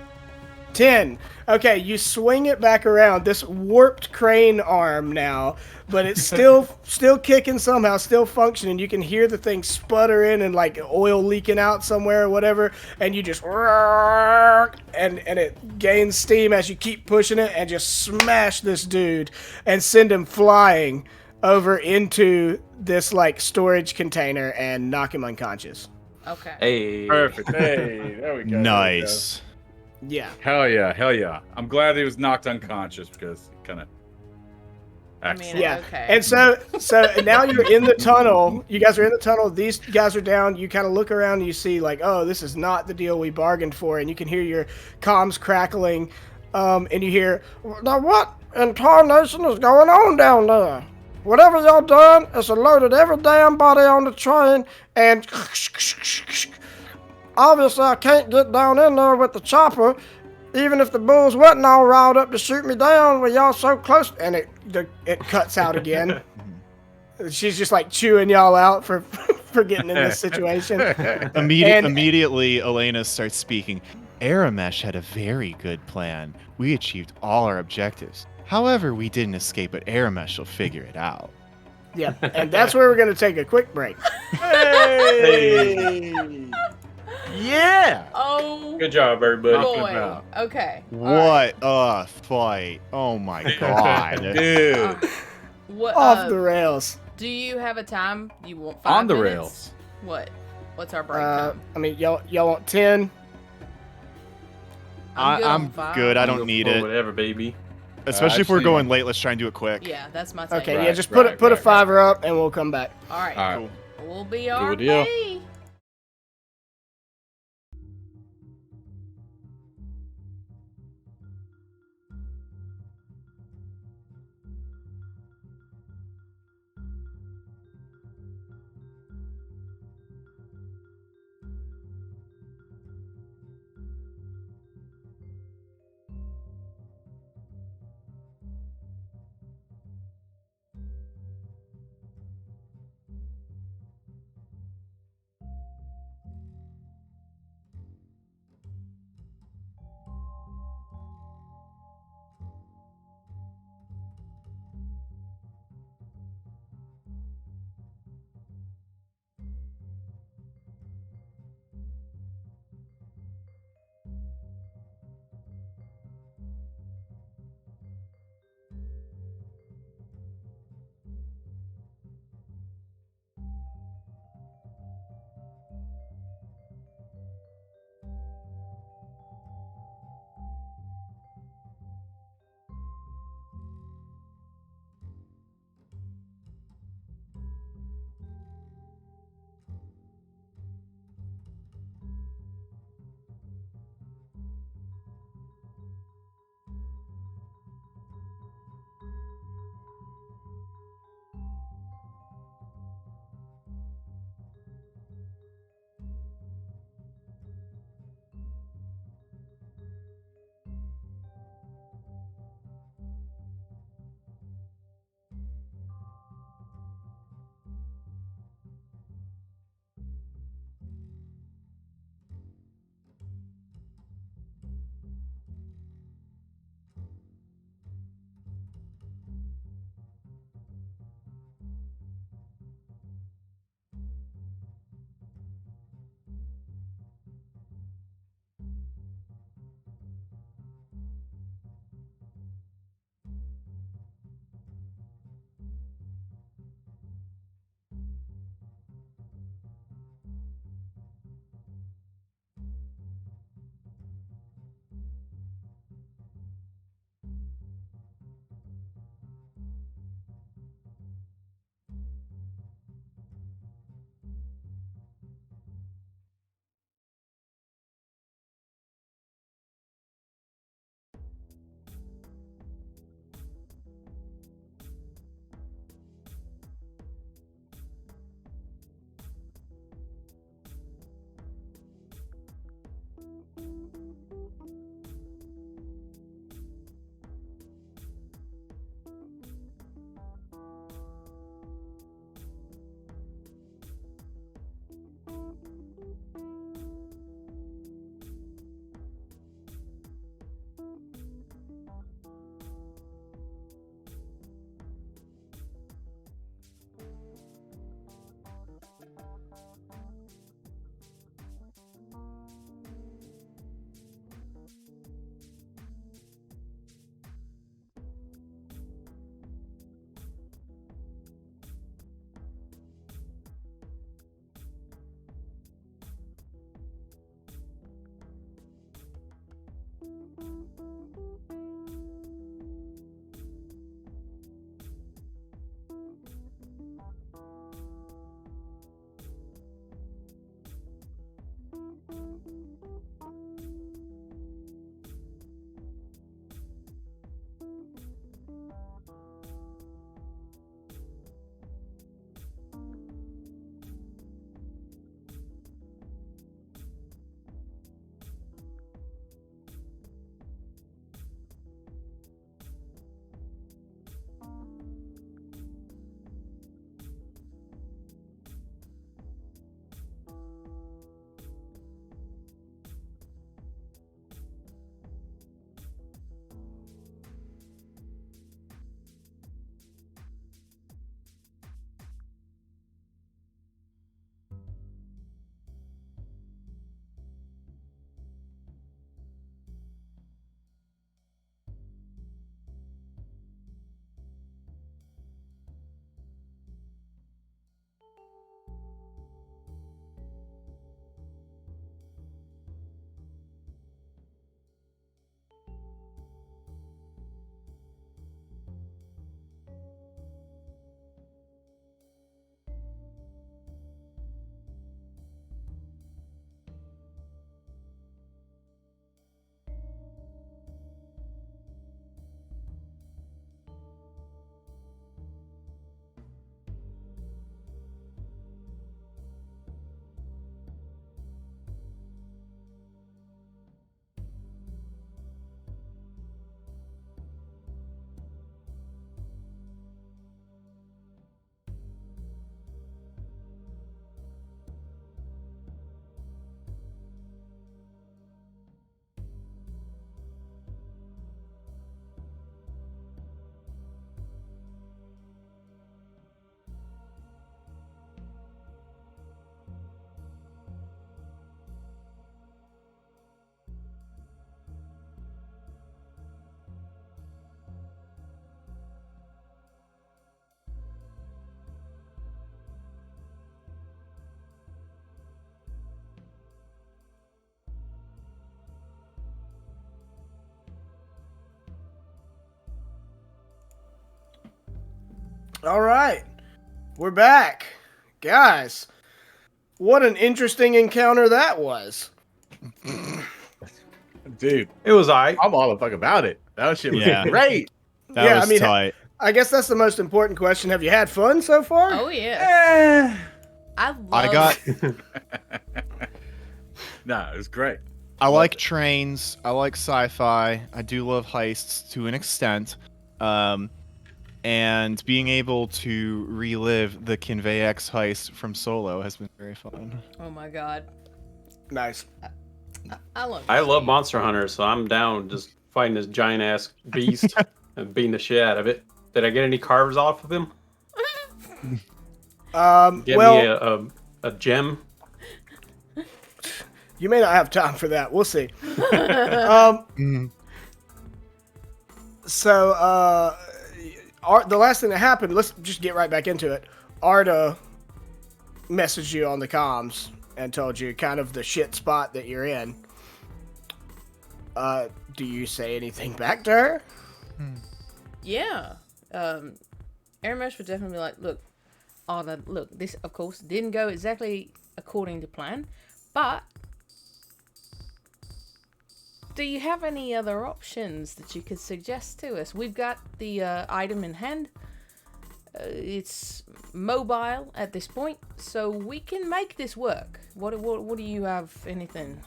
Speaker 2: 10. Okay, you swing it back around. This warped crane arm now, but it's still kicking somehow, still functioning. You can hear the thing sputtering and like oil leaking out somewhere or whatever, and you just and it gains steam as you keep pushing it and just smash this dude and send him flying over into this like storage container and knock him unconscious.
Speaker 5: Okay.
Speaker 4: Hey.
Speaker 3: Perfect. Hey, there we go.
Speaker 6: Nice.
Speaker 2: Yeah.
Speaker 3: Hell yeah. Hell yeah. I'm glad he was knocked unconscious because it kind of.
Speaker 5: I mean,
Speaker 2: Yeah.
Speaker 5: okay.
Speaker 2: And so now you're in the tunnel. You guys are in the tunnel. These guys are down. You kind of look around and you see like, oh, this is not the deal we bargained for. And you can hear your comms crackling. And you hear, now what in tarnation is going on down there? Whatever y'all done is loaded every damn body on the train and obviously I can't get down in there with the chopper. Even if the bulls wasn't all riled up to shoot me down, when y'all so close, and it cuts out again. She's just like chewing y'all out for getting in this situation.
Speaker 6: Immediately, Elena starts speaking. Aramesh had a very good plan. We achieved all our objectives. However, we didn't escape, but Aramesh will figure it out.
Speaker 2: Yeah, and that's where we're gonna take a quick break.
Speaker 3: Hey! Yeah!
Speaker 5: Oh
Speaker 4: Good job, everybody.
Speaker 3: Knocked him
Speaker 5: boy.
Speaker 3: out.
Speaker 5: Okay. all right.
Speaker 6: What a fight. Oh my god.
Speaker 3: Dude.
Speaker 5: What?
Speaker 2: Off the rails.
Speaker 5: Do you have a time? You want 5
Speaker 3: On the
Speaker 5: minutes?
Speaker 3: rails.
Speaker 5: What? What's our break time?
Speaker 2: I mean, y'all want 10?
Speaker 6: I'm
Speaker 5: on
Speaker 6: good. I don't
Speaker 4: Go
Speaker 6: need
Speaker 4: for
Speaker 6: it.
Speaker 4: Whatever, baby.
Speaker 6: Especially if we're
Speaker 3: Actually,
Speaker 6: going late, let's try and do it quick.
Speaker 5: Yeah, that's my take.
Speaker 2: Okay,
Speaker 3: Right,
Speaker 2: yeah, just put a
Speaker 3: right.
Speaker 2: fiver up and we'll come back.
Speaker 5: All right.
Speaker 3: All right.
Speaker 5: We'll be our
Speaker 3: deal.
Speaker 5: way.
Speaker 2: All right, we're back, guys. What an interesting encounter that was.
Speaker 3: Dude,
Speaker 4: It was I.
Speaker 3: I'm all the fuck about it. That shit was
Speaker 6: Yeah.
Speaker 3: great.
Speaker 6: That was tight.
Speaker 2: I guess that's the most important question. Have you had fun so far?
Speaker 5: Oh yeah. I love.
Speaker 3: Nah, it was great.
Speaker 6: I like trains. I like sci-fi. I do love heists to an extent. And being able to relive the Convey-X heist from Solo has been very fun.
Speaker 5: Oh my god.
Speaker 2: Nice.
Speaker 5: I
Speaker 4: love Monster Hunter, so I'm down just fighting this giant ass beast and beating the shit out of it. Did I get any carves off of him? Give me a gem.
Speaker 2: You may not have time for that. We'll see. So, the last thing that happened, let's just get right back into it. Arda messaged you on the comms and told you kind of the shit spot that you're in. Do you say anything back to her?
Speaker 5: Yeah. Aramesh would definitely be like, look, Arda, look, this, of course, didn't go exactly according to plan, but do you have any other options that you could suggest to us? We've got the item in hand. It's mobile at this point, so we can make this work. What do you have? Anything?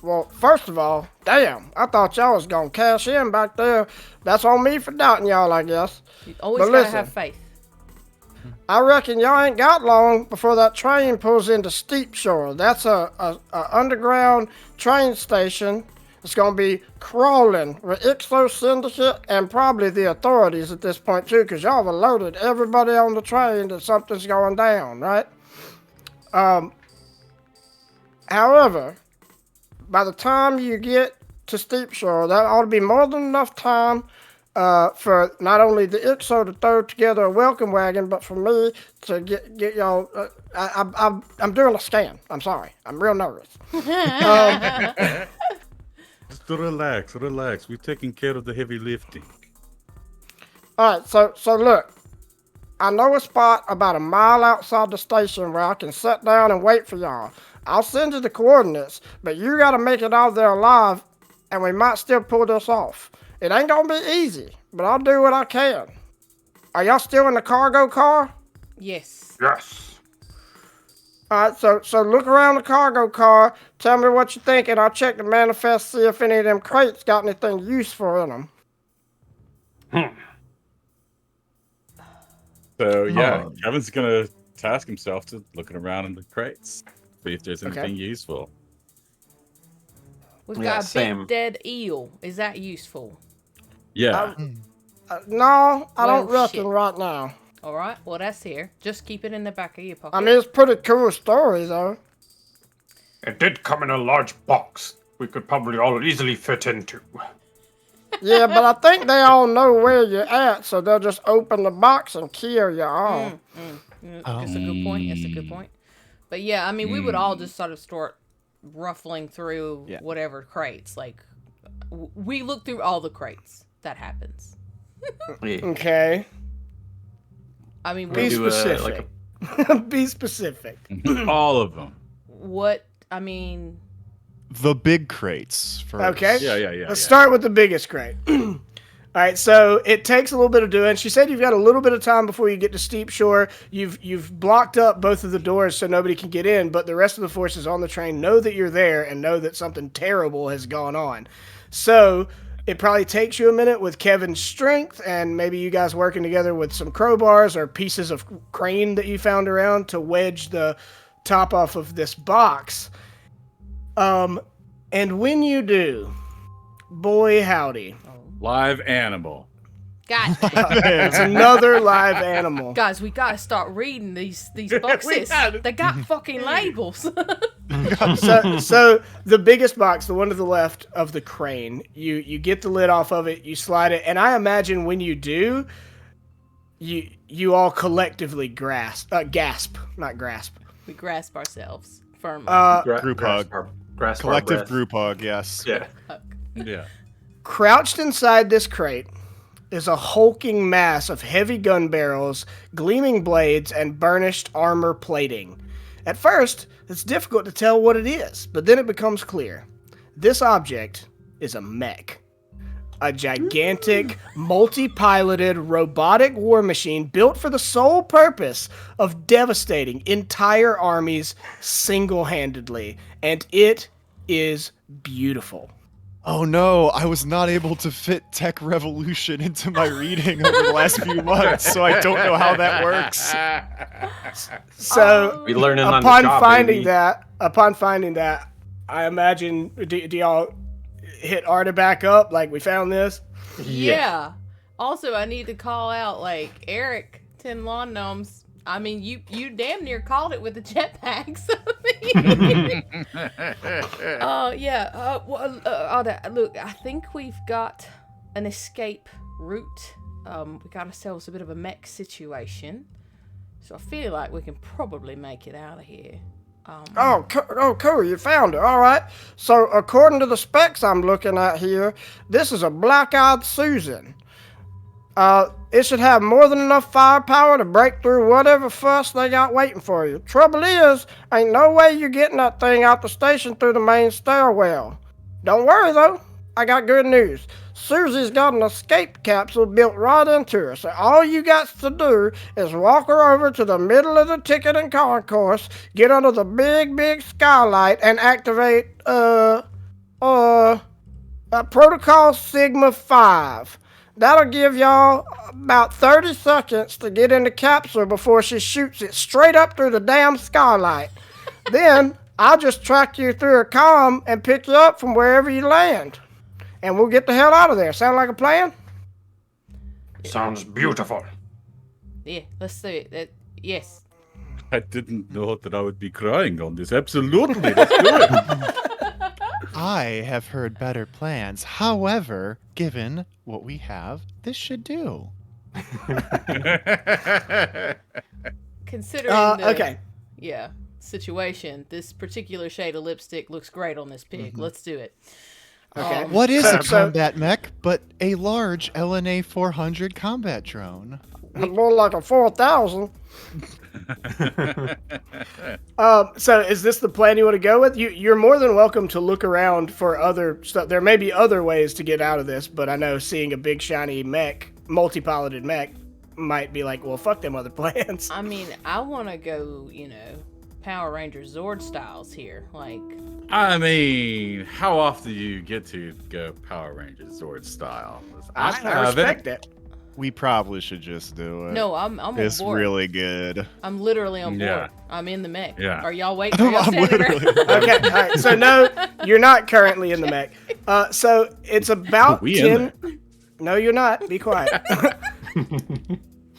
Speaker 2: Well, first of all, damn, I thought y'all was gonna cash in back there. That's on me for doubting y'all, I guess.
Speaker 5: You always
Speaker 2: But
Speaker 5: gotta
Speaker 2: listen,
Speaker 5: have faith.
Speaker 2: I reckon y'all ain't got long before that train pulls into Steep Shore. That's a underground train station. It's gonna be crawling with Ixo Syndicate and probably the authorities at this point too, because y'all have alerted everybody on the train that something's going down, right? However, by the time you get to Steep Shore, that ought to be more than enough time for not only the Ixo to throw together a welcome wagon, but for me to get y'all. I'm doing a scan. I'm sorry. I'm real nervous.
Speaker 3: Just relax. We're taking care of the heavy lifting.
Speaker 2: All right. So look, I know a spot about a mile outside the station where I can sit down and wait for y'all. I'll send you the coordinates, but you gotta make it out there alive, and we might still pull this off. It ain't gonna be easy, but I'll do what I can. Are y'all still in the cargo car?
Speaker 5: Yes.
Speaker 4: Yes.
Speaker 2: All right, so look around the cargo car, tell me what you think, and I'll check the manifest, see if any of them crates got anything useful in them.
Speaker 3: So, yeah, Kevin's going to task himself to looking around in the crates, see if there's anything useful.
Speaker 5: We've got a big dead eel. Is that useful?
Speaker 3: Yeah.
Speaker 2: No, I
Speaker 5: Well,
Speaker 2: don't reckon
Speaker 5: shit.
Speaker 2: right now.
Speaker 5: All right. Well, that's here. Just keep it in the back of your pocket.
Speaker 2: I mean, it's a pretty cool story, though.
Speaker 4: It did come in a large box. We could probably all easily fit into.
Speaker 2: Yeah, but I think they all know where you're at, so they'll just open the box and kill you all.
Speaker 5: That's a good point. That's a good point. But yeah, I mean, we would all just sort of start ruffling through whatever crates. Like, we look through all the crates. That happens.
Speaker 2: Okay.
Speaker 5: I mean,
Speaker 2: Be
Speaker 4: do
Speaker 2: specific. Be specific.
Speaker 3: All of them.
Speaker 5: what? I mean,
Speaker 6: The big crates first.
Speaker 2: Okay.
Speaker 3: Yeah.
Speaker 2: Let's start with the biggest crate. All right, so it takes a little bit of doing. She said you've got a little bit of time before you get to Steep Shore. You've blocked up both of the doors so nobody can get in, but the rest of the forces on the train know that you're there and know that something terrible has gone on. So it probably takes you a minute with Kevin's strength and maybe you guys working together with some crowbars or pieces of crane that you found around to wedge the top off of this box. And when you do, boy howdy.
Speaker 3: Live animal.
Speaker 5: God,
Speaker 2: It's another live animal.
Speaker 5: guys, we gotta start reading these boxes. They got fucking labels.
Speaker 2: So the biggest box, the one to the left of the crane, you get the lid off of it, you slide it, and I imagine when you do, you all collectively gasp, not grasp.
Speaker 5: We grasp ourselves firmly.
Speaker 6: Group hug. Collective group hug, yes.
Speaker 4: Yeah.
Speaker 3: Yeah.
Speaker 2: Crouched inside this crate is a hulking mass of heavy gun barrels, gleaming blades, and burnished armor plating. At first, it's difficult to tell what it is, but then it becomes clear. This object is a mech. A gigantic, multi-piloted, robotic war machine built for the sole purpose of devastating entire armies single-handedly. And it is beautiful.
Speaker 6: Oh no, I was not able to fit Tech Revolution into my reading over the last few months, so I don't know how that works.
Speaker 2: So,
Speaker 4: We learning on the
Speaker 2: upon
Speaker 4: job,
Speaker 2: finding that, I imagine, do y'all hit Arda back up, like, we found this?
Speaker 5: Yeah. Also, I need to call out, like, Eric, 10 Lawn Gnomes. I mean, you damn near called it with the jetpacks. Look, I think we've got an escape route. We got ourselves a bit of a mech situation. So I feel like we can probably make it out of here.
Speaker 2: Cool, you found it. All right. So, according to the specs I'm looking at here, this is a black-eyed Susan. It should have more than enough firepower to break through whatever fuss they got waiting for you. Trouble is, ain't no way you're getting that thing out the station through the main stairwell. Don't worry, though. I got good news. Susie's got an escape capsule built right into her, so all you got to do is walk her over to the middle of the ticket and concourse, get under the big skylight, and activate, Protocol Sigma 5. That'll give y'all about 30 seconds to get in the capsule before she shoots it straight up through the damn skylight. Then, I'll just track you through a comm and pick you up from wherever you land. And we'll get the hell out of there. Sound like a plan?
Speaker 4: Sounds beautiful.
Speaker 5: Yeah, let's do it. Yes.
Speaker 3: I didn't know that I would be crying on this. Absolutely, let's do it.
Speaker 6: I have heard better plans. However, given what we have, this should do.
Speaker 5: Considering
Speaker 2: okay.
Speaker 5: situation, this particular shade of lipstick looks great on this pig. Let's do it.
Speaker 2: Okay.
Speaker 6: What is a combat mech but a large LNA 400 combat drone?
Speaker 2: More like a 4,000. So is this the plan you want to go with? You're more than welcome to look around for other stuff. There may be other ways to get out of this, but I know seeing a big shiny mech, multi-piloted mech, might be like, well, fuck them other plans.
Speaker 5: I mean, I want to go, Power Ranger Zord styles here. Like,
Speaker 3: I mean, how often do you get to go Power Rangers Zord style?
Speaker 2: I respect it.
Speaker 6: We probably should just do it.
Speaker 5: no, I'm on
Speaker 6: It's
Speaker 5: board.
Speaker 6: really good.
Speaker 5: I'm literally on board.
Speaker 3: Yeah.
Speaker 5: I'm in the mech.
Speaker 3: Yeah.
Speaker 5: Are y'all waiting? Are y'all standing
Speaker 6: literally-
Speaker 5: around?
Speaker 2: Okay, all right. So no, you're not currently in the mech. So it's about
Speaker 3: We in
Speaker 2: 10. No, you're not. Be quiet.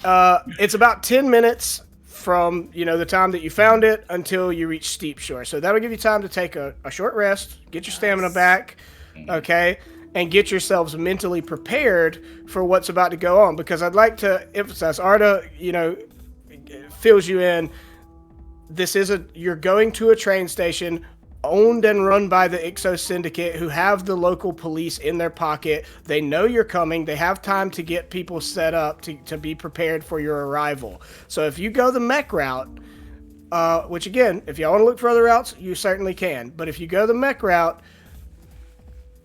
Speaker 2: It's about 10 minutes from the time that you found it until you reach Steep Shore. So that'll give you time to take a short rest, get your stamina back, okay, and get yourselves mentally prepared for what's about to go on. Because I'd like to emphasize, Arda, fills you in. You're going to a train station owned and run by the Ixos Syndicate, who have the local police in their pocket. They know you're coming. They have time to get people set up to be prepared for your arrival. So if you go the mech route, which again, if y'all want to look for other routes, you certainly can. But if you go the mech route,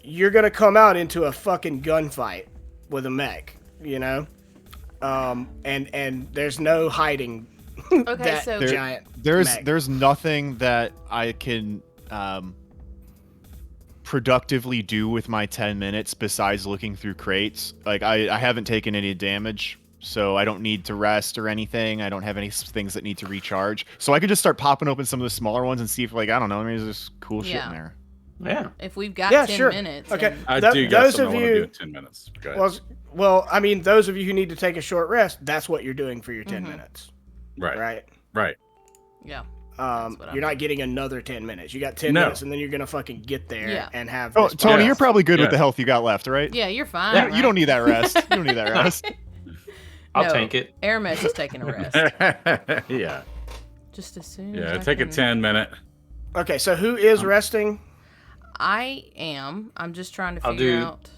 Speaker 2: you're going to come out into a fucking gunfight with a mech, and there's no hiding
Speaker 5: Okay,
Speaker 2: that
Speaker 5: so
Speaker 2: giant mech.
Speaker 6: There's nothing that I can productively do with my 10 minutes besides looking through crates. Like I haven't taken any damage, so I don't need to rest or anything. I don't have any things that need to recharge. So I could just start popping open some of the smaller ones and see if, I don't know, maybe there's just cool shit in there.
Speaker 4: Yeah.
Speaker 5: if we've got
Speaker 2: Yeah,
Speaker 5: 10
Speaker 2: sure.
Speaker 5: minutes,
Speaker 2: Okay.
Speaker 5: and-
Speaker 3: I
Speaker 2: Th-
Speaker 3: do got
Speaker 2: those
Speaker 3: something
Speaker 2: of
Speaker 3: I want to do
Speaker 2: you-
Speaker 3: in 10 minutes. Go ahead.
Speaker 2: Well, I mean, those of you who need to take a short rest, that's what you're doing for your 10 minutes,
Speaker 3: Right.
Speaker 2: right?
Speaker 5: yeah. what
Speaker 2: You're
Speaker 5: I'm
Speaker 2: not getting another 10 minutes. You got 10
Speaker 3: No.
Speaker 2: minutes, and then you're gonna fucking get there
Speaker 5: Yeah.
Speaker 2: and have.
Speaker 6: Oh,
Speaker 2: this
Speaker 6: Tony,
Speaker 2: podcast.
Speaker 6: you're probably good with
Speaker 3: Yeah.
Speaker 6: the health you got left, right?
Speaker 5: Yeah, you're fine.
Speaker 6: You,
Speaker 5: right?
Speaker 6: you don't need that rest. You don't need that rest.
Speaker 4: I'll
Speaker 5: No,
Speaker 4: take it.
Speaker 5: Aramesh is taking a rest.
Speaker 3: Yeah.
Speaker 5: Just as soon
Speaker 3: Yeah.
Speaker 5: as I
Speaker 3: Take a
Speaker 5: can.
Speaker 3: 10-minute.
Speaker 2: Okay, so who is resting?
Speaker 5: I am. I'm just trying to
Speaker 4: I'll
Speaker 5: figure
Speaker 4: do-
Speaker 5: out.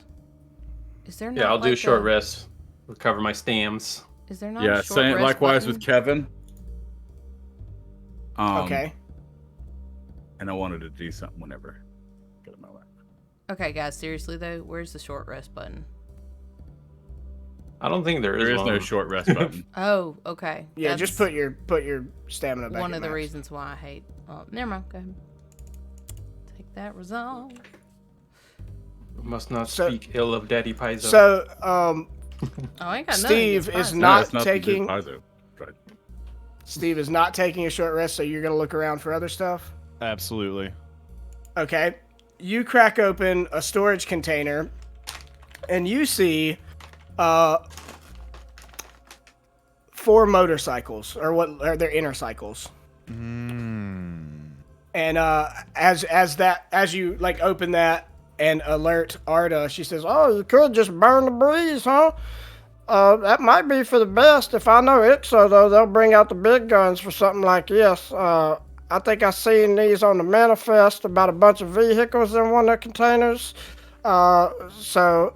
Speaker 5: Is there?
Speaker 4: Yeah,
Speaker 5: not
Speaker 4: I'll do
Speaker 5: like
Speaker 4: short
Speaker 5: a-
Speaker 4: rest. Recover my stams.
Speaker 5: Is there not
Speaker 3: Yeah,
Speaker 5: a short
Speaker 3: same.
Speaker 5: rest
Speaker 3: Likewise
Speaker 5: button?
Speaker 3: with Kevin.
Speaker 2: Okay.
Speaker 3: And I wanted to do something whenever. Get in my way.
Speaker 5: Okay, guys, seriously though, where's the short rest button?
Speaker 4: I don't think there
Speaker 3: There is
Speaker 4: one.
Speaker 3: no short rest button.
Speaker 5: Oh, okay.
Speaker 2: Yeah,
Speaker 5: That's
Speaker 2: just put your stamina back.
Speaker 5: one
Speaker 2: at
Speaker 5: of the
Speaker 2: max.
Speaker 5: reasons why I hate. Never mind. Go ahead. Take that resolve.
Speaker 4: Must not
Speaker 2: So-
Speaker 4: speak ill of Daddy Paizo.
Speaker 2: So,
Speaker 5: Oh, I ain't got nothing
Speaker 2: Steve
Speaker 5: against
Speaker 2: is
Speaker 5: Paizo.
Speaker 2: not
Speaker 3: it's nothing to do with
Speaker 2: taking-
Speaker 3: Paizo. Right.
Speaker 2: Steve is not taking a short rest, so you're gonna look around for other stuff.
Speaker 6: Absolutely.
Speaker 2: Okay. You crack open a storage container, and you see 4 motorcycles, or what are their inner cycles. And as you like open that and alert Arda, she says, "Oh, you could just burn the breeze, huh? That might be for the best. If I know IXO, though, they'll bring out the big guns for something like this. I think I seen these on the manifest about a bunch of vehicles in one of the containers. So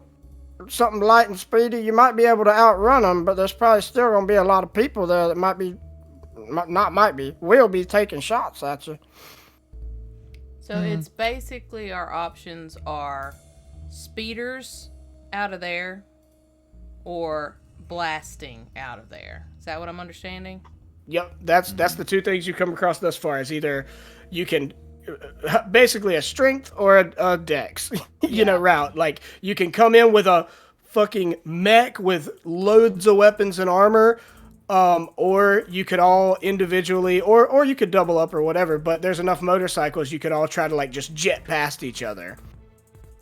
Speaker 2: something light and speedy, you might be able to outrun them, but there's probably still going to be a lot of people there that will be taking shots at you."
Speaker 5: So it's basically our options are speeders out of there or blasting out of there. Is that what I'm understanding?
Speaker 2: Yep, that's the 2 things you come across thus far. Is either you can basically a strength or a dex, route. Like you can come in with a fucking mech with loads of weapons and armor, or you could all individually, or you could double up or whatever. But there's enough motorcycles you could all try to like just jet past each other.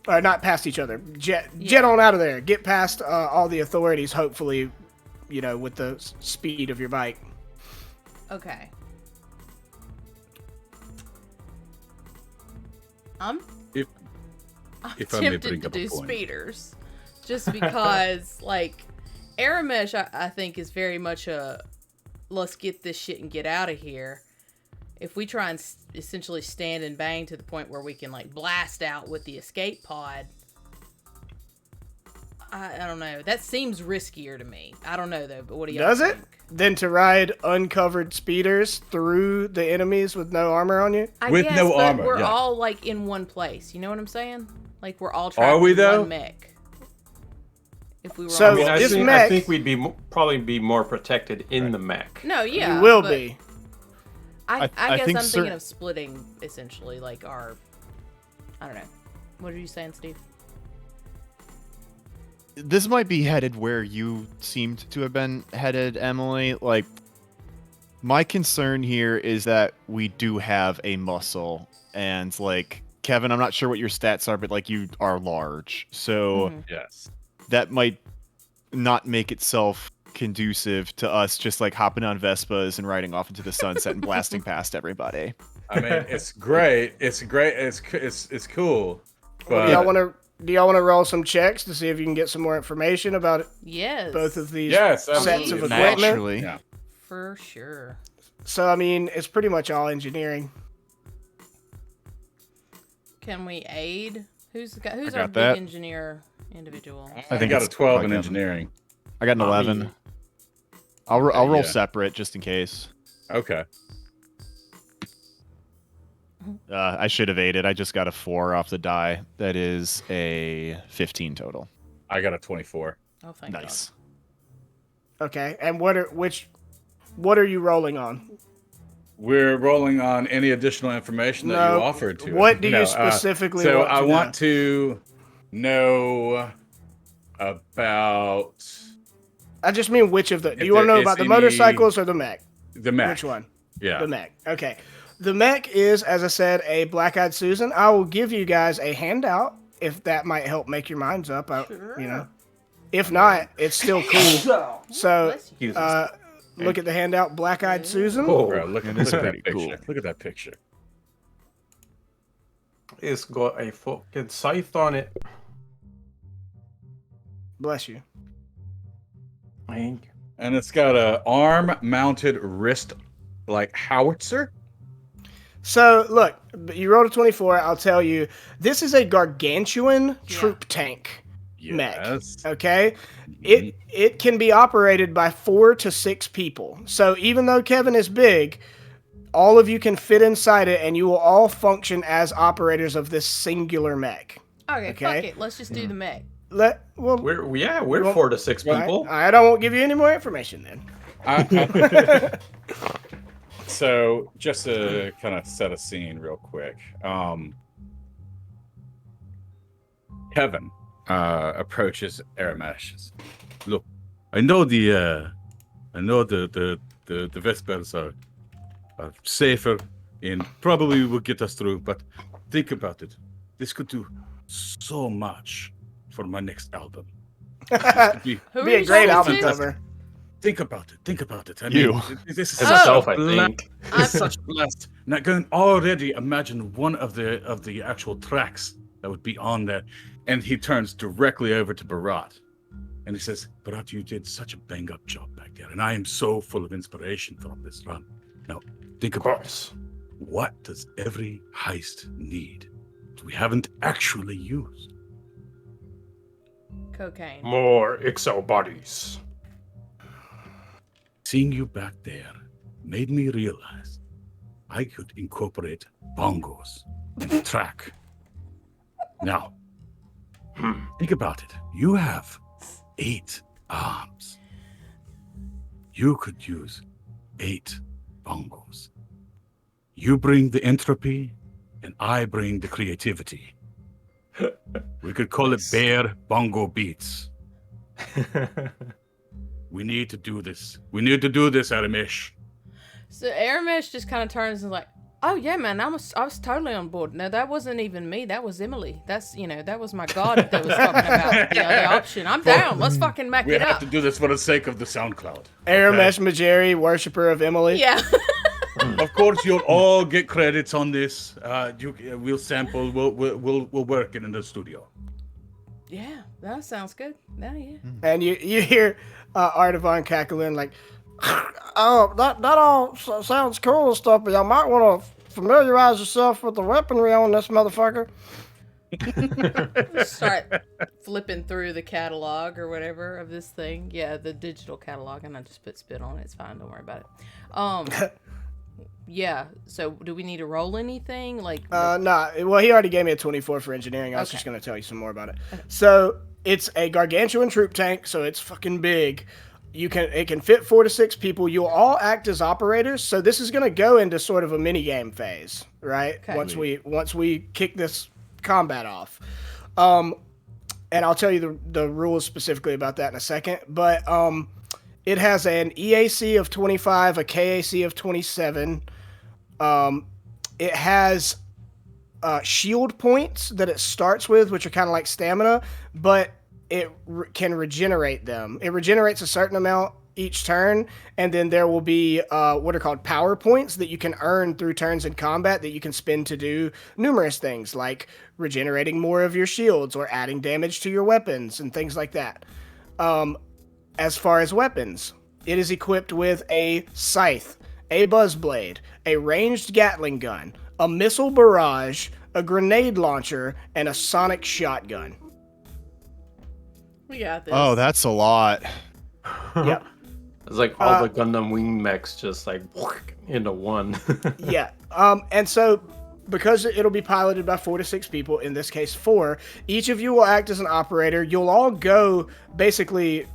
Speaker 2: Or not past each other. Jet on out of there. Get past all the authorities, hopefully, with the speed of your bike.
Speaker 5: Okay. I'm
Speaker 3: If I may
Speaker 5: tempted
Speaker 3: bring
Speaker 5: to
Speaker 3: up a
Speaker 5: do
Speaker 3: point.
Speaker 5: speeders, just because like Aramesh, I think is very much a let's get this shit and get out of here. If we try and essentially stand and bang to the point where we can like blast out with the escape pod, I don't know. That seems riskier to me. I don't know though, but what do y'all
Speaker 2: Does
Speaker 5: think?
Speaker 2: it? Than to ride uncovered speeders through the enemies with no armor on you?
Speaker 5: I
Speaker 3: With
Speaker 5: guess,
Speaker 3: no
Speaker 5: but
Speaker 3: armor,
Speaker 5: we're
Speaker 3: yeah.
Speaker 5: all like in one place. You know what I'm saying? Like we're all trapped
Speaker 3: Are we,
Speaker 5: in
Speaker 3: though?
Speaker 5: one mech. If we were
Speaker 2: So,
Speaker 5: all
Speaker 4: I
Speaker 2: this
Speaker 4: think,
Speaker 2: mech-
Speaker 4: I think we'd be probably be more protected in the mech.
Speaker 5: no, yeah,
Speaker 2: You will
Speaker 5: but
Speaker 2: be.
Speaker 5: I
Speaker 6: I
Speaker 5: guess
Speaker 6: think
Speaker 5: I'm thinking
Speaker 6: cer-
Speaker 5: of splitting essentially like our. I don't know. What are you saying, Steve?
Speaker 6: This might be headed where you seemed to have been headed, Emily. Like, my concern here is that we do have a muscle, and like Kevin, I'm not sure what your stats are, but like you are large, so
Speaker 5: Mhm.
Speaker 3: Yes.
Speaker 6: that might not make itself conducive to us just like hopping on Vespas and riding off into the sunset and blasting past everybody.
Speaker 3: I mean, it's great. It's great. It's cool. But
Speaker 2: Do y'all want to roll some checks to see if you can get some more information about
Speaker 5: Yes.
Speaker 2: both of these
Speaker 3: yes,
Speaker 2: sets of
Speaker 3: absolutely.
Speaker 2: equipment?
Speaker 6: Naturally.
Speaker 3: Yeah.
Speaker 5: For sure.
Speaker 2: So I mean, it's pretty much all engineering.
Speaker 5: Can we aid? Who's
Speaker 6: I
Speaker 5: our
Speaker 6: got
Speaker 5: big
Speaker 6: that.
Speaker 5: engineer individual?
Speaker 3: I
Speaker 6: think
Speaker 3: got a
Speaker 6: it's
Speaker 3: 12 in
Speaker 6: Kevin.
Speaker 3: engineering.
Speaker 6: I got an
Speaker 4: Not
Speaker 6: 11.
Speaker 4: me.
Speaker 6: I'll roll
Speaker 3: yeah.
Speaker 6: separate just in case.
Speaker 3: Okay.
Speaker 6: I should have aided. I just got a 4 off the die. That is a 15 total.
Speaker 3: I got a 24.
Speaker 5: Oh, thank
Speaker 6: Nice.
Speaker 2: Okay, and what are you rolling on?
Speaker 3: We're rolling on any additional information that
Speaker 2: No,
Speaker 3: you offered to
Speaker 2: what
Speaker 3: us.
Speaker 2: do you specifically
Speaker 3: so
Speaker 2: want to
Speaker 3: I
Speaker 2: know?
Speaker 3: want to know about
Speaker 2: I just mean which of the. Do
Speaker 3: If
Speaker 2: you want to
Speaker 3: there
Speaker 2: know
Speaker 3: is
Speaker 2: about the
Speaker 3: any-
Speaker 2: motorcycles or the mech?
Speaker 3: the mech.
Speaker 2: Which one?
Speaker 3: Yeah.
Speaker 2: The mech. Okay. The mech is, as I said, a Black-Eyed Susan. I will give you guys a handout if that might help make your minds up. If not, it's still cool. So,
Speaker 5: Bless you.
Speaker 4: Jesus.
Speaker 2: look at the handout, Black-Eyed Susan.
Speaker 4: Oh,
Speaker 3: Bro, look at
Speaker 6: This is
Speaker 3: that
Speaker 6: pretty
Speaker 3: picture.
Speaker 6: cool.
Speaker 3: Look at that picture.
Speaker 4: it's got a fucking scythe on it.
Speaker 2: Bless you.
Speaker 4: Thank you.
Speaker 3: And it's got a arm-mounted wrist like howitzer.
Speaker 2: So, look, you rolled a 24. I'll tell you, this is a gargantuan troop tank. Mech.
Speaker 3: Yes.
Speaker 2: Okay? it can be operated by 4 to 6 people. So even though Kevin is big, all of you can fit inside it, and you will all function as operators of this singular mech.
Speaker 5: Okay, fuck it. Let's just do the mech.
Speaker 4: We're 4 to 6 people.
Speaker 2: All right, I won't give you any more information then.
Speaker 3: So, just to kind of set a scene real quick, Kevin approaches Aramesh. Look, I know the Vespers are safer and probably will get us through, but think about it. This could do so much for my next album.
Speaker 2: Be a great album cover.
Speaker 3: Think about it. I
Speaker 6: You.
Speaker 3: mean, this is
Speaker 4: Himself, I think.
Speaker 3: it's such blast. Now, I can already imagine one of the actual tracks that would be on there. And he turns directly over to Bharat. And he says, Bharat, you did such a bang-up job back there. And I am so full of inspiration from this run. Now, think about this. What does every heist need that we haven't actually used?
Speaker 5: Cocaine.
Speaker 4: More XL bodies.
Speaker 3: Seeing you back there made me realize I could incorporate bongos in the track. Now, think about it. You have 8 arms. You could use 8 bongos. You bring the entropy, and I bring the creativity. We could call it Bear Bongo Beats. We need to do this. We need to do this, Aramesh.
Speaker 5: So Aramesh just kind of turns and is like, oh yeah, man, I was totally on board. No, that wasn't even me. That was Emily. That's, that was my god that was talking about the other option. I'm down. Let's fucking make
Speaker 3: We
Speaker 5: it
Speaker 3: have
Speaker 5: up.
Speaker 3: to do this for the sake of the SoundCloud.
Speaker 2: Aramesh Majeri, worshiper of Emily.
Speaker 5: Yeah.
Speaker 3: Of course, you'll all get credits on this. We'll sample. We'll work it in the studio.
Speaker 5: Yeah, that sounds good. Yeah.
Speaker 2: And you hear Artavan cackling like, oh, that all sounds cool and stuff, but y'all might want to familiarize yourself with the weaponry on this motherfucker.
Speaker 5: Start flipping through the catalog or whatever of this thing. Yeah, the digital catalog, and I just put spit on it. It's fine. Don't worry about it. Yeah. So, do we need to roll anything?
Speaker 2: Nah. Well, he already gave me a 24 for engineering. I was just gonna tell you some more about it. So it's a gargantuan troop tank. So it's fucking big. It can fit 4 to 6 people. You'll all act as operators. So this is gonna go into sort of a mini game phase, right? Okay. Once we kick this combat off. And I'll tell you the rules specifically about that in a second. But it has an EAC of 25, a KAC of 27. It has shield points that it starts with, which are kind of like stamina, but it can regenerate them. It regenerates a certain amount each turn, and then there will be what are called power points that you can earn through turns in combat that you can spend to do numerous things, like regenerating more of your shields or adding damage to your weapons and things like that. As far as weapons, it is equipped with a scythe, a buzzblade, a ranged Gatling gun, a missile barrage, a grenade launcher, and a sonic shotgun.
Speaker 5: We got this.
Speaker 6: Oh, that's a lot.
Speaker 2: Yep.
Speaker 4: It's like all the Gundam wing mechs just like into one.
Speaker 2: Yeah. And so because it'll be piloted by 4 to 6 people, in this case 4, each of you will act as an operator. You'll all go basically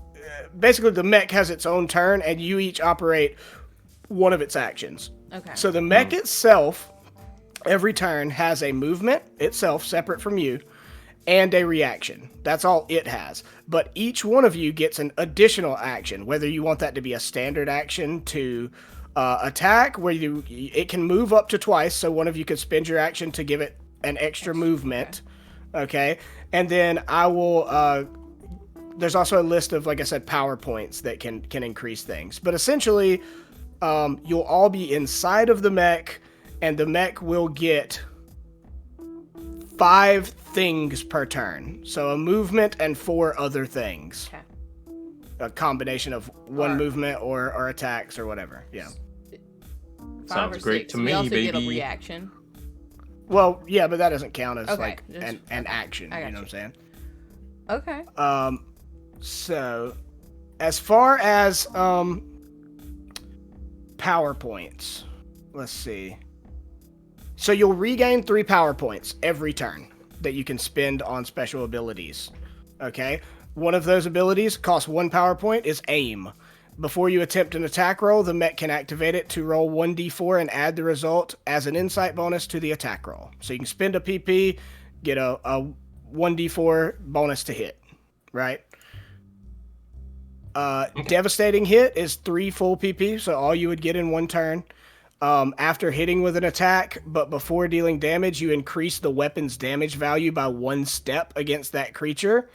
Speaker 2: the mech has its own turn, and you each operate one of its actions.
Speaker 5: Okay.
Speaker 2: So the mech itself, every turn, has a movement itself separate from you, and a reaction. That's all it has. But each one of you gets an additional action, whether you want that to be a standard action to attack, where it can move up to twice, so one of you could spend your action to give it an extra movement. Okay? And then I will... there's also a list of, like I said, power points that can increase things. But essentially, you'll all be inside of the mech, and the mech will get 5 things per turn. So a movement and 4 other things.
Speaker 5: Okay.
Speaker 2: A combination of one movement or attacks or whatever. Yeah.
Speaker 5: 5
Speaker 4: Sounds
Speaker 5: or
Speaker 4: great
Speaker 5: 6.
Speaker 4: to
Speaker 5: We
Speaker 4: me,
Speaker 5: also
Speaker 4: baby.
Speaker 5: get a reaction.
Speaker 2: Well, yeah, but that doesn't count as
Speaker 5: Okay,
Speaker 2: like
Speaker 5: just-
Speaker 2: an action.
Speaker 5: I
Speaker 2: You
Speaker 5: got
Speaker 2: know what I'm saying?
Speaker 5: Okay.
Speaker 2: So, as far as power points, let's see. So you'll regain 3 power points every turn that you can spend on special abilities. Okay? One of those abilities costs 1 power point, is aim. Before you attempt an attack roll, the mech can activate it to roll 1d4 and add the result as an insight bonus to the attack roll. So you can spend a PP, get a 1d4 bonus to hit, right? Devastating hit is 3 full PP, so all you would get in 1 turn. After hitting with an attack, but before dealing damage, you increase the weapon's damage value by 1 step against that creature.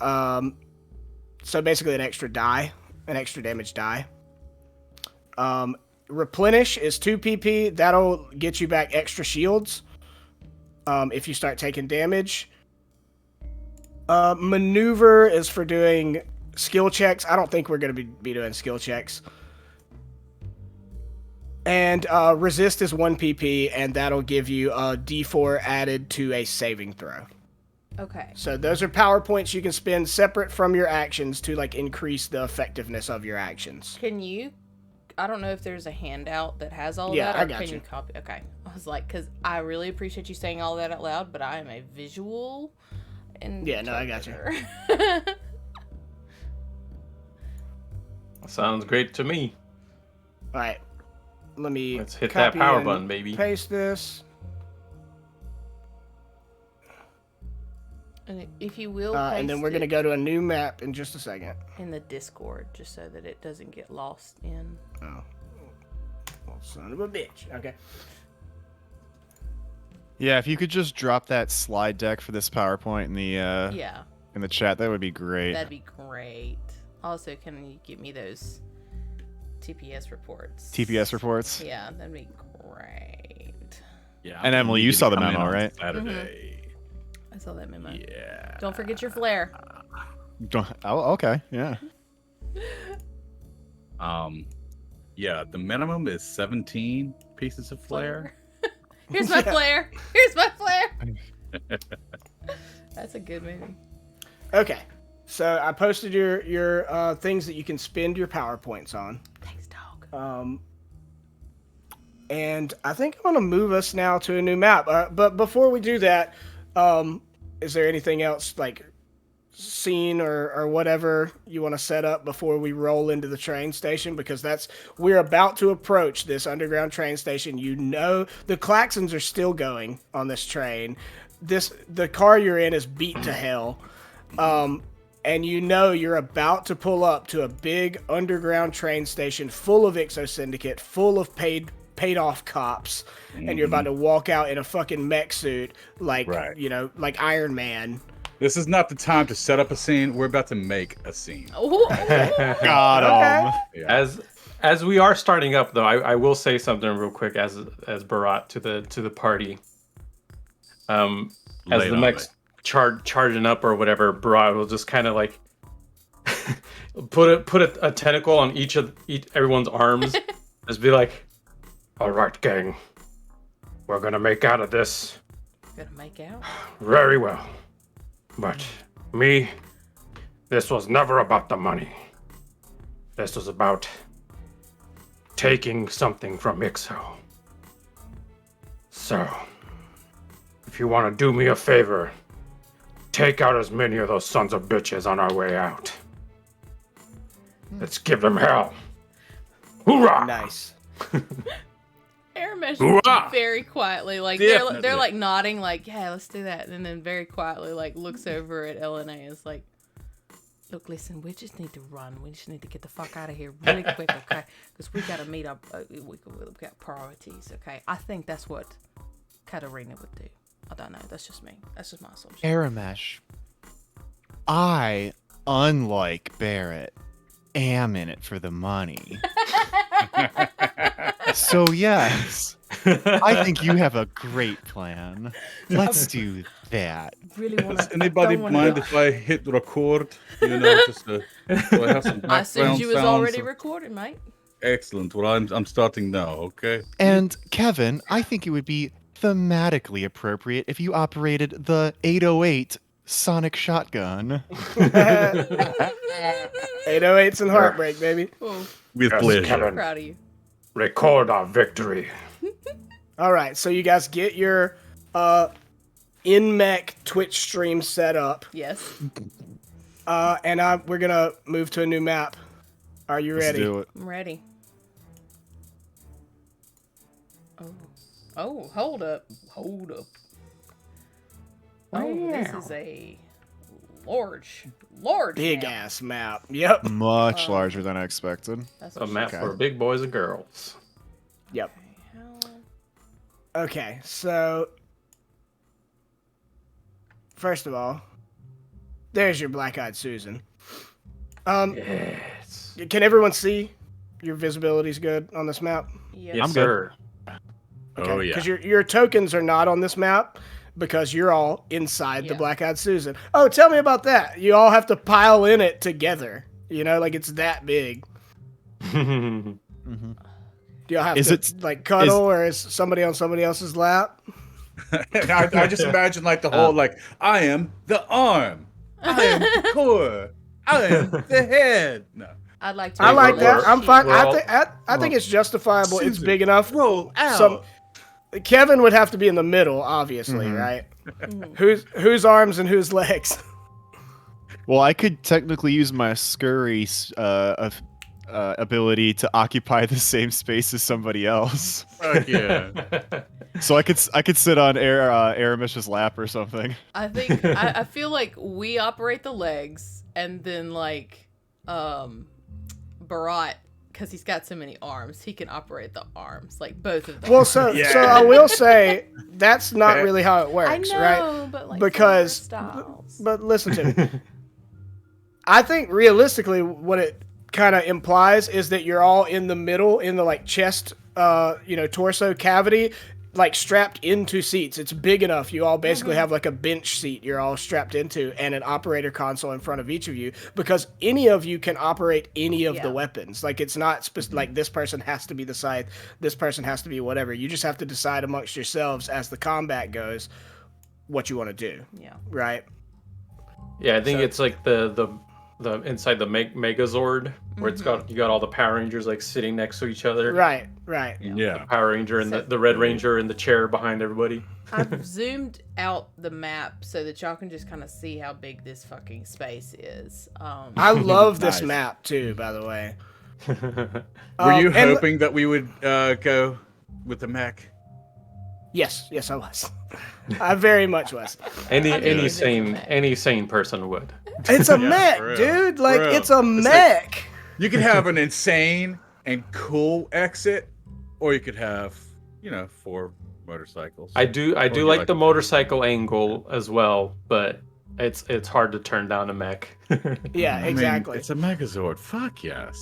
Speaker 2: So basically an extra die, an extra damage die. Replenish is 2 PP. That'll get you back extra shields if you start taking damage. Maneuver is for doing skill checks. I don't think we're going to be doing skill checks. And resist is 1 PP, and that'll give you a D4 added to a saving throw.
Speaker 5: Okay.
Speaker 2: So those are power points you can spend separate from your actions to like increase the effectiveness of your actions.
Speaker 5: Can you? I don't know if there's a handout that has all of
Speaker 2: Yeah,
Speaker 5: that.
Speaker 2: I
Speaker 5: Or
Speaker 2: got
Speaker 5: can
Speaker 2: you.
Speaker 5: you copy? Okay. I was like, because I really appreciate you saying all that out loud, but I am a visual.
Speaker 2: Yeah, no, I got you.
Speaker 4: Sounds great to me.
Speaker 2: All right.
Speaker 4: Let's hit that
Speaker 2: copy
Speaker 4: power
Speaker 2: and
Speaker 4: button, baby.
Speaker 2: Paste this.
Speaker 5: And if you will,
Speaker 2: And then we're going to go to a new map in just a second.
Speaker 5: in the Discord, just so that it doesn't get lost in.
Speaker 2: Oh. Well, son of a bitch. Okay.
Speaker 6: Yeah, if you could just drop that slide deck for this PowerPoint in the
Speaker 5: Yeah,
Speaker 6: in the chat, that would be great.
Speaker 5: that'd be great. Also, can you give me those TPS reports?
Speaker 6: TPS reports.
Speaker 5: Yeah, that'd be great.
Speaker 3: Yeah.
Speaker 6: And Emily, you saw the memo, right?
Speaker 3: Saturday.
Speaker 5: I saw that memo.
Speaker 3: Yeah.
Speaker 5: Don't forget your flare.
Speaker 6: Oh, okay, yeah.
Speaker 3: Yeah, the minimum is 17 pieces of flare.
Speaker 5: Here's my flare. Here's my flare. That's a good movie.
Speaker 2: Okay. So I posted your things that you can spend your PowerPoints on.
Speaker 5: Thanks, dog.
Speaker 2: And I think I'm going to move us now to a new map. But before we do that, is there anything else like scene or whatever you want to set up before we roll into the train station? Because we're about to approach this underground train station. You know, the klaxons are still going on this train. The car you're in is beat to hell. And you know you're about to pull up to a big underground train station full of Ixo Syndicate, full of paid off cops, and you're about to walk out in a fucking mech suit like,
Speaker 3: Right.
Speaker 2: you know, like Iron Man.
Speaker 3: This is not the time to set up a scene. We're about to make a scene.
Speaker 6: Got him.
Speaker 3: Yeah.
Speaker 4: As we are starting up, though, I will say something real quick as Barat to the party. As
Speaker 3: Lay it
Speaker 4: the
Speaker 3: on
Speaker 4: mech's
Speaker 3: me.
Speaker 4: charging up or whatever, Barat will just kind of like put a tentacle on each everyone's arms. Just be like, "All right, gang, we're gonna make out of this
Speaker 5: Gonna make out.
Speaker 4: very well. But me, this was never about the money. This was about taking something from Ixo. So, if you want to do me a favor, take out as many of those sons of bitches on our way out. Let's give them hell. Hoorah!"
Speaker 2: Nice.
Speaker 5: Aramesh
Speaker 3: Hoorah!
Speaker 5: very quietly, like
Speaker 3: Definitely.
Speaker 5: they're like nodding, like yeah, let's do that, and then very quietly like looks over at LNA and is like, look, listen, we just need to run. We just need to get the fuck out of here really quick, okay? Because we gotta meet up. We've got priorities, okay? I think that's what Katarina would do. I don't know. That's just me. That's just my assumption.
Speaker 6: Aramesh, I, unlike Barrett, am in it for the money. So yes, I think you have a great plan. Let's do that.
Speaker 5: Really want
Speaker 3: Does anybody mind if I hit record? You know, just so I have some
Speaker 5: I assumed
Speaker 3: background
Speaker 5: you was
Speaker 3: sounds.
Speaker 5: already recording, mate.
Speaker 3: Excellent. Well, I'm starting now. Okay.
Speaker 6: And Kevin, I think it would be thematically appropriate if you operated the 808 Sonic Shotgun.
Speaker 2: 808s and Heartbreak, baby.
Speaker 3: With
Speaker 4: Yes,
Speaker 3: pleasure.
Speaker 4: Kevin.
Speaker 5: Proud of you.
Speaker 4: Record our victory.
Speaker 2: All right, so you guys get your in-mech Twitch stream set up,
Speaker 5: Yes,
Speaker 2: and we're gonna move to a new map. Are you
Speaker 6: Let's
Speaker 2: ready?
Speaker 6: do it.
Speaker 5: I'm ready. Oh, hold up. Oh, this is a large
Speaker 2: Big
Speaker 5: map.
Speaker 2: ass map. Yep.
Speaker 6: Much larger than I expected.
Speaker 5: That's
Speaker 4: A
Speaker 5: what
Speaker 4: map
Speaker 6: Okay.
Speaker 4: for big boys and girls.
Speaker 2: Yep.
Speaker 5: How-
Speaker 2: Okay, so first of all, there's your black-eyed Susan.
Speaker 4: Yes.
Speaker 2: Can everyone see? Your visibility's good on this map?
Speaker 5: Yep.
Speaker 4: Yes,
Speaker 6: I'm good.
Speaker 4: sir.
Speaker 3: Oh yeah.
Speaker 2: Because your tokens are not on this map because you're all inside the
Speaker 5: Yeah.
Speaker 2: black-eyed Susan. Oh, tell me about that. You all have to pile in it together. You know, like it's that big.
Speaker 6: Mm-hmm.
Speaker 2: Do y'all have
Speaker 6: Is
Speaker 2: to
Speaker 6: it-
Speaker 2: like cuddle, or is somebody on somebody else's lap?
Speaker 3: I just imagine like the whole like I am the arm, I am the core, I am the head. No,
Speaker 5: I'd like to.
Speaker 2: I like
Speaker 4: we're-
Speaker 2: that. I'm fine.
Speaker 4: we're all-
Speaker 2: I think it's justifiable. It's
Speaker 3: Susan,
Speaker 2: big enough.
Speaker 3: roll out.
Speaker 2: Some Kevin would have to be in the middle, obviously,
Speaker 6: Mhm.
Speaker 2: right?
Speaker 5: Mhm.
Speaker 2: Whose arms and whose legs?
Speaker 6: Well, I could technically use my scurry ability to occupy the same space as somebody else.
Speaker 3: Fuck yeah.
Speaker 6: So I could sit on Aramish's lap or something.
Speaker 5: I think I feel like we operate the legs, and then like Barat, because he's got so many arms, he can operate the arms, like both of them.
Speaker 2: Well, so I will say that's not
Speaker 3: Okay.
Speaker 2: really how it
Speaker 5: I
Speaker 2: works,
Speaker 5: know,
Speaker 2: right?
Speaker 5: but like
Speaker 2: Because-
Speaker 5: styles.
Speaker 2: But listen to me. I think realistically, what it kind of implies is that you're all in the middle, in the like chest, torso cavity, like strapped into seats. It's big enough. You all basically have like a bench seat you're all strapped into, and an operator console in front of each of you, because any of you can operate any of the
Speaker 5: Yeah.
Speaker 2: weapons. Like it's not like this person has to be the scythe, this person has to be whatever. You just have to decide amongst yourselves as the combat goes what you want to do,
Speaker 5: Yeah.
Speaker 2: right?
Speaker 4: Yeah, I think
Speaker 2: So-
Speaker 4: it's like the inside the Megazord where it's got you got all the Power Rangers like sitting next to each other.
Speaker 2: Right.
Speaker 3: Yeah.
Speaker 4: Power Ranger and
Speaker 5: So-
Speaker 4: the Red Ranger in the chair behind everybody.
Speaker 5: I've zoomed out the map so that y'all can just kind of see how big this fucking space is.
Speaker 2: I love this
Speaker 3: Nice.
Speaker 2: map too, by the way.
Speaker 3: Were you
Speaker 2: and-
Speaker 3: hoping that we would go with the mech?
Speaker 2: Yes, I was. I very much was.
Speaker 4: Any
Speaker 5: I mean,
Speaker 4: any
Speaker 5: it's a
Speaker 4: sane
Speaker 5: mech.
Speaker 4: any sane person would.
Speaker 2: It's a
Speaker 3: Yeah,
Speaker 2: mech,
Speaker 3: for real.
Speaker 2: dude. Like
Speaker 3: For real.
Speaker 2: it's a
Speaker 3: It's
Speaker 2: mech.
Speaker 3: You could have an insane and cool exit, or you could have, 4 motorcycles.
Speaker 4: I do
Speaker 3: Or you
Speaker 4: like
Speaker 3: like-
Speaker 4: the motorcycle angle as well, but it's hard to turn down a mech.
Speaker 2: Yeah,
Speaker 3: I mean,
Speaker 2: exactly.
Speaker 3: it's a Megazord. Fuck yes.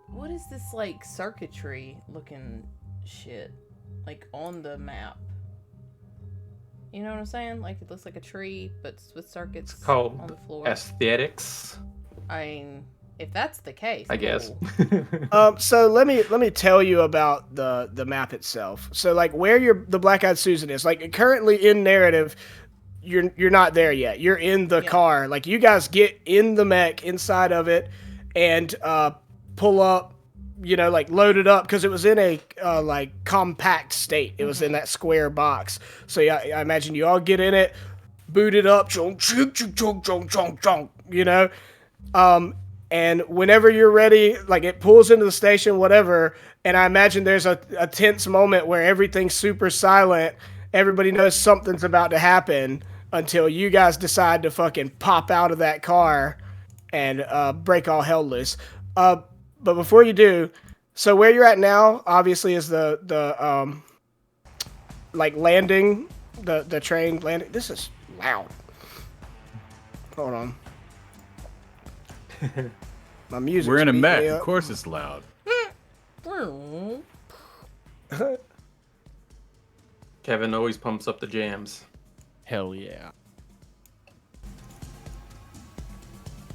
Speaker 5: what is this like circuitry looking shit like on the map? You know what I'm saying? Like it looks like a tree, but with circuits
Speaker 4: It's called
Speaker 5: on the floor.
Speaker 4: Aesthetics,
Speaker 5: I mean, if that's the case,
Speaker 4: I guess.
Speaker 5: cool.
Speaker 2: So let me tell you about the map itself. So like where the Black-Eyed Susan is, like currently in narrative, you're not there yet. You're in the
Speaker 5: Yeah.
Speaker 2: car. Like you guys get in the mech inside of it and pull up, like load it up because it was in a like compact state. It was in that square box. So yeah, I imagine you all get in it, boot it up, chong, chong, chong, chong, chong, chong, and whenever you're ready, like it pulls into the station, whatever. And I imagine there's a tense moment where everything's super silent. Everybody knows something's about to happen until you guys decide to fucking pop out of that car and break all hell loose. But before you do, so where you're at now, obviously, is the like landing, the train landing. This is loud. Hold on. My music.
Speaker 3: We're in a mech. Of course it's loud.
Speaker 4: Kevin always pumps up the jams.
Speaker 6: Hell yeah.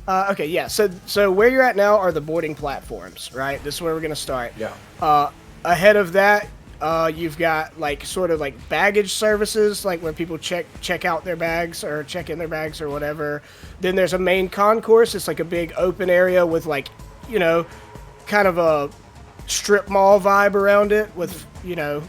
Speaker 2: Okay, yeah. So where you're at now are the boarding platforms, right? This is where we're gonna start.
Speaker 4: Yeah.
Speaker 2: Ahead of that, You've got like sort of like baggage services, like where people check out their bags or check in their bags or whatever. Then there's a main concourse. It's like a big open area with like, you know, kind of a strip mall vibe around it with, you know,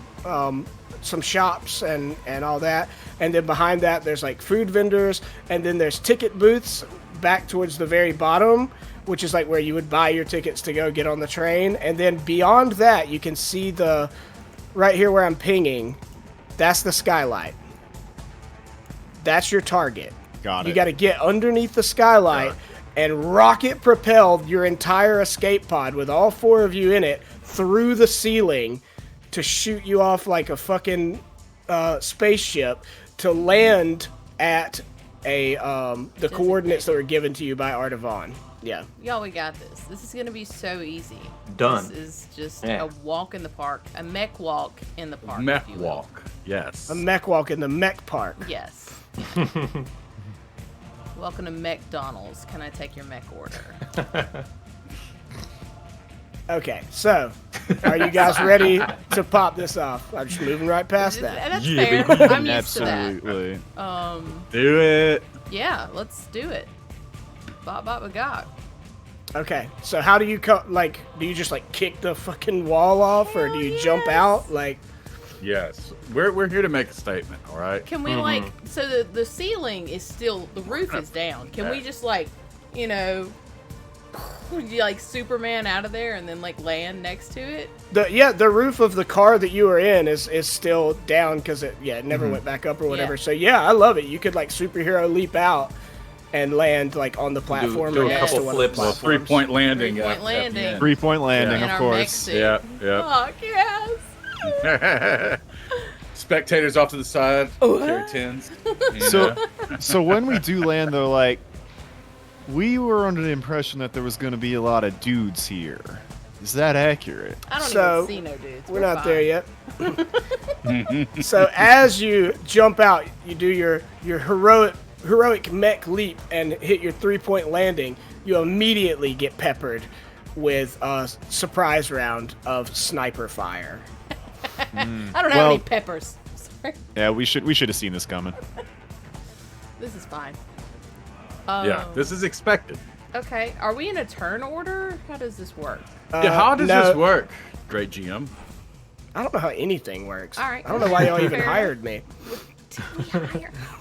Speaker 2: some shops and all that. And then behind that, there's like food vendors. And then there's ticket booths back towards the very bottom, which is like where you would buy your tickets to go get on the train. And then beyond that, you can see right here where I'm pinging, that's the skylight. That's your target.
Speaker 6: Got it.
Speaker 2: You got to get underneath the skylight and rocket propel your entire escape pod with all 4 of you in it through the ceiling to shoot you off like a fucking spaceship to land at the coordinates that were given to you by Artavon. Yeah.
Speaker 5: Y'all, we got this. This is gonna be so easy.
Speaker 4: Done.
Speaker 5: This is just a walk in the park, a mech walk in the park.
Speaker 3: Mech
Speaker 5: if you will.
Speaker 3: walk. Yes.
Speaker 2: A mech walk in the mech park.
Speaker 5: Yes. Welcome to McDonald's. Can I take your mech order?
Speaker 2: Okay, so are you guys ready to pop this off? I'm just moving right past that.
Speaker 5: That's
Speaker 3: Yeah,
Speaker 5: fair. I'm used to
Speaker 6: Absolutely.
Speaker 5: that.
Speaker 3: Do it.
Speaker 5: Yeah, let's do it. Bop bop we got.
Speaker 2: Okay, so how do you do you just like kick the fucking wall off, or do you jump out? Like,
Speaker 3: Yes. We're here to make a statement, all right?
Speaker 5: Can we so the ceiling is still, the roof is down. Can we just like, you know, like Superman out of there and then like land next to it?
Speaker 2: the roof of the car that you were in is still down because it never went back up or whatever.
Speaker 5: Yeah.
Speaker 2: So yeah, I love it. You could like superhero leap out and land like on the platform
Speaker 4: do
Speaker 2: or
Speaker 4: a
Speaker 2: next
Speaker 4: couple
Speaker 2: to one
Speaker 4: flips.
Speaker 2: of the
Speaker 3: Well,
Speaker 2: platforms.
Speaker 3: 3-point landing.
Speaker 5: 3-point landing.
Speaker 6: 3-point landing,
Speaker 5: In
Speaker 6: of
Speaker 5: our
Speaker 6: course.
Speaker 5: mech suit.
Speaker 3: Yeah, yeah.
Speaker 5: Fuck yes.
Speaker 3: Spectators off to the side. Carry tins. You
Speaker 6: So,
Speaker 3: know.
Speaker 6: so when we do land, though, like, we were under the impression that there was going to be a lot of dudes here. Is that accurate?
Speaker 5: I don't
Speaker 2: So,
Speaker 5: even see no dudes.
Speaker 2: We're not there yet. So as you jump out, you do your heroic mech leap and hit your 3-point landing. You immediately get peppered with a surprise round of sniper fire.
Speaker 5: I don't have
Speaker 6: Well-
Speaker 5: any peppers. Sorry.
Speaker 6: Yeah, we should have seen this coming.
Speaker 5: This is fine.
Speaker 3: Yeah, this is expected.
Speaker 5: Okay, are we in a turn order? How does this work?
Speaker 3: Yeah, how does
Speaker 2: no,
Speaker 3: this work? Great GM.
Speaker 2: I don't know how anything works.
Speaker 5: All right.
Speaker 2: I don't know why y'all even
Speaker 5: Fair enough.
Speaker 2: hired me.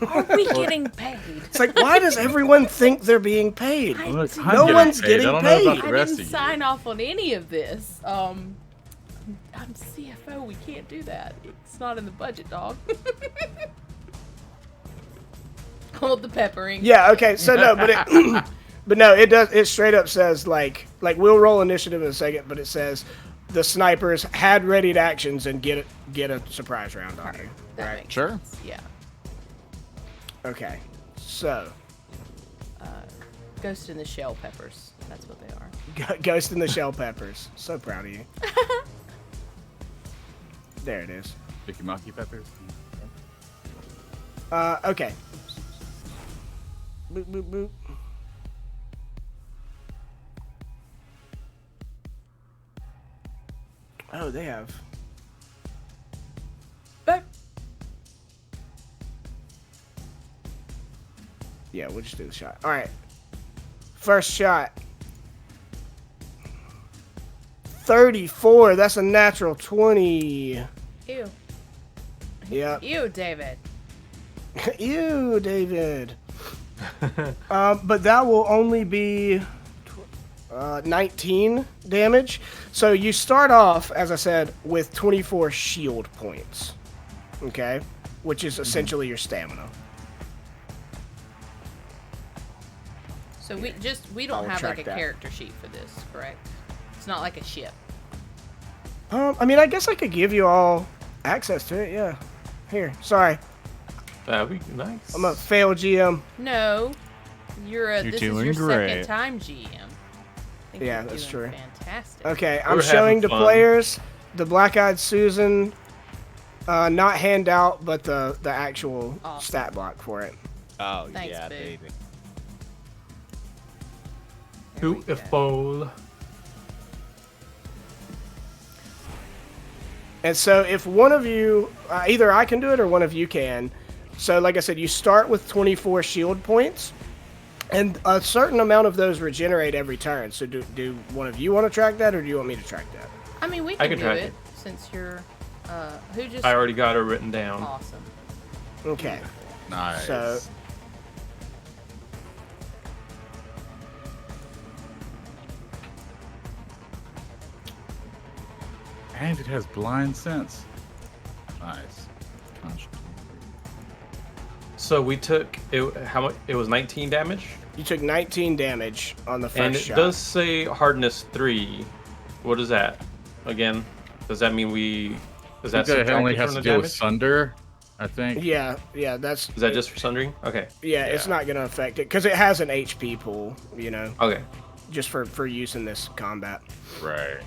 Speaker 5: Are we getting paid?
Speaker 2: It's like, why does everyone think they're being paid?
Speaker 3: Look,
Speaker 5: No
Speaker 3: I'm getting
Speaker 2: one's
Speaker 3: paid.
Speaker 2: getting
Speaker 3: I don't know about
Speaker 2: paid.
Speaker 3: the
Speaker 5: I
Speaker 3: rest
Speaker 5: didn't
Speaker 3: of
Speaker 5: sign
Speaker 3: you.
Speaker 5: off on any of this. I'm CFO. We can't do that. It's not in the budget, dog. Hold the peppering.
Speaker 2: Yeah, okay, so no, but it but no, it straight up says like we'll roll initiative in a second, but it says the snipers had readied actions and get a surprise round on you.
Speaker 5: That
Speaker 2: Right.
Speaker 5: makes
Speaker 6: Sure.
Speaker 5: sense. Yeah.
Speaker 2: Okay. So
Speaker 5: Ghost in the shell peppers. That's what they are.
Speaker 2: Ghost in the Shell Peppers. So proud of you. There it is.
Speaker 3: Mickey Monkey peppers.
Speaker 2: Okay. Boop, boop, boop. Oh, they have.
Speaker 5: But
Speaker 2: Yeah, we'll just do the shot. All right. First shot. 34. That's a natural 20.
Speaker 5: ew,
Speaker 2: Yep.
Speaker 5: ew, David.
Speaker 2: Ew, David. But that will only be 19 damage. So you start off, as I said, with 24 shield points. Okay? Which is essentially your stamina.
Speaker 5: So we don't
Speaker 2: I'll
Speaker 5: have like
Speaker 2: track
Speaker 5: a
Speaker 2: that.
Speaker 5: character sheet for this, correct? It's not like a ship.
Speaker 2: I mean, I guess I could give you all access to it, yeah. Here, sorry.
Speaker 4: That'd be nice.
Speaker 2: I'm a fail GM.
Speaker 5: No, this is
Speaker 6: doing
Speaker 5: your
Speaker 6: great.
Speaker 5: second time GM. I think
Speaker 2: Yeah,
Speaker 5: you're
Speaker 2: that's
Speaker 5: doing
Speaker 2: true.
Speaker 5: Fantastic.
Speaker 2: Okay,
Speaker 4: We're
Speaker 2: I'm showing
Speaker 4: having
Speaker 2: the
Speaker 4: fun.
Speaker 2: players the Black-Eyed Susan, not handout, but the actual
Speaker 5: Awesome.
Speaker 2: stat block for it.
Speaker 6: Oh,
Speaker 5: Thanks,
Speaker 6: yeah,
Speaker 5: boo.
Speaker 6: baby.
Speaker 5: There we go.
Speaker 4: Beautiful.
Speaker 2: And so if one of you, either I can do it or one of you can. So like I said, you start with 24 shield points, and a certain amount of those regenerate every turn. So do one of you want to track that, or do you want me to track that?
Speaker 5: I mean, we
Speaker 4: I
Speaker 5: can
Speaker 4: can
Speaker 5: do
Speaker 4: track
Speaker 5: it
Speaker 4: it.
Speaker 5: since you're. Who just?
Speaker 4: I already got it written down.
Speaker 5: Awesome.
Speaker 2: Okay.
Speaker 3: Nice.
Speaker 2: So
Speaker 3: And it has blind sense. Nice.
Speaker 4: So we took it. How much? It was 19 damage,
Speaker 2: you took 19 damage on the first
Speaker 4: and it
Speaker 2: shot.
Speaker 4: does say hardness 3. What is that? Again, does that mean we? Does that
Speaker 3: It only
Speaker 4: subtract
Speaker 3: has
Speaker 4: from
Speaker 3: to
Speaker 4: the
Speaker 3: deal
Speaker 4: damage?
Speaker 3: with Sunder, I think.
Speaker 2: Yeah, that's.
Speaker 4: Is that just for sundering? Okay.
Speaker 2: Yeah, it's not gonna affect it because it has an HP pool. You know,
Speaker 4: Okay.
Speaker 2: just for use in this combat.
Speaker 3: Right.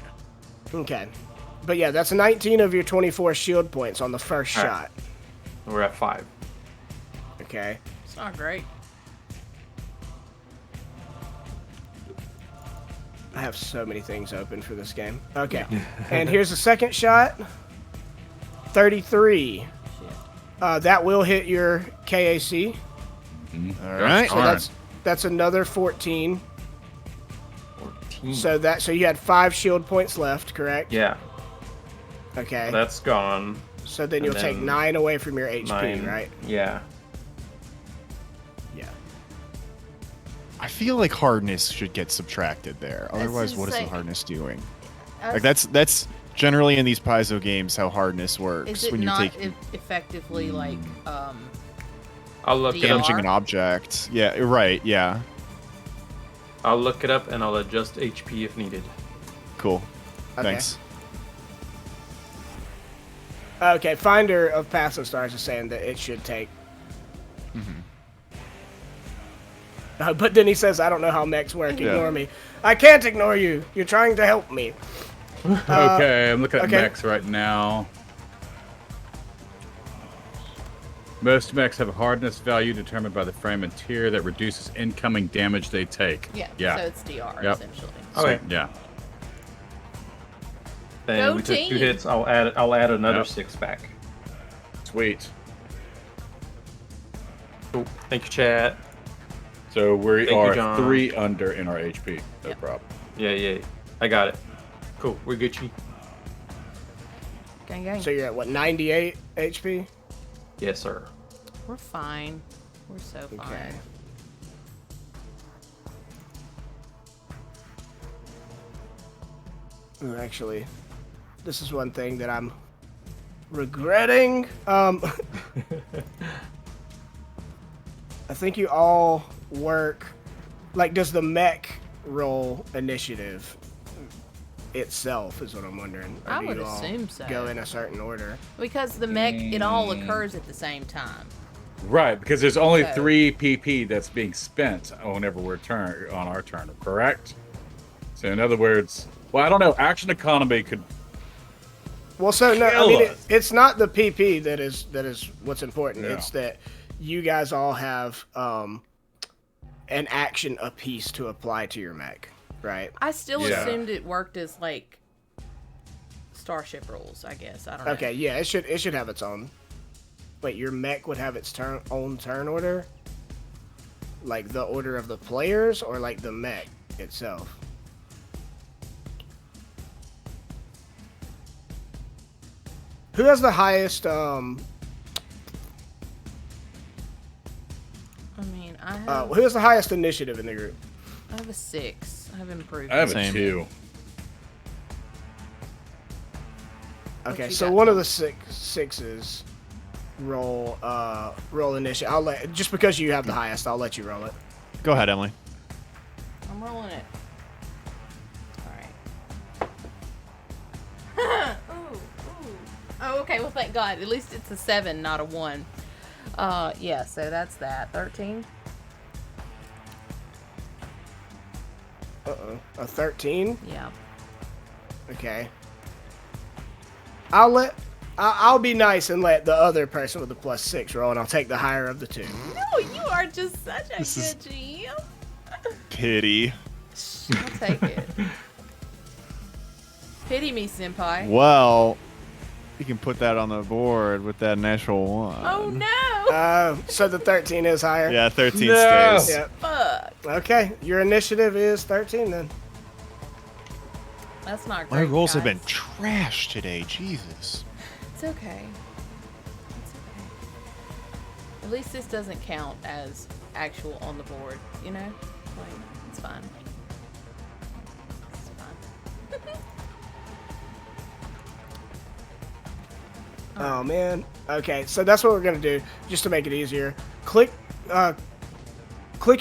Speaker 2: Okay. But yeah, that's 19 of your 24 shield points on the first
Speaker 4: All right.
Speaker 2: shot.
Speaker 4: We're at 5.
Speaker 2: Okay.
Speaker 5: It's not great.
Speaker 2: I have so many things open for this game. Okay. And here's the second shot. 33. That will hit your KAC.
Speaker 6: All right.
Speaker 2: So that's another 14.
Speaker 4: 14.
Speaker 2: So you had 5 shield points left, correct?
Speaker 4: Yeah,
Speaker 2: Okay.
Speaker 4: that's gone.
Speaker 2: So then
Speaker 4: and
Speaker 2: you'll take
Speaker 4: then
Speaker 2: 9 away from your HP,
Speaker 4: 9.
Speaker 2: right?
Speaker 4: Yeah.
Speaker 2: Yeah.
Speaker 6: I feel like hardness should get subtracted there. Otherwise, what is the
Speaker 5: insane.
Speaker 6: hardness doing?
Speaker 5: I
Speaker 6: Like
Speaker 5: was-
Speaker 6: that's generally in these Paizo games how hardness works.
Speaker 5: Is it
Speaker 6: when you
Speaker 5: not
Speaker 6: take
Speaker 5: effectively like
Speaker 4: I'll look
Speaker 5: The
Speaker 4: it up.
Speaker 6: damaging an object. Yeah, right. Yeah.
Speaker 4: I'll look it up and I'll adjust HP if needed.
Speaker 6: Cool.
Speaker 2: Okay.
Speaker 6: Thanks.
Speaker 2: Okay, Finder of Passing Stars is saying that it should take. But then he says, I don't know how mechs work.
Speaker 6: Yeah.
Speaker 2: Ignore me. I can't ignore you. You're trying to help me.
Speaker 3: Okay, I'm looking at
Speaker 2: okay.
Speaker 3: mechs right now. Most mechs have a hardness value determined by the frame and tier that reduces incoming damage they take.
Speaker 5: yeah.
Speaker 3: Yeah.
Speaker 5: So it's DR
Speaker 3: Yep.
Speaker 5: essentially.
Speaker 4: Okay.
Speaker 3: Yeah.
Speaker 4: Then
Speaker 5: Go
Speaker 4: we took 2
Speaker 5: team.
Speaker 4: hits. I'll add another
Speaker 3: Yep.
Speaker 4: 6 back.
Speaker 3: Sweet.
Speaker 4: Cool. Thank you, chat.
Speaker 3: So we
Speaker 4: Thank you,
Speaker 3: are
Speaker 4: John.
Speaker 3: 3 under in our HP. No
Speaker 5: Yep.
Speaker 3: problem.
Speaker 4: Yeah. I got it. Cool. We're Gucci.
Speaker 5: Gang gang.
Speaker 2: So you're at what, 98 HP?
Speaker 4: Yes, sir.
Speaker 5: We're fine. We're so fine.
Speaker 2: Okay. Ooh, actually, this is one thing that I'm regretting. I think you all work. Like, does the mech roll initiative itself? Is what I'm wondering. Or
Speaker 5: I
Speaker 2: do
Speaker 5: would
Speaker 2: you all
Speaker 5: assume so.
Speaker 2: Go in a certain order.
Speaker 5: Because the mech, it all occurs at the same time.
Speaker 3: Right, because there's only
Speaker 5: So-
Speaker 3: 3 PP that's being spent whenever we're on our turn, correct? So in other words, well, I don't know. Action economy could.
Speaker 2: Well, so no, I
Speaker 3: Kill
Speaker 2: mean
Speaker 3: us.
Speaker 2: it's not the PP that is what's important.
Speaker 3: Yeah.
Speaker 2: It's that you guys all have an action apiece to apply to your mech, right?
Speaker 5: I still
Speaker 3: Yeah.
Speaker 5: assumed it worked as like starship rules, I guess. I don't know.
Speaker 2: Okay, yeah, it should have its own. Wait, your mech would have its own turn order? Like the order of the players, or like the mech itself? Who has the highest?
Speaker 5: I mean, I have,
Speaker 2: Who has the highest initiative in the group?
Speaker 5: I have a 6. I have improved.
Speaker 3: I have
Speaker 6: Same.
Speaker 3: a 2.
Speaker 2: Okay,
Speaker 5: you
Speaker 2: so
Speaker 5: got,
Speaker 2: one of
Speaker 5: Tom?
Speaker 2: the sixes roll initiative. I'll let, just because you have the highest, I'll let you roll it.
Speaker 6: Go ahead, Emily.
Speaker 5: I'm rolling it. Alright. Ooh. Oh, okay. Well, thank God. At least it's a 7, not a 1. Yeah, so that's that. 13?
Speaker 2: A 13.
Speaker 5: Yeah.
Speaker 2: Okay. I'll be nice and let the other person with the +6 roll, and I'll take the higher of the two.
Speaker 5: No, you are just such a
Speaker 6: This is-
Speaker 5: good GM.
Speaker 6: Pity.
Speaker 5: I'll take it. Pity me, senpai.
Speaker 6: Well, You can put that on the board with that natural one.
Speaker 5: Oh no!
Speaker 2: So the 13 is higher.
Speaker 6: Yeah, 13
Speaker 3: No.
Speaker 6: stays.
Speaker 2: Yep.
Speaker 5: Fuck.
Speaker 2: Okay, your initiative is 13 then.
Speaker 5: That's not
Speaker 6: My
Speaker 5: great.
Speaker 6: rolls have
Speaker 5: guys.
Speaker 6: been trash today. Jesus.
Speaker 5: It's okay. It's okay. At least this doesn't count as actual on the board, you know? Like, it's fine. It's fine.
Speaker 2: Oh man. Okay, so that's what we're gonna do, just to make it easier. Click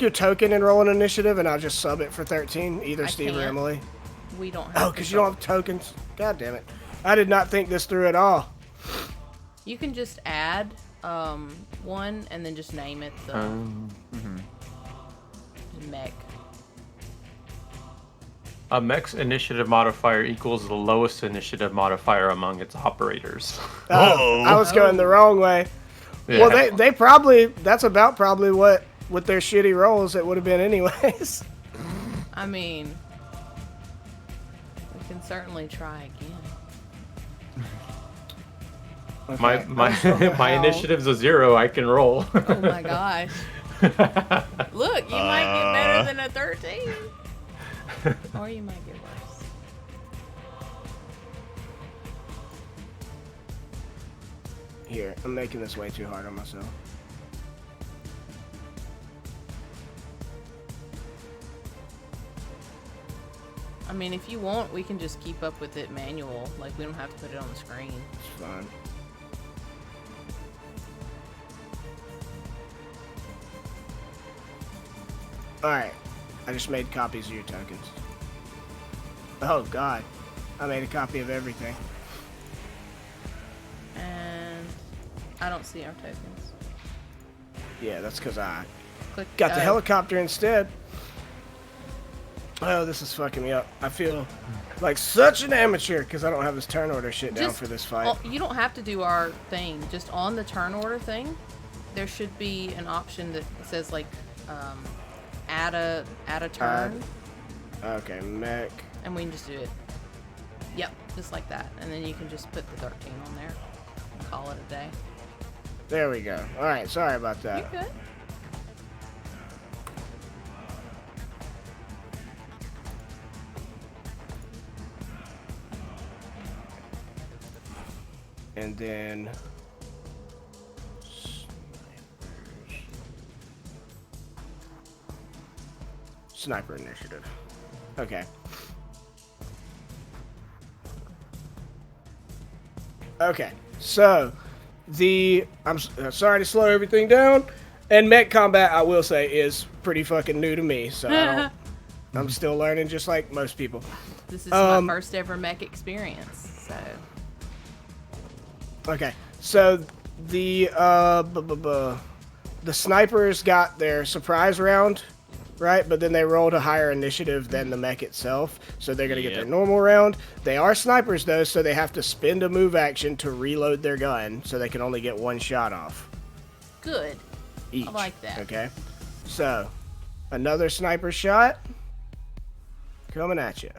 Speaker 2: your token and roll an initiative, and I'll just sub it for 13, either
Speaker 5: I
Speaker 2: Steve or
Speaker 5: can't.
Speaker 2: Emily.
Speaker 5: We don't have
Speaker 2: Oh, because you don't have tokens. God damn it. I did not think this through at all.
Speaker 5: You can just add one and then just name it the mech.
Speaker 4: A mech's initiative modifier equals the lowest initiative modifier among its operators.
Speaker 2: Oh, I was going the wrong way.
Speaker 4: Yeah.
Speaker 2: Well, they probably, that's about probably what, with their shitty rolls, it would have been anyways.
Speaker 5: I mean, we can certainly try again.
Speaker 4: My
Speaker 2: Okay.
Speaker 4: my initiative's a 0. I can roll.
Speaker 5: Oh my gosh. Look, you might get better than a 13. Or you might get worse.
Speaker 2: Here, I'm making this way too hard on myself.
Speaker 5: I mean, if you want, we can just keep up with it manual. Like, we don't have to put it on the screen.
Speaker 2: It's fine. Alright. I just made copies of your tokens. Oh god. I made a copy of everything.
Speaker 5: And I don't see our tokens.
Speaker 2: Yeah, that's because I
Speaker 5: Click.
Speaker 2: got the helicopter instead. Oh, this is fucking me up. I feel like such an amateur because I don't have this turn order shit down for this fight.
Speaker 5: You don't have to do our thing. Just on the turn order thing, there should be an option that says like, add a turn,
Speaker 2: Okay, mech.
Speaker 5: and we can just do it. Yep, just like that, and then you can just put the 13 on there and call it a day.
Speaker 2: There we go. Alright, sorry about that.
Speaker 5: You're good.
Speaker 2: And then sniper initiative. Okay. Okay. So I'm sorry to slow everything down. And mech combat, I will say, is pretty fucking new to me. So I'm still learning, just like most people.
Speaker 5: This is my first ever mech experience, so.
Speaker 2: Okay, so the snipers got their surprise round, right? But then they rolled a higher initiative than the mech itself, so they're gonna get their normal round. They are snipers though, so they have to spend a move action to reload their gun, so they can only get one shot off
Speaker 5: Good.
Speaker 2: each.
Speaker 5: I like that.
Speaker 2: Okay, so another sniper shot coming at you.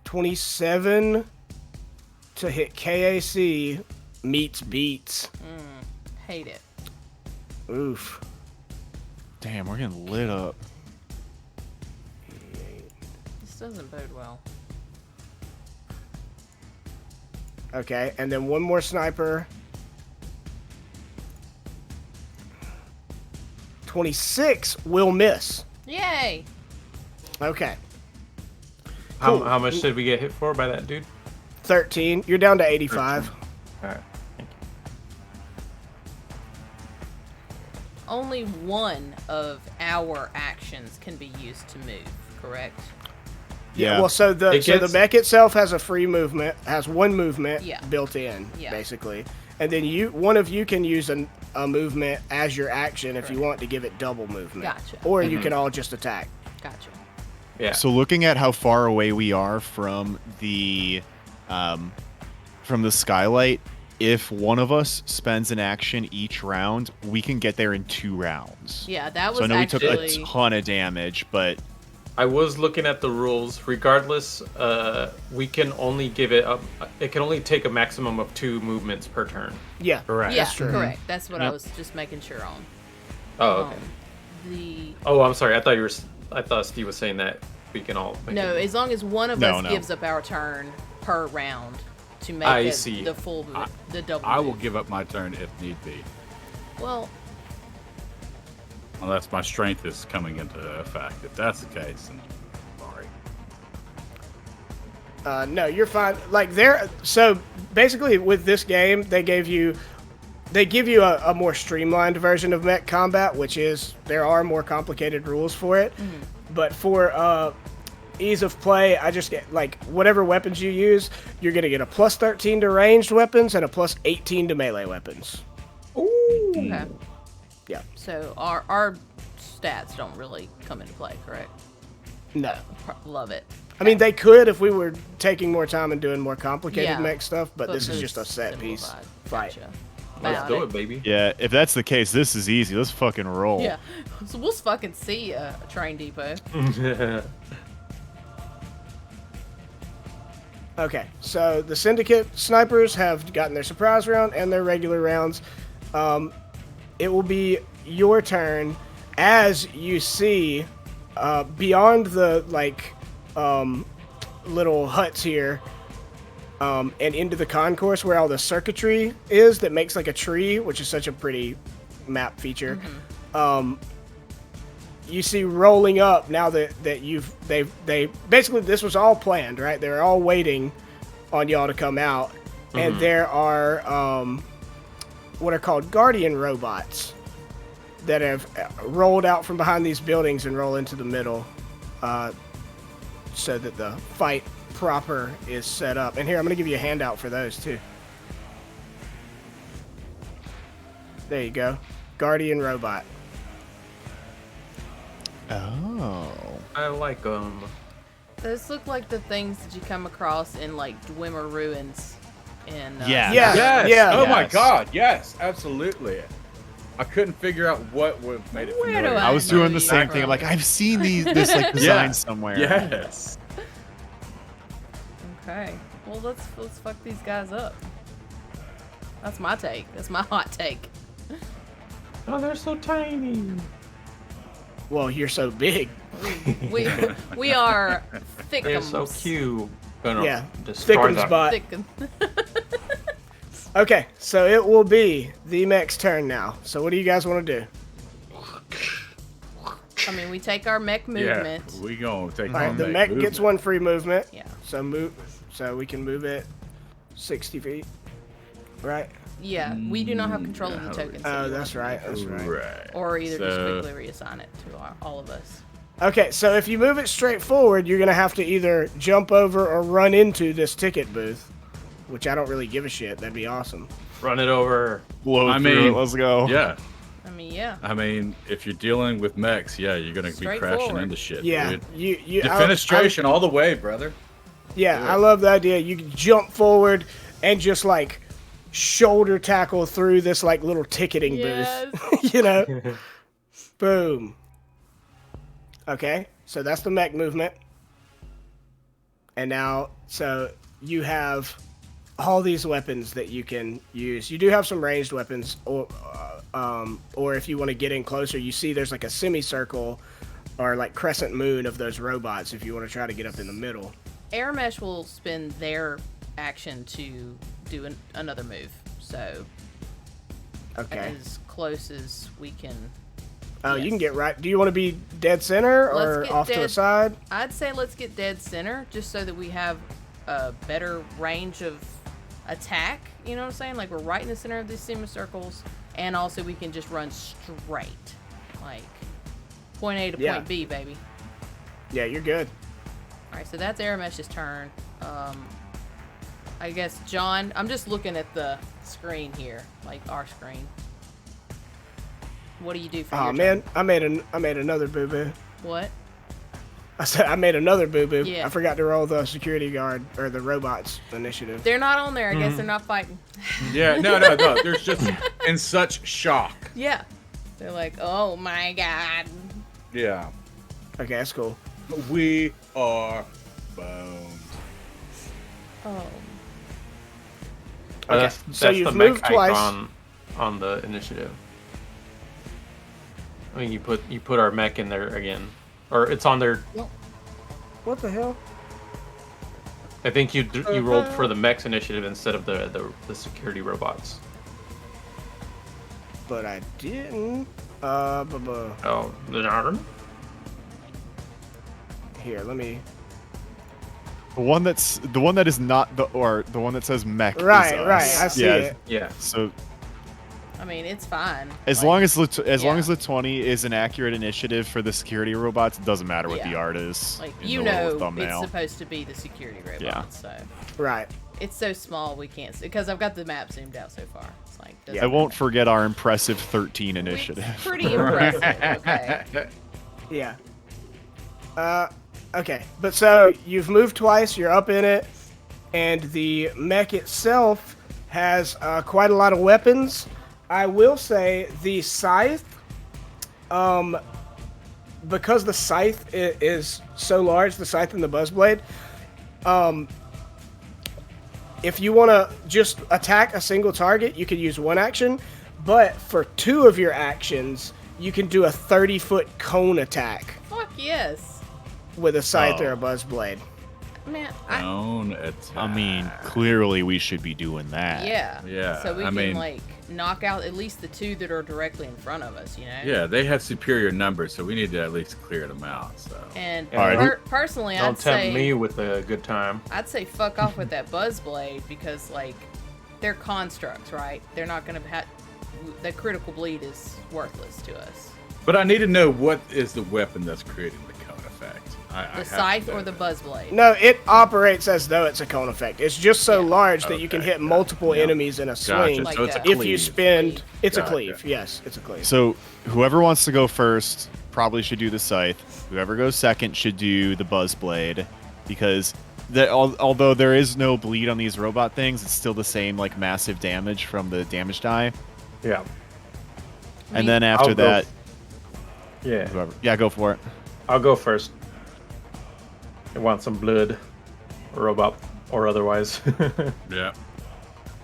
Speaker 2: 27. To hit KAC meets beats.
Speaker 5: Hate it.
Speaker 2: Oof.
Speaker 6: Damn, we're getting lit up.
Speaker 5: This doesn't bode well.
Speaker 2: Okay, and then one more sniper. 26 will miss.
Speaker 5: Yay!
Speaker 2: Okay. Cool.
Speaker 4: How much did we get hit for by that dude?
Speaker 2: 13. You're down to 85.
Speaker 4: All right. Thank you.
Speaker 5: Only one of our actions can be used to move, correct?
Speaker 6: Yeah.
Speaker 2: Well, so the
Speaker 4: It gets-
Speaker 2: mech itself has a free movement, has one movement
Speaker 5: Yeah.
Speaker 2: built in,
Speaker 5: Yeah.
Speaker 2: basically. And then one of you can use a movement as your action if you want to give it double movement.
Speaker 5: Gotcha.
Speaker 2: Or you can all just attack.
Speaker 5: Gotcha.
Speaker 4: Yeah.
Speaker 6: So looking at how far away we are from the skylight, if one of us spends an action each round, we can get there in 2 rounds.
Speaker 5: Yeah, that was
Speaker 6: So I know we took
Speaker 5: actually.
Speaker 6: a ton of damage, but
Speaker 4: I was looking at the rules. Regardless, we can only give it up. It can only take a maximum of 2 movements per turn.
Speaker 2: Yeah,
Speaker 3: Correct.
Speaker 5: Yeah,
Speaker 2: That's true.
Speaker 5: correct. That's what I
Speaker 3: Yep.
Speaker 5: was just making sure on.
Speaker 4: Oh, okay.
Speaker 5: The
Speaker 4: Oh, I'm sorry. I thought Steve was saying that we can all. Make
Speaker 5: no,
Speaker 4: it.
Speaker 5: as long as one of
Speaker 6: No,
Speaker 5: us
Speaker 6: no.
Speaker 5: gives up our turn per round to make
Speaker 4: I
Speaker 5: it
Speaker 4: see.
Speaker 5: the full, the double.
Speaker 3: I will
Speaker 5: move.
Speaker 3: give up my turn if need be,
Speaker 5: Well,
Speaker 3: unless my strength is coming into effect. If that's the case, then sorry.
Speaker 2: No, you're fine. Like so basically with this game, they give you a more streamlined version of mech combat, which is there are more complicated rules for it. But for ease of play, I just get like whatever weapons you use, you're gonna get a plus 13 to ranged weapons and a plus 18 to melee weapons.
Speaker 5: okay.
Speaker 2: Yeah.
Speaker 5: So our stats don't really come into play, correct?
Speaker 2: No.
Speaker 5: Love it.
Speaker 2: I mean, they could if we were taking more time and doing more complicated
Speaker 5: Yeah.
Speaker 2: mech stuff, but this is
Speaker 5: it's
Speaker 2: just a set piece
Speaker 5: simplified.
Speaker 2: fight.
Speaker 5: Gotcha.
Speaker 4: Let's
Speaker 5: About
Speaker 4: do it, baby.
Speaker 6: Yeah, if that's the case, this is easy. Let's fucking roll.
Speaker 5: Yeah. So we'll fucking see Train Depot.
Speaker 2: Okay, so the Syndicate snipers have gotten their surprise round and their regular rounds. It will be your turn as you see beyond the little huts here and into the concourse where all the circuitry is that makes like a tree, which is such a pretty map feature. You see rolling up now that they basically this was all planned, right? They're all waiting on y'all to come out, and there are what are called guardian robots that have rolled out from behind these buildings and roll into the middle, so that the fight proper is set up. And here I'm gonna give you a handout for those too. There you go, guardian robot.
Speaker 6: Oh.
Speaker 4: I like them.
Speaker 5: Those look like the things that you come across in like Dwemer ruins. In
Speaker 6: Yeah.
Speaker 2: Yeah.
Speaker 3: Yes.
Speaker 2: Yeah.
Speaker 3: Oh my
Speaker 6: Yes.
Speaker 3: God. Yes. Absolutely. I couldn't figure out what would have made it
Speaker 5: Where do
Speaker 3: familiar.
Speaker 6: I was
Speaker 5: know
Speaker 6: doing the
Speaker 5: you
Speaker 6: same
Speaker 5: from?
Speaker 6: thing. I'm like, I've seen this like design somewhere.
Speaker 3: Yes.
Speaker 5: Okay. Well, let's fuck these guys up. That's my take. That's my hot take.
Speaker 4: Oh, they're so tiny.
Speaker 2: Well, you're so big.
Speaker 5: We are thickums.
Speaker 4: They're so cute. Gonna
Speaker 2: Yeah,
Speaker 4: destroy
Speaker 2: thickums
Speaker 4: them.
Speaker 2: bot.
Speaker 5: Thickums.
Speaker 2: Okay, so it will be the mech's turn now. So what do you guys want to do?
Speaker 5: I mean, we take our mech movement.
Speaker 3: Yeah. We gonna take
Speaker 2: All right,
Speaker 3: on
Speaker 2: the
Speaker 3: that
Speaker 2: mech
Speaker 3: movement.
Speaker 2: gets one free movement.
Speaker 5: Yeah.
Speaker 2: So we can move it 60 feet. Right?
Speaker 5: Yeah, we do not have control of the tokens.
Speaker 2: Oh,
Speaker 5: anymore.
Speaker 2: that's right. That's right.
Speaker 3: Right.
Speaker 5: Or either just
Speaker 3: So-
Speaker 5: quickly reassign it to all of us.
Speaker 2: Okay, so if you move it straight forward, you're gonna have to either jump over or run into this ticket booth, which I don't really give a shit. That'd be awesome.
Speaker 4: Run it over.
Speaker 6: Blow
Speaker 3: I
Speaker 6: through
Speaker 3: mean,
Speaker 6: it. Let's go.
Speaker 3: Yeah.
Speaker 5: I mean, yeah.
Speaker 3: I mean, if you're dealing with mechs, yeah, you're gonna be crashing
Speaker 5: Straightforward.
Speaker 3: into shit.
Speaker 2: Yeah,
Speaker 3: Dude.
Speaker 2: you.
Speaker 3: Defenestration all the way, brother.
Speaker 2: Yeah, I love the idea. You can jump forward and just like shoulder tackle through this like little ticketing booth. You know? Boom. Okay, so that's the mech movement. And now, so you have all these weapons that you can use. You do have some ranged weapons, or if you want to get in closer, you see there's like a semicircle or like crescent moon of those robots if you want to try to get up in the middle.
Speaker 5: Air Mesh will spend their action to do another move. So,
Speaker 2: Okay.
Speaker 5: as close as we can.
Speaker 2: Oh, you
Speaker 5: Yes.
Speaker 2: can get right. Do you want to be dead center or
Speaker 5: Let's get
Speaker 2: off to the
Speaker 5: dead-
Speaker 2: side?
Speaker 5: I'd say let's get dead center just so that we have a better range of attack. You know what I'm saying? Like we're right in the center of these semicircles, and also we can just run straight, like point A to
Speaker 2: Yeah.
Speaker 5: point B, baby.
Speaker 2: Yeah, you're good.
Speaker 5: All right, so that's Aramesh's turn. I guess John. I'm just looking at the screen here, like our screen. What do you do for
Speaker 2: Oh
Speaker 5: your
Speaker 2: man,
Speaker 5: turn?
Speaker 2: I made another boo boo.
Speaker 5: What?
Speaker 2: I said I made another boo boo.
Speaker 5: Yeah.
Speaker 2: I forgot to roll the security guard or the robots initiative.
Speaker 5: They're not on there. I guess they're not fighting.
Speaker 3: Yeah, no. There's just in such shock.
Speaker 5: Yeah. They're like, oh my god.
Speaker 3: Yeah.
Speaker 2: Okay, that's cool.
Speaker 3: We are boned.
Speaker 5: Oh.
Speaker 2: Okay,
Speaker 4: That's
Speaker 2: so you've
Speaker 4: the
Speaker 2: moved
Speaker 4: mech
Speaker 2: twice.
Speaker 4: icon on the initiative. I mean, you put our mech in there again, or it's on there.
Speaker 2: What the hell?
Speaker 4: I think you rolled for the mechs initiative instead of the security robots.
Speaker 2: But I didn't.
Speaker 4: Oh,
Speaker 2: Here, let me.
Speaker 6: The one that is not the one that says mech.
Speaker 2: Right,
Speaker 6: is us.
Speaker 2: right. I see
Speaker 6: yeah,
Speaker 2: it.
Speaker 4: yeah.
Speaker 6: So
Speaker 5: I mean, it's fine.
Speaker 6: as
Speaker 5: Like,
Speaker 6: long as the
Speaker 5: yeah.
Speaker 6: 20 is an accurate initiative for the security robots, it doesn't matter what the
Speaker 5: Yeah.
Speaker 6: art is.
Speaker 5: Like,
Speaker 6: in
Speaker 5: you
Speaker 6: the little
Speaker 5: know, it's
Speaker 6: thumbnail.
Speaker 5: supposed to be the security robot.
Speaker 6: Yeah.
Speaker 5: So
Speaker 2: Right.
Speaker 5: it's so small we can't see because I've got the map zoomed out so far. It's like
Speaker 2: Yeah.
Speaker 6: I won't forget our impressive 13 initiative.
Speaker 5: It's pretty impressive. Okay.
Speaker 2: Yeah. Okay. But so you've moved twice. You're up in it, and the mech itself has quite a lot of weapons. I will say the scythe, because the scythe is so large, the scythe and the buzzblade, if you want to just attack a single target, you could use one action, but for two of your actions, you can do a 30-foot cone attack
Speaker 5: Fuck yes.
Speaker 2: with a scythe or a
Speaker 6: Oh.
Speaker 2: buzzblade.
Speaker 5: Man,
Speaker 3: Own attack.
Speaker 6: I mean, clearly we should be doing that.
Speaker 5: yeah.
Speaker 3: Yeah,
Speaker 5: So we
Speaker 3: I
Speaker 5: can
Speaker 3: mean-
Speaker 5: like knock out at least the two that are directly in front of us, you know?
Speaker 3: Yeah, they have superior numbers, so we need to at least clear them out. So
Speaker 5: And
Speaker 4: All right.
Speaker 5: personally,
Speaker 4: Don't
Speaker 5: I'd
Speaker 4: tempt
Speaker 5: say
Speaker 4: me with a good time.
Speaker 5: I'd say fuck off with that buzzblade because like they're constructs, right? They're not gonna have the critical bleed is worthless to us.
Speaker 3: But I need to know what is the weapon that's creating the cone effect. I
Speaker 5: The
Speaker 3: have to
Speaker 5: scythe
Speaker 3: know
Speaker 5: or the
Speaker 3: that.
Speaker 5: buzzblade.
Speaker 2: No, it operates as though it's a cone effect. It's just so
Speaker 5: Yeah.
Speaker 2: large that you can
Speaker 3: Okay,
Speaker 2: hit multiple
Speaker 3: yeah.
Speaker 2: enemies in a
Speaker 3: Gotcha.
Speaker 2: swing.
Speaker 5: Like
Speaker 3: so it's a
Speaker 5: that.
Speaker 2: If
Speaker 3: cleave.
Speaker 2: you spend, it's a
Speaker 3: Gotcha.
Speaker 2: cleave. Yes, it's a cleave.
Speaker 6: So whoever wants to go first probably should do the scythe. Whoever goes second should do the buzzblade, because although there is no bleed on these robot things, it's still the same like massive damage from the damage die.
Speaker 4: Yeah.
Speaker 6: And then after
Speaker 4: I'll go
Speaker 6: that,
Speaker 4: Yeah.
Speaker 6: whoever, yeah, go for it.
Speaker 4: I'll go first. I want some blood, robot or otherwise.
Speaker 3: Yeah.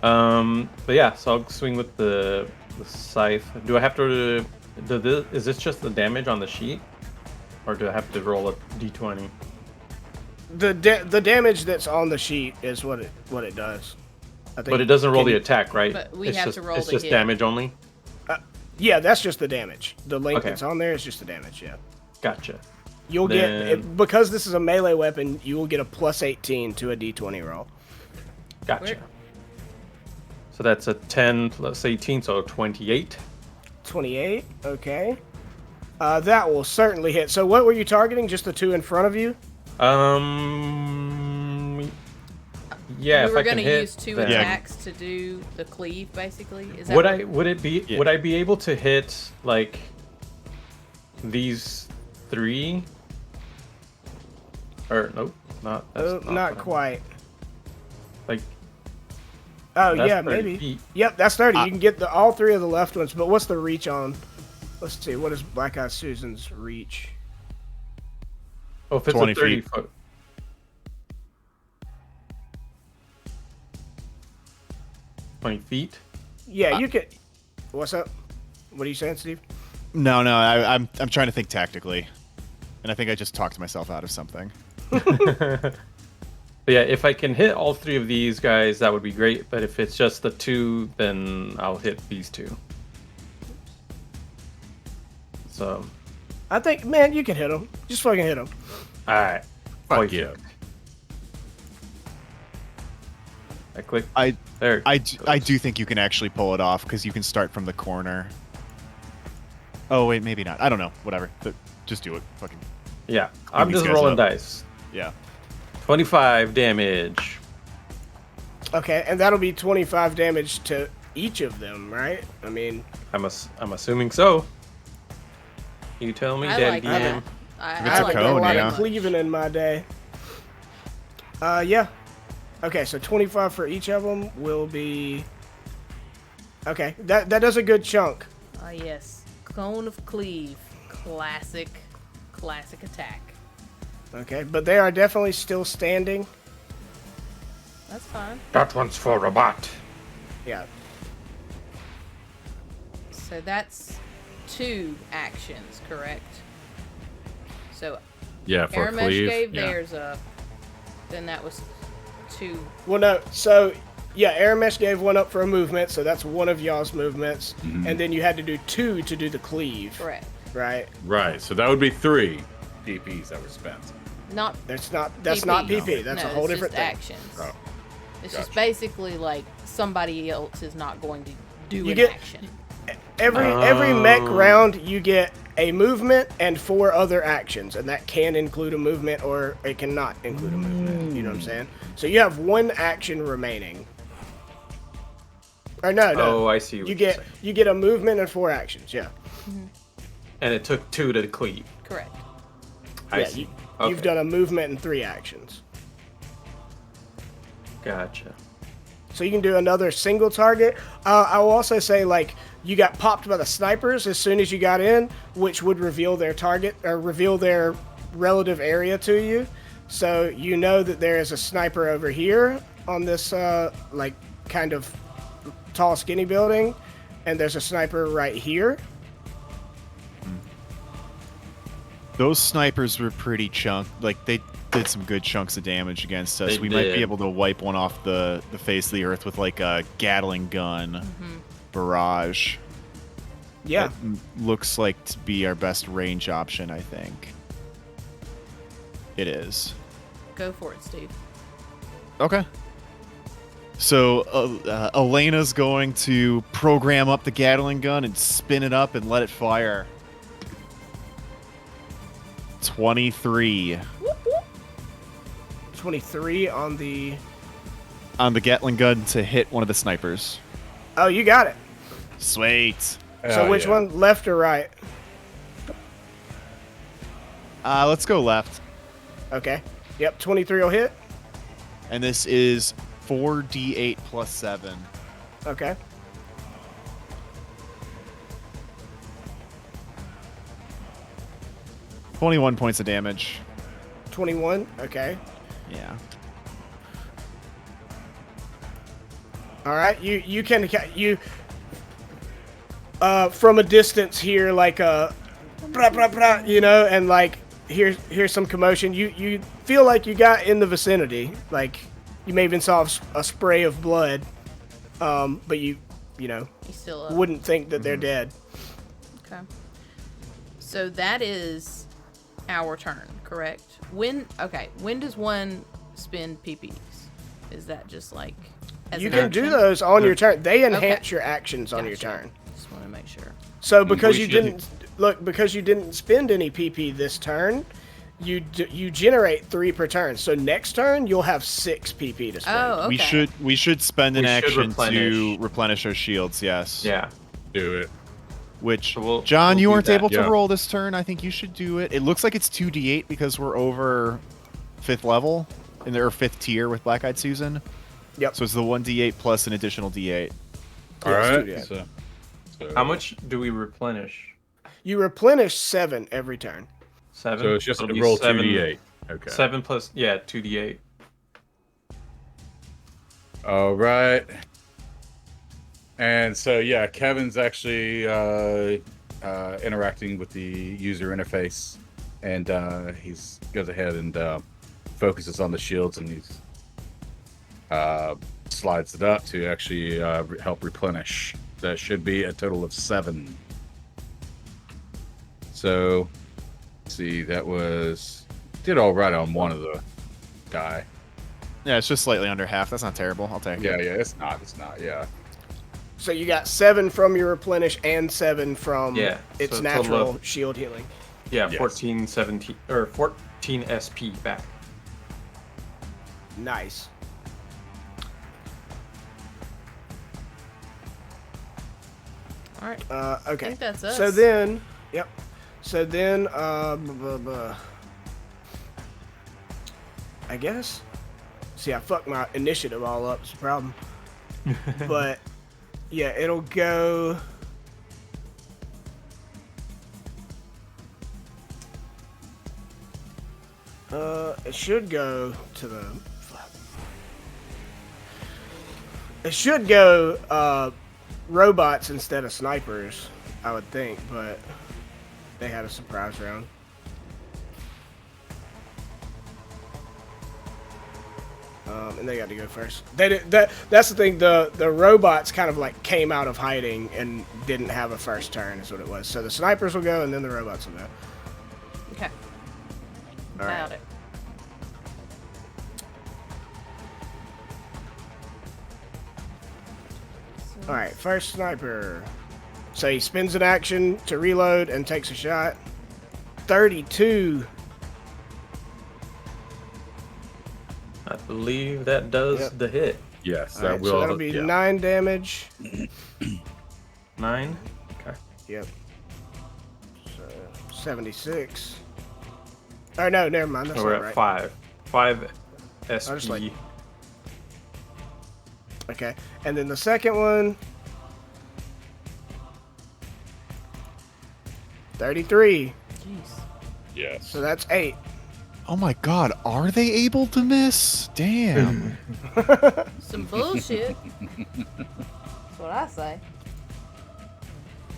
Speaker 4: But yeah, so I'll swing with the scythe. Do I have to? Is this just the damage on the sheet, or do I have to roll a d20?
Speaker 2: The damage that's on the sheet is what it does. I think.
Speaker 4: But it doesn't roll
Speaker 2: Can
Speaker 4: the
Speaker 2: you-
Speaker 4: attack, right?
Speaker 5: But we
Speaker 4: it's
Speaker 5: have
Speaker 4: just,
Speaker 5: to roll
Speaker 4: It's
Speaker 5: the
Speaker 4: just
Speaker 5: hit.
Speaker 4: damage only.
Speaker 2: Yeah, that's just the damage. The link
Speaker 4: Okay.
Speaker 2: that's on there is just the damage. Yeah.
Speaker 4: Gotcha.
Speaker 2: You'll
Speaker 4: Then-
Speaker 2: get because this is a melee weapon. You will get a plus 18 to a d20 roll.
Speaker 4: Gotcha.
Speaker 5: Where-
Speaker 4: So that's a 10 plus 18, so 28.
Speaker 2: 28. Okay. That will certainly hit. So what were you targeting? Just the two in front of you?
Speaker 4: Yeah,
Speaker 5: we
Speaker 4: if
Speaker 5: were
Speaker 4: I can
Speaker 5: gonna
Speaker 4: hit
Speaker 5: use two
Speaker 4: that.
Speaker 5: attacks to do the cleave, basically. Is that
Speaker 4: Would
Speaker 5: what-
Speaker 4: I? Would it be?
Speaker 6: Yeah.
Speaker 4: Would I be able to hit like these three? Or nope, not. That's
Speaker 2: Not
Speaker 4: what I-
Speaker 2: quite.
Speaker 4: Like
Speaker 2: Oh
Speaker 4: that's
Speaker 2: yeah,
Speaker 4: 30
Speaker 2: maybe.
Speaker 4: feet.
Speaker 2: Yep, that's 30. You can get all three of the left ones. But what's the reach on? Let's see. What is Black Eye Susan's reach?
Speaker 4: Oh, if it's
Speaker 6: 20
Speaker 4: a 30
Speaker 6: feet.
Speaker 4: foot. 20 feet.
Speaker 2: Yeah, you could. What's up? What are you saying, Steve?
Speaker 6: No, I'm trying to think tactically, and I think I just talked myself out of something.
Speaker 4: But yeah, if I can hit all three of these guys, that would be great. But if it's just the two, then I'll hit these two. So,
Speaker 2: I think, man, you can hit him. Just fucking hit him.
Speaker 4: all right.
Speaker 3: Fuck yeah.
Speaker 4: I click.
Speaker 6: I
Speaker 4: There.
Speaker 6: I do think you can actually pull it off because you can start from the corner. Oh wait, maybe not. I don't know. Whatever. Just do it. Fucking
Speaker 4: Yeah, I'm
Speaker 6: these
Speaker 4: just
Speaker 6: guys
Speaker 4: rolling
Speaker 6: up.
Speaker 4: dice.
Speaker 6: yeah.
Speaker 4: 25 damage.
Speaker 2: Okay, and that'll be 25 damage to each of them, right? I mean,
Speaker 4: I'm assuming so. You tell me,
Speaker 5: I
Speaker 4: Daddy
Speaker 5: like
Speaker 4: DM.
Speaker 5: that. I
Speaker 6: It's
Speaker 2: I
Speaker 6: a
Speaker 5: like
Speaker 2: did
Speaker 5: that
Speaker 2: a
Speaker 6: cone,
Speaker 2: lot
Speaker 5: very
Speaker 6: yeah.
Speaker 2: of
Speaker 5: much.
Speaker 2: cleaving in my day. Yeah. Okay, so 25 for each of them will be. Okay, that does a good chunk.
Speaker 5: Ah, yes. Cone of Cleave. Classic attack.
Speaker 2: Okay, but they are definitely still standing.
Speaker 5: That's fine.
Speaker 4: That one's for a bot.
Speaker 2: Yeah.
Speaker 5: So that's 2 actions, correct? So
Speaker 3: Yeah, for a
Speaker 5: Aramesh
Speaker 3: cleave.
Speaker 5: gave
Speaker 3: Yeah.
Speaker 5: theirs up. Then that was 2.
Speaker 2: Well, no. So, yeah, Aramesh gave one up for a movement, so that's one of y'all's movements. And then you had to do 2 to do the cleave.
Speaker 5: Correct.
Speaker 2: Right?
Speaker 3: Right. So that would be 3 PPs that were spent.
Speaker 5: Not
Speaker 2: That's not PP. That's
Speaker 5: no,
Speaker 2: a whole
Speaker 5: it's
Speaker 2: different
Speaker 5: just
Speaker 2: thing.
Speaker 5: actions.
Speaker 3: Oh,
Speaker 5: It's
Speaker 3: gotcha.
Speaker 5: just basically like somebody else is not going to do
Speaker 2: You
Speaker 5: an
Speaker 2: get-
Speaker 5: action.
Speaker 2: Every mech round, you get a movement and 4 other actions, and that can include a movement or it cannot include a movement. You know what I'm saying? So you have 1 action remaining. Or no.
Speaker 4: Oh, I see what
Speaker 2: You
Speaker 4: you're
Speaker 2: get
Speaker 4: saying.
Speaker 2: you get a movement and 4 actions. Yeah.
Speaker 4: And it took 2 to cleave.
Speaker 5: Correct.
Speaker 4: I
Speaker 2: Yeah,
Speaker 4: see.
Speaker 2: You've done a movement and 3 actions.
Speaker 4: Gotcha.
Speaker 2: So you can do another single target. I will also say, like, you got popped by the snipers as soon as you got in, which would reveal their target or reveal their relative area to you. So you know that there is a sniper over here on this, like, kind of tall, skinny building, and there's a sniper right here.
Speaker 6: Those snipers were pretty like they did some good chunks of damage against us.
Speaker 4: They
Speaker 6: We might
Speaker 4: did.
Speaker 6: be able to wipe one off the face of the earth with like a Gatling gun barrage.
Speaker 2: Yeah.
Speaker 6: That looks like to be our best range option, I think. It is.
Speaker 5: Go for it, Steve.
Speaker 6: Okay. So Elena's going to program up the Gatling gun and spin it up and let it fire. 23
Speaker 2: 23 on the...
Speaker 6: on the Gatling gun to hit one of the snipers.
Speaker 2: Oh, you got it.
Speaker 6: Sweet.
Speaker 2: So which one, left or right?
Speaker 6: Let's go left.
Speaker 2: Okay. Yep, 23 will hit.
Speaker 6: And this is 4d8 plus 7.
Speaker 2: Okay.
Speaker 6: $21 points of damage.
Speaker 2: 21. Okay.
Speaker 6: Yeah.
Speaker 2: All right. You can from a distance hear like a brah, brah, brah, you know, and like here's some commotion. You feel like you got in the vicinity. Like you may even saw a spray of blood. But you know,
Speaker 5: He's still up.
Speaker 2: wouldn't think that they're dead.
Speaker 5: Okay. So that is our turn, correct? When does one spend PPs? Is that just like as
Speaker 2: You
Speaker 5: an
Speaker 2: can do
Speaker 5: action?
Speaker 2: those on your turn. They enhance
Speaker 5: Okay.
Speaker 2: your actions on your
Speaker 5: Gotcha.
Speaker 2: turn.
Speaker 5: Just want to make sure.
Speaker 2: So because
Speaker 3: we
Speaker 2: you
Speaker 3: shouldn't-
Speaker 2: didn't spend any PP this turn, you generate 3 per turn. So next turn you'll have 6 PP to spend.
Speaker 5: Oh, okay.
Speaker 6: We should spend an
Speaker 4: We should
Speaker 6: action to
Speaker 4: replenish.
Speaker 6: replenish our shields, yes.
Speaker 4: Yeah.
Speaker 3: Do it.
Speaker 6: Which
Speaker 4: So
Speaker 6: John,
Speaker 4: we'll
Speaker 6: you
Speaker 4: do
Speaker 6: weren't
Speaker 4: that,
Speaker 6: able to
Speaker 3: yeah.
Speaker 6: roll this turn. I think you should do it. It looks like it's 2d8 because we're over 5th level in their 5th tier with Black Eyed Susan.
Speaker 2: Yep.
Speaker 6: So it's the 1d8 plus an additional d8.
Speaker 3: All
Speaker 2: Yes,
Speaker 3: right.
Speaker 2: do that.
Speaker 3: So
Speaker 4: How much do we replenish?
Speaker 2: You replenish 7 every turn.
Speaker 4: 7?
Speaker 3: So it's just
Speaker 4: It'll
Speaker 3: a
Speaker 4: be
Speaker 3: roll
Speaker 4: 7
Speaker 3: 2d8. Okay.
Speaker 4: 7 plus, 2d8.
Speaker 3: All right. And so, yeah, Kevin's actually interacting with the user interface, and he's goes ahead and focuses on the shields, and he's slides it up to actually help replenish. That should be a total of 7. So, let's see, that was did all right on one of the guy.
Speaker 6: Yeah, it's just slightly under half. That's not terrible. I'll take
Speaker 3: Yeah,
Speaker 6: it.
Speaker 3: yeah, it's not, yeah.
Speaker 2: So you got 7 from your replenish and 7 from
Speaker 4: Yeah,
Speaker 2: its
Speaker 4: so a total
Speaker 2: natural
Speaker 4: of-
Speaker 2: shield healing.
Speaker 4: Yeah,
Speaker 3: Yes.
Speaker 4: 14, 17, or 14 SP back.
Speaker 2: Nice.
Speaker 5: All right.
Speaker 2: Okay.
Speaker 5: I think that's us.
Speaker 2: So then, yep. So then, I guess. See, I fucked my initiative all up. It's a problem. But yeah, it'll go. It should go to the. It should go robots instead of snipers, I would think, but they had a surprise round. And they got to go first. They did, that's the thing. The robots kind of like came out of hiding and didn't have a first turn, is what it was. So the snipers will go, and then the robots will go.
Speaker 5: Okay.
Speaker 2: All right.
Speaker 5: Got it.
Speaker 2: All right, first sniper. So he spins an action to reload and takes a shot. 32.
Speaker 4: I believe that does the hit.
Speaker 3: Yes,
Speaker 2: All
Speaker 3: that
Speaker 2: right,
Speaker 3: will.
Speaker 2: so that'll be 9 damage.
Speaker 4: 9. Okay.
Speaker 2: Yep. So 76. Oh no, never mind. That's
Speaker 4: We're
Speaker 2: not
Speaker 4: at
Speaker 2: right.
Speaker 4: 5. 5 SP.
Speaker 2: just like- Okay, and then the second one. 33.
Speaker 5: Jeez.
Speaker 3: Yes.
Speaker 2: So that's 8.
Speaker 6: Oh my god, are they able to miss? Damn.
Speaker 5: Some bullshit. That's what I say.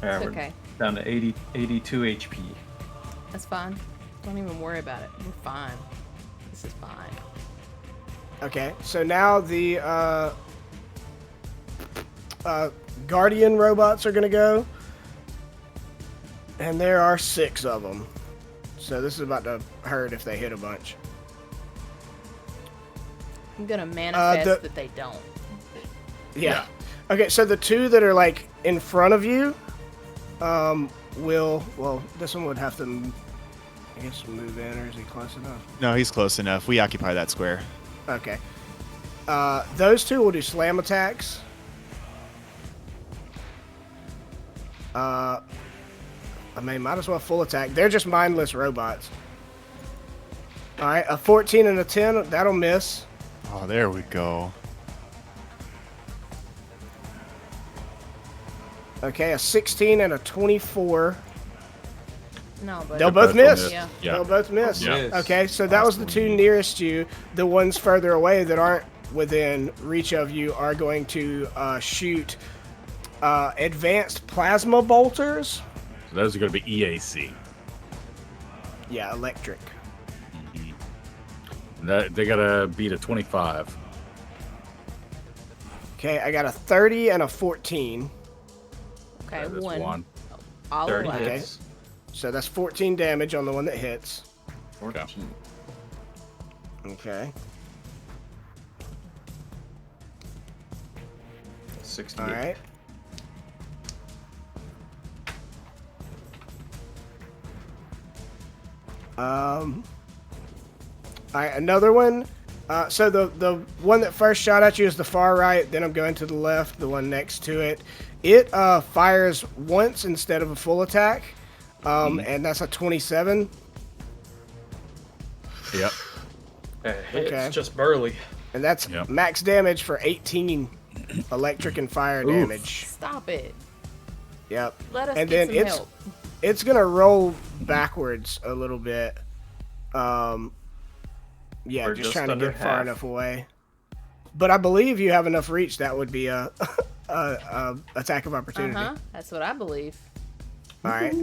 Speaker 4: Yeah,
Speaker 5: It's
Speaker 4: we're
Speaker 5: okay.
Speaker 4: down to 82 HP.
Speaker 5: That's fine. Don't even worry about it. We're fine. This is fine.
Speaker 2: Okay, so now the Guardian robots are gonna go, and there are 6 of them. So this is about to hurt if they hit a bunch.
Speaker 5: I'm gonna manifest
Speaker 2: the-
Speaker 5: that they don't.
Speaker 2: Yeah. Okay, so the 2 that are like in front of you, well, this one would have to, I guess, move in, or is he close enough?
Speaker 6: No, he's close enough. We occupy that square.
Speaker 2: Okay. Those 2 will do slam attacks. I mean, might as well full attack. They're just mindless robots. Alright, a 14 and a 10, that'll miss.
Speaker 6: Oh, there we go.
Speaker 2: Okay, a 16 and a 24.
Speaker 5: No, but
Speaker 2: They'll both
Speaker 3: will
Speaker 2: miss.
Speaker 5: Yeah.
Speaker 3: Yeah.
Speaker 2: They'll both miss.
Speaker 3: Yeah.
Speaker 2: Okay, so that was the 2 nearest you. The ones further away that aren't within reach of you are going to shoot advanced plasma bolters.
Speaker 3: So those are going to be EAC.
Speaker 2: Yeah, electric.
Speaker 3: They got to beat a 25.
Speaker 2: Okay, I got a 30 and a 14.
Speaker 5: okay,
Speaker 3: That's
Speaker 5: one. I'll
Speaker 4: 30
Speaker 5: allow.
Speaker 4: hits.
Speaker 2: So that's 14 damage on the one that hits.
Speaker 4: 14.
Speaker 2: Okay.
Speaker 4: 68.
Speaker 2: All right. All right, another one. So the one that first shot at you is the far right. Then I'm going to the left, the one next to it. It fires once instead of a full attack, and that's a 27.
Speaker 3: Yep.
Speaker 4: It's
Speaker 2: Okay.
Speaker 4: just barely.
Speaker 2: And that's
Speaker 3: Yep.
Speaker 2: max damage for 18 electric and fire damage.
Speaker 5: Stop it.
Speaker 2: Yep.
Speaker 5: Let us
Speaker 2: And
Speaker 5: get
Speaker 2: then
Speaker 5: some
Speaker 2: it's
Speaker 5: help.
Speaker 2: it's gonna roll backwards a little bit. Yeah,
Speaker 4: We're
Speaker 2: just
Speaker 4: just
Speaker 2: trying to
Speaker 4: under
Speaker 2: get far
Speaker 4: half.
Speaker 2: enough away. But I believe you have enough reach. That would be a attack of opportunity.
Speaker 5: That's what I believe.
Speaker 2: All right.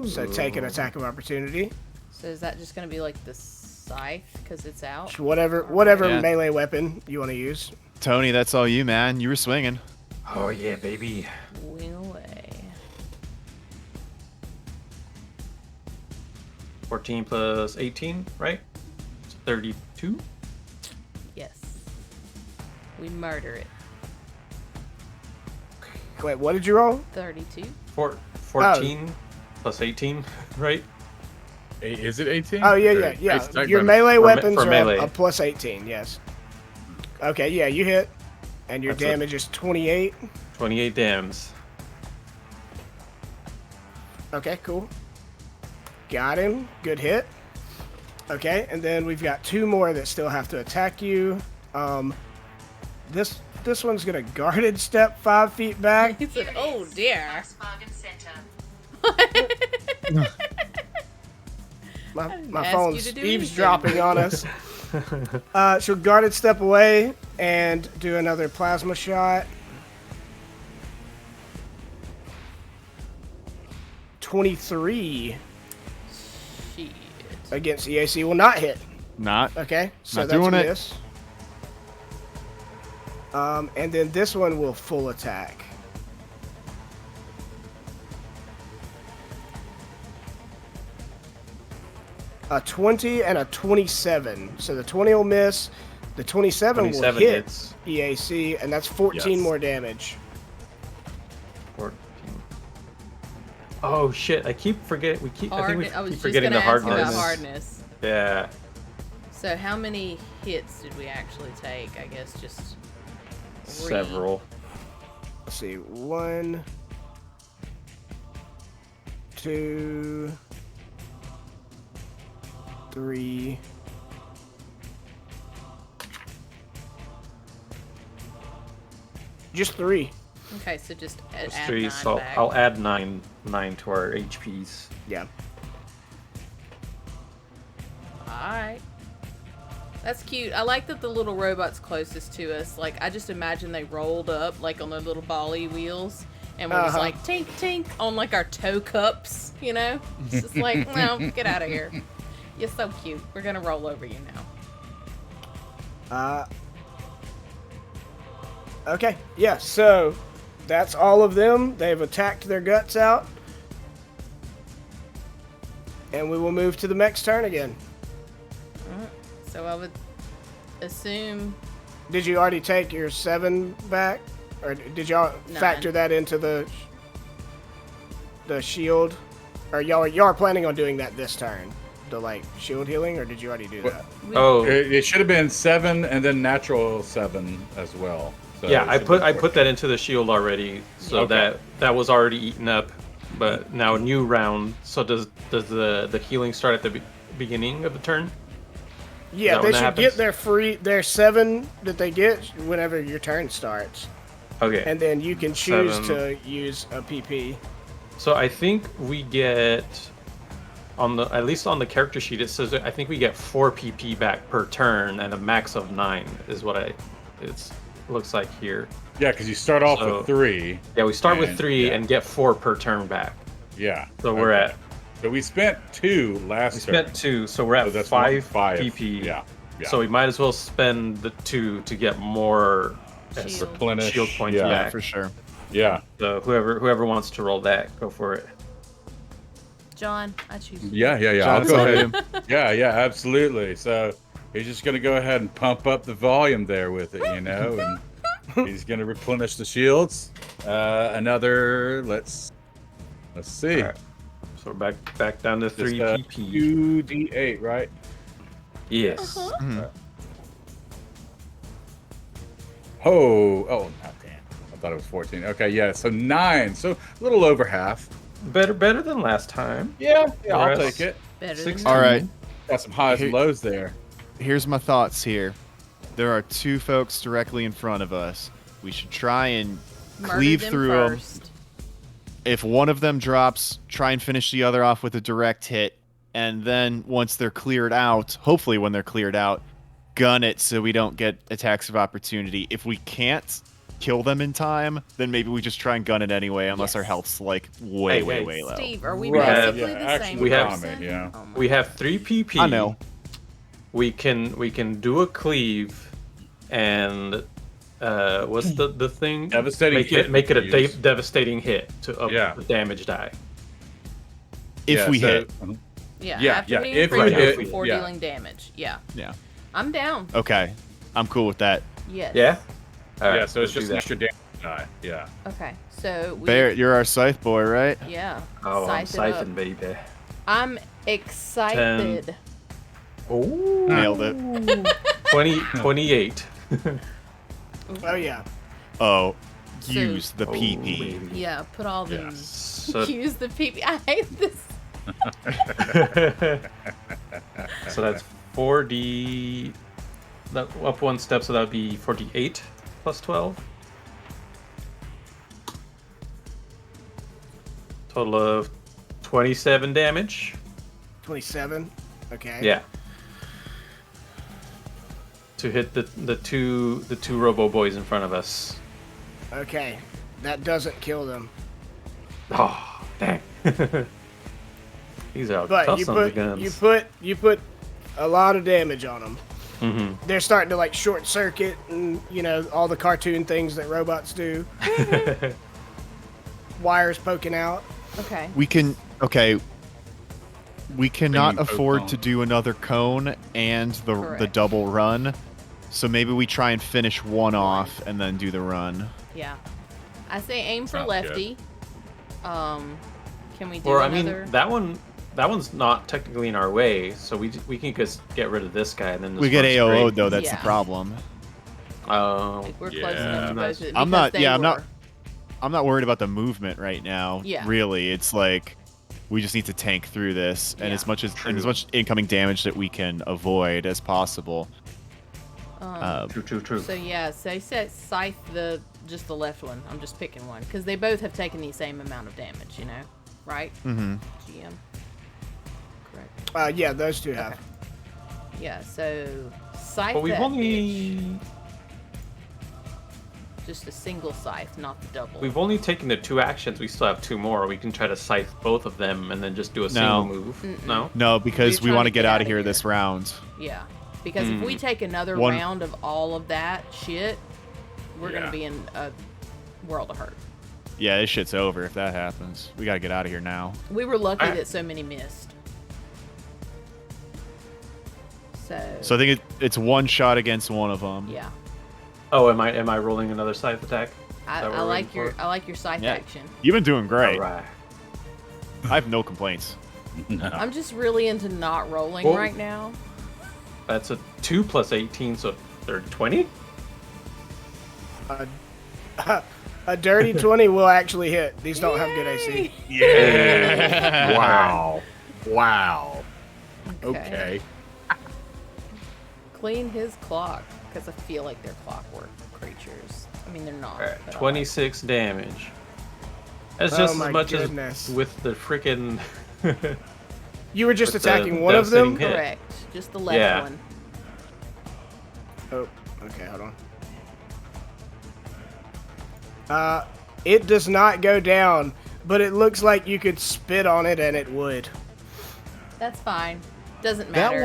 Speaker 2: So take an attack of opportunity.
Speaker 5: So is that just gonna be like the scythe because it's out?
Speaker 2: Whatever
Speaker 6: Yeah.
Speaker 2: melee weapon you want to use.
Speaker 6: Tony, that's all you, man. You were swinging.
Speaker 4: Oh, yeah, baby.
Speaker 5: Wing away.
Speaker 4: 14 plus 18, right? It's 32.
Speaker 5: Yes. We murder it.
Speaker 2: Wait, what did you roll?
Speaker 5: 32.
Speaker 4: 14 plus 18, right?
Speaker 3: Is it 18?
Speaker 2: Oh yeah,
Speaker 3: Or
Speaker 2: yeah, yeah.
Speaker 3: attack
Speaker 2: Your
Speaker 3: bonus?
Speaker 2: melee
Speaker 4: For
Speaker 2: weapons
Speaker 4: for
Speaker 2: are
Speaker 4: melee.
Speaker 2: a plus 18. Yes. Okay, yeah, you hit, and your
Speaker 4: That's
Speaker 2: damage is 28.
Speaker 4: 28 dams.
Speaker 2: Okay, cool. Got him. Good hit. Okay, and then we've got 2 more that still have to attack you. This one's gonna guarded step 5 feet back.
Speaker 5: He said, "Oh dear."
Speaker 2: My
Speaker 5: ask
Speaker 2: phone's
Speaker 5: you to do
Speaker 2: eavesdropping on us. She'll guarded step away and do another plasma shot. 23
Speaker 5: Shit.
Speaker 2: against EAC will not hit.
Speaker 6: Not.
Speaker 2: Okay, so
Speaker 6: Not
Speaker 2: that's a
Speaker 6: doing it.
Speaker 2: miss. And then this one will full attack. A 20 and a 27. So the 20 will miss. The 27 will
Speaker 4: 27
Speaker 2: hit
Speaker 4: hits.
Speaker 2: EAC, and that's 14
Speaker 3: Yes.
Speaker 2: more damage.
Speaker 4: 14. Oh shit! I keep forgetting. I think we
Speaker 5: I was
Speaker 4: keep
Speaker 5: just
Speaker 4: forgetting
Speaker 5: gonna
Speaker 4: the
Speaker 5: ask
Speaker 4: hardness.
Speaker 5: about hardness.
Speaker 4: Yeah.
Speaker 5: So how many hits did we actually take? I guess just 3.
Speaker 4: Several.
Speaker 2: Let's see. 1, 2, 3. Just 3.
Speaker 5: Okay, so just add,
Speaker 4: Those
Speaker 5: add
Speaker 4: 3,
Speaker 5: 9
Speaker 4: so
Speaker 5: back.
Speaker 4: I'll add 9 to our HPs.
Speaker 2: Yeah.
Speaker 5: Alright. That's cute. I like that the little robot's closest to us. Like, I just imagine they rolled up, like, on their little bally wheels. And we're just like, tink, tink, on, like, our toe cups, you know? It's just like, no, get out of here. You're so cute. We're gonna roll over you now.
Speaker 2: Okay. Yeah, so that's all of them. They've attacked their guts out. And we will move to the mech's turn again.
Speaker 5: So I would assume...
Speaker 2: Did you already take your 7 back? Or did y'all
Speaker 5: 9.
Speaker 2: factor that into the shield? Or y'all are planning on doing that this turn? The, like, shield healing? Or did you already do that?
Speaker 4: Oh,
Speaker 3: It should have been 7 and then natural 7 as well. So
Speaker 4: yeah.
Speaker 3: it
Speaker 4: I
Speaker 3: should
Speaker 4: put
Speaker 3: be
Speaker 4: that into the shield already, so
Speaker 3: Okay.
Speaker 4: that was already eaten up. But now new round. So does the healing start at the beginning of the turn?
Speaker 2: Yeah,
Speaker 4: that
Speaker 2: they
Speaker 4: when
Speaker 2: should
Speaker 4: that
Speaker 2: get
Speaker 4: happens?
Speaker 2: their 7 that they get whenever your turn starts.
Speaker 4: Okay.
Speaker 2: And then you can choose
Speaker 4: 7.
Speaker 2: to use a PP.
Speaker 4: So I think we get at least on the character sheet it says I think we get 4 PP back per turn and a max of 9 is what it looks like here.
Speaker 3: Yeah, because you start off
Speaker 4: So-
Speaker 3: with 3.
Speaker 4: Yeah, we start with
Speaker 3: And-
Speaker 4: 3
Speaker 3: yeah.
Speaker 4: and get 4 per turn back.
Speaker 3: Yeah.
Speaker 4: So we're at
Speaker 3: So we spent 2 last
Speaker 4: we
Speaker 3: turn.
Speaker 4: spent 2, so we're at
Speaker 3: So that's
Speaker 4: 5
Speaker 3: 5
Speaker 4: PP.
Speaker 3: Yeah. Yeah.
Speaker 4: So we might as well spend the 2 to get more
Speaker 5: Shield.
Speaker 3: replenish.
Speaker 4: shield points
Speaker 3: yeah.
Speaker 4: back.
Speaker 6: For sure.
Speaker 3: Yeah.
Speaker 4: So whoever wants to roll that, go for it.
Speaker 5: John, I choose.
Speaker 3: Yeah. I'll
Speaker 6: John's
Speaker 3: go
Speaker 6: on
Speaker 3: ahead. Yeah, absolutely. So he's just going to go ahead and pump up the volume there with it, you know, and he's going to replenish the shields. Another, let's see.
Speaker 4: All right. So we're back down to 3
Speaker 3: Just,
Speaker 4: PP.
Speaker 3: 2d8, right?
Speaker 4: Yes.
Speaker 3: Oh, not damn. I thought it was 14. Okay, yeah, so 9. So a little over half.
Speaker 4: Better than last time.
Speaker 3: Yeah, I'll
Speaker 4: Whereas-
Speaker 3: take it.
Speaker 5: Better
Speaker 4: 16.
Speaker 5: than
Speaker 6: All right.
Speaker 3: Got some highs and
Speaker 6: Here-
Speaker 3: lows there.
Speaker 6: Here's my thoughts here. There are 2 folks directly in front of us. We should try and
Speaker 5: Murder
Speaker 6: cleave
Speaker 5: them
Speaker 6: through them.
Speaker 5: first.
Speaker 6: If one of them drops, try and finish the other off with a direct hit. And then once they're cleared out, hopefully when they're cleared out, gun it so we don't get attacks of opportunity. If we can't kill them in time, then maybe we just try and gun it anyway, unless our
Speaker 5: Yes.
Speaker 6: health's like way
Speaker 4: Hey,
Speaker 6: low.
Speaker 5: Steve, are we
Speaker 3: Right,
Speaker 5: basically
Speaker 3: yeah,
Speaker 5: the
Speaker 3: actually,
Speaker 5: same
Speaker 4: we have-
Speaker 5: person?
Speaker 3: yeah.
Speaker 5: Oh my
Speaker 4: We have 3 PP.
Speaker 6: I know.
Speaker 4: We can do a cleave, and what's the thing?
Speaker 3: Devastating
Speaker 4: Make
Speaker 3: hit
Speaker 4: it make it a
Speaker 3: use.
Speaker 4: devastating hit to up
Speaker 3: Yeah.
Speaker 4: the damage die.
Speaker 6: If
Speaker 3: Yeah,
Speaker 6: we
Speaker 3: so-
Speaker 6: hit.
Speaker 5: Yeah,
Speaker 3: Yeah,
Speaker 5: after
Speaker 3: yeah,
Speaker 5: being
Speaker 3: if
Speaker 4: we
Speaker 5: freed
Speaker 4: hit,
Speaker 5: before
Speaker 3: yeah.
Speaker 5: dealing damage. Yeah.
Speaker 6: Yeah.
Speaker 5: I'm down.
Speaker 6: Okay. I'm cool with that.
Speaker 5: Yes.
Speaker 4: Yeah. All
Speaker 3: Yeah,
Speaker 4: right,
Speaker 3: so it's
Speaker 4: let's do
Speaker 3: just an
Speaker 4: that.
Speaker 3: extra damage die. Yeah.
Speaker 5: Okay. So we
Speaker 6: Barrett, you're our scythe boy, right?
Speaker 5: Yeah.
Speaker 4: Oh, I'm
Speaker 5: scythe it up.
Speaker 4: siphon, baby.
Speaker 5: I'm excited.
Speaker 4: Oh,
Speaker 6: Nailed it.
Speaker 4: 28.
Speaker 2: Oh, yeah.
Speaker 6: Oh,
Speaker 5: So-
Speaker 6: use the
Speaker 4: Oh,
Speaker 6: PP.
Speaker 4: baby.
Speaker 5: Yeah, put all the
Speaker 3: Yes.
Speaker 4: So,
Speaker 5: use the PP. I hate this.
Speaker 4: so that's 4D. Up 1 step, so that would be 48 plus 12. Total of 27 damage.
Speaker 2: 27. Okay.
Speaker 4: Yeah. To hit the two Robo boys in front of us.
Speaker 2: Okay. That doesn't kill them.
Speaker 4: Oh, dang. These are
Speaker 2: But
Speaker 4: tough
Speaker 2: you
Speaker 4: sons of guns.
Speaker 2: you put a lot of damage on them.
Speaker 4: Mm-hmm.
Speaker 2: They're starting to like short circuit and all the cartoon things that robots do. Wires poking out.
Speaker 5: Okay.
Speaker 6: We cannot
Speaker 3: Bringing
Speaker 6: afford
Speaker 3: cone.
Speaker 6: to do another cone and the
Speaker 5: Correct.
Speaker 6: double run. So maybe we try and finish one off and then do the run.
Speaker 5: Yeah. I say aim for
Speaker 3: Sounds
Speaker 5: lefty. Can we do
Speaker 4: Or I
Speaker 5: another?
Speaker 4: mean, that one's not technically in our way, so we can just get rid of this guy and then this
Speaker 6: We get
Speaker 4: one's
Speaker 6: AOO'd
Speaker 4: great.
Speaker 6: though. That's
Speaker 5: Yeah.
Speaker 6: the problem.
Speaker 4: Oh,
Speaker 5: Like, we're close
Speaker 3: Yeah.
Speaker 5: enough to both of them.
Speaker 6: I'm not-
Speaker 5: because they
Speaker 6: yeah, I'm not-
Speaker 5: were-
Speaker 6: I'm not worried about the movement right now.
Speaker 5: Yeah.
Speaker 6: Really, it's like we just need to tank through this, and
Speaker 5: Yeah.
Speaker 6: as much
Speaker 4: True.
Speaker 6: incoming damage that we can avoid as possible.
Speaker 4: True.
Speaker 5: So yeah, so you said scythe just the left one. I'm just picking one because they both have taken the same amount of damage. Right?
Speaker 6: Mm-hmm.
Speaker 5: GM. Correct.
Speaker 2: Yeah, those two have.
Speaker 5: Yeah. So scythe.
Speaker 4: But we've
Speaker 5: that
Speaker 4: only
Speaker 5: bitch. Just a single scythe, not the double.
Speaker 4: we've only taken the 2 actions. We still have 2 more. We can try to scythe both of them and then just do a single move. No.
Speaker 6: No, because
Speaker 5: We're
Speaker 6: we
Speaker 5: trying
Speaker 6: want
Speaker 5: to
Speaker 6: to get out of here this round.
Speaker 5: Yeah. Because if we take another
Speaker 6: One-
Speaker 5: round of all of that shit, we're
Speaker 3: Yeah.
Speaker 5: gonna be in a world of hurt.
Speaker 6: Yeah, this shit's over if that happens. We gotta get out of here now.
Speaker 5: We were lucky
Speaker 4: I-
Speaker 5: that so many missed.
Speaker 6: So I think it's one shot against one of them.
Speaker 5: Yeah.
Speaker 4: Oh, am I rolling another scythe attack?
Speaker 5: I,
Speaker 4: that what
Speaker 5: I
Speaker 4: we're
Speaker 5: like
Speaker 4: waiting
Speaker 5: your
Speaker 4: for?
Speaker 5: I like your scythe
Speaker 6: Yeah.
Speaker 5: action.
Speaker 6: You've been doing great.
Speaker 4: Alright.
Speaker 6: I have no complaints.
Speaker 3: No.
Speaker 5: I'm just really into not rolling
Speaker 4: Well-
Speaker 5: right now.
Speaker 4: That's a 2 plus 18, so they're 20?
Speaker 2: A dirty 20 will actually hit. These don't have good AC.
Speaker 3: Yeah. Wow. Wow. Okay.
Speaker 5: Clean his clock because I feel like they're clockwork creatures. I mean, they're not.
Speaker 4: Alright,
Speaker 5: but I
Speaker 4: 26 damage. That's
Speaker 2: Oh
Speaker 4: just
Speaker 2: my
Speaker 4: as much
Speaker 2: goodness.
Speaker 4: as with the freaking.
Speaker 2: You were just
Speaker 4: With the
Speaker 2: attacking one of them?
Speaker 5: like.
Speaker 4: hit.
Speaker 5: Correct. Just the left
Speaker 4: Yeah.
Speaker 5: one.
Speaker 2: Oh, okay, hold on. It does not go down, but it looks like you could spit on it and it would.
Speaker 5: That's fine. Doesn't matter.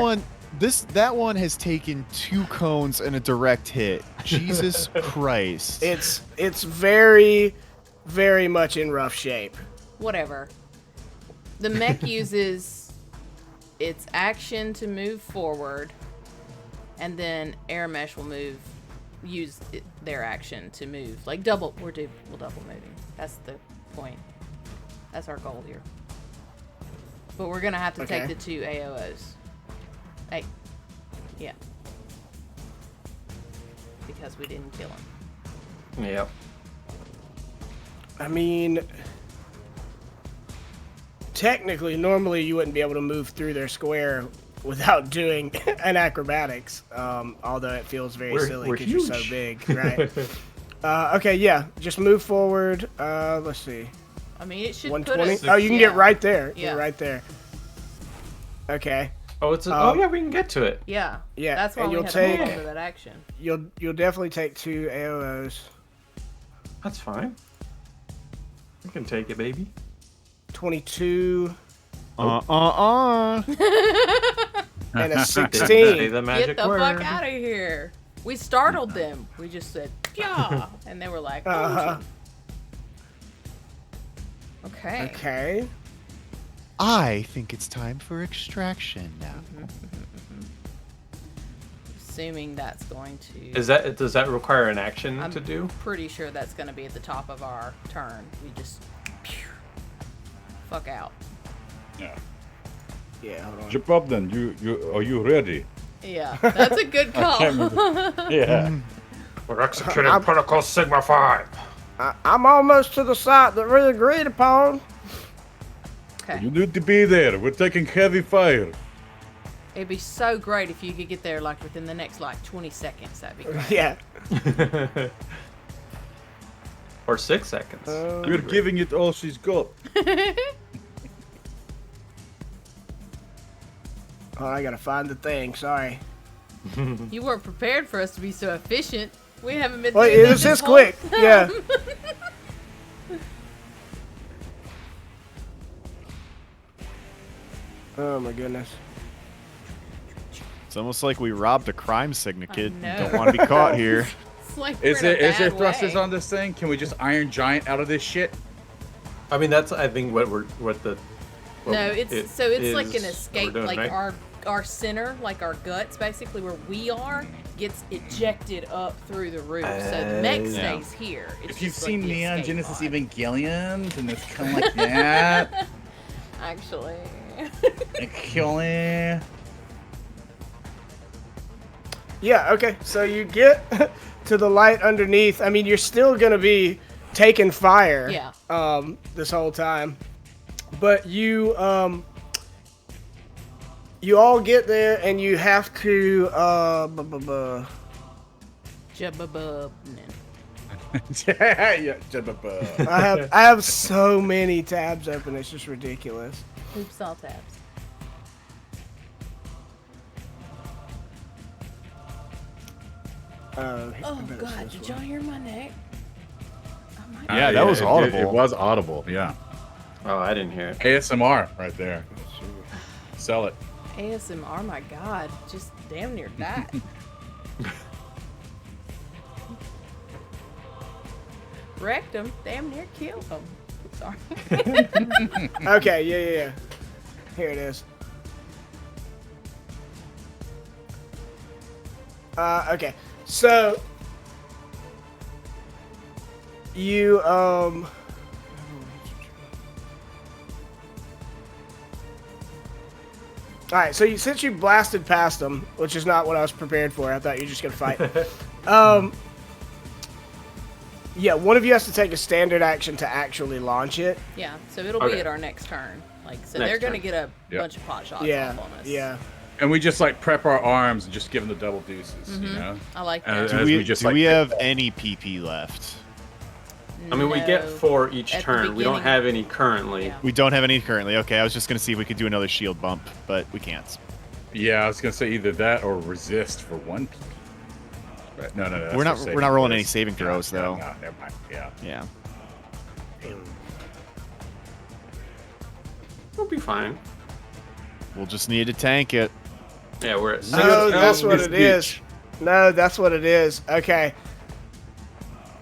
Speaker 6: That one has taken 2 cones and a direct hit. Jesus Christ.
Speaker 2: It's very, very much in rough shape.
Speaker 5: Whatever. The mech uses its action to move forward, and then Air Mesh will use their action to move. Like we'll double moving. That's the point. That's our goal here. But we're gonna have to
Speaker 2: Okay.
Speaker 5: take the 2 AOOs. Hey, yeah. Because we didn't kill him.
Speaker 4: Yep.
Speaker 2: I mean, technically, normally you wouldn't be able to move through their square without doing an acrobatics, although it feels very silly
Speaker 4: we're
Speaker 2: because you're so
Speaker 4: huge.
Speaker 2: big, right? Okay, yeah, just move forward. Let's see.
Speaker 5: I mean, it should
Speaker 2: 120?
Speaker 5: put us.
Speaker 2: Oh, you can get right there.
Speaker 5: Yeah.
Speaker 2: You're right there. Okay.
Speaker 4: Oh, it's
Speaker 2: Um,
Speaker 4: yeah, we can get to it.
Speaker 5: Yeah.
Speaker 2: Yeah,
Speaker 5: That's why
Speaker 2: and
Speaker 5: we
Speaker 2: you'll
Speaker 5: had to hold
Speaker 2: take-
Speaker 5: on to that action.
Speaker 2: You'll definitely take 2 AOOs.
Speaker 4: That's fine. We can take it, baby.
Speaker 2: 22
Speaker 6: Uh.
Speaker 2: and a
Speaker 4: Say
Speaker 2: 16.
Speaker 4: the magic
Speaker 5: Get the
Speaker 4: word.
Speaker 5: fuck out of here. We startled them. We just said, yeah. And they were like, oh,
Speaker 2: Uh-huh.
Speaker 5: gee. Okay.
Speaker 2: Okay.
Speaker 6: I think it's time for extraction now.
Speaker 5: Assuming that's going to.
Speaker 4: Does that require an action
Speaker 5: I'm
Speaker 4: to do?
Speaker 5: pretty sure that's going to be at the top of our turn. We just. Fuck out.
Speaker 3: Yeah.
Speaker 2: Yeah, hold on.
Speaker 7: Jump up then. Are you ready?
Speaker 5: Yeah. That's a good call.
Speaker 7: Yeah.
Speaker 4: We're executing Protocol Sigma 5.
Speaker 2: I'm almost to the site that we agreed upon.
Speaker 5: Okay.
Speaker 7: You need to be there. We're taking heavy fire.
Speaker 5: It'd be so great if you could get there like within the next 20 seconds. That'd be great.
Speaker 2: Yeah.
Speaker 4: Or 6 seconds.
Speaker 7: We're giving it all she's got.
Speaker 2: Oh, I gotta find the thing. Sorry.
Speaker 5: You weren't prepared for us to be so efficient. We haven't been.
Speaker 2: Well,
Speaker 5: doing
Speaker 2: it
Speaker 5: that
Speaker 2: was
Speaker 5: this
Speaker 2: just
Speaker 5: whole
Speaker 2: quick.
Speaker 5: time.
Speaker 2: Yeah. Oh my goodness.
Speaker 6: It's almost like we robbed a crime syndicate.
Speaker 5: I know.
Speaker 6: Don't want to be caught here.
Speaker 5: It's like
Speaker 3: Is
Speaker 5: we're in a
Speaker 3: there
Speaker 5: bad
Speaker 3: thrusters
Speaker 5: way.
Speaker 3: on this thing? Can we just Iron Giant out of this shit?
Speaker 4: I mean, that's I think what the.
Speaker 5: No, it's like an
Speaker 4: is
Speaker 5: escape,
Speaker 4: what we're doing,
Speaker 5: like
Speaker 4: right?
Speaker 5: our center, like our guts, basically where we are, gets ejected up through the roof. So the mech
Speaker 4: Yeah.
Speaker 5: stays here. It's
Speaker 3: If you've
Speaker 5: just like
Speaker 3: seen
Speaker 5: the
Speaker 3: Neon
Speaker 5: escape
Speaker 3: Genesis
Speaker 5: pod.
Speaker 3: Evangelion, then it's kind of like that.
Speaker 5: Actually.
Speaker 3: Killing.
Speaker 2: Yeah, okay. So you get to the light underneath. I mean, you're still going to be taking fire
Speaker 5: Yeah.
Speaker 2: this whole time. But you you all get there and you have to
Speaker 5: Jabba-bub.
Speaker 3: Yeah.
Speaker 2: I have so many tabs open. It's just ridiculous.
Speaker 5: Oops, all tabs.
Speaker 2: I
Speaker 5: Oh
Speaker 2: bet it's
Speaker 5: God,
Speaker 2: this
Speaker 5: did
Speaker 2: one.
Speaker 5: y'all hear my neck? Oh my
Speaker 6: Yeah, that was audible.
Speaker 3: It was audible, yeah.
Speaker 4: Oh, I didn't hear it.
Speaker 3: ASMR right there. Sell it.
Speaker 5: ASMR, my God, just damn near died. Wrecked him, damn near killed him. Sorry.
Speaker 2: Okay, yeah. Here it is. Okay. So you Alright, so since you blasted past them, which is not what I was prepared for, I thought you were just gonna fight. Yeah, one of you has to take a standard action to actually launch it.
Speaker 5: Yeah, so it'll be
Speaker 4: Okay.
Speaker 5: at our next turn. Like, so
Speaker 4: Next
Speaker 5: they're gonna
Speaker 4: turn.
Speaker 5: get a
Speaker 3: Yep.
Speaker 5: bunch of pot shots
Speaker 2: Yeah,
Speaker 5: off on us.
Speaker 2: yeah.
Speaker 3: And we just like prep our arms and just give them the double deuces, you know?
Speaker 5: I like
Speaker 3: And-
Speaker 5: that.
Speaker 3: as
Speaker 6: Do
Speaker 3: we just,
Speaker 6: do
Speaker 3: like,
Speaker 6: we
Speaker 3: pick
Speaker 6: have
Speaker 3: them.
Speaker 6: any PP left?
Speaker 4: I mean, we get
Speaker 5: No.
Speaker 4: 4 each
Speaker 5: At the
Speaker 4: turn. We don't
Speaker 5: beginning.
Speaker 4: have any currently.
Speaker 5: Yeah.
Speaker 6: We don't have any currently. Okay, I was just gonna see if we could do another shield bump, but we can't.
Speaker 3: Yeah, I was gonna say either that or resist for 1 PP. But no. that's
Speaker 6: We're not-
Speaker 3: for
Speaker 6: we're not rolling any
Speaker 3: saving
Speaker 6: saving throws,
Speaker 3: Yeah,
Speaker 6: though.
Speaker 3: No, never mind. Yeah.
Speaker 6: Yeah.
Speaker 4: We'll be fine.
Speaker 6: We'll just need to tank it.
Speaker 4: Yeah, we're at
Speaker 2: No, that's what
Speaker 3: this
Speaker 2: it is. No, that's what it is. Okay.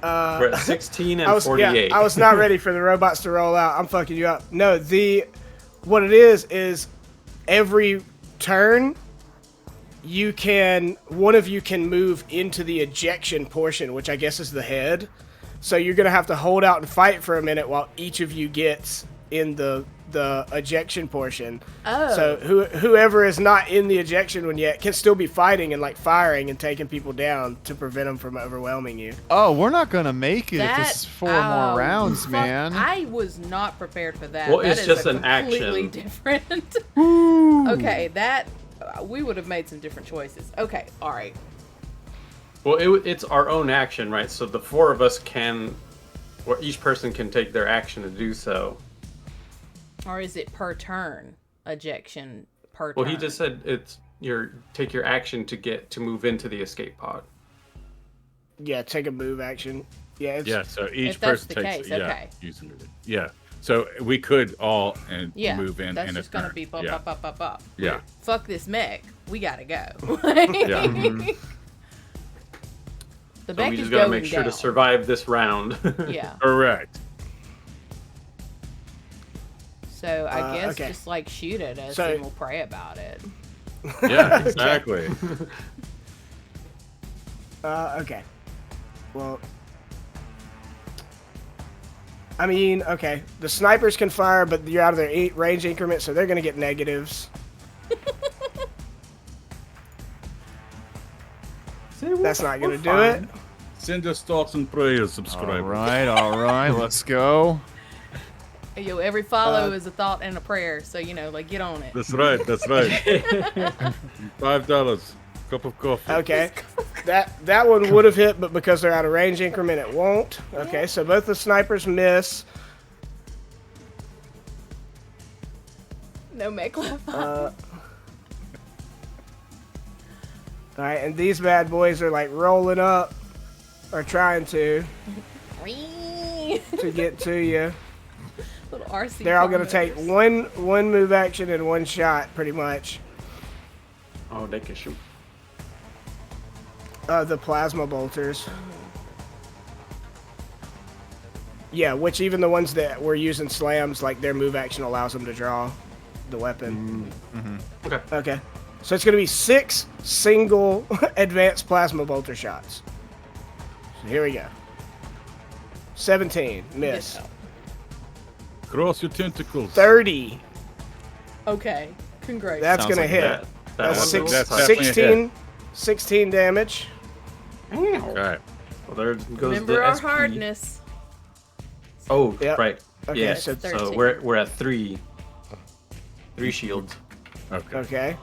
Speaker 4: we're at 16 and
Speaker 2: I was
Speaker 4: 48.
Speaker 2: I was not ready for the robots to roll out. I'm fucking you up. No, what it is every turn one of you can move into the ejection portion, which I guess is the head. So you're gonna have to hold out and fight for a minute while each of you gets in the ejection portion.
Speaker 5: Oh.
Speaker 2: So whoever is not in the ejection one yet can still be fighting and like firing and taking people down to prevent them from overwhelming you.
Speaker 6: Oh, we're not gonna make it if
Speaker 5: That,
Speaker 6: this is 4
Speaker 5: oh,
Speaker 6: more rounds,
Speaker 5: fuck,
Speaker 6: man.
Speaker 5: I was not prepared for that.
Speaker 4: Well,
Speaker 5: That
Speaker 4: it's
Speaker 5: is
Speaker 4: just
Speaker 5: a
Speaker 4: an
Speaker 5: completely
Speaker 4: action.
Speaker 5: different. Okay, that we would have made some different choices. Okay, all right.
Speaker 4: Well, it's our own action, right? So the 4 of us can, or each person can take their action to do so.
Speaker 5: Or is it per turn? Ejection per
Speaker 4: Well,
Speaker 5: turn.
Speaker 4: he just said it's take your action to move into the escape pod.
Speaker 2: Yeah, take a move action. Yeah, it's,
Speaker 3: Yeah, so each
Speaker 5: If that's
Speaker 3: person
Speaker 5: the
Speaker 3: takes
Speaker 5: case, okay.
Speaker 3: use a move. Yeah. So we could all
Speaker 5: Yeah,
Speaker 3: move in
Speaker 5: that's
Speaker 3: in
Speaker 5: just
Speaker 3: a
Speaker 5: gonna
Speaker 3: turn.
Speaker 5: be bop,
Speaker 3: yeah.
Speaker 5: bop, bop, bop, bop.
Speaker 3: Yeah.
Speaker 5: Fuck this mech. We gotta go.
Speaker 3: Yeah.
Speaker 5: The
Speaker 4: So
Speaker 5: mech
Speaker 4: we
Speaker 5: is
Speaker 4: just gotta
Speaker 5: going
Speaker 4: make sure
Speaker 5: down.
Speaker 4: to survive this round.
Speaker 5: Yeah.
Speaker 3: Correct.
Speaker 5: So I guess
Speaker 2: okay.
Speaker 5: just like shoot at us
Speaker 2: So-
Speaker 5: and we'll pray about it.
Speaker 3: Yeah, exactly.
Speaker 2: Okay. Well, I mean, okay. The snipers can fire, but you're out of their range increment, so they're gonna get negatives. That's not gonna do it.
Speaker 3: Send us thoughts and prayers, subscriber.
Speaker 6: all right, let's go.
Speaker 5: Yo, every follow is a thought and a prayer, so like get on it.
Speaker 3: That's right. $5. Cup of coffee.
Speaker 2: Okay. That one would have hit, but because they're out of range increment, it won't. Okay, so both the snipers miss.
Speaker 5: No MacLeod.
Speaker 2: All right, and these bad boys are like rolling up, or trying to get to you.
Speaker 5: Little RC.
Speaker 2: They're all gonna
Speaker 5: combos.
Speaker 2: take one move action and one shot, pretty much.
Speaker 4: Oh, they can shoot.
Speaker 2: The plasma bolters. Yeah, which even the ones that were using slams, like their move action allows them to draw the weapon.
Speaker 4: Okay.
Speaker 2: Okay. So it's going to be 6 single advanced plasma bolter shots. So here we go. 17. Miss.
Speaker 7: Cross your tentacles.
Speaker 2: 30.
Speaker 5: Okay. Congrats.
Speaker 2: That's
Speaker 6: Sounds
Speaker 2: going to
Speaker 6: like
Speaker 2: hit. That's
Speaker 4: That's
Speaker 7: definitely a
Speaker 2: 16. 16 damage.
Speaker 7: Okay.
Speaker 4: Well, there goes
Speaker 5: Remember
Speaker 4: the
Speaker 5: our
Speaker 4: SP.
Speaker 5: hardness.
Speaker 4: Oh,
Speaker 2: Yep.
Speaker 4: right.
Speaker 2: Okay,
Speaker 4: Yeah.
Speaker 2: so
Speaker 4: So
Speaker 5: 13.
Speaker 4: we're at 3 shields.
Speaker 7: Okay.
Speaker 2: Okay.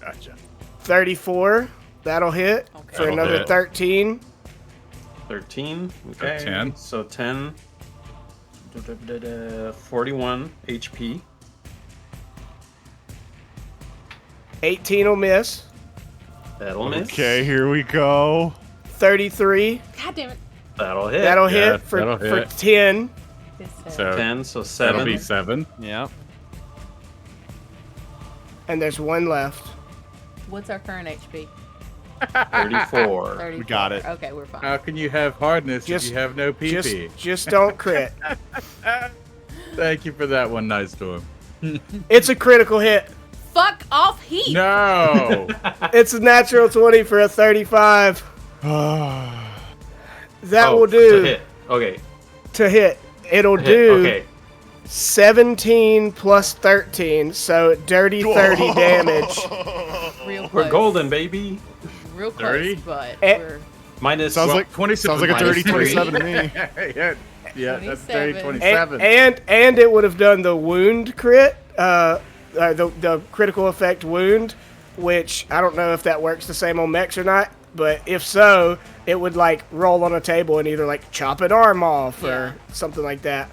Speaker 7: Gotcha.
Speaker 2: 34. That'll hit
Speaker 5: Okay.
Speaker 2: for
Speaker 7: That'll
Speaker 2: another
Speaker 7: hit.
Speaker 2: 13.
Speaker 4: 13. Okay.
Speaker 7: 10.
Speaker 4: So 10. 41 HP.
Speaker 2: 18 will miss.
Speaker 4: That'll miss.
Speaker 6: Okay, here we go.
Speaker 2: 33.
Speaker 5: God damn it.
Speaker 4: That'll hit.
Speaker 2: That'll
Speaker 7: Yeah,
Speaker 2: hit for
Speaker 7: that'll hit.
Speaker 2: 10.
Speaker 5: Yes, sir.
Speaker 7: So
Speaker 4: 10. So
Speaker 7: that'll
Speaker 4: 7.
Speaker 7: be 7.
Speaker 6: Yep.
Speaker 2: And there's one left.
Speaker 5: What's our current HP?
Speaker 4: 34.
Speaker 5: 34.
Speaker 6: got it.
Speaker 5: Okay, we're fine.
Speaker 3: How can you have hardness
Speaker 2: Just-
Speaker 3: if you have no PP?
Speaker 2: Just don't crit.
Speaker 3: Thank you for that one, Night Storm.
Speaker 2: It's a critical hit.
Speaker 5: Fuck off, Heath.
Speaker 3: No.
Speaker 2: It's a natural 20 for a 35. That
Speaker 4: Oh,
Speaker 2: will do
Speaker 4: to hit. Okay.
Speaker 2: to hit. It'll
Speaker 4: Hit.
Speaker 2: do
Speaker 4: Okay.
Speaker 2: 17 plus 13, so dirty 30 damage.
Speaker 5: Real close.
Speaker 4: We're golden, baby.
Speaker 5: Real close,
Speaker 3: 30?
Speaker 5: but
Speaker 2: Eh.
Speaker 5: we're
Speaker 4: Minus.
Speaker 6: Sounds like
Speaker 3: 27.
Speaker 6: sounds like a dirty
Speaker 4: minus
Speaker 6: 27 to me.
Speaker 3: yeah, that's dirty
Speaker 5: 27.
Speaker 3: 27.
Speaker 2: And it would have done the wound crit, the critical effect wound, which I don't know if that works the same on mechs or not, but if so, it would like roll on a table and either like chop an arm off
Speaker 5: Yeah.
Speaker 2: or something like that.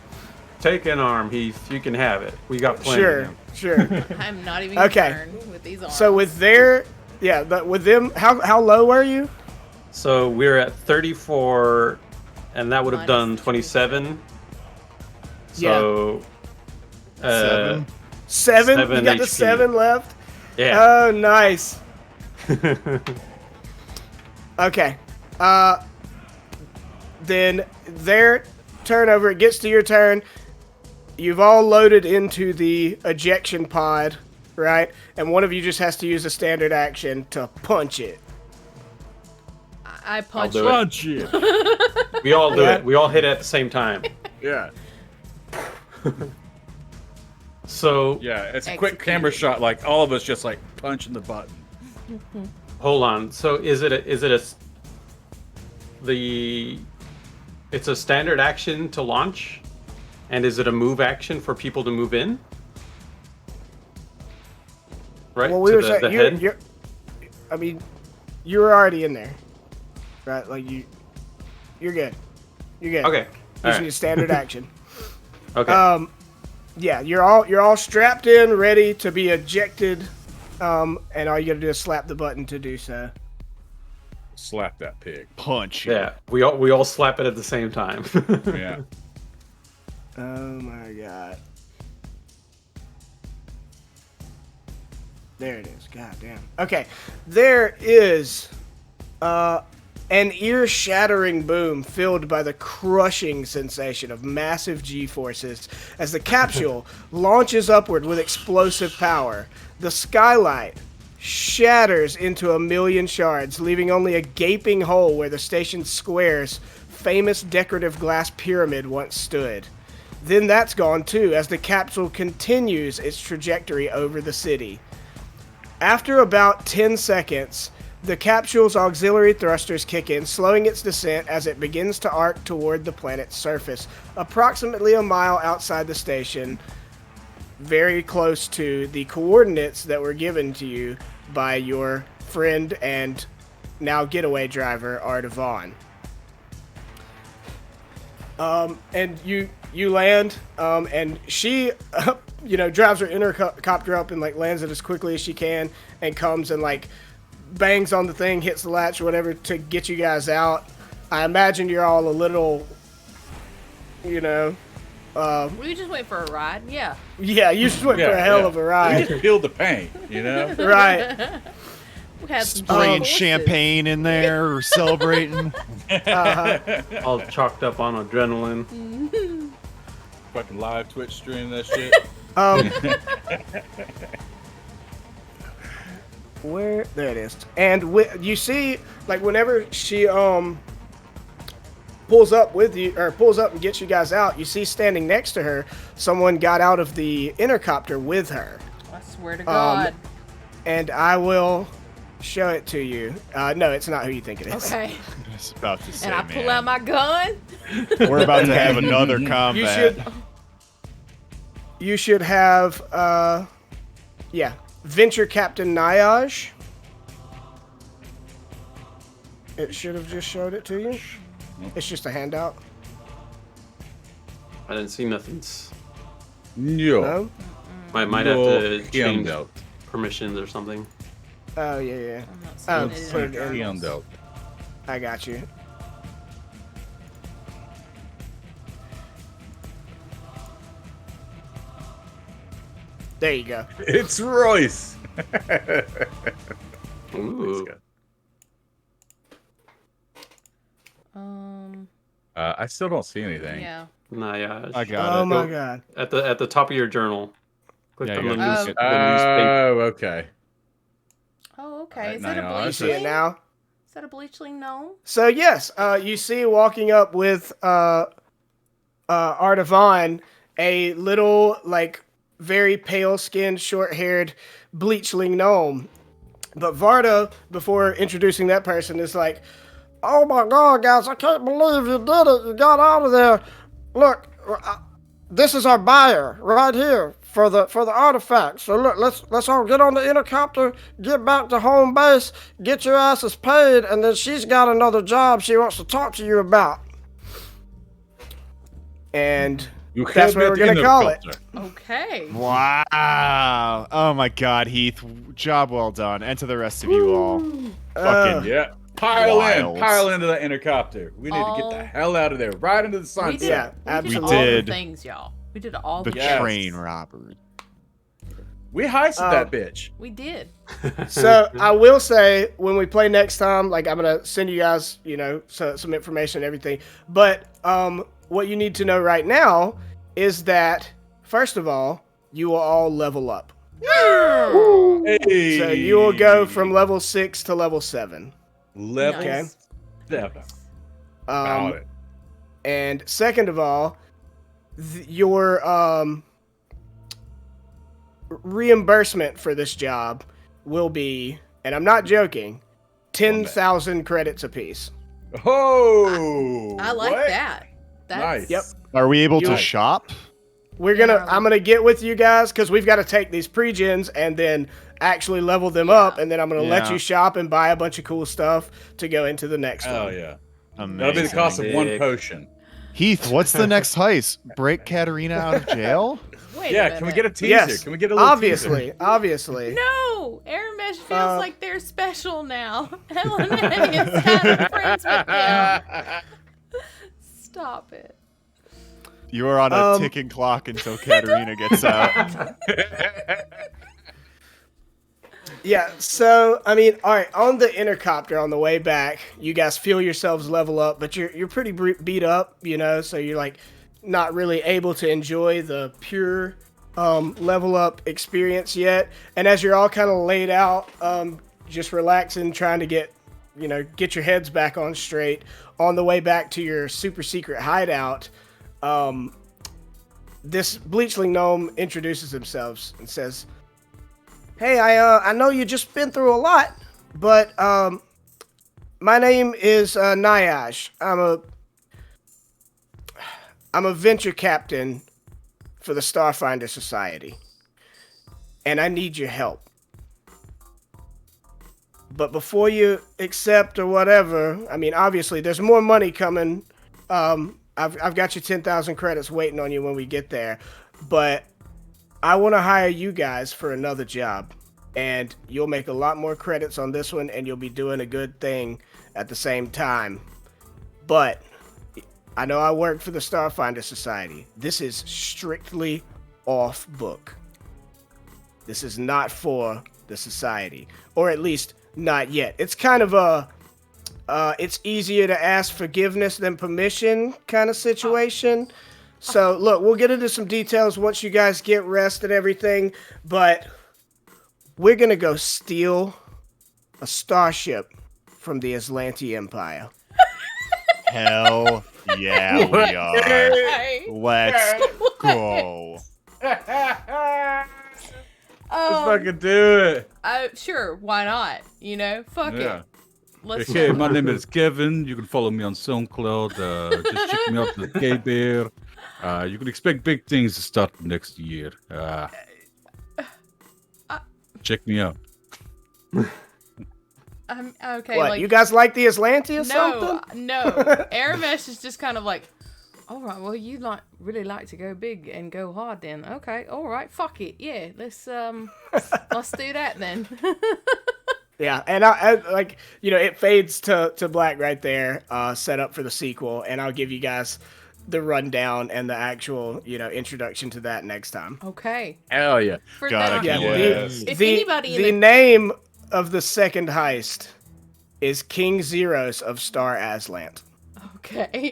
Speaker 4: Take an arm, Heath. You can have it. We got plenty.
Speaker 2: Sure,
Speaker 4: of them.
Speaker 2: sure.
Speaker 5: I'm not even
Speaker 2: Okay.
Speaker 5: concerned with these arms.
Speaker 2: So with their, yeah, but with them, how low were you?
Speaker 4: So we're at 34, and that would have
Speaker 5: Minus
Speaker 4: done 27.
Speaker 2: Yeah.
Speaker 4: So.
Speaker 6: Seven.
Speaker 2: 7? You
Speaker 4: 7
Speaker 2: got the
Speaker 4: HP.
Speaker 2: 7 left?
Speaker 4: Yeah.
Speaker 2: Oh, nice. Okay. Then their turnover, it gets to your turn. You've all loaded into the ejection pod, right? And one of you just has to use a standard action to punch it.
Speaker 5: I punch
Speaker 4: do it.
Speaker 3: Punch it.
Speaker 4: We all do
Speaker 2: Yeah.
Speaker 4: it. We all hit at the same time.
Speaker 3: Yeah.
Speaker 4: So
Speaker 3: Yeah, it's a quick camera
Speaker 5: Executed.
Speaker 3: shot, like all of us just like punching the button.
Speaker 4: hold on. So it's a standard action to launch, and is it a move action for people to move in? Right.
Speaker 2: Well, we
Speaker 4: to
Speaker 2: were
Speaker 4: the
Speaker 2: saying,
Speaker 4: head?
Speaker 2: you were already in there, right? Like you're good. You're good.
Speaker 4: Okay.
Speaker 2: You
Speaker 4: All
Speaker 2: just need a
Speaker 4: right.
Speaker 2: standard action.
Speaker 4: Okay.
Speaker 2: Yeah, you're all strapped in, ready to be ejected, and all you gotta do is slap the button to do so.
Speaker 3: Slap that pig.
Speaker 6: Punch.
Speaker 4: Yeah. We all slap it at the same time.
Speaker 3: Yeah.
Speaker 2: Oh my god. There it is. God damn. Okay. There is an ear-shattering boom filled by the crushing sensation of massive G-forces as the capsule launches upward with explosive power. The skylight shatters into a million shards, leaving only a gaping hole where the station square's famous decorative glass pyramid once stood. Then that's gone too, as the capsule continues its trajectory over the city. After about 10 seconds, the capsule's auxiliary thrusters kick in, slowing its descent as it begins to arc toward the planet's surface, approximately a mile outside the station, very close to the coordinates that were given to you by your friend and now getaway driver, Arda Vaughn. And you land, and she, drives her intercopter up and like lands it as quickly as she can, and comes and like bangs on the thing, hits the latch or whatever to get you guys out. I imagine you're all a little, you know,
Speaker 5: We just went for a ride. Yeah.
Speaker 2: yeah, you just went for a hell of a
Speaker 3: We
Speaker 2: ride.
Speaker 3: just peeled the paint, you know?
Speaker 2: Right.
Speaker 5: We had some
Speaker 6: Spraying
Speaker 5: horses.
Speaker 6: champagne in there or celebrating.
Speaker 4: All chalked up on adrenaline.
Speaker 3: Fucking live Twitch stream that shit.
Speaker 2: Where? There it is. And you see, like, whenever she pulls up with you, or pulls up and gets you guys out, you see standing next to her, someone got out of the intercopter with her.
Speaker 5: I swear to God.
Speaker 2: And I will show it to you. No, it's not who you think it is.
Speaker 5: Okay.
Speaker 6: I was about to say,
Speaker 5: And I
Speaker 6: man.
Speaker 5: pull out my gun.
Speaker 6: We're about to have another combat.
Speaker 2: You should have, Venture Captain Nyaj. It should have just showed it to you. It's just a handout.
Speaker 4: I didn't see nothing.
Speaker 3: No.
Speaker 2: No?
Speaker 4: Might have to
Speaker 3: No,
Speaker 4: change
Speaker 3: no.
Speaker 4: permissions or something.
Speaker 2: Oh, yeah.
Speaker 5: I'm not
Speaker 2: Oh,
Speaker 5: seeing
Speaker 2: put
Speaker 5: it
Speaker 2: it
Speaker 5: in
Speaker 2: in.
Speaker 5: the
Speaker 2: I got you. There you go.
Speaker 3: It's Royce.
Speaker 4: Ooh.
Speaker 3: I still don't see anything.
Speaker 5: Yeah.
Speaker 4: Nah, yeah.
Speaker 6: I got
Speaker 2: Oh
Speaker 6: it.
Speaker 2: my god.
Speaker 4: At the top of your journal. Click
Speaker 6: Yeah,
Speaker 4: on
Speaker 6: you
Speaker 4: the,
Speaker 6: got
Speaker 4: news,
Speaker 6: it.
Speaker 4: the newspaper.
Speaker 3: Oh, okay.
Speaker 5: Oh, okay.
Speaker 3: Alright,
Speaker 5: Is that a
Speaker 3: now I
Speaker 2: You see it
Speaker 5: bleachling?
Speaker 2: now?
Speaker 5: Is that a bleachling gnome?
Speaker 2: So yes, you see walking up with Artavan, a little, like, very pale-skinned, short-haired bleachling gnome. But Varda, before introducing that person, is like, "Oh my God, guys! I can't believe you did it! You got out of there! Look, this is our buyer right here for the artifacts. So look, let's all get on the intercopter, get back to home base, get your asses paid, and then she's got another job she wants to talk to you about." And
Speaker 3: You
Speaker 2: that's
Speaker 3: can't
Speaker 2: what we're
Speaker 3: get
Speaker 2: gonna
Speaker 3: the
Speaker 2: call it.
Speaker 3: intercopter.
Speaker 5: Okay.
Speaker 6: Wow. Oh my god, Heath. Job well done. And to the rest of you all. Fucking
Speaker 3: Yeah. Pile
Speaker 6: Wild.
Speaker 3: into the intercopter. We need to get the hell out of there, right into the
Speaker 5: We
Speaker 3: sunset.
Speaker 5: did,
Speaker 2: Yeah,
Speaker 5: we
Speaker 2: absolutely.
Speaker 5: did all
Speaker 6: did.
Speaker 5: the things, y'all. We did all
Speaker 6: the
Speaker 5: the
Speaker 3: Yes.
Speaker 6: train robbery.
Speaker 3: We heisted that bitch.
Speaker 5: We did.
Speaker 2: So I will say, when we play next time, like, I'm gonna send you guys, some information and everything. But what you need to know right now is that, first of all, you will all level up.
Speaker 3: Hey.
Speaker 2: So you will go from level 6 to level 7.
Speaker 3: level
Speaker 5: Nice.
Speaker 3: 7.
Speaker 2: Um,
Speaker 3: Got it.
Speaker 2: and second of all, your reimbursement for this job will be, and I'm not joking, 10,000 credits apiece.
Speaker 3: Oh,
Speaker 5: I like
Speaker 3: what?
Speaker 5: that. That's,
Speaker 3: Nice.
Speaker 2: Yep.
Speaker 6: Are we able to
Speaker 2: You-
Speaker 6: shop?
Speaker 2: I'm gonna get with you guys because we've got to take these pre-gens and then actually level them up, and then I'm gonna let
Speaker 6: Yeah.
Speaker 2: you shop and buy a bunch of cool stuff to go into the next
Speaker 3: Oh
Speaker 2: one.
Speaker 3: yeah.
Speaker 6: Amazing.
Speaker 3: That'll be the cost of one
Speaker 4: Dick.
Speaker 3: potion.
Speaker 6: Heath, what's the next heist? Break Katarina out of jail?
Speaker 5: Wait
Speaker 3: Yeah,
Speaker 5: a
Speaker 3: can we
Speaker 5: minute.
Speaker 3: get a teaser?
Speaker 2: Yes,
Speaker 3: Can we get a little
Speaker 2: obviously,
Speaker 3: teaser?
Speaker 2: obviously.
Speaker 5: No, Aramesh feels
Speaker 2: Uh,
Speaker 5: like they're special now. Helena is kind of friends with them. Stop it.
Speaker 6: You are on a ticking clock until Katarina gets out.
Speaker 2: Yeah, so, I mean, all right, on the intercopter on the way back, you guys feel yourselves level up, but you're pretty beat up, so you're, like, not really able to enjoy the pure level up experience yet. And as you're all kind of laid out, just relaxing, trying to get your heads back on straight, on the way back to your super secret hideout, this bleachling gnome introduces himself and says, "Hey, I know you just been through a lot, but my name is Nyaj. I'm a venture captain for the Starfinder Society, and I need your help. But before you accept or whatever, I mean, obviously there's more money coming. I've got your 10,000 credits waiting on you when we get there, but I want to hire you guys for another job." and you'll make a lot more credits on this one, and you'll be doing a good thing at the same time. But I know I work for the Starfinder Society. This is strictly off book. This is not for the society, or at least not yet. It's kind of a it's easier to ask forgiveness than permission kind of situation. So look, we'll get into some details once you guys get rest and everything, but we're gonna go steal a starship from the Aslanti Empire.
Speaker 6: Hell yeah, we are.
Speaker 5: Hey.
Speaker 6: Let's go.
Speaker 3: Let's fucking do it.
Speaker 5: Sure, why not? You know, fuck
Speaker 3: Yeah.
Speaker 5: it. Let's
Speaker 3: Okay, my name is Kevin. You can follow me on SoundCloud. Just check me out, the Gay Bear. You can expect big things to start next year. Check me out.
Speaker 5: okay.
Speaker 2: What,
Speaker 5: like,
Speaker 2: you guys like the Aslanti or something?
Speaker 5: No. Aramesh is just kind of like, all right, well, you really like to go big and go hard then. Okay, all right, fuck it. Yeah, let's do that then.
Speaker 2: Yeah, and I like, you know, it fades to black right there, set up for the sequel, and I'll give you guys the rundown and the actual, you know, introduction to that next time.
Speaker 5: Okay.
Speaker 3: Hell yeah.
Speaker 5: For
Speaker 6: Gotta
Speaker 5: that,
Speaker 6: keep
Speaker 2: Yeah,
Speaker 6: it.
Speaker 5: if
Speaker 2: the
Speaker 5: anybody
Speaker 2: the
Speaker 5: in the
Speaker 2: name of the second heist is King Zeros of Star Aslant.
Speaker 5: Okay.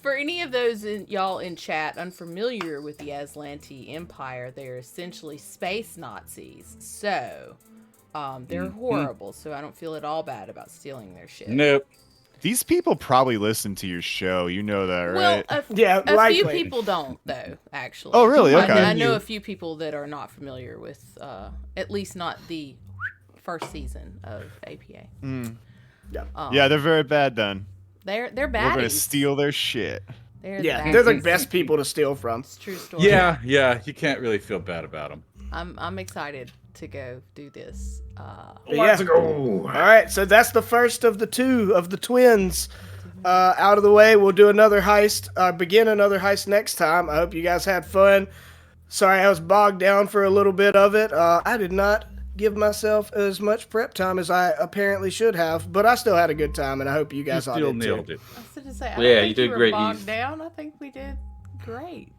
Speaker 5: For any of those y'all in chat unfamiliar with the Aslanti Empire, they're essentially space Nazis. So, they're horrible. So I don't feel at all bad about stealing their shit.
Speaker 3: Nope.
Speaker 6: These people probably listen to your show. You know that,
Speaker 5: Well,
Speaker 6: right?
Speaker 2: Yeah,
Speaker 5: a
Speaker 2: likely.
Speaker 5: few people don't, though, actually.
Speaker 6: Oh, really? Okay.
Speaker 5: I know a few people that are not familiar with, at least not the first season of APA.
Speaker 6: Yeah, they're very bad then.
Speaker 5: They're
Speaker 6: We're gonna
Speaker 5: baddies.
Speaker 6: steal their shit.
Speaker 5: They're
Speaker 2: Yeah,
Speaker 5: the
Speaker 2: they're the
Speaker 5: baddies.
Speaker 2: best people to steal from.
Speaker 5: It's a true story.
Speaker 3: Yeah, you can't really feel bad about them.
Speaker 5: I'm excited to go do this.
Speaker 2: Let's go. All right, so that's the first of the two of the twins out of the way. We'll do another heist, begin another heist next time. I hope you guys had fun. Sorry I was bogged down for a little bit of it. I did not give myself as much prep time as I apparently should have, but I still had a good time, and I hope you
Speaker 3: You
Speaker 2: guys all
Speaker 3: still
Speaker 2: did
Speaker 3: nailed
Speaker 2: too.
Speaker 3: it.
Speaker 5: I was going to say, I
Speaker 4: Yeah,
Speaker 5: don't
Speaker 4: you
Speaker 5: think
Speaker 4: did
Speaker 5: were
Speaker 4: great,
Speaker 5: bogged
Speaker 4: Heath.
Speaker 5: down. I think we did great.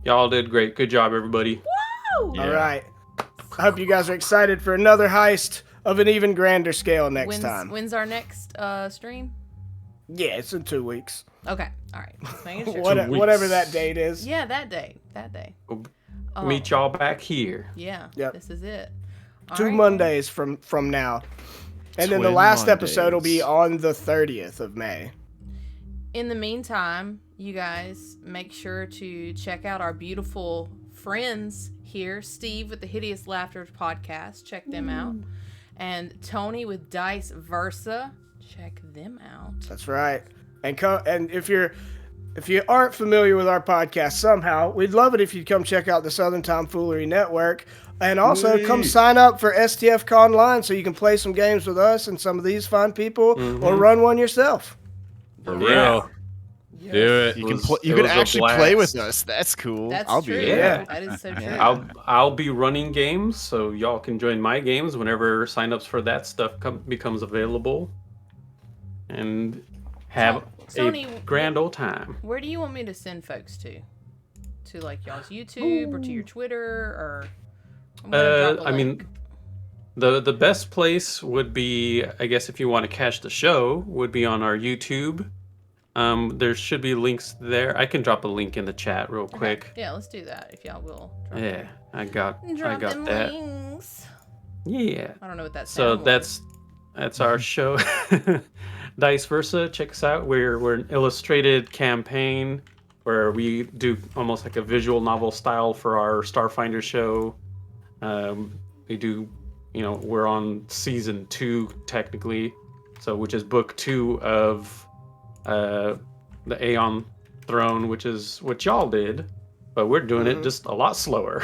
Speaker 4: Y'all did great. Good job, everybody.
Speaker 5: Woo!
Speaker 2: All right. I hope you guys are excited for another heist of an even grander scale next time.
Speaker 5: When's our next stream?
Speaker 2: Yeah, it's in 2 weeks.
Speaker 5: Okay. All right. Just making sure.
Speaker 2: Whatever that date is.
Speaker 5: Yeah, that day.
Speaker 4: Meet y'all back here.
Speaker 5: Yeah.
Speaker 2: Yep.
Speaker 5: This is it. All
Speaker 2: 2
Speaker 5: right,
Speaker 2: Mondays from now. And then the
Speaker 6: Twin
Speaker 2: last episode will be
Speaker 6: Mondays.
Speaker 2: on the 30th of May.
Speaker 5: In the meantime, you guys make sure to check out our beautiful friends here. Steve with the Hideous Laughter podcast. Check them out. And Tony with Dice Versa. Check them out.
Speaker 2: That's right. And if you aren't familiar with our podcast somehow, we'd love it if you'd come check out the Southern Tomfoolery Network. And also come sign up for STF Con Line so you can play some games with us and some of these fine people or run one yourself.
Speaker 3: For real. Do it.
Speaker 6: You can
Speaker 4: was-
Speaker 6: you
Speaker 4: it
Speaker 6: can
Speaker 4: was a
Speaker 6: actually play with
Speaker 4: blast.
Speaker 6: us. That's cool.
Speaker 5: That's
Speaker 6: I'll
Speaker 5: true.
Speaker 6: be
Speaker 2: there.
Speaker 5: That is so true.
Speaker 4: I'll be running games, so y'all can join my games whenever signups for that stuff becomes available, and have
Speaker 5: Tony,
Speaker 4: a grand old time.
Speaker 5: Where do you want me to send folks to? To like y'all's YouTube or to your Twitter or? I'm gonna drop a
Speaker 4: I mean,
Speaker 5: link.
Speaker 4: the best place would be, I guess, if you want to catch the show, would be on our YouTube. There should be links there. I can drop a link in the chat real quick.
Speaker 5: Yeah, let's do that if y'all will. Drop
Speaker 4: Yeah, I got
Speaker 5: them
Speaker 4: that.
Speaker 5: links.
Speaker 4: Yeah.
Speaker 5: I don't know what that
Speaker 4: So
Speaker 5: sound was.
Speaker 4: that's our show. Dice Versa, check us out. We're an illustrated campaign where we do almost like a visual novel style for our Starfinder show. We do, we're on season 2 technically, so which is book 2 of the Aeon Throne, which is what y'all did, but we're doing it just a lot slower.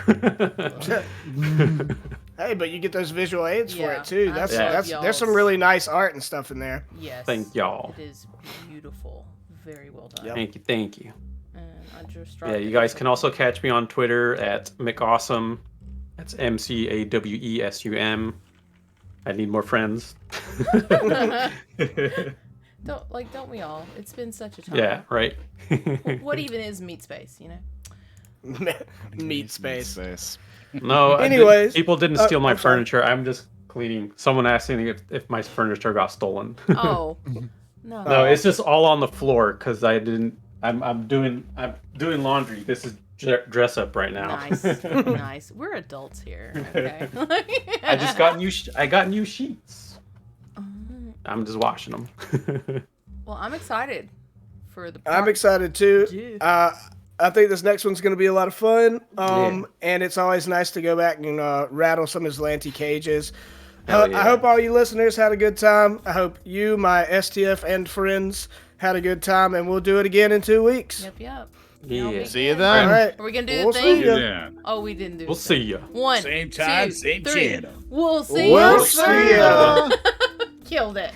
Speaker 2: Hey, but you get those visual aids for
Speaker 5: Yeah,
Speaker 2: it too.
Speaker 5: I
Speaker 2: That's
Speaker 5: love
Speaker 2: there's
Speaker 5: y'all's.
Speaker 2: some really nice art and stuff in there.
Speaker 5: Yes.
Speaker 4: Thank y'all.
Speaker 5: It is beautiful. Very well done.
Speaker 2: Yep.
Speaker 4: Thank you.
Speaker 5: And I just
Speaker 4: Yeah, you guys can also catch me on Twitter at McAwesome, That's MCAWESUM. I need more friends.
Speaker 5: Don't we all? It's been such a time.
Speaker 4: Yeah, right.
Speaker 5: What even is meat space, you know?
Speaker 2: Meat space.
Speaker 4: No.
Speaker 2: Anyways,
Speaker 4: people didn't steal my
Speaker 2: I'm sorry.
Speaker 4: furniture. I'm just cleaning. Someone asked me if my furniture got stolen.
Speaker 5: Oh. No.
Speaker 4: No, it's just all on the floor because I didn't. I'm doing laundry. This is dress up right now.
Speaker 5: Nice. Nice. We're adults here. Okay.
Speaker 4: I just got new sheets. I'm just washing them.
Speaker 5: Well, I'm excited for the
Speaker 2: I'm excited too.
Speaker 5: Yeah.
Speaker 2: I think this next one's going to be a lot of fun.
Speaker 4: Yeah.
Speaker 2: And it's always nice to go back and rattle some Aslanti cages.
Speaker 4: Hell yeah.
Speaker 2: I hope all you listeners had a good time. I hope you, my STF and friends, had a good time, and we'll do it again in 2 weeks.
Speaker 5: Yep.
Speaker 4: Yeah.
Speaker 6: See you
Speaker 2: All
Speaker 6: then.
Speaker 2: right.
Speaker 5: Are we gonna do
Speaker 2: We'll
Speaker 5: the thing?
Speaker 2: see ya.
Speaker 3: Yeah.
Speaker 5: Oh, we didn't do.
Speaker 4: We'll
Speaker 5: the
Speaker 4: see
Speaker 5: thing.
Speaker 4: ya.
Speaker 5: 1,
Speaker 7: Same time,
Speaker 5: 2,
Speaker 7: same
Speaker 5: 3.
Speaker 7: channel.
Speaker 5: We'll see
Speaker 2: We'll
Speaker 5: ya.
Speaker 2: see ya.
Speaker 5: Killed it.